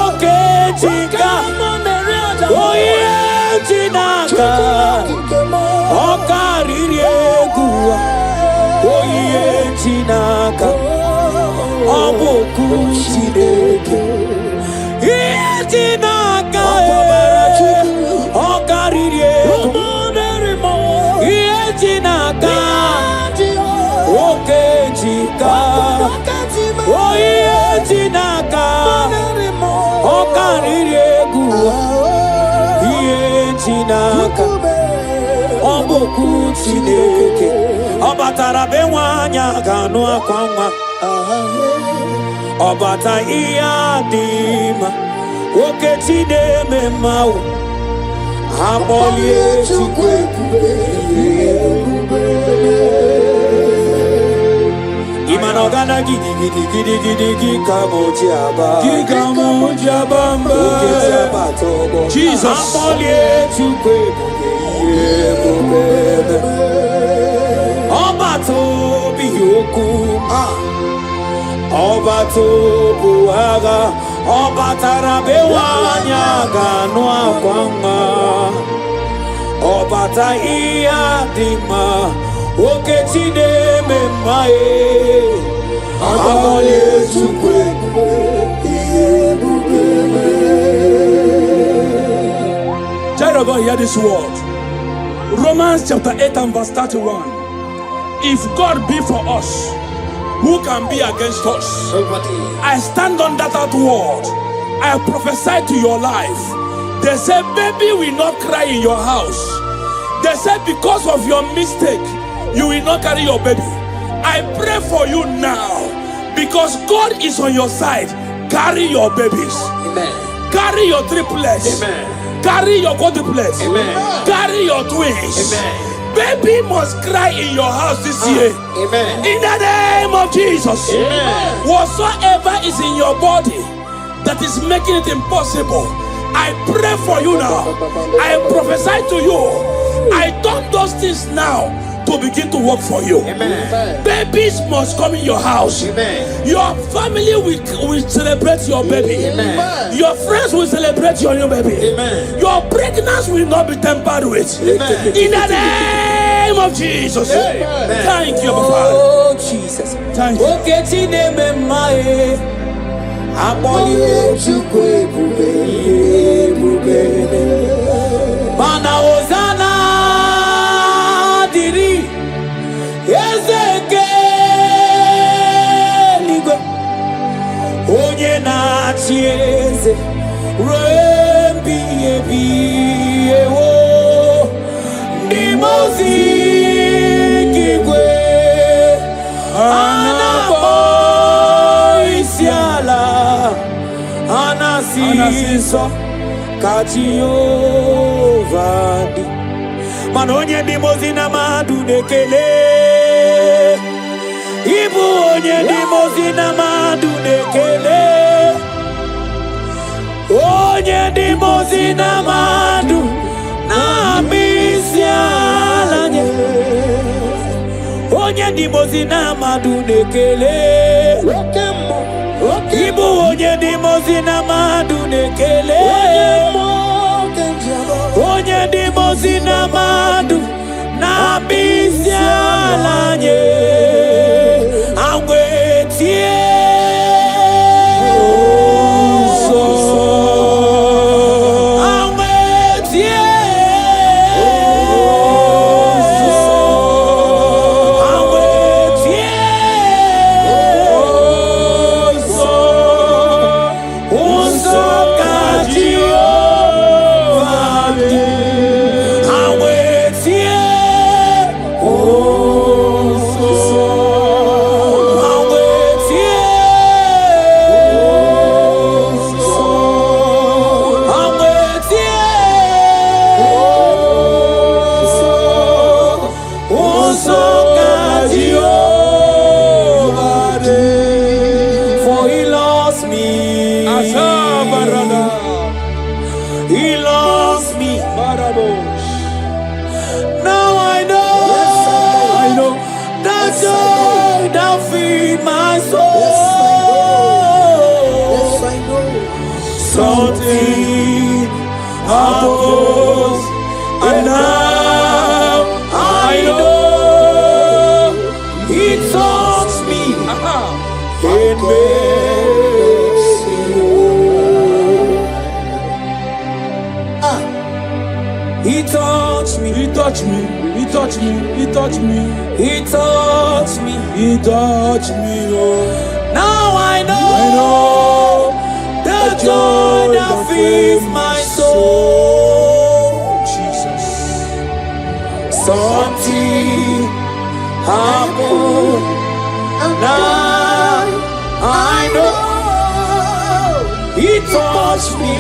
oke Chika, ihe Chinaka ọ karịrị ego, ihe Chinaka ọ bụ okwu Chineke. Ihe Chinaka ọ karịrị ego, ihe Chinaka oke Chika, ihe Chinaka ọ karịrị egwu, ihe Chinaka ọ bụ okwu Chineke. Ọ batara be nwanyị a ga-anụ akwa nwa, ọ bata ihe adị mma, oke chi na-eme mma, akpọlie Chukwu ebube. Imana ọgana gidi ka moji aba, mba. oke ti abata ọgbọ, Jesus. akpọlie Chukwu ebube. Ọbata obi okwu, ọbata obu agha, ọ batara be nwanyị a ga-anụ akwa nwa, ọ bata ihe dị mma, oke chi na-eme mma, Child of God, hear this word. Romans chapter 8 and verse 31. If God be for us, who can be against us? I stand on that word. I prophesy to your life. They say, baby will not cry in your house. They say, because of your mistake, you will not carry your baby. I pray for you now, because God is on your side. Carry your babies. Amen. Carry your triplets. Amen. Carry your quadruplets. Amen. Carry your twins. Amen. Baby must cry in your house this year. Amen. In the name of Jesus. Amen. Whatsoever is in your body that is making it impossible, I pray for you now. I prophesy to you. I turn those things now to begin to work for you. Amen. Babies must come in your house. Amen. Your family will celebrate your baby. Amen. Your friends will celebrate your new baby. Amen. Your pregnancy will not be tampered with. Amen. In the name of Jesus. Amen. Thank you, Abba Father. Oh, Jesus. Thank you. Okay, Chineme Mae. Aboli Chukwu ebube. Mana Hosanna diri Ezeke Ligwe. Onye na-achị eze ruo ebighị ewo. Ndị mmụọ ozi igwe ana-akpọ isiala, anasị nsọ ka Jehova dị. Mana onye ndị mmụọ ozi na mmadụ na-ekele, ịbụ onye ndị mmụọ ozi na mmadụ na-ekele, onye ndị mmụọ ozi na mmadụ na-ama isi ala nye, onye ndị mmụọ ozi na mmadụ na-ekele, ịbụ onye ndị mmụọ ozi na mmadụ na-ekele, onye ndị mmụọ ozi na mmadụ na-ama isi ala nye. Angwetie He loves me. Now I know that joy that feed my soul. Something happens, and now I know it touched me and makes me whole. He touched me. He touched me. He touched me. He touched me. He touched me. He touched me. Oh. Now I know the joy that fills my soul. Jesus. Something happened. Now I know He touched me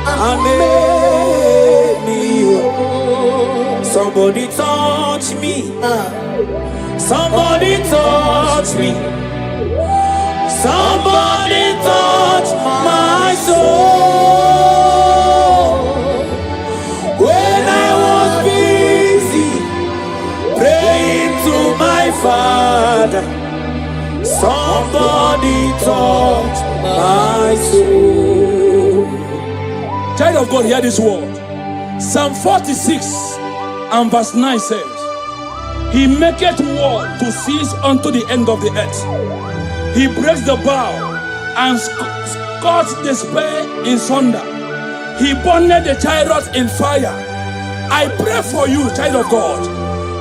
and made me whole. Somebody touch me. Somebody touch me. Somebody touch my soul. When I was busy praying to my Father, somebody touch my soul. Child of God, hear this word. Psalm 46 and verse 9 says, He maketh war to cease unto the end of the earth. He breaks the bow and cuts the spear in sunder. He burned the chariot in fire. I pray for you, child of God.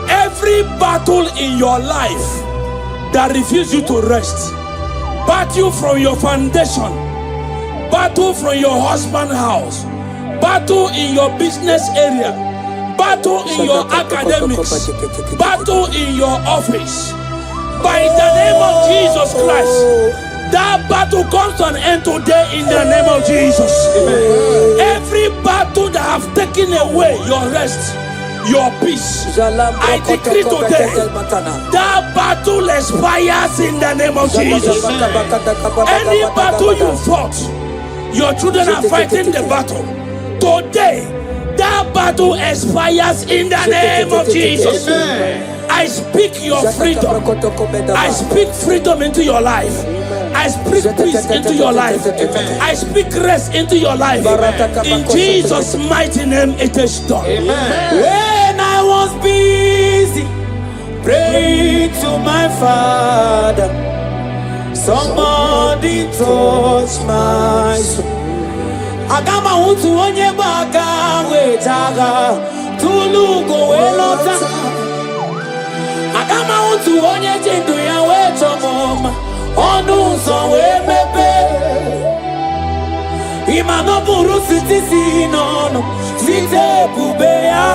Every battle in your life that refuses you to rest, battle from your foundation, battle from your husband's house, battle in your business area, battle in your academics, battle in your office. By the name of Jesus Christ, that battle comes to an end today in the name of Jesus. Amen. Every battle that have taken away your rest, your peace, I decree today, that battle expires in the name of Jesus. Any battle you fought, your children are fighting the battle. Today, that battle expires in the name of Jesus. I speak your freedom. I speak freedom into your life. I speak peace into your life. I speak rest into your life. In Jesus' mighty name, it is done. When I was busy praying to my Father, somebody touched my soul. Agama untu onye baka wetaga tulugo welota. Agama untu onye jindu ya wetomoma onu so wemepe. Imano buru sitisi nono site bubeya.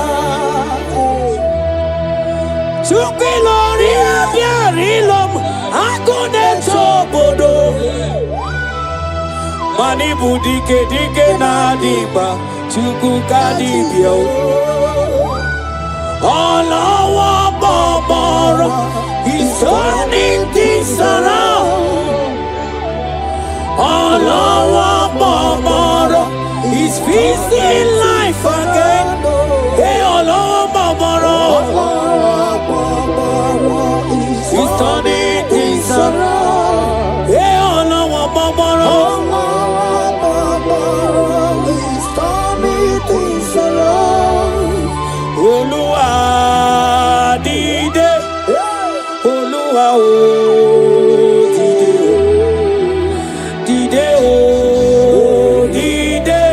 Chukilori abiarilom akune tobodo. Mani budike dike na diba chuku kadibio. Olawa babara, he's turning things around. Olawa babara, he's feasting life again. Hey, Olawa babara, he's turning things around. Hey, Olawa babara. Oluwa dide, Oluwa o dide o dide,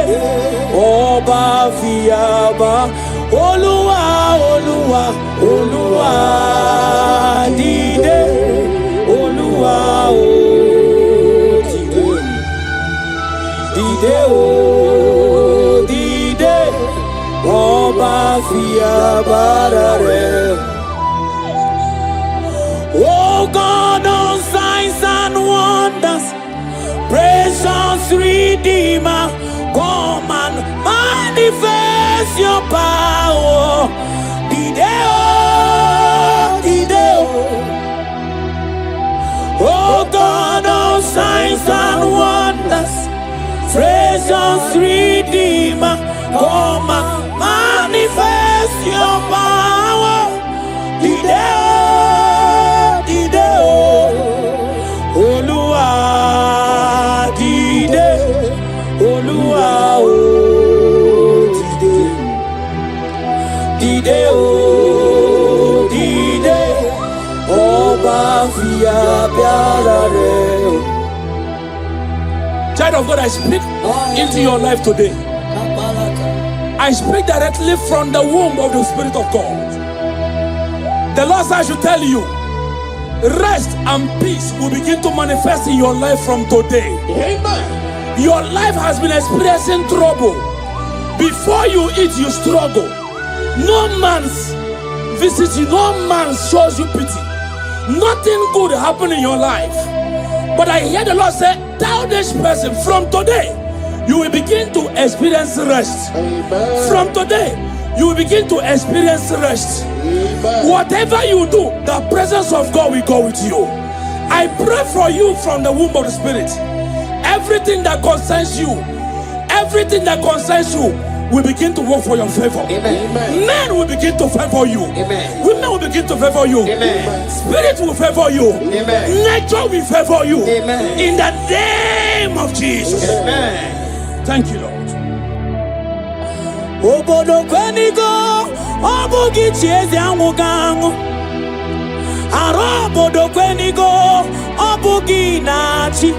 Ọba fiyaba. Oluwa Oluwa Oluwa dide, Oluwa o dide o dide, Ọba fiyaba rere. Oh God of signs and wonders, precious Redeemer, come and manifest your power. Dideo, Dideo. Oh God of signs and wonders, precious Redeemer, come and manifest your power. Dideo. Oluwa dide, Oluwa o dide o dide, Ọba fiyaba rere. Child of God, I speak into your life today. I speak directly from the womb of the Spirit of God. The Lord said I should tell you, rest and peace will begin to manifest in your life from today. Amen. Your life has been experiencing trouble. Before you eat, you struggle. No man's visits you, no man shows you pity. Nothing good happened in your life. But I hear the Lord say, tell this person, from today, you will begin to experience rest. Amen. From today, you will begin to experience rest. Amen. Whatever you do, the presence of God will go with you. I pray for you from the womb of the Spirit. Everything that concerns you, will begin to work for your favor. Amen. Men will begin to favor you. Amen. Women will begin to favor you. Amen. Spirit will favor you. Amen. Nature will favor you. Amen. In the name of Jesus. Amen. Thank you, Lord. Obodo kwenigo, obugi chiezi anwugangu. Arobodo kwenigo obugi nachi.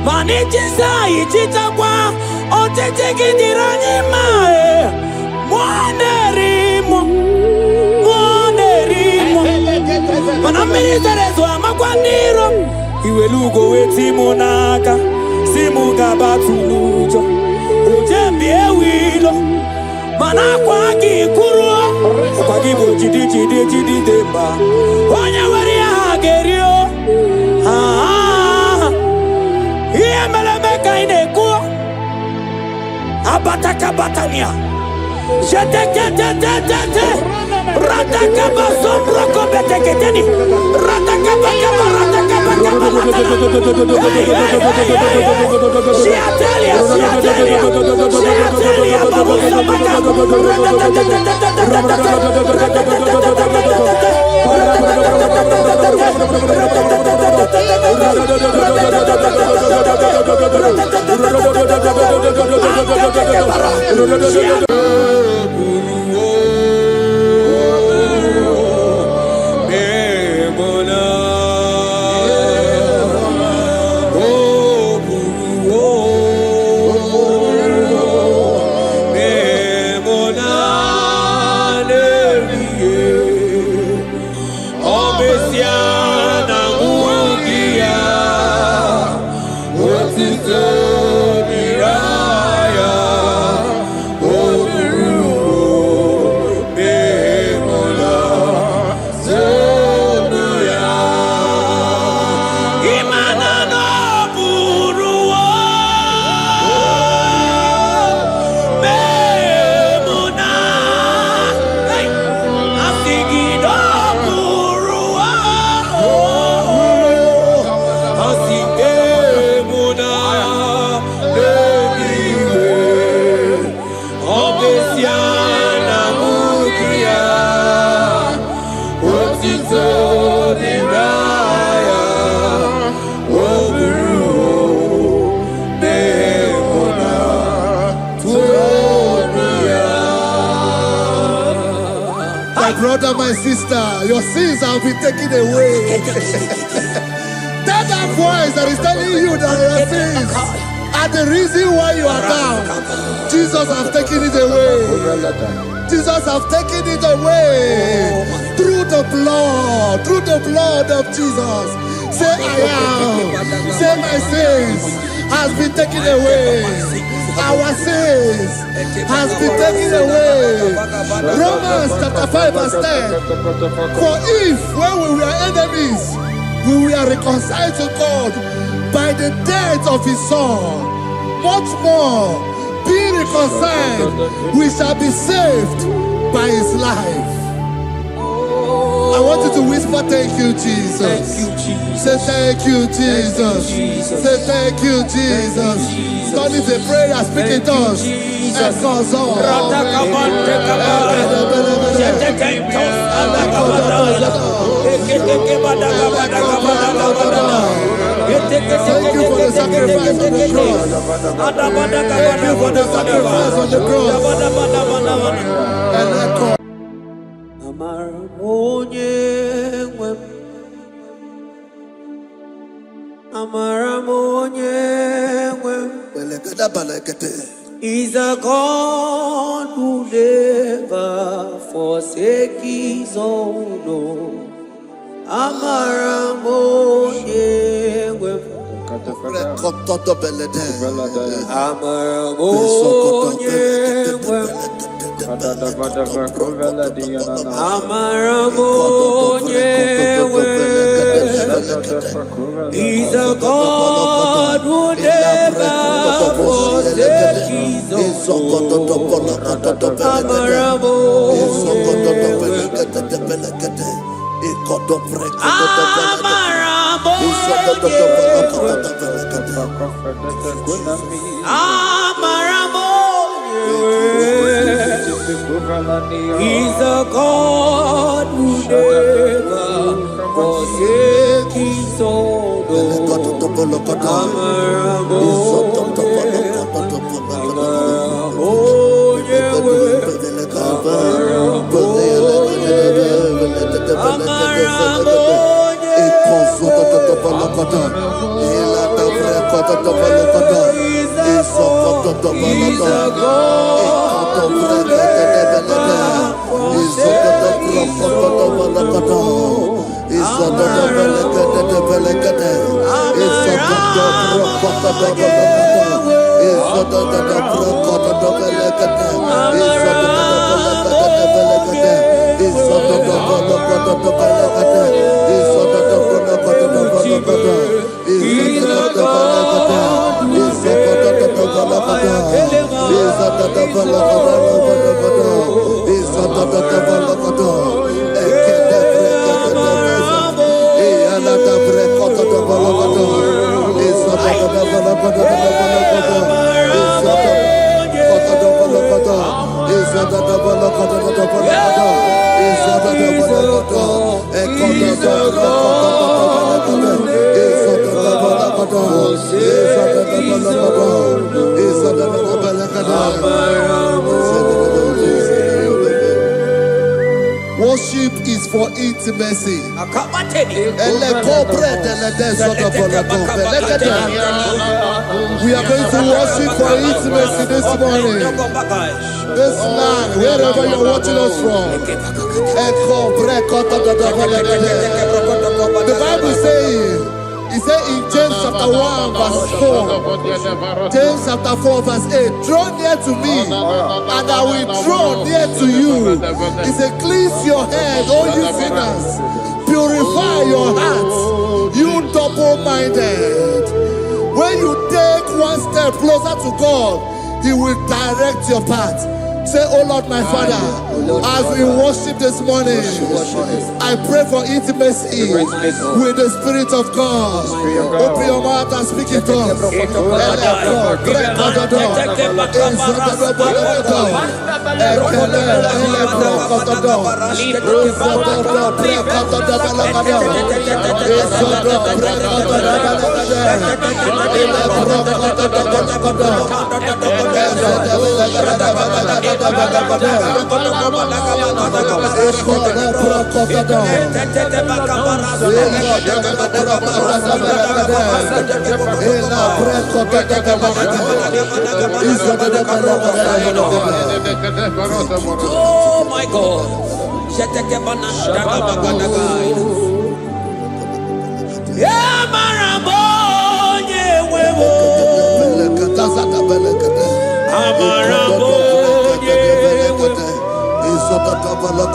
Manichisa ichitakwa otetekidirani mae. Mwanerimo. Manamirizerezwa makwandiro. Iwelugo wetimonaka. Simuga batulujo. Ujembi ewilo. Manakwa kikuro. Kwa kibo jidi demba. Wanya wari hagerio. Iye melemeka inekuo. Abataka batania. Jete. Ratakaba sombroko beteketeni. Ratakaba. Siatelia. Brother, my sister, your sins have been taken away. That voice that is telling you that your sins are the reason why you are down. Jesus has taken it away. Jesus has taken it away. Through the blood of Jesus. Say I am. Say my sins has been taken away. Our sins has been taken away. Romans chapter 5 verse 10. For if when we were enemies, we were reconciled to God by the death of his son, much more, being reconciled, we shall be saved by his life. I want you to whisper, thank you, Jesus. Thank you, Jesus. Say thank you, Jesus. Say thank you, Jesus. God is a prayer, speak in tongues. Thank you for the sacrifice on the cross. Thank you for the sacrifice on the cross. And echo. Is a God who never forsake his own. He's a God who never forsake his own. He's a God who never forsake his own. Amara Worship is for intimacy. We are going to worship for intimacy this morning. This land, wherever you're watching us from. The Bible says, it says in James chapter 1 verse 4, James chapter 4 verse 8, draw near to me and I will draw near to you. It says, cleanse your head, all you sinners, purify your hearts, you double-minded. When you take one step closer to God, He will direct your path. Say, oh Lord, my Father, as we worship this morning, I pray for intimacy with the Spirit of God. Open your mouth and speak in tongues. Oh my God.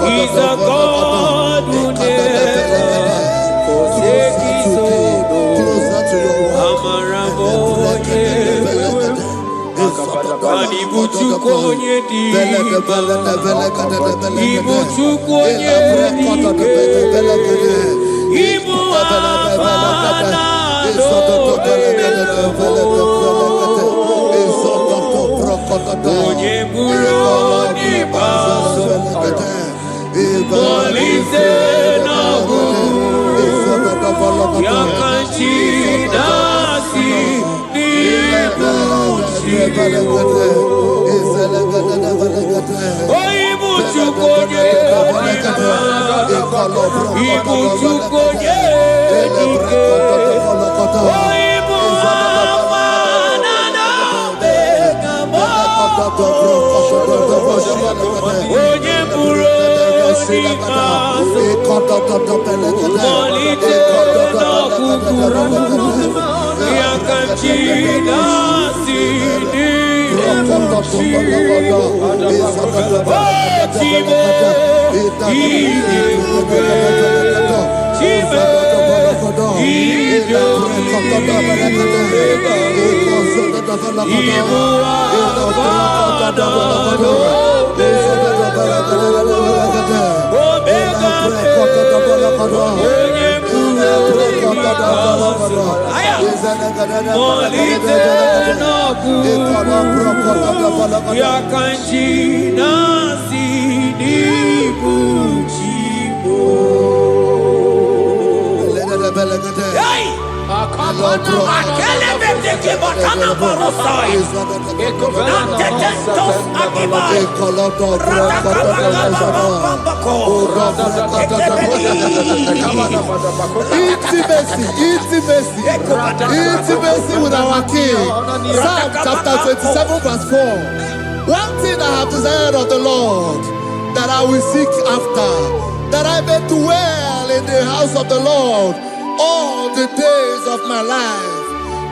He's a God who never forsakes his own. Intimacy with our King. Psalm chapter 27 verse 4. One thing I have desired of the Lord, that I will seek after, that I may dwell in the house of the Lord all the days of my life,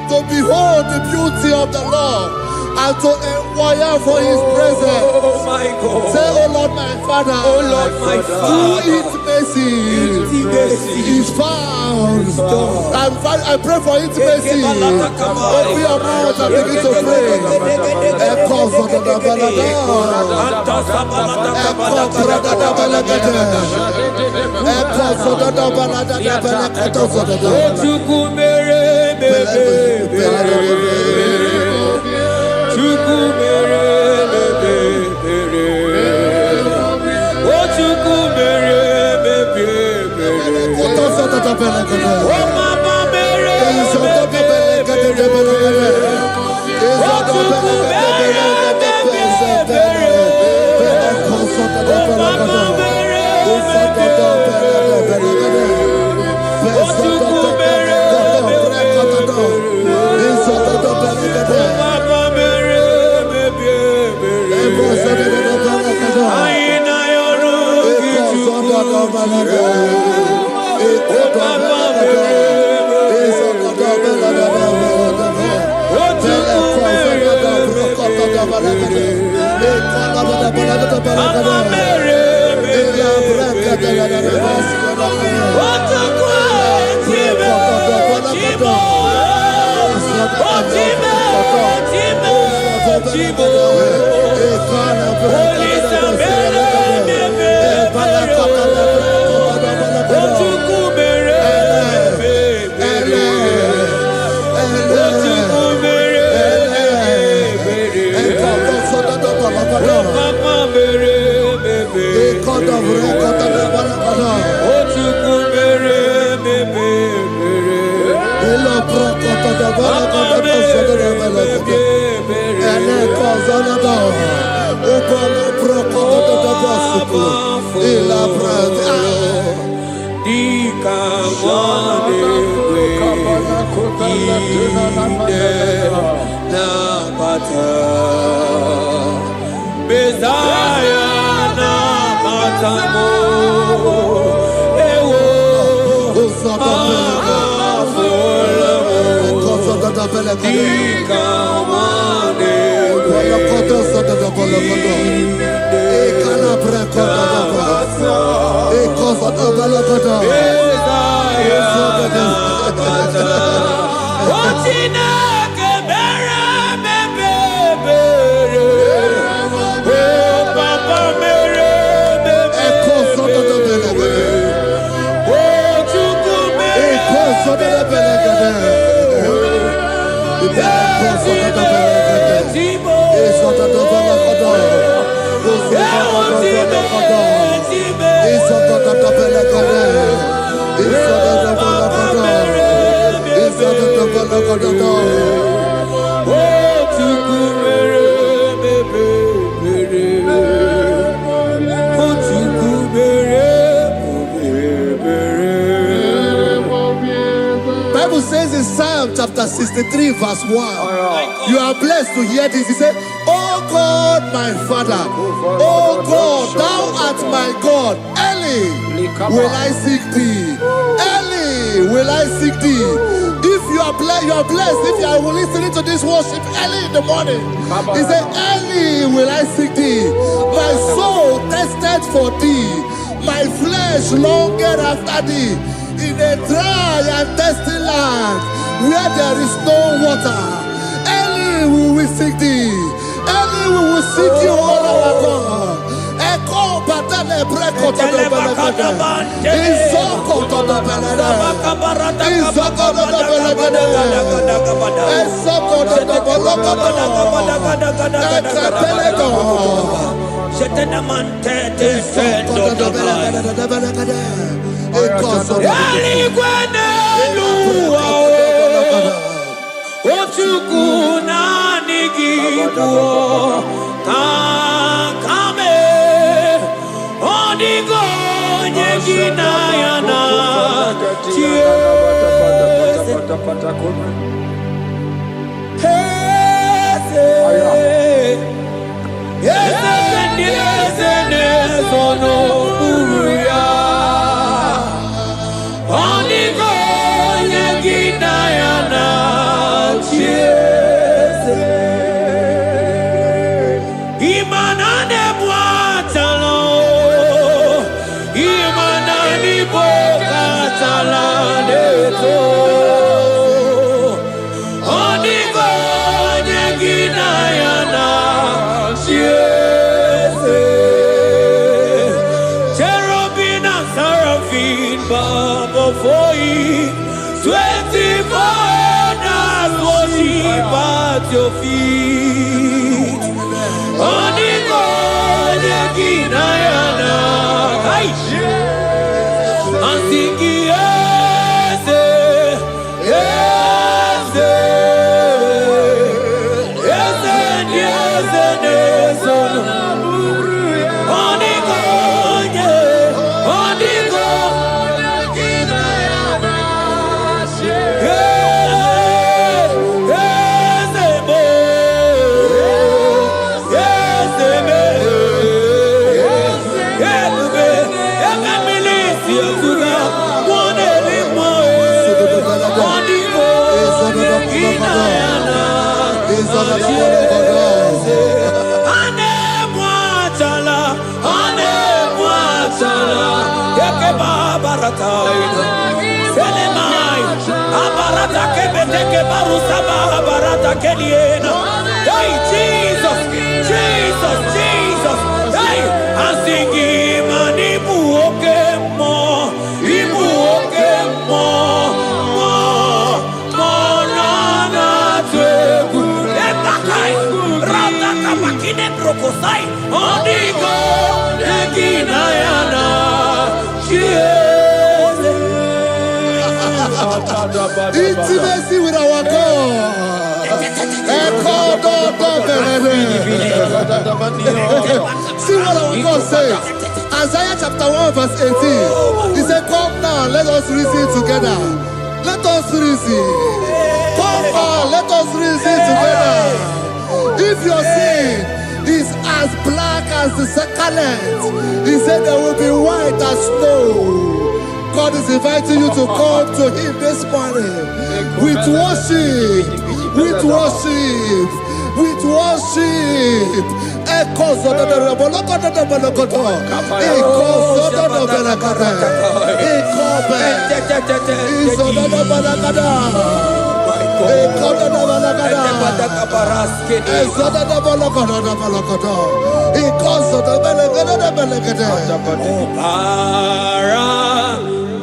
to behold the beauty of the Lord and to inquire for his presence. Oh my God. Say, oh Lord my Father, Oh Lord my Father, intimacy is found. I pray for intimacy. Open your mouth and begin to pray. Bible says in Psalm chapter 63 verse 1, you are blessed to hear this. He said, oh God, my Father, oh God, thou art my God. Early will I seek thee. Early will I seek thee. If you are blessed if you are listening to this worship early in the morning. He said, early will I seek thee. My soul tested for thee. My flesh longed after thee. In a dry and thirsty land where there is no water. Early will we seek thee. Early we will seek you, all our God. Echo batale breko to the belagade. Izoko to the belagade. Izoko to the belagade. Izoko to the belagade. Ekapelego. Shetenamante te fendo Belagade. Eligwene luwa chukuna nigibo kakame onigo nyegina yana for you, 24 hours worship at your feet. Onigo Yeginayana, and singing yes, yes, yes, yes, yes, Onigo, Onigo. Hey, Jesus, Jesus, Jesus. Hey, I'm singing, man, Ibu okemo, na twegu. Etakai, rata kabakine brokosai. Onigo, Yeginayana, Intimacy with our God. See what our God says. Isaiah chapter 1 verse 18. He said, come now, let us reason together. Let us reason. Come now, let us reason together. If your sin is as black as the scarlet, he said there will be white as snow. God is inviting you to come to him this morning with worship, with worship, with worship. Echoes of the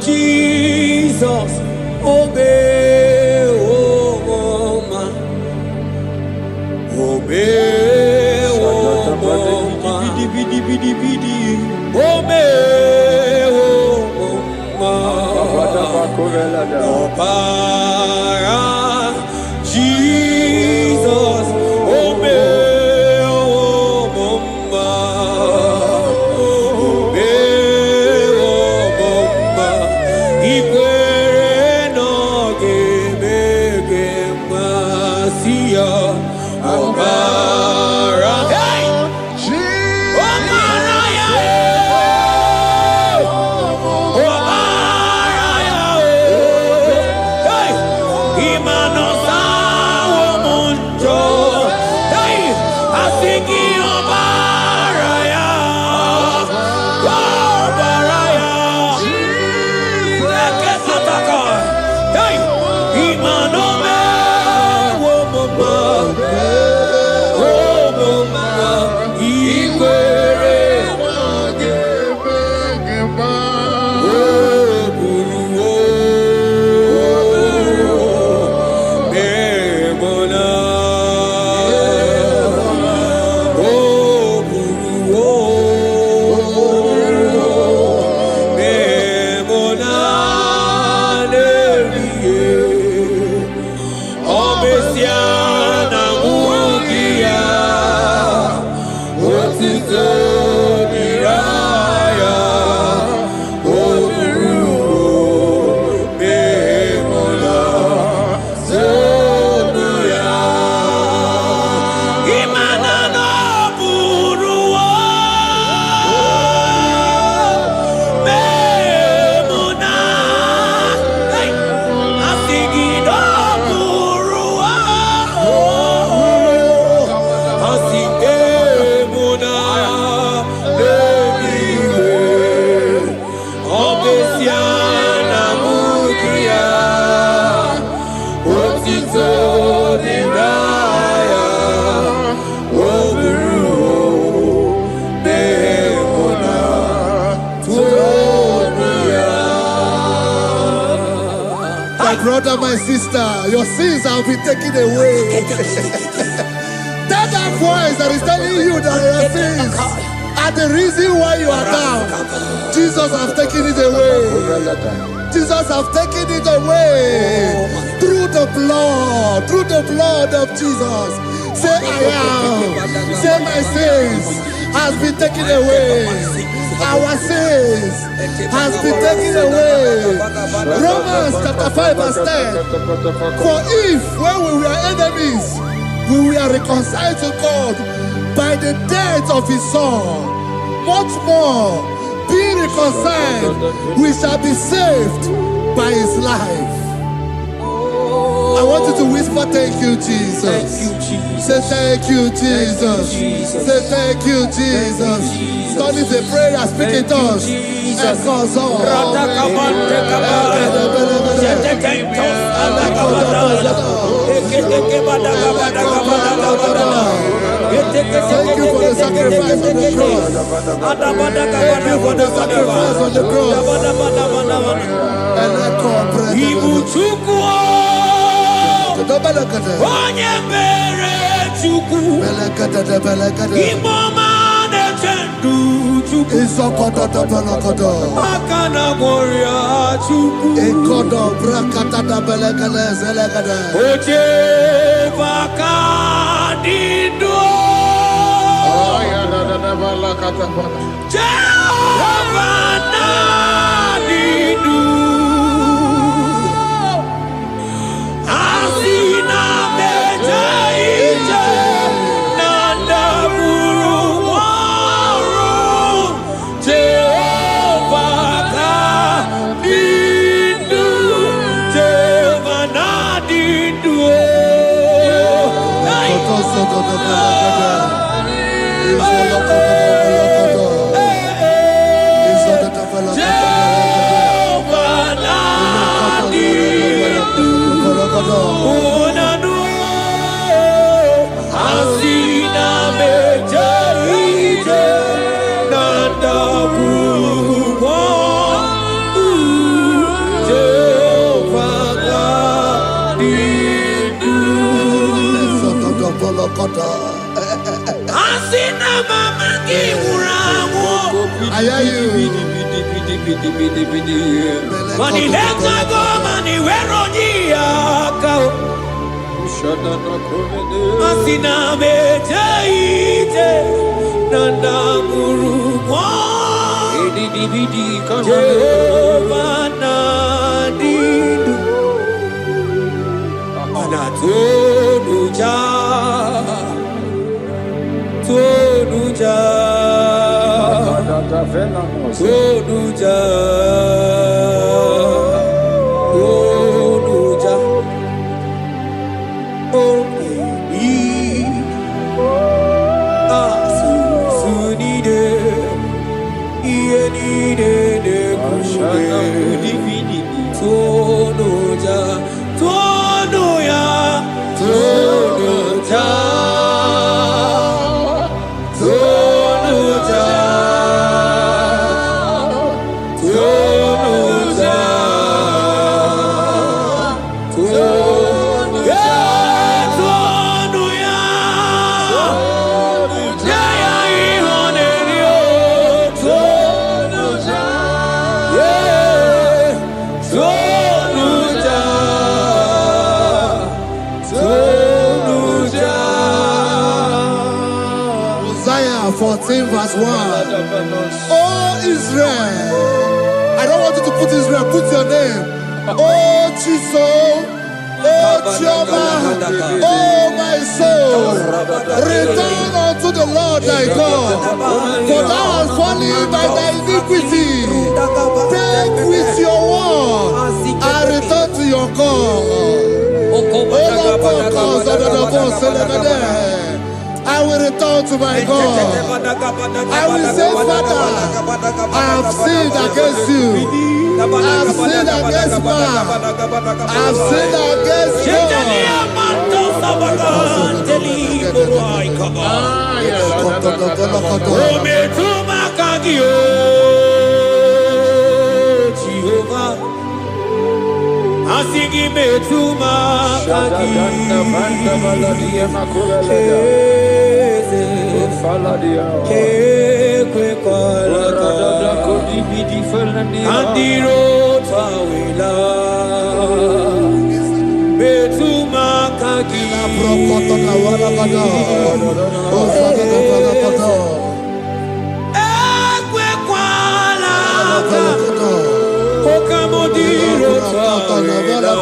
Jesus, obey, oh man, obey, oh man, obey, oh man, Jesus, obey, oh Messiah. brother, my sister, your sins have been taken away. That voice that is telling you that your sins are the reason why you are down. Jesus has taken it away. Jesus has taken it away. Through the blood of Jesus. Say I am. Say my sins has been taken away. Our sins has been taken away. Romans chapter 5 verse 10. For if when we were enemies, we were reconciled to God by the death of his son, much more, being reconciled, we shall be saved by his life. I want you to whisper, thank you, Jesus. Say thank you, Jesus. Say thank you, Jesus. Don't need a prayer, speak in tongues. Echoes all. Thank you for the sacrifice on the cross. Thank you for the sacrifice on the cross. And echo I hear you. Isaiah 14 verse 1. Oh Israel, I don't want you to put Israel, put your name. Oh Chiso, oh Chioma, oh my soul, return unto the Lord thy God, for thou hast fallen by thy iniquity. Take with your word and return to your God. I will return to my God. I will say, Father, I have sinned against you. I have sinned against man. I have sinned against God. Asingi metuma kagi. Andiro tawila metuma kagi. Ekwe kwala okamodiro tawila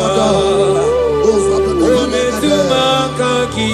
metuma kagi.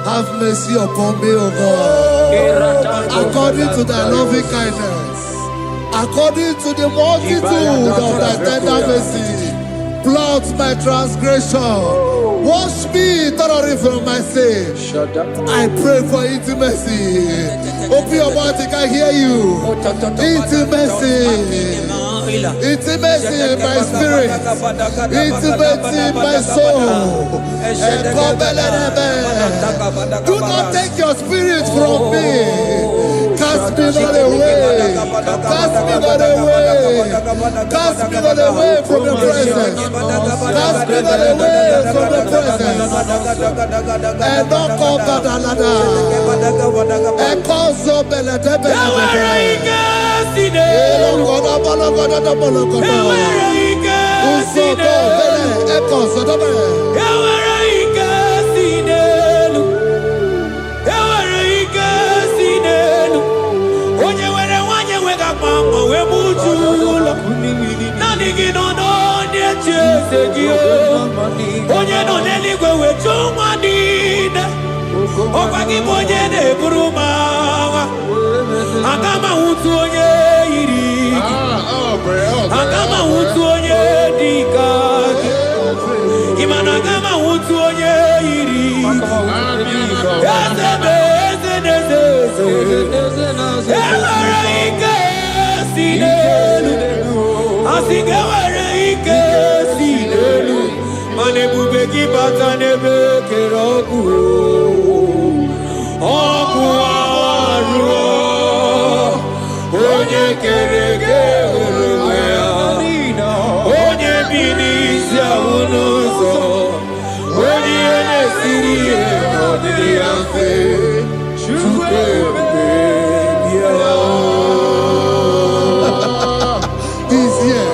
Have mercy upon me, O God, according to thy loving kindness, according to the multitude of thy tender mercy. Blot my transgression, wash me thoroughly from my sin. I pray for intimacy. Open your mouth, I can hear you. Intimacy. Intimacy in my spirit, intimacy in my soul. Do not take your spirit from me. Cast me not away. Cast me not away. Cast me not away from the presence. Cast me not away from the presence. And not cover the ladder. And cause of the Spirit of the Lord is here.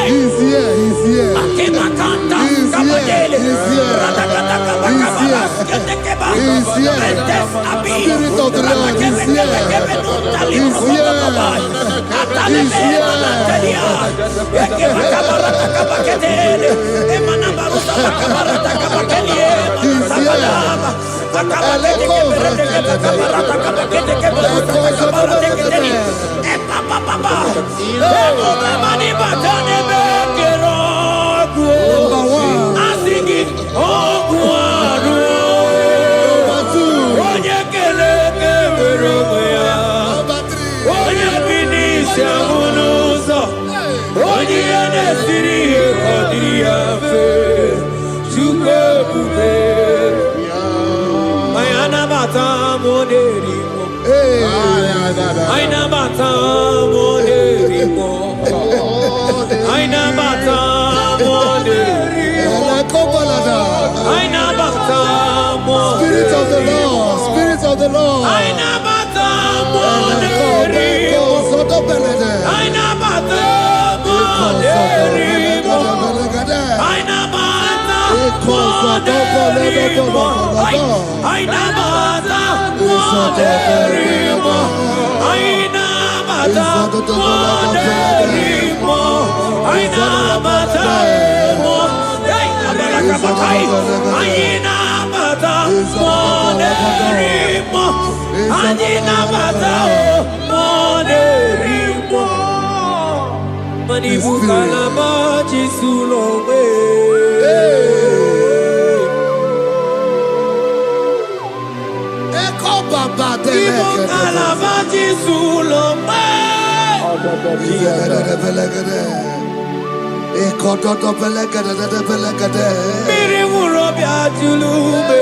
He's here. He's moderimo. Aina bata moderimo. Aina bata moderimo. Aina bata moderimo. Spirit of the Lord, Spirit of the Lord. Aina bata moderimo. Aina bata moderimo. Aina bata moderimo. Aina bata moderimo. Aina bata moderimo. Aina bata Aina bata moderimo. Aina bata moderimo. Manibu kalama chisulongwe. Manibu kalama chisulongwe. Miri wurobi ajulube.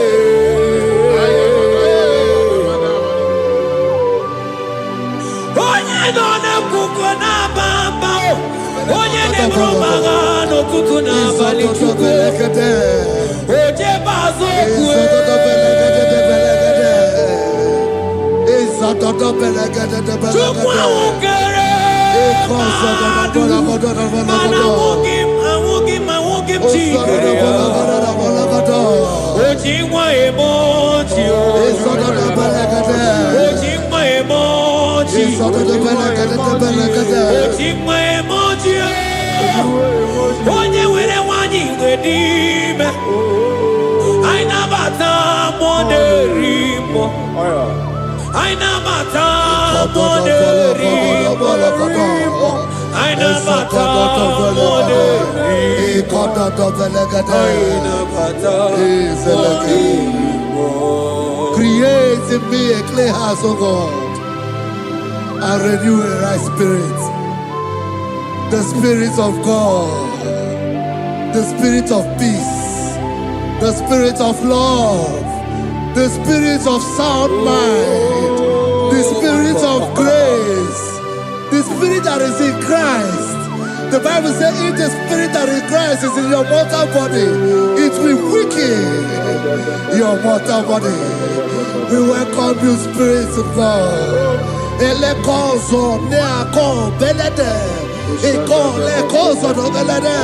Onye no ne kuko na bamba. Onye ne bromaga no tutu na bali chuko. Oje bazo kue. Chukwa ukere. Manamukim chikere. Ojingwa emoji. Ojingwa emoji. Ojingwa emoji. Onye were wanyi wedime. Aina bata moderimo. Aina bata moderimo. Aina bata moderimo. Create in me a clay house, O God, and renew a right spirit. The Spirit of God, the Spirit of peace, the Spirit of love, the Spirit of sound mind, the Spirit of grace, the Spirit that is in Christ. The Bible says, if the Spirit that is in Christ is in your mortal body, it will weaken your mortal body. We welcome you, Spirit of God. Elekozo neako belede, eko lekozo do belede,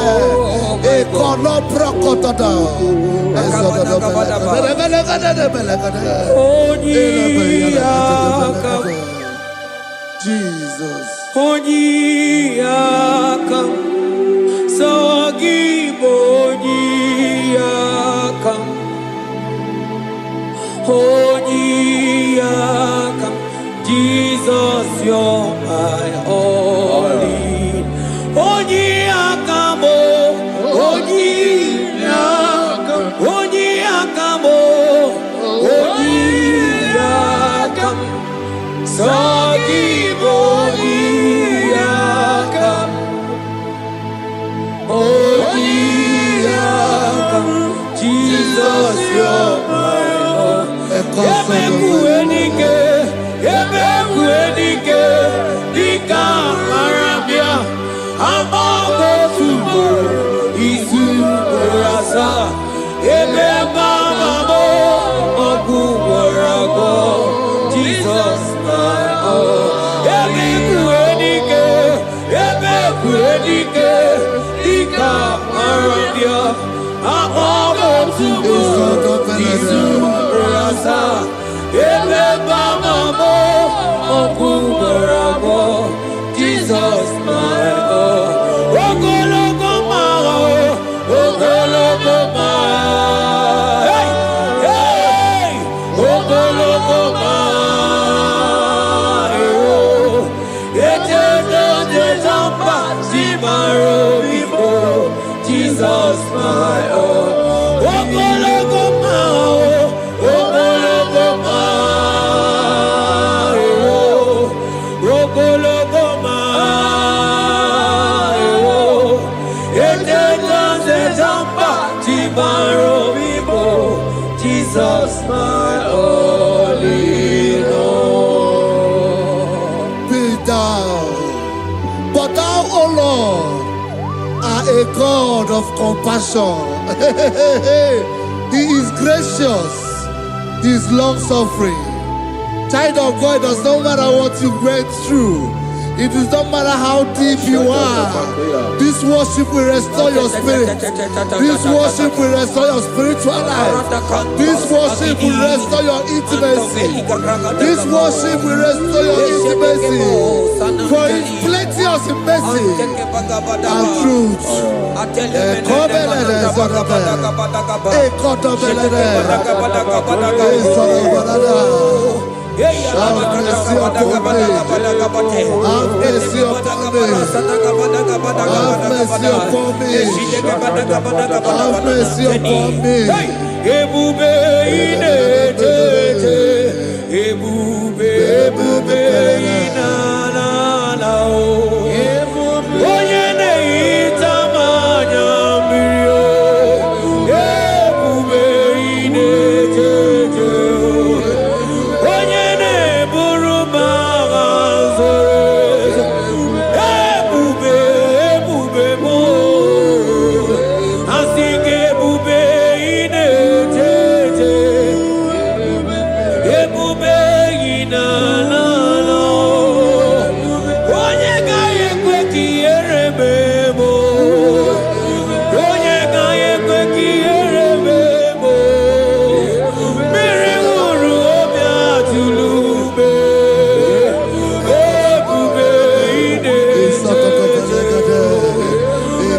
eko no prokotoda, Jesus. Onyiyakam, Sawagibo Onyiyakam, Onyiyakam, Jesus, you're my all in. Onyiyakam, Onyiyakam, Onyiyakam, Onyiyakam, Sawagibo Onyiyakam, Onyiyakam, Jesus, you're my all. Yebekuenike, Yebekuenike, Dika Arabia, Amago Tubo, Isu Rasa, Yebeba Mamo, Ogu Warago, Jesus, my all. Yebekuenike, Yebekuenike, Dika Arabia, Amago Tubo, Isu Rasa, Yebeba Mamo, Ogu Warago, Jesus, my all. Ogologo Mao, Ogologo Mao, hey, hey, Ogologo Mao, Eternal Jezamba, Zimaro Vivo, Jesus, my all. Ogologo Mao, Ogologo Mao, Ogologo Mao, Eternal Jezamba, Zimaro Vivo, Jesus, my all. God of compassion. He is gracious. He is long-suffering. Child of God, it does not matter what you went through. It does not matter how deep you are. This worship will restore your spirit. This worship will restore your spiritual life. This worship will restore your intimacy. This worship will restore your intimacy. For His plenty of mercy and truth. Have mercy upon me. Have mercy upon me. Have mercy upon me. Have mercy upon me. Ebube inetete, ebube inanana o. Onye na-ehita mmanya mmiri o. Ebube inetete o. Onye na-eburu m agha zoro ezo. Ebube m o. Asị gị ebube inetete. Ebube inanana o. Onye gaghị ekwe ka ihere mee m o. Onye gaghị ekwe ka ihere mee m o. Mmiri ṅụrụ obi atụrụ ume. Ebube inetete.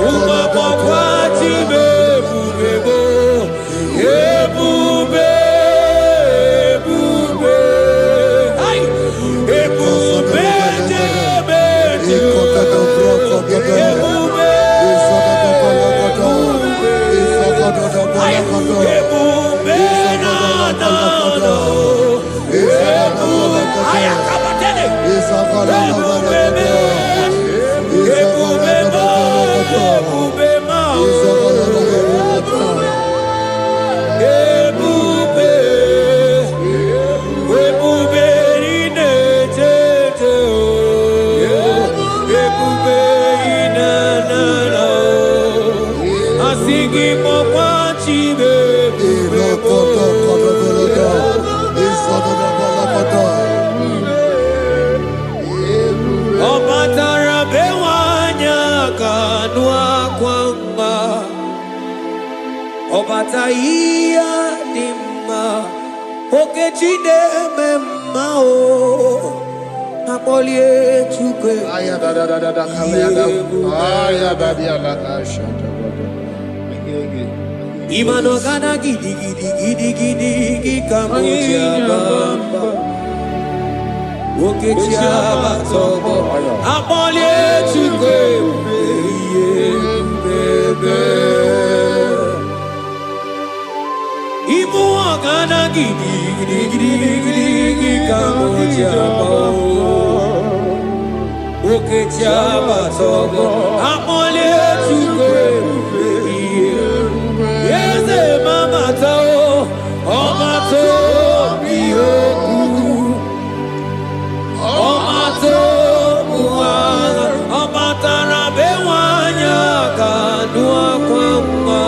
Ụmụ agbọghọ achịbe ebube m o. Ebube. Ai! Ebube jebe jebe. Ebube. Ai! Ebube na na na. Ebube. Ai, akabatele. Ebube me. Ebube ma. Ebube ma. Ebube. Ebube inetete o. Ebube inanana o. Asị gị mọkwa chibe ebube mo. Ọ batara be nwanyị aka nụ akwa mma. Ọ bata ihe dị mma. Okechi na-eme mma o. Akpọlie Chukwu. Imano gana gidi gidi gidi gidi gidi kamuji abamba. Okechi abatobo. Akpọlie Chukwu ebube. Ibu ọgana gidi gidi gidi gidi gidi kamuji abamba. Okechi abatobo. Akpọlie Chukwu ebube. Eze mama tao, ọma to bi oku. Ọma to buwa, ọma tara be nwanyị aka nụ akwa mma.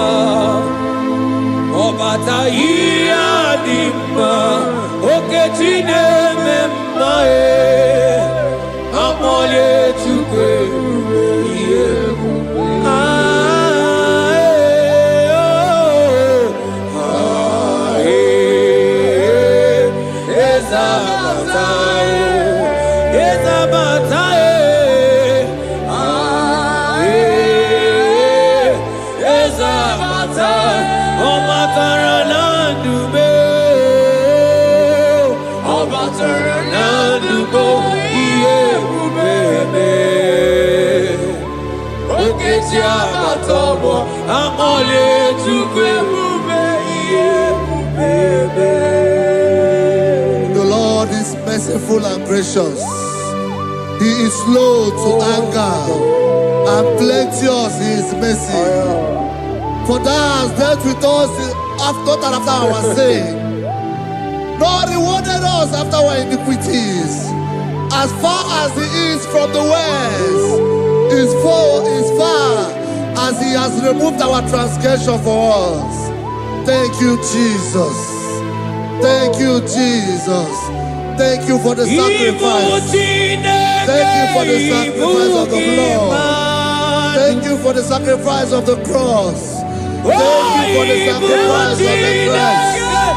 Ọbata ihe dị mma, Okechi na-eme mma e. Akpọlie Chukwu ebube ihe ebube. The Lord is merciful and gracious. He is slow to anger and plenteous in His mercy. For thou hast dealt with us after our sin, nor rewarded us after our iniquities. As far as the east from the west is far as He has removed our transgression for us. Thank you, Jesus. Thank you, Jesus. Thank you for the sacrifice. Thank you for the sacrifice of the blood. Thank you for the sacrifice of the cross. Thank you for the sacrifice of the cross.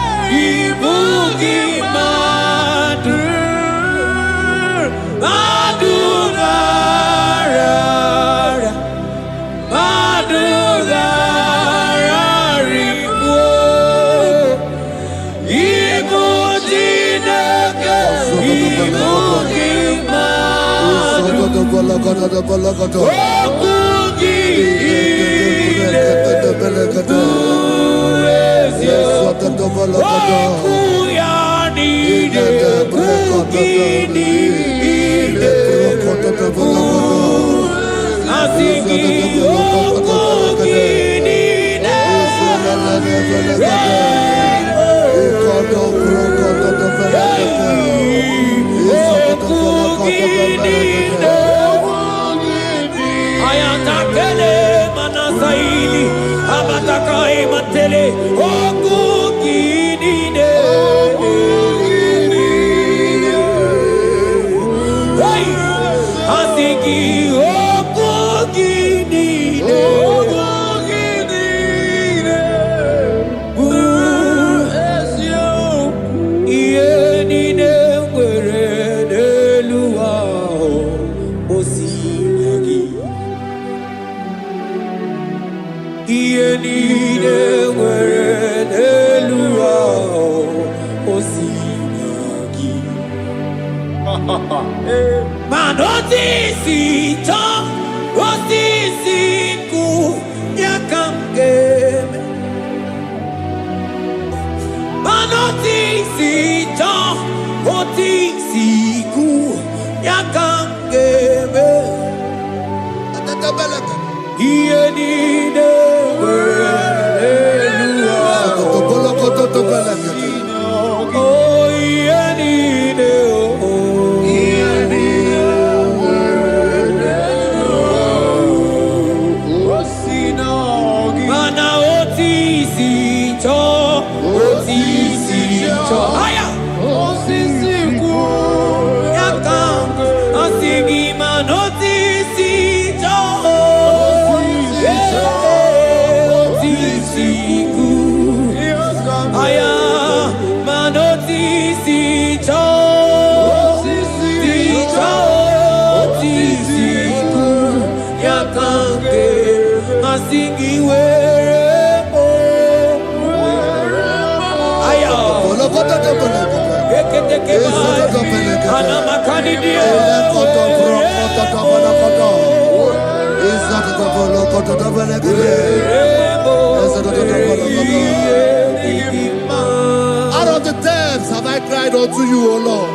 Out of the depths have I cried unto you, O Lord.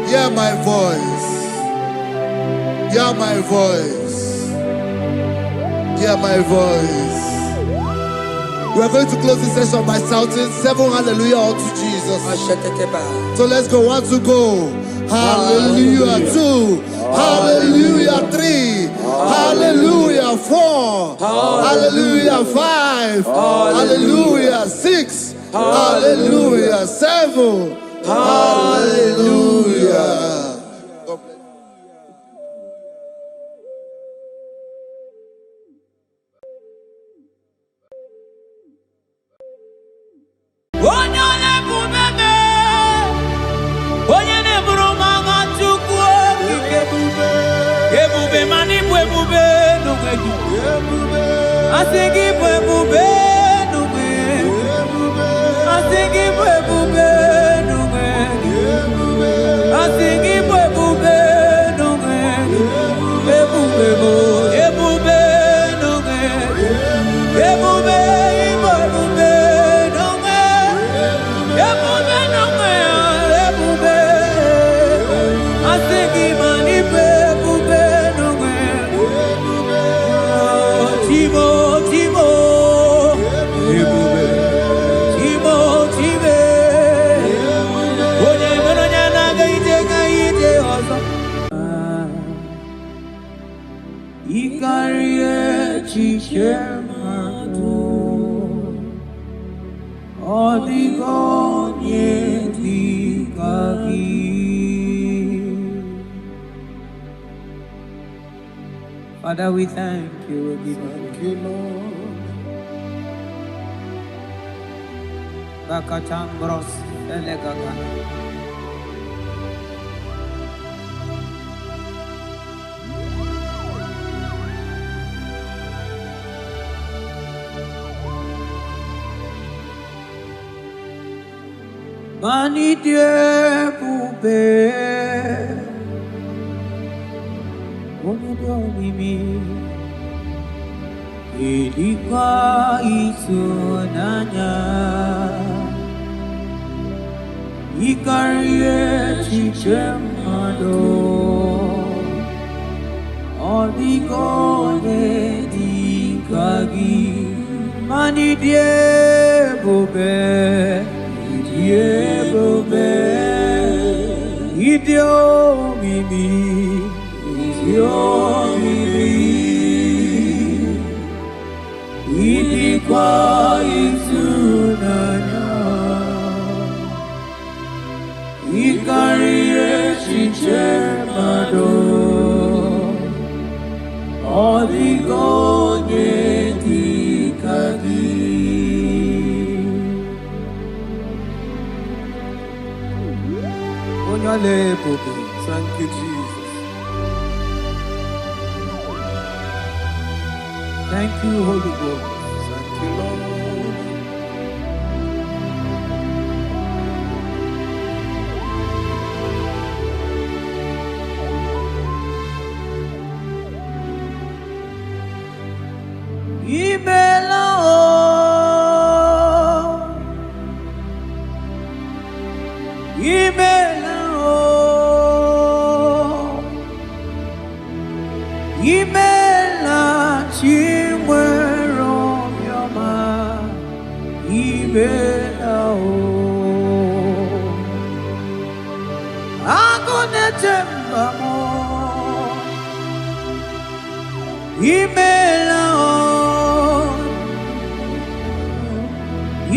Hear my voice. Hear my voice. Hear my voice. We are going to close this session by shouting 7 hallelujah unto Jesus. So let's go. 1, 2, go. Hallelujah. 2. Hallelujah. 3. Hallelujah. 4. Hallelujah. 5. Hallelujah. 6. Hallelujah. 7. Hallelujah. Timo, chichemadu odigonye dikagi. Father, we thank you. We thank you, Lord. Bakatambros elegagana. Mani die bube, onidonimi, ilika isunanya, ikarie chichemado, odigone dikagi, mani die bube. Idio mimi, idikwa itunanya, ikarie chichemado, odigonye dikagi. Thank you, Jesus. Thank you, Holy Ghost. Thank you, Lord. Imela chimwero myoma imela o agone temba mo imela o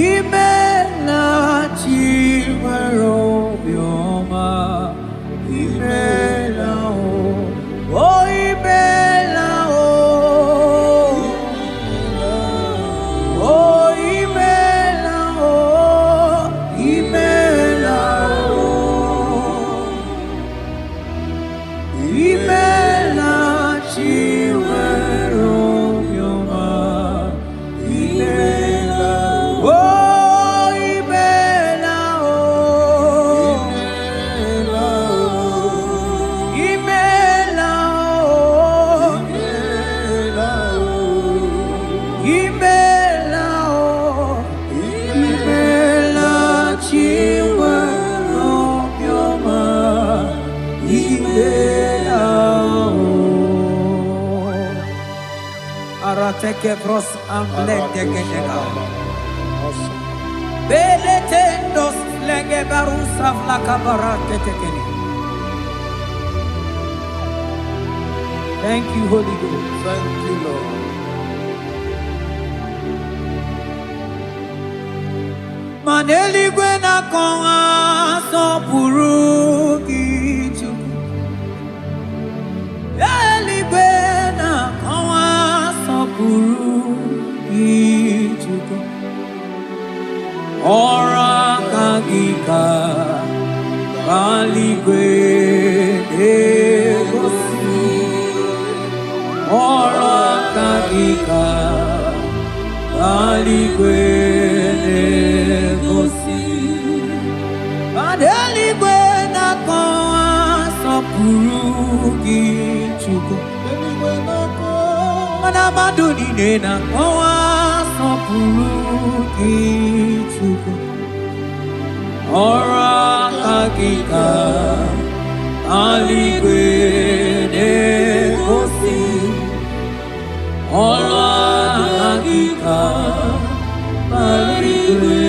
imela chimwero myoma imela o Arateke pros amblende genega. Beletendos lege barusa flaka barate tekeni. Thank you, Holy Ghost. Thank you, Lord. Maneli gwena konga so purugi chuku. Eli gwena konga so purugi chuku. Ora kagika baligwe degosi. Ora kagika baligwe degosi. Baligwe na konga so purugi chuku. Mana maduni nena konga so purugi chuku. Ora kagika aligwe degosi. Ora kagika aligwe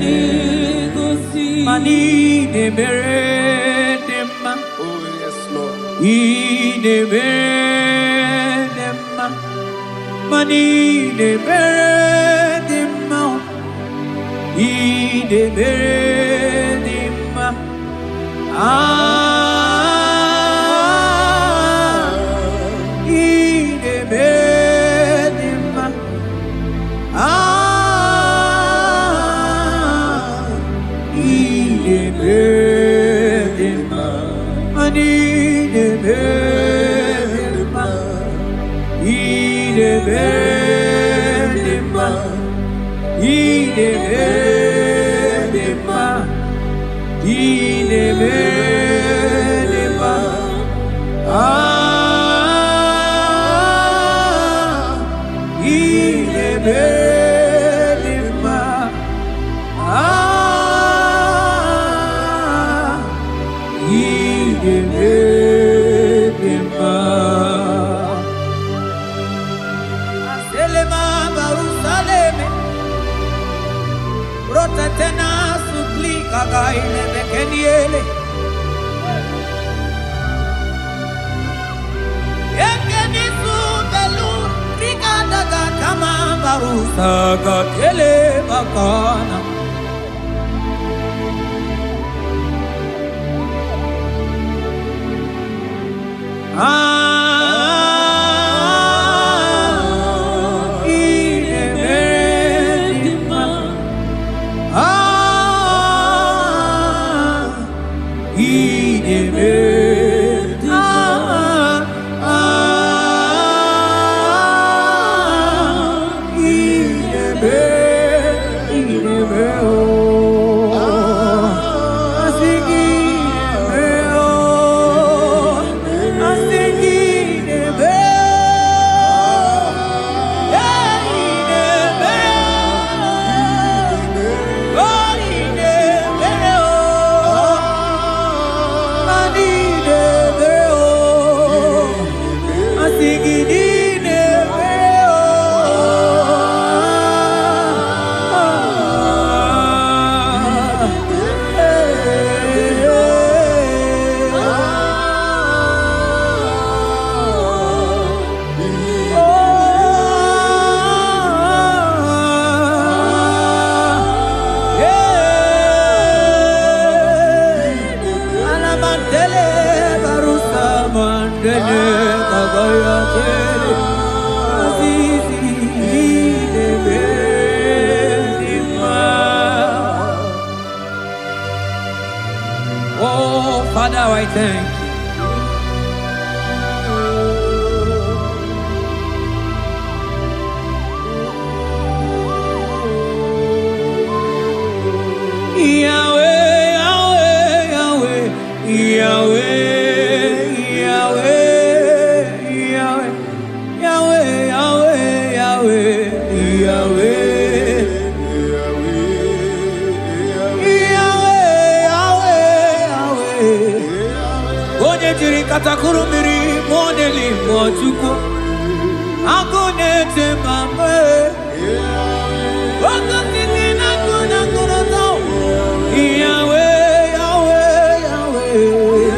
degosi. Mani ne mere nema. Oh yes, Lord. I ne mere nema. Mani de beredima, I de beredima, I de beredima, I de beredima, mani de beredima, I de beredima, I de beredima, I de beredima, I de beredima, I de beredima. Aselema Barusaleme, rotatena suplika gaile bekeniele. Ekeni subelu rikadaga kama barusaga tele bakana. Oh, Father, I thank you. Yahweh, Yahweh, Yahweh, Yahweh, Yahweh, Yahweh, Yahweh, Katakurumiri modeli mochuko akone temambe wakati na kuna kuroto Yahweh Yahweh Yahweh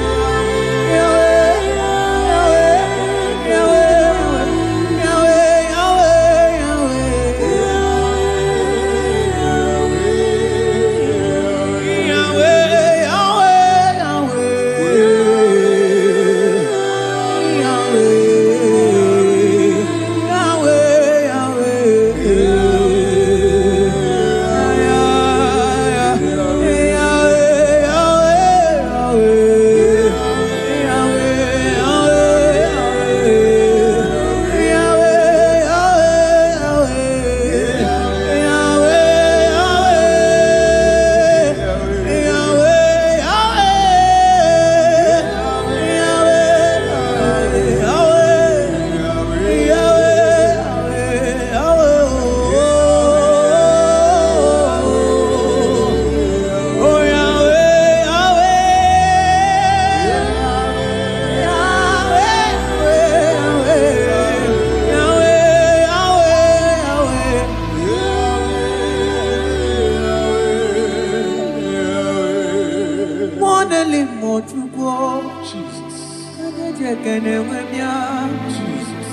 Jesus.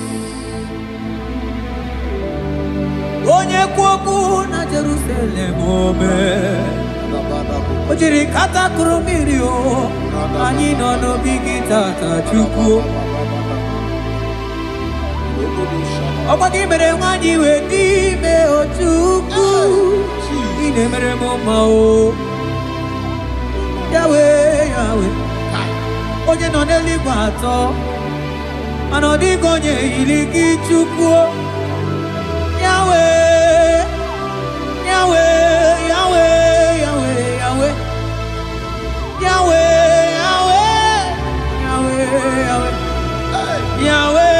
onye kwoku na Jerusalem ome ojiri kata kurumiri o anyị nọ n'obi gị tata Chukwu ọkwa gị mere nwanyị wee n'ime otu ukwu ị na-emere m mma o Yahweh Yahweh onye nọ n'eluigwe atọ mana ọ dịghị onye yiri gị Chukwu Yahweh Yahweh Yahweh Yahweh Yahweh Yahweh Yahweh Yahweh Yahweh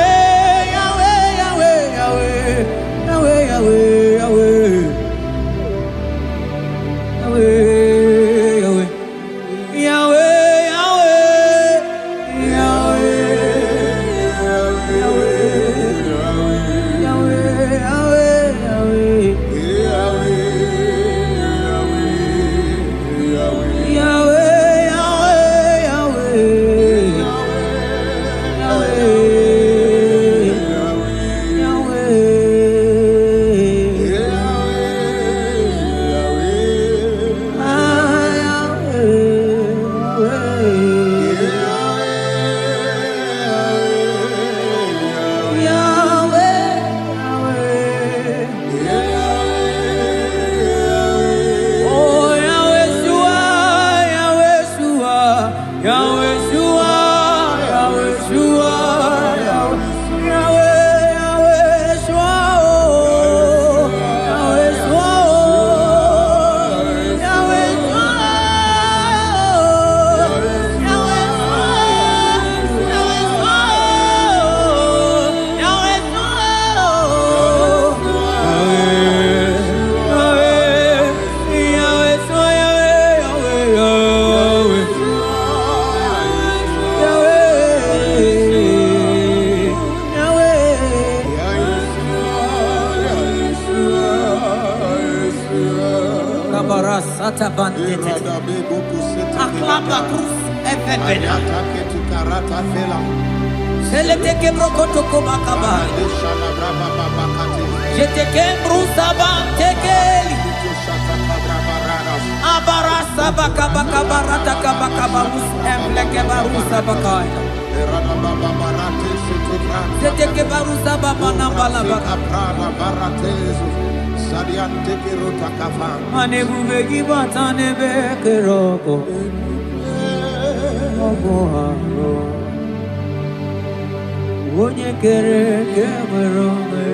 onye kere ke nwere onwe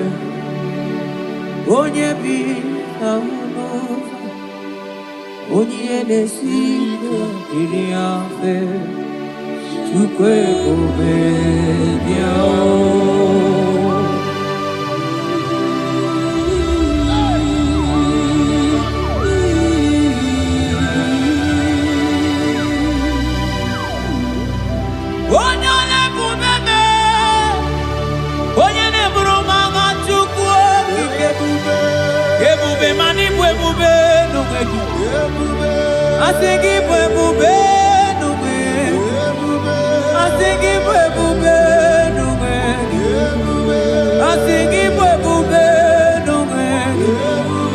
onye bi na ụlọ onye na-esi iri afe Chukwu ebube bịa I think it will be no way. I think it will be no way. I think it will be no way.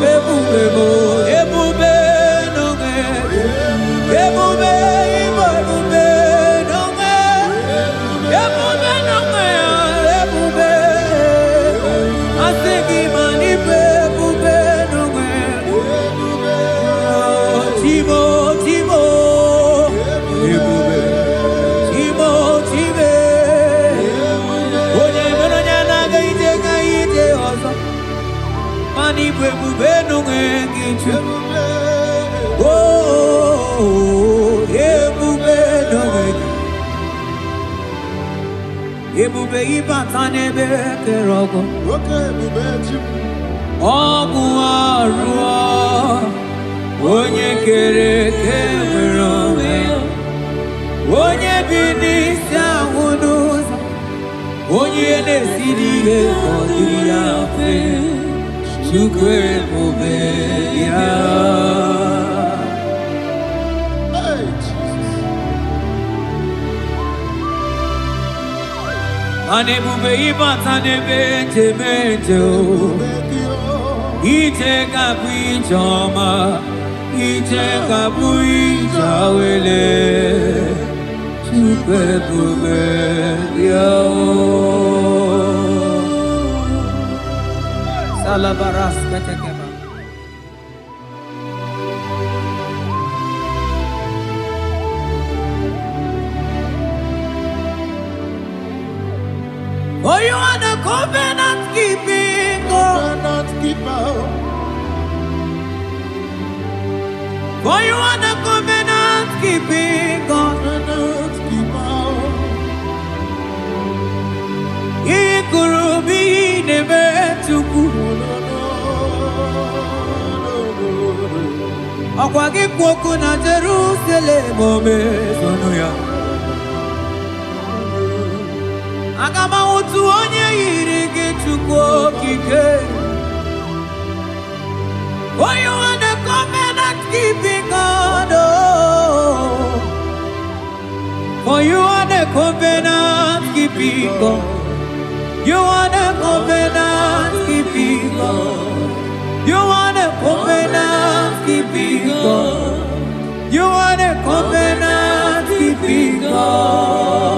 It will be no way. It will be no way. It will be no way. It will be. I think it will be no way. Timo. Ebube ibatane bekerogo Ogu arua Onye kere kewere onwe Onye binisi ahunuza Onye nesiri ihe kodiri afe Chukwu ebube ya Anebube ibata nebe temejo iteka bwijoma, iteka bwijawele, chupe bube yao. Salabaras ketekeba. Oh, you are the covenant keeping God. Covenant keeper. For you are the covenant keeping God. Covenant keeper. Ikurubi nebetuku. Akwagi kwoku na Jerusalem ome sonuya. Agama utu onye yiri gị Chukwu okike. Oh, you are the covenant keeping God. Oh, for you are the covenant keeping God. You are the covenant keeping God. You are the covenant keeping God. You are the covenant keeping God.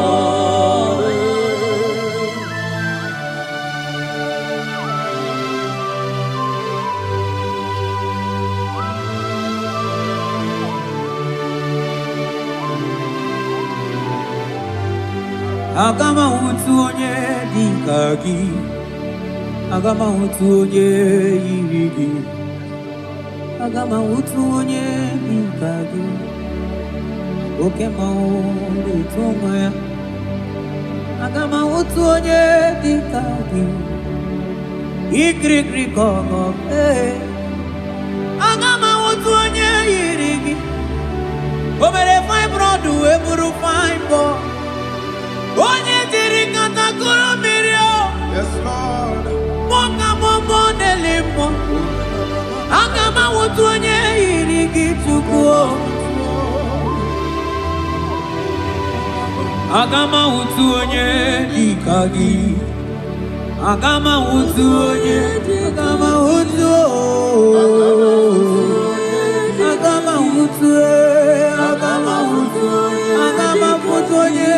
Agama utu onye dịka gị, agama utu onye yiri gị, agama utu onye dịka gị, oke mmanwụ na-eto nwa ya, agama utu onye dịka gị, ikirikiri kọkọ, agama utu onye yiri gị, o mere fibroid wee bụrụ fibroid. Onye diri katakoro mmiri o. Yes, Lord. Moka momo nelimo. Aga m awụtu onye yiri gị Chukwu o. Aga m awụtu onye dịka gị. Aga m awụtu onye. Aga m awụtu o. Aga m awụtu e. Aga m awụtu. Aga m awụtu onye.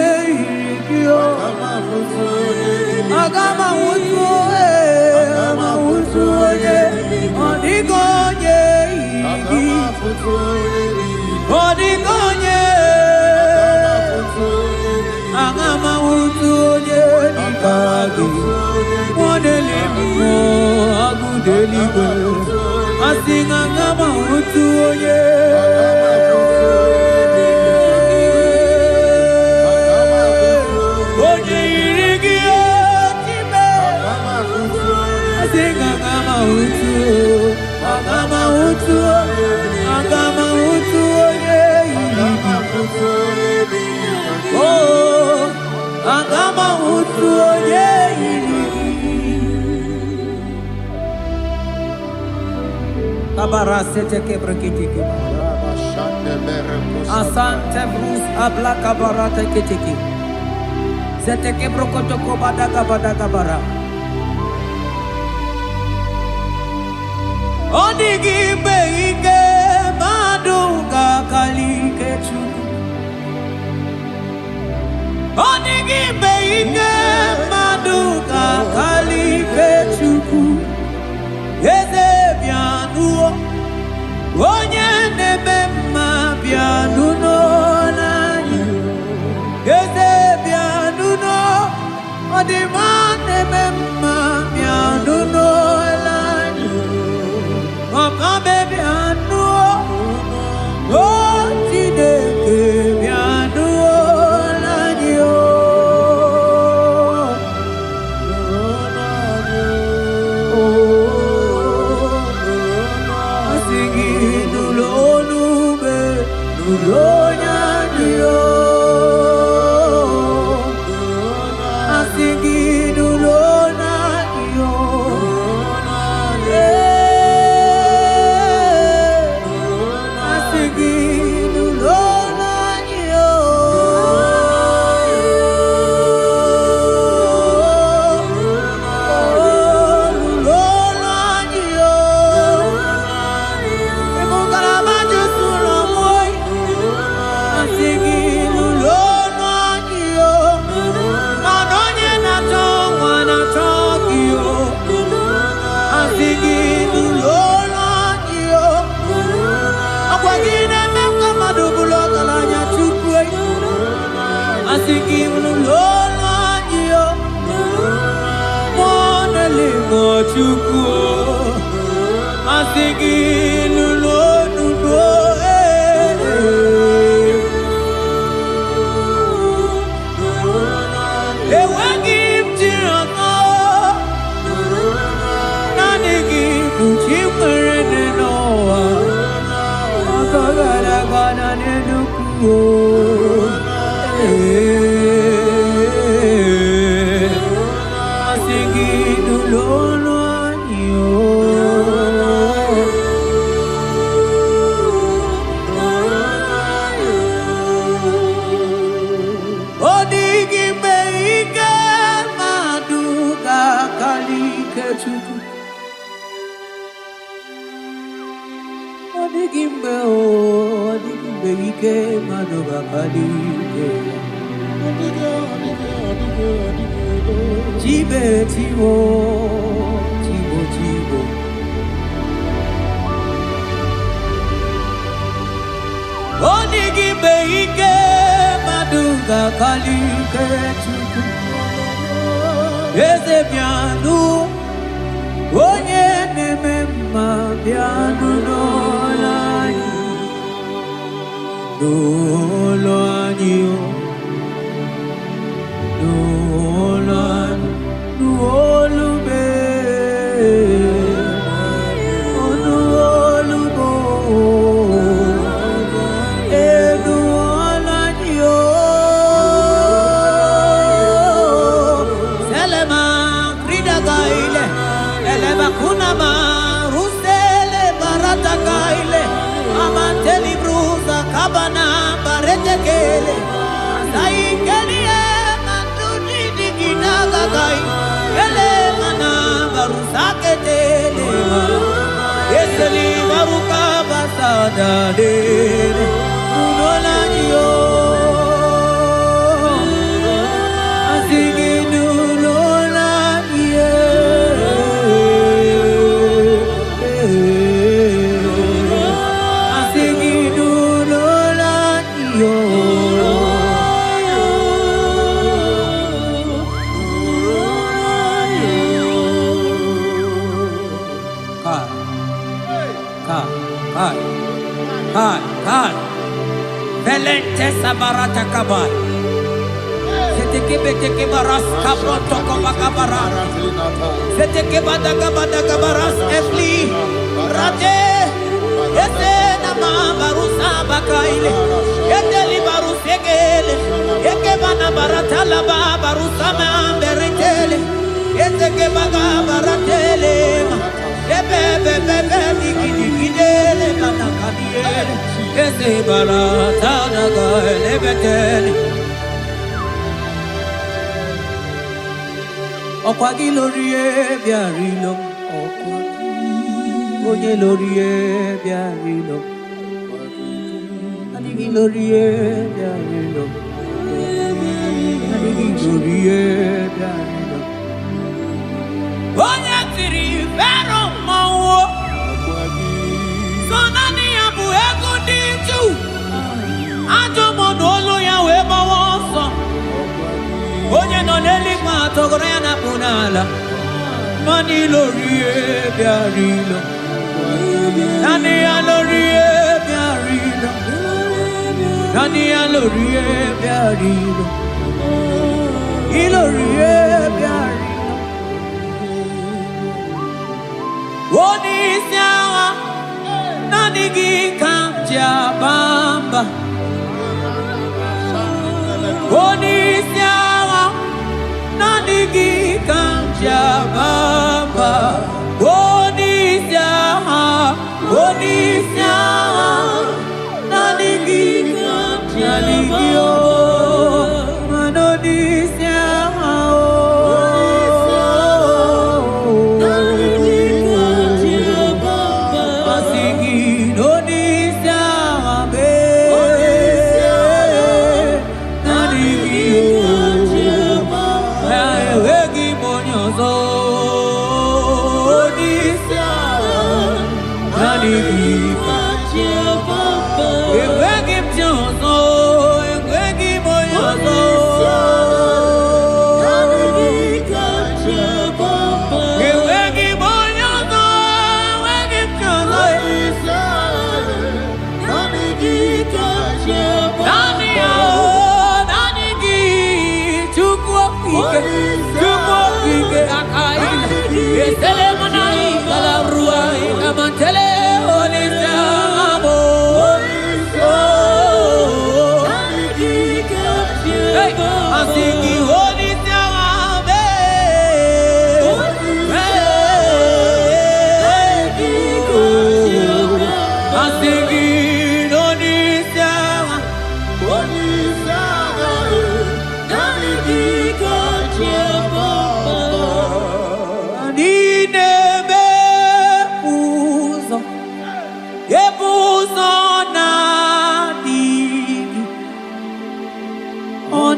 Agama utu onye, odigo onye igi, odigo onye, agama utu onye dikagi, modeli mo agudeli go, asing agama utu onye. Agama utu onye yiri. Oh, agama utu onye yiri. Kabara sete kebrekiti kebara. Asante brus abla kabara teketeki. Sete kebrokoto kobada kabara. Odigi beige madunga kalike Chukwu. Odigi beige madunga kalike Chukwu. Eze bianuo, onye nebe mma bianuno nanyi. Eze bianuno, odima nebe mma bianuno nanyi. Papa baby anu, oh Chineke bianu lanyo. Asingi nulonu be nulonya nyo. Asingi nulona nyo. chuku masigi nulo nulo ewagi mtirano nanigi mchimere noa akagala gana nenuku Jibe tibo, tibo tibo. Onigi beike maduga kalike chuku. Eze pianu, onye nemema pianu nolani, nolani o. Sabarata kabar. Seteke beteke baras kabroto kabakabara. Seteke badaka badaka baras efli. Rate. Ese nama barusa bakaile. Eteli barusegele. Eke bana baratala barusa mamberetele. Eteke baga baratele. Bebe bebe digi digi dele bana kadiele. Ese barata naga lebetele. Okwagi lorie biarilo. Oye lorie biarilo. Adigi lorie biarilo. Adigi lorie biarilo. Oye tiri vero mawo. Sonani abu ego diju. Ajomo nolo ya weba wonso. Onye no neli ma togoro ya na punala. Mani lorie biarilo. Nani ya lorie biarilo. Nani ya lorie biarilo. Ilorie biarilo. Oni siawa nani gikamja bamba. Oni siawa nani gikamja bamba. Oni siawa nani gikamja ligio. Manoni siawa Asigi noni siawa be.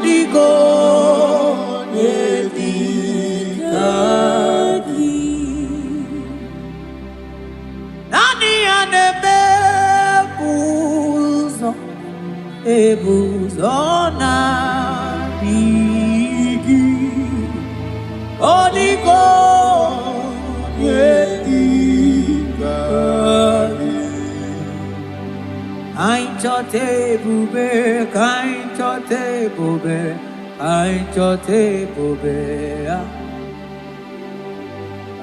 Odigo Edikagi Nani anebe Ebuzona Bigi Odigo Edikagi Ainchote bube, kainchote bube, kainchote bube.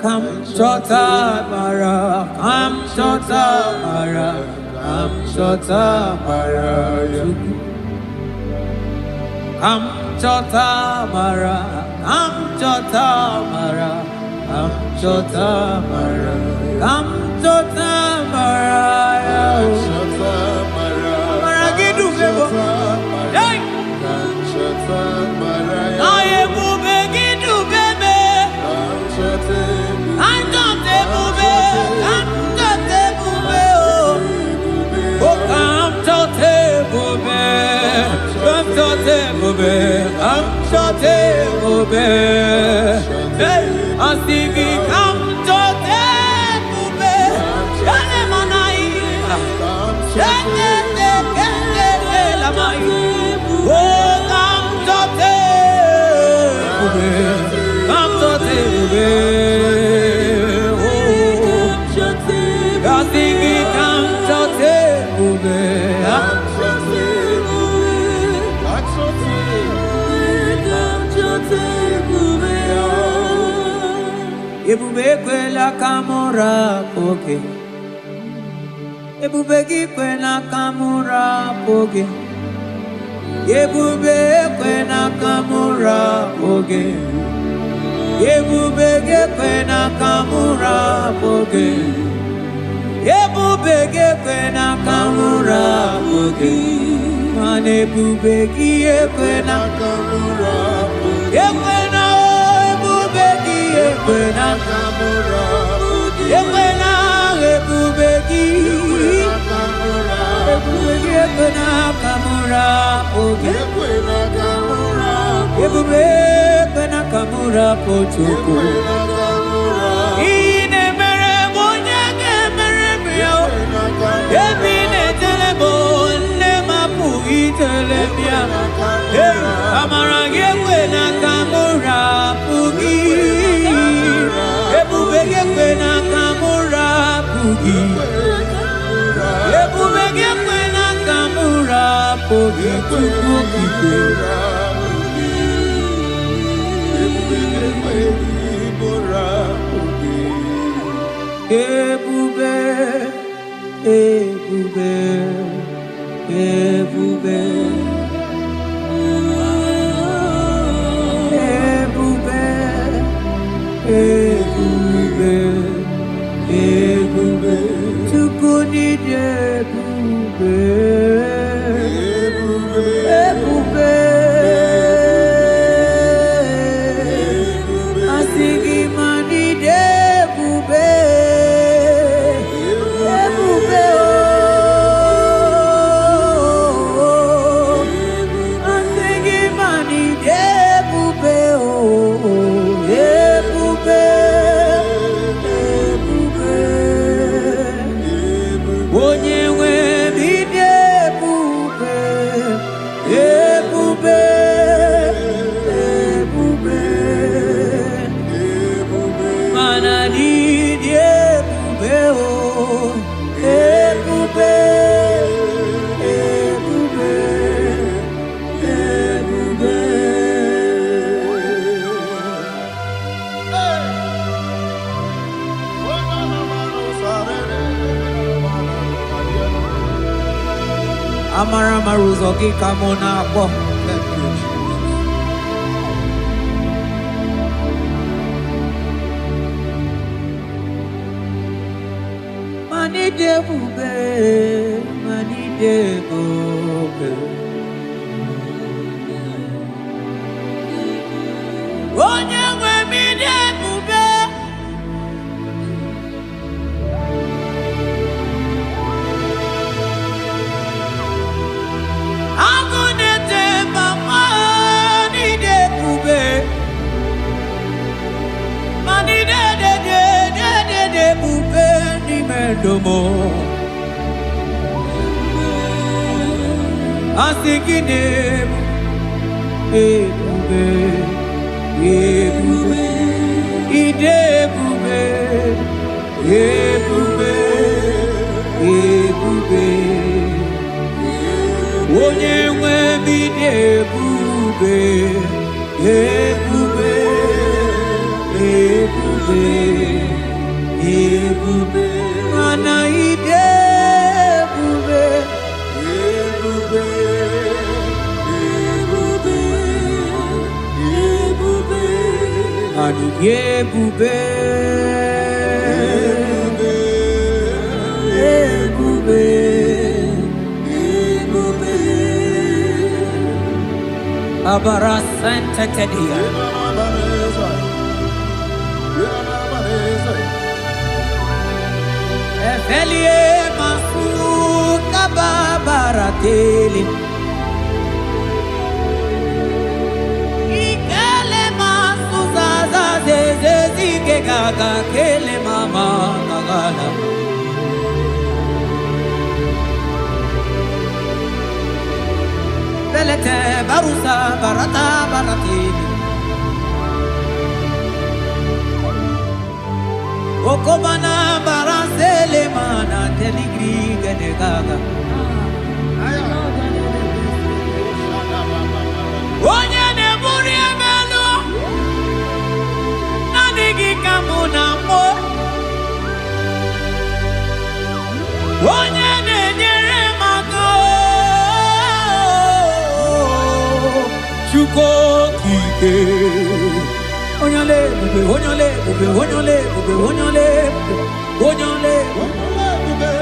Kam chota mara, kam chota mara, kam chota mara. Kam chota mara, kam chota mara, kam chota mara, kam chota mara. Ebube la camora poke. Ebube la camora poke. Ebube la camora poke. Ebube la camora poke. Ebube la camora poke. Mane ebube la camora poke. Ekwena kamura, ekwena ebubegi, ekwena kamura, ekwena kamura, ekwena kamura pochuku. Ine mere bonyage mere bio, ebine telebo ne mapu itelebia. Amara ekwena kamura pugi. Ekwena kamura pugi. Ekwena kamura pugi. Ebube, ebube, ebube, ebube, ebube, ebube, tukuni ebube, ebube, asigi mani ebube, ebube, asigi mani ebube, ebube. Amara maruzogi kamona po. Mani debube, mani debube. Onye nwe mi debube. I'm gonna take my no more. Asikine ebube ebube idebube ebube ebube onye nwe bidebube ebube ebube ebube mana idebube ebube ebube ebube ani ebube ebube ebube abara santa tedia efelie mafu kababarateli ikele masu zaza zezezike gaga kele mama gagala belete barusa barata barateli okobana barasele mana teligri gane gaga onye ne-eburi emelu nadigi kamuna mo onye ne-enyere maka Chukwu okike onyole bube onyole bube onyole bube onyole onyole bube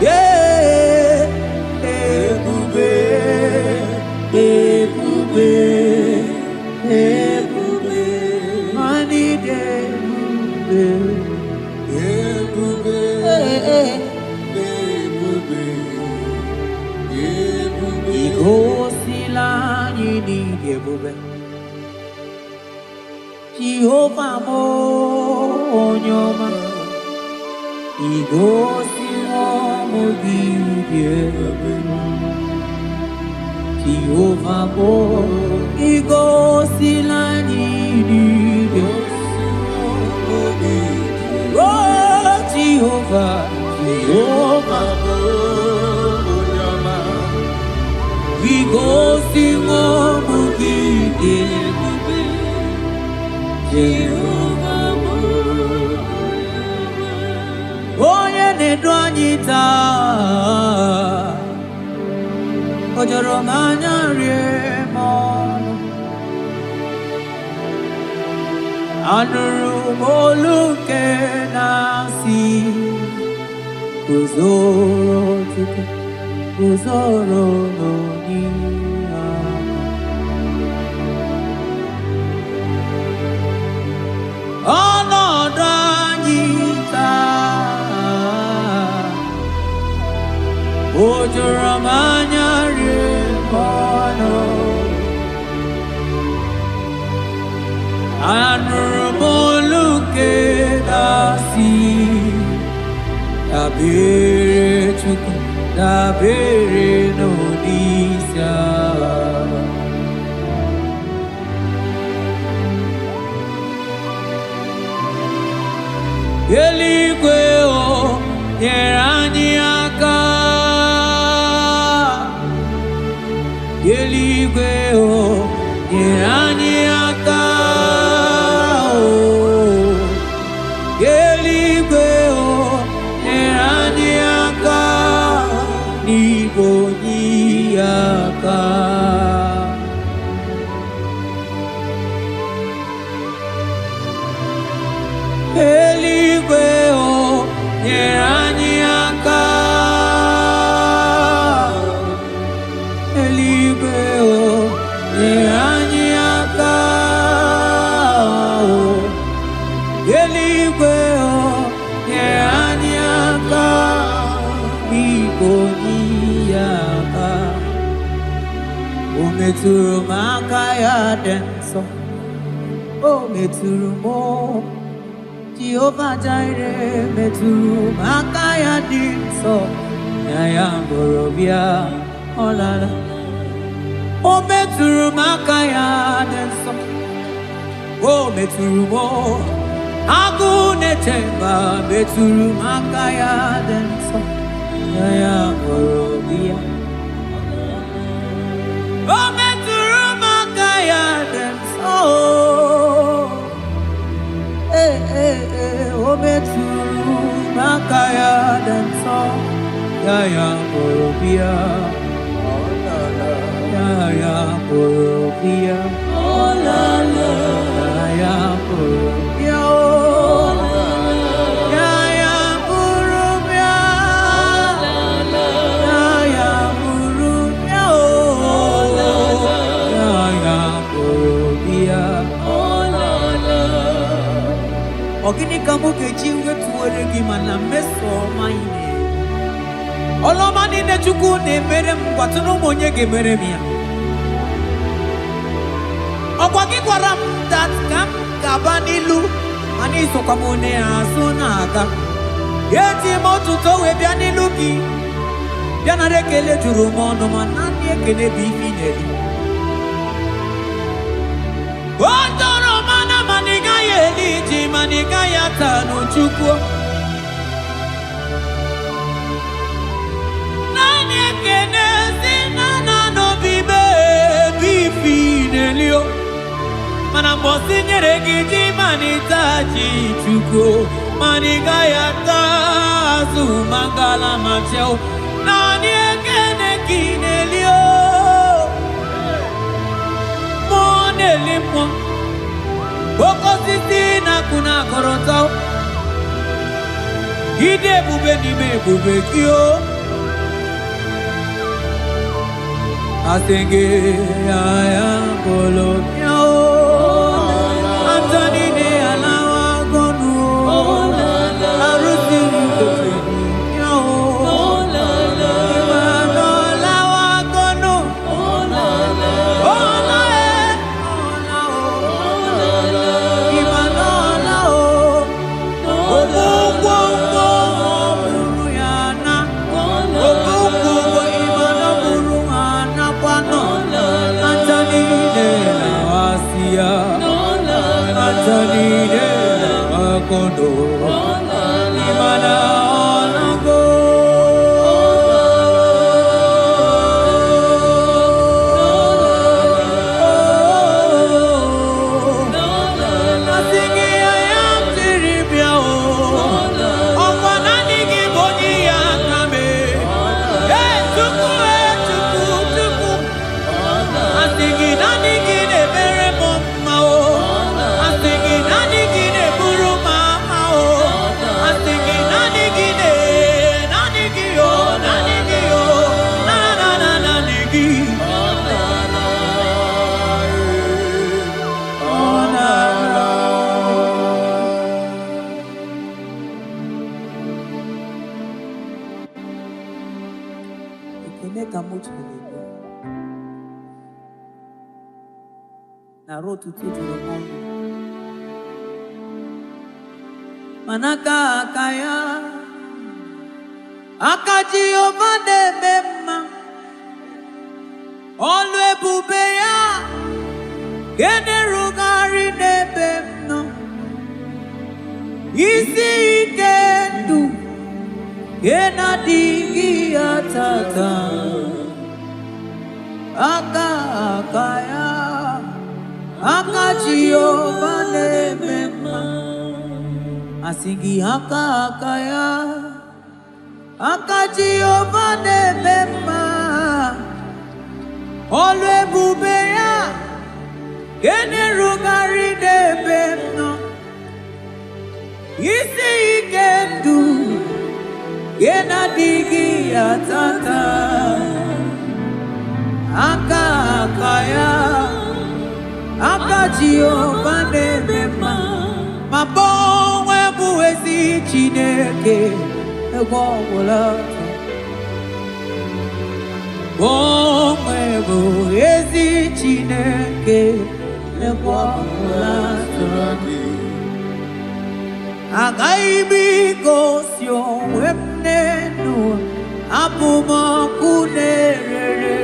yeah ebube ebube ebube mani de ebube ebube ebube igosila nyini ebube Jehovah mo onyoma igosi mo gidye Jehovah mo igosi la nyini oh Jehovah Jehovah mo onyoma igosi mo gidye onye na-edu anyị taa o jọrọ m anya rie m ọnụ anụrụ m olu nke na-asị guzoro Chukwu guzoro n'onye ọnọdụ anyị taa o juru m anya rie ọnụ anụrụ m olu nke na-asị dabere Chukwu dabere n'onyeisi agha eluigwe o nyere anyị aka eluigwe o nyere anyị aka eluigwe o nyere anyị aka n'igwe onye aka eluigwe o nyere anyị aka eluigwe o nyere anyị aka eluigwe o nyere anyị aka n'igwe onye aka o metụrụ m aka ya dị nsọ o metụrụ m Jehovah Jireh metụrụ m aka ya dị nsọ ya ya mgbọrọbịa ọlala o metụrụ m aka ya dị nsọ o metụrụ m agụ na-eche mba metụrụ m aka ya dị nsọ ya ya mgbọrọbịa o metụrụ m aka ya dị nsọ o metụrụ m aka ya dị nsọ ya ya mgbọrọbịa ya ya mgbọrọbịa ọlala ya mgbọrọbịa ya ya mgbọrọbịa ya ya mgbọrọbịa ya ya mgbọrọbịa Ogini kamuke jiwe tuwere gimana meso maine Oloma nine chuku ne mere mwatuno monye gemere miya Okwaki kwaram dat kam kabanilu Ani sokamone asonaga Yeti motuto we bianilu ki Biana rekele juru mono manani ekele bifineli Otoro mana maniga yeliji maniga yatanu chukwu Nani ekene sinana no bibe bifinelio Mana mbosi nyere giji manitaji chukwu Maniga yatazu mangala macheo Nani ekene kinelio Monelimo Boko sisi na kuna korotao Gide bube ni me bube kio Asenge ya ya polo yao Antoni ne alawa gonu Arusi kuteni yao Imano alawa gonu Kondo Imana Onago Asingi ayam tiribia o Okwanani giboni ya kame tuku Asingi nani gine mere moma o Asingi nani gine buru Na rotu tutu romondo Manaka akaya Akaji ovade bema Olwe bubeya Gene rugari nebemno Isi ikendu Gena digi atata Aka akaya Akaji ovade bema Asingi haka akaya Akaji ovade bema Olwe bubeya Gene rugari nebemno Isi ikendu Gena digi atata Aka akaya Akaji ovade bema Mabonwe buwezi chineke Egwawolata Bonwe buwezi chineke Egwawolata Agaibi gosyo wemnenu abuma kunere.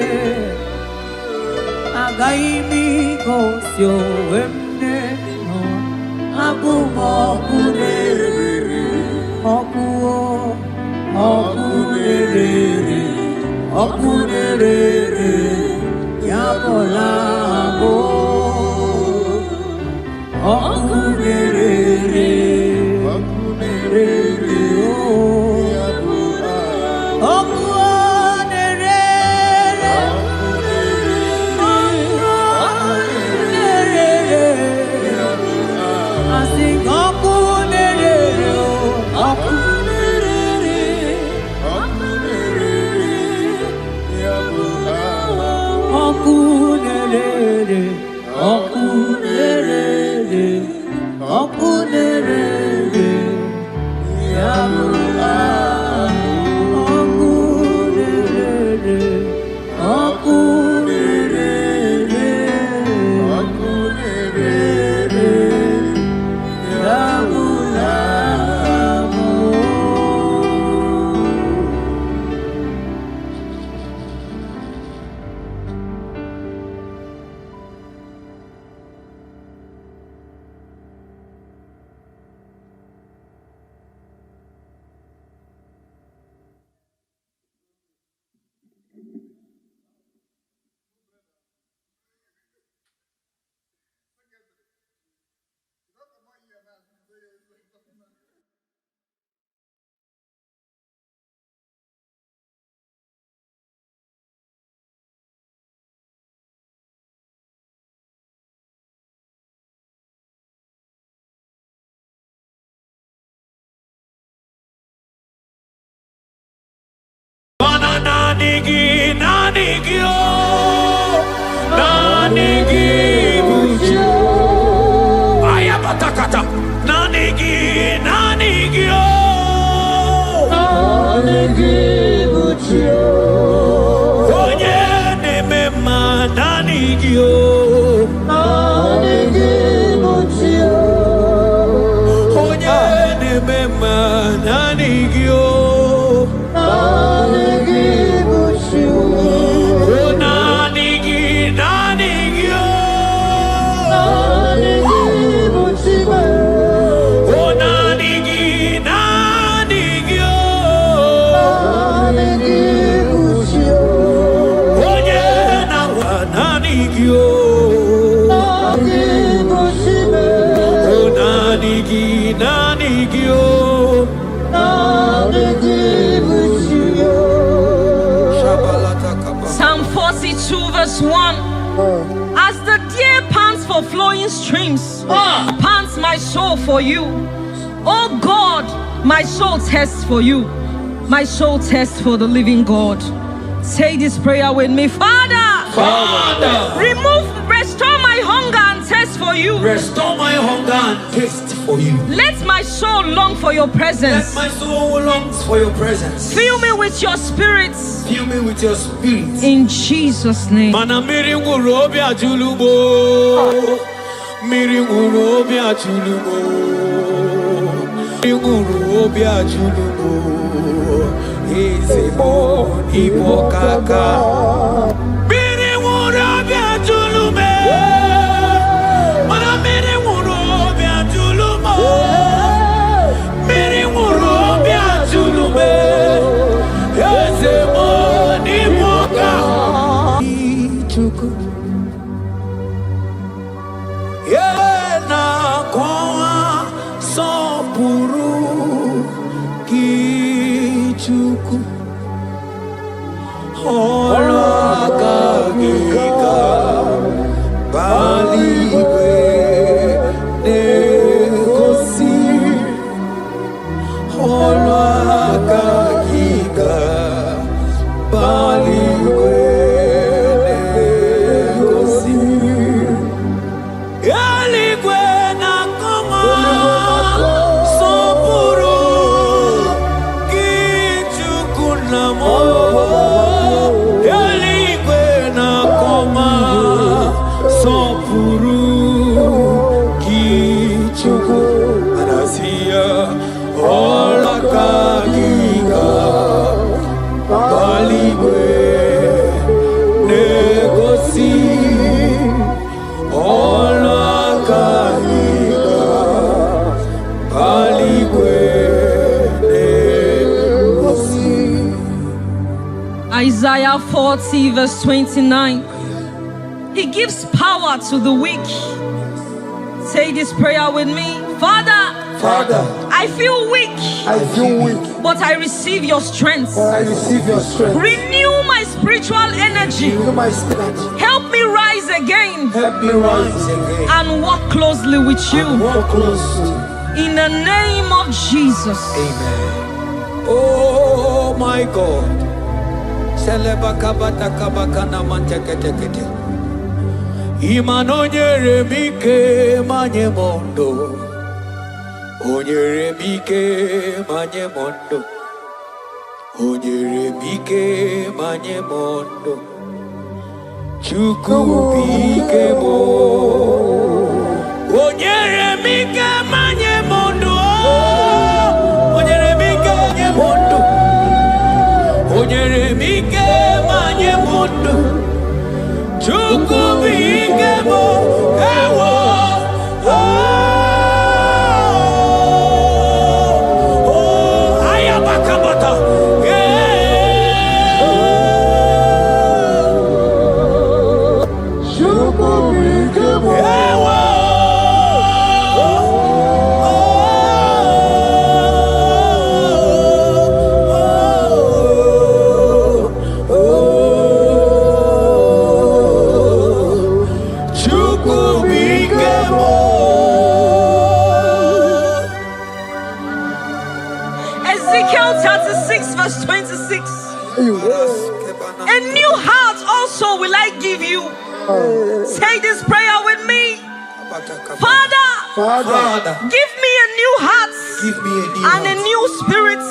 Agaibi gosyo wemnenu abuma kunere. Okuo okunere okunere yabolabo okunere. Psalm 42 verse 1. As the deer pants for flowing streams, pants my soul for you. Oh God, my soul thirsts for you. My soul thirsts for the living God. Say this prayer with me. Father, restore my hunger and thirst for you. Restore my hunger and taste for you. Let my soul long for your presence. Let my soul longs for your presence. Fill me with your spirit. Fill me with your spirit. In Jesus' name. Mana miringurobia julubo. Miringurobia julubo. Miringurobia julubo. Ezebo ibokaka. Miringurobia julume. Mana miringurobia julumo. Miringurobia julume. Ezebo ibokaka. Ichuku. Yena kwa sopuru kichuku holakagika baliwe nekosi holakagika baliwe nekosi. Yaligwe na koma sopuru kichuku namo. Isaiah 40 verse 29. He gives power to the weak. Say this prayer with me. Father, I feel weak. But I receive your strength. Renew my spiritual energy. Help me rise again. And walk closely with you. In the name of Jesus. Amen. Oh my God. Imanonyere mike manye mondo. Onyere mike manye mondo. Onyere mike manye mondo. Chuku mike mo. Onyere mike manye mondo. Onyere mike manye mondo. Onyere mike manye mondo. Chuku mike mo. Ewo. Ezekiel 36 verse 26. A new heart also will I give you. Say this prayer with me. Father, give me a new heart and a new spirit.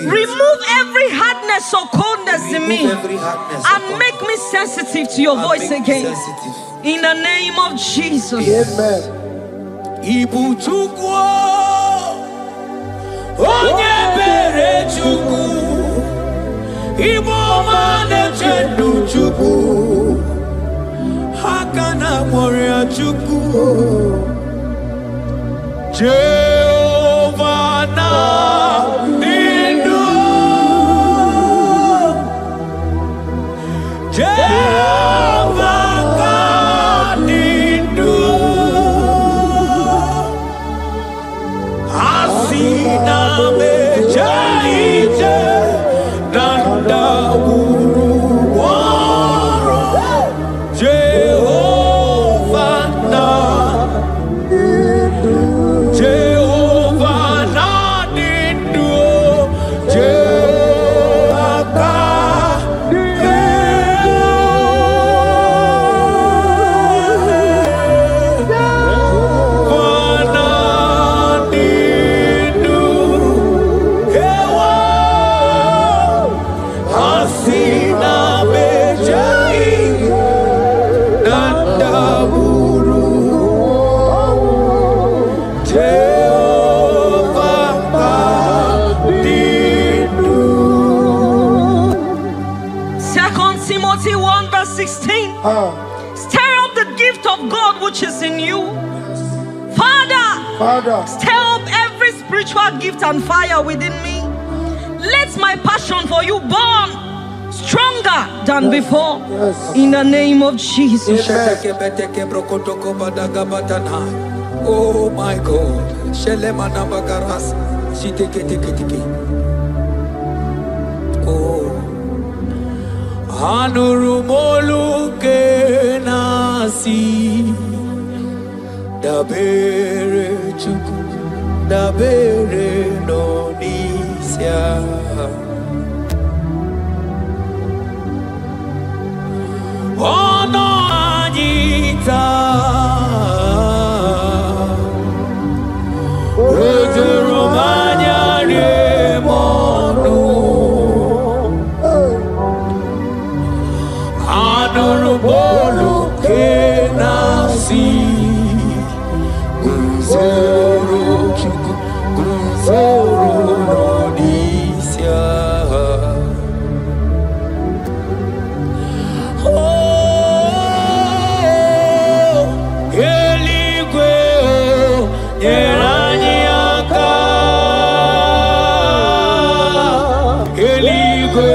Remove every hardness or coldness in me and make me sensitive to your voice again. In the name of Jesus. Amen. Ibu chukwu onye bere chukwu Ibu mane chendu chukwu Hakana moria chukwu Jehovah na nindu Jehovah ka nindu Asina mejaije Nanda uru waro Jehovah na Jehovah na nindu Jehovah ka Timothy 1 verse 16. Stir up the gift of God which is in you. Father, stir up every spiritual gift and fire within me. Let my passion for you burn stronger than before. In the name of Jesus. Oh my God. Oh. Anurumolu kenasi dabere chuku dabere nonisia ono anita Rojurumanya remonu Anurumolu kenasi Gunzoro chuku Gunzoro nonisia Oh Eligwe Yeranyaka Eligwe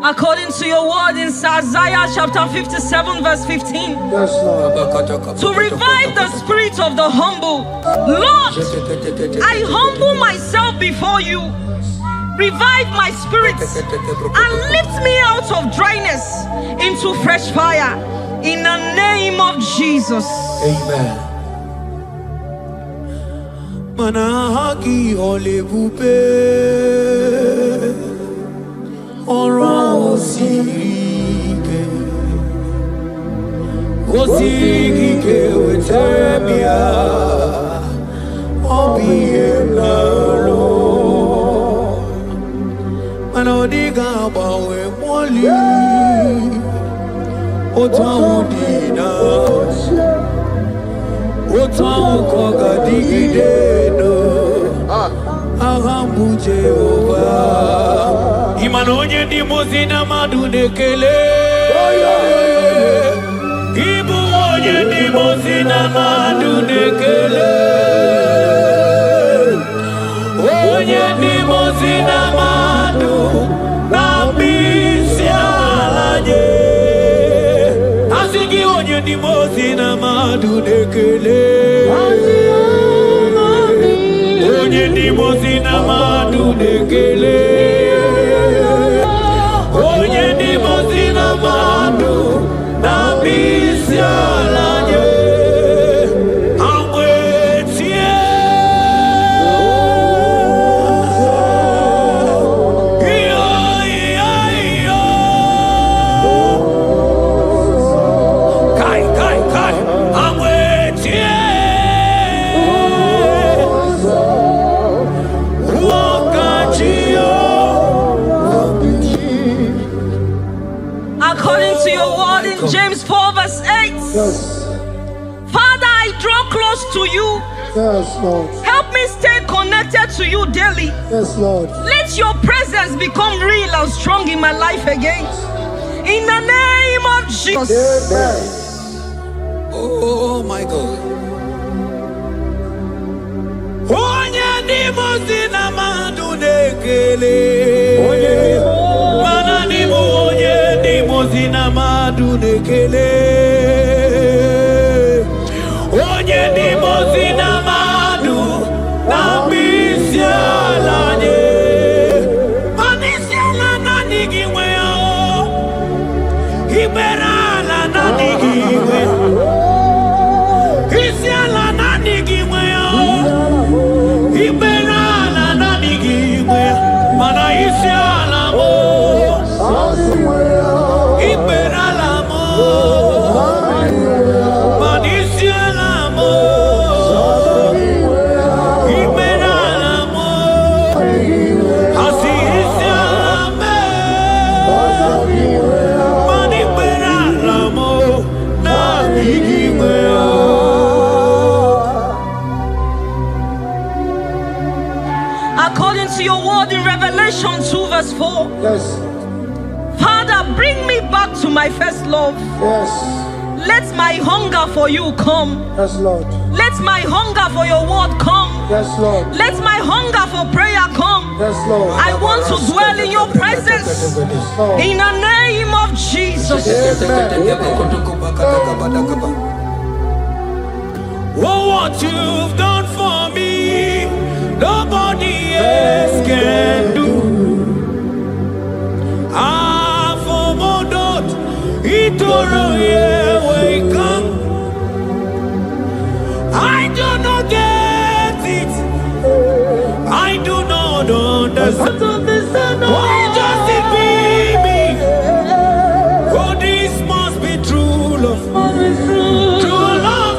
According to your word in Isaiah chapter 57 verse 15. Yes, Lord. To revive the spirit of the humble. Lord, I humble myself before you. Revive my spirit and lift me out of dryness into fresh fire. In the name of Jesus. Amen. Manahaki olebupe oro osike wetebia obienalo manodiga bawe moli otawudina otawokoga digideno ahambu Jehovah imanonye ndi mozina madunekele ibu onye ndi mozina madunekele onye ndi mozina madu na bisi alaje asigi onye ndi mozina madunekele onye ndi mozina madunekele onye ndi mozina madu na bisi alaje amwetie kai amwetie According to your word in James 4 verse 8. Yes. Father, I draw close to you. Yes, Lord. Help me stay connected to you daily. Yes, Lord. Let your presence become real and strong in my life again. In the name of Jesus. Amen. Oh my God. Onye ndi mozina madunekele mana ni onye ndi mozina madunekele onye ndi mozina madu na bisialanye manisiala na nigimwe iberala na nigimwe isiala na nigimwe iberala na nigimwe mana isiala mo iberala mo manisiala mo iberala mo asisiala me maniberala mo na nigimwe. According to your word in Revelation 2 verse 4. Yes. Father, bring me back to my first love. Yes. Let my hunger for you come. Yes, Lord. Let my hunger for your word come. Yes, Lord. Let my hunger for prayer come. Yes, Lord. I want to dwell in your presence. In the name of Jesus. Oh, what you've done for me, nobody else can do. Ah, for Modot, Itoro, we come. I do not get it. I do not understand. Why does it be me? Oh, this must be true love.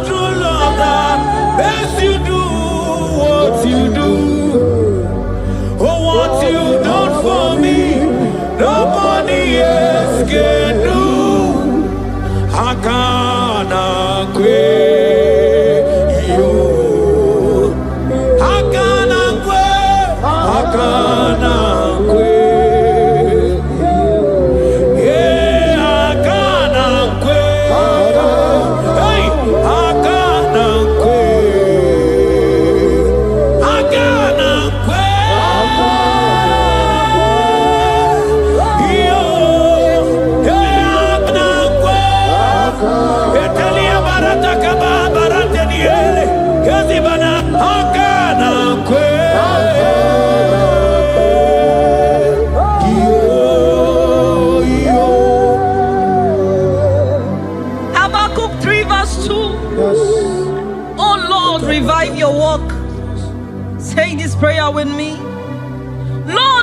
True love that makes you do what you do. Oh, what you've done for me, nobody else can do. Hakana kwe yo, hakana kwe, hakana kwe. Yeah, hakana kwe, hey, hakana kwe, hakana kwe. Yo.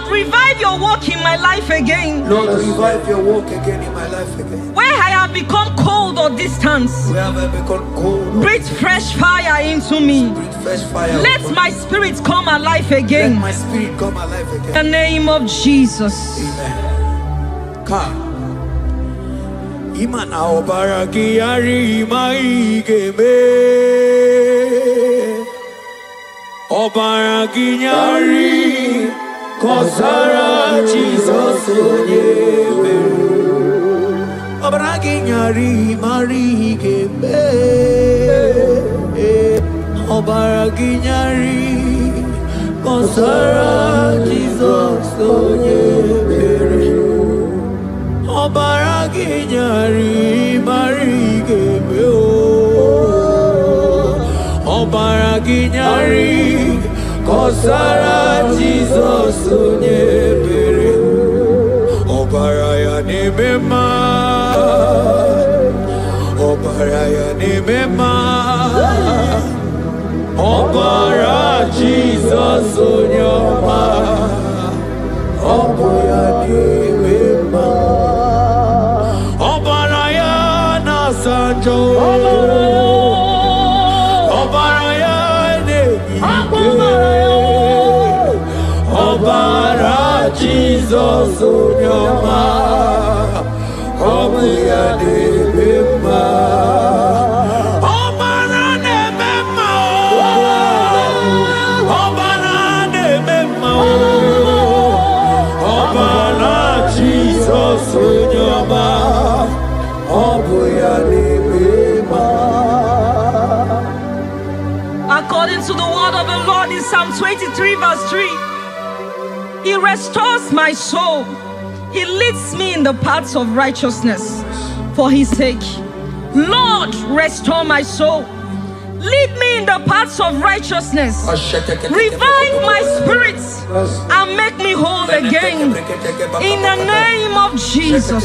Lord, revive your work in my life again. Lord, revive your work again in my life again. Where I have become cold or distant, Where have I become cold? breathe fresh fire into me. Breathe fresh fire. Let my spirit come alive again. Let my spirit come alive In again. the name of Jesus. Amen. Ka. Imana obaraki yari maigeme. Obaraki yari kosara Jesus onyebe. Obaraki yari marigeme. Obaraki yari kosara Jesus onyebe. Obaraki yari marigeme. Obaraki yari kosara Jesus onyebere. Obaraya nemema. Obaraya nemema. Obara Jesus onyoma. Obaraya nemema. Obaraya na sanjo. Obaraya Obara Jesus onyoma. Obuya nebema. Obara nebema. Obara nebema. Obara Jesus onyoma. Obuya nebema. According to the word of the Lord in Psalm 23 verse 3, He restores my soul. He leads me in the paths of righteousness for His sake. Lord, restore my soul. Lead me in the paths of righteousness. Revive my spirit and make me whole again. In the name of Jesus.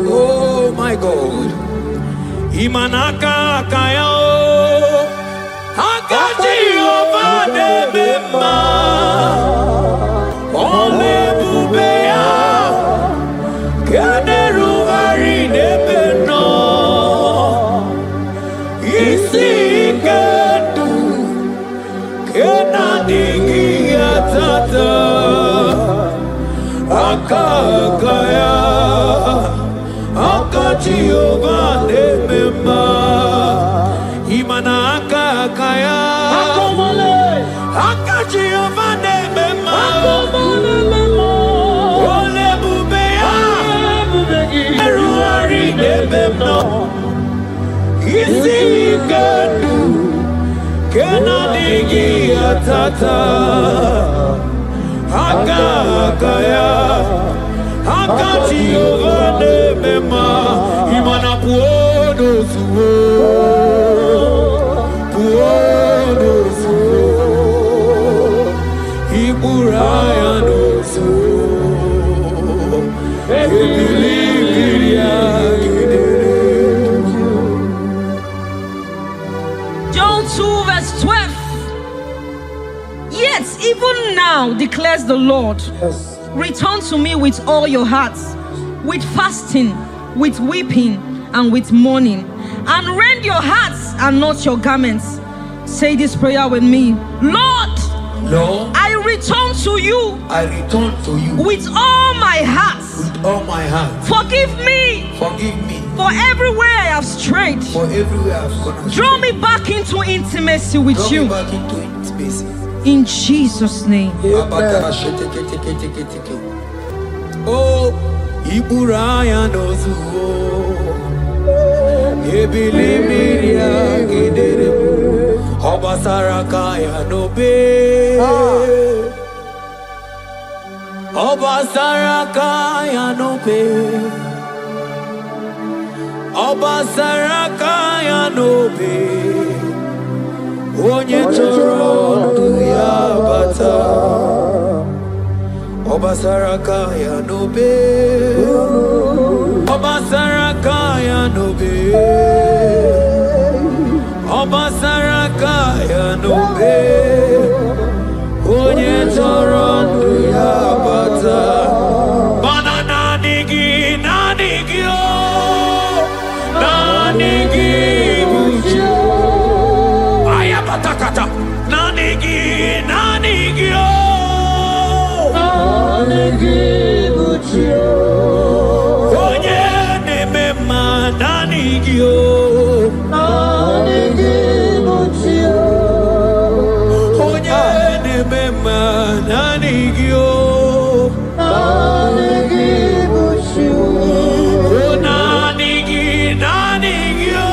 Oh my God. Imanaka kaya akaji obade bema ole bubeya kaderu ari nebeno isi kedu kena dingi atata akakaya akaji obade bema imana akakaya akaji obade bema ole bubeya eruari nebemno isi kedu kena digi atata akakaya akaji obade bema imana puodo suo puodo suo iburaya no suo ebilibiria John 2 verse 12. Yet even now declares the Lord, return to me with all your hearts, with fasting, with weeping, and with mourning, and rend your hearts and not your garments. Say this prayer with me. Lord, Lord, I return to you I return to you with all my heart. with all my heart. Forgive me Forgive me for everywhere I have strayed. for everywhere I've gone astray. Draw me back into intimacy with Draw you. me back into intimacy. In Jesus' name. Oh, Iburaya nozuo, Ebilimiria gidere, Obasarakaya nobe, Obasarakaya nobe, Obasarakaya nobe, Onye choro ya bata. Obasarakaya nobe, Obasarakaya nobe, Obasarakaya ya n'obe onye chọrọ ndụ ya bata mana naanị gị o naanị gị bụ chi aya batakata naanị gị o naanị gị bụ chi onye na-eme mma naanị gị o naanị gị bụ chi onye na-eme mma naanị gị o naanị gị bụ chi o naanị gị o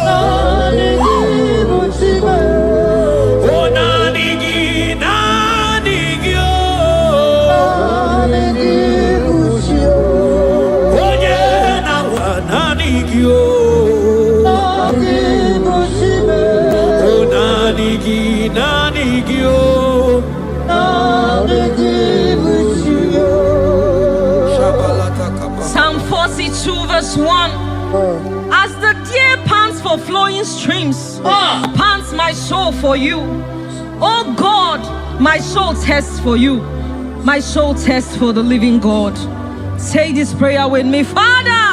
naanị gị bụ chi o naanị gị o naanị gị bụ chi onye na-awa naanị gị o naanị bụ chi o naanị gị o naanị gị bụ chi Psalm 42 verse 1. As the deer pants for flowing streams, pants my soul for you. Oh God, my soul thirsts for you. My soul thirsts for the living God. Say this prayer with me. Father,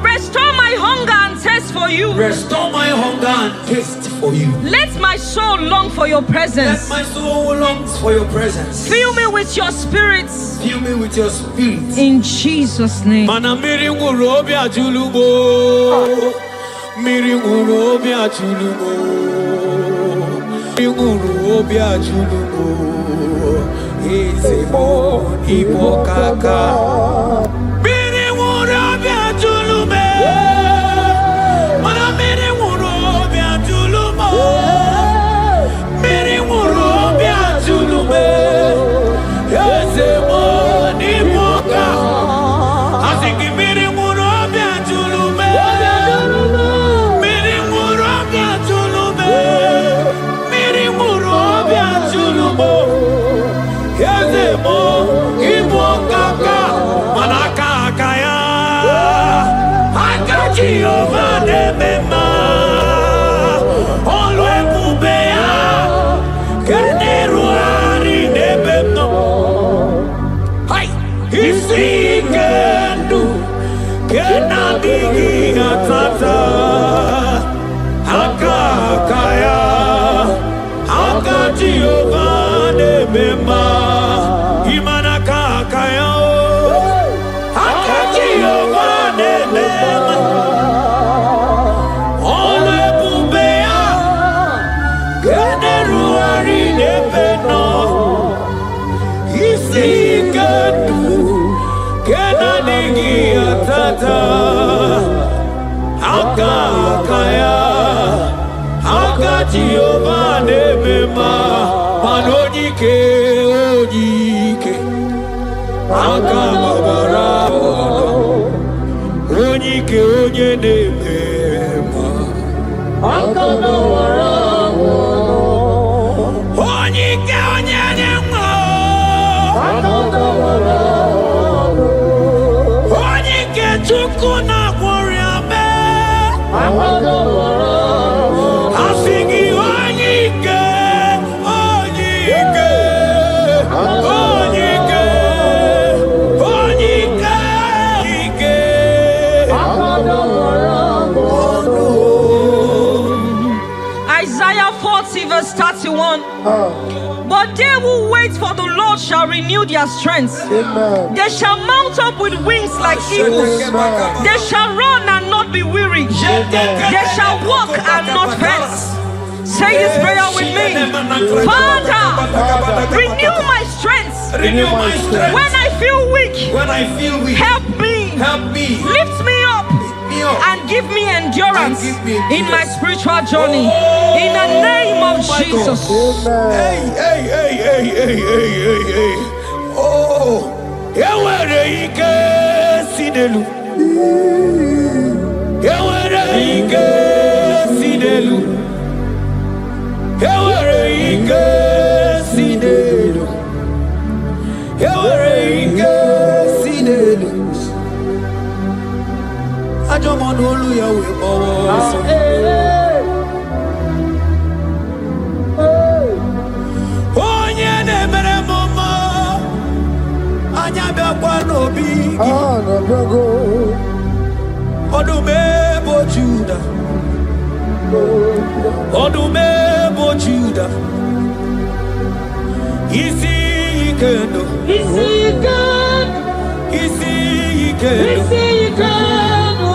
restore my hunger and thirst for you. Restore my hunger and taste for you. Let my soul long for your presence. Let my soul longs for your presence. Fill me with your spirit. Fill me with your spirit. In Jesus' name. Mana miri nguru obi ajulumo. Miri nguru obi ajulumo. Miri nguru obi ajulumo. Ezemo ibo kaka. Miri nguru obi ajulume. Mana miri nguru obi ajulumo. Miri nguru obi ajulume. Ezemo ibo kaka. Asiki miri nguru obi ajulume. Miri nguru obi ajulume. Miri nguru obi ajulume. Ezemo ibo kaka. Manaka kaya. Aka Jehovah nemema. Olwe kubeya. Keneru ari nebemno. Hai. Isi kendu. Kenadigi atata. Aka kaya. Aka Jehovah nemema. Imanaka kaya. Aka Jehovah nemema. Olwe kubeya. Keneru ari nebemno. Isi kendu. Kenadigi atata. Aka kaya. Aka Jehovah nemema. Manonyike onyike. Aka babara. Onyike onye nemema. Aka babara. Onyike onye nemema. Aka babara. Onyike Chukwu na-agwọrị ame. Aka babara. Asigi onyike. Onyike. Onyike. Onyike. Onyike. Isaiah 40 verse 31. But they who wait for the Lord shall renew their strength. Amen. They shall mount up with wings like eagles. Amen. They shall run and not be weary. They shall walk and not faint. Say this prayer with me. Father, renew my strength. Renew my strength. When I feel weak, When I feel weak, help me. help me. Lift me up Me up. and give me endurance And give me in my endurance. spiritual journey. In the name of my Jesus. Hey, hey, hey, hey, hey, hey, hey, hey. Oh, ewere ike si n'elu. Ewere ike si n'elu. Ewere ike si n'elu. Ewere ike si n'elu. Ajọ mọ n'olu ya wee kpọwọ ọsọ. igi. Odumebo Judah. Odumebo Judah. Isi ikendo. Isi ikendo. Isi ikendo. Isi ikendo.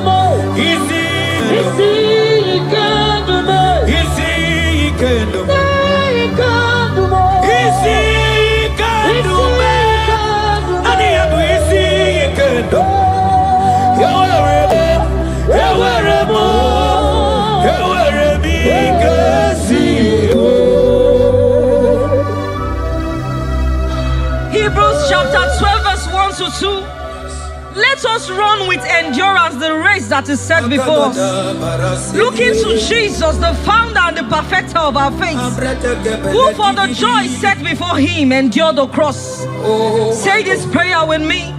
Isi ikendo. Isi ikendo. Isi ikendo. Ani adu isi ikendo. Hebrews chapter 12 verse 1 to 2. Let us run with endurance the race that is set before us, looking to Jesus, the founder and the perfecter of our faith, who for the joy set before him endured the cross. Say this prayer with me.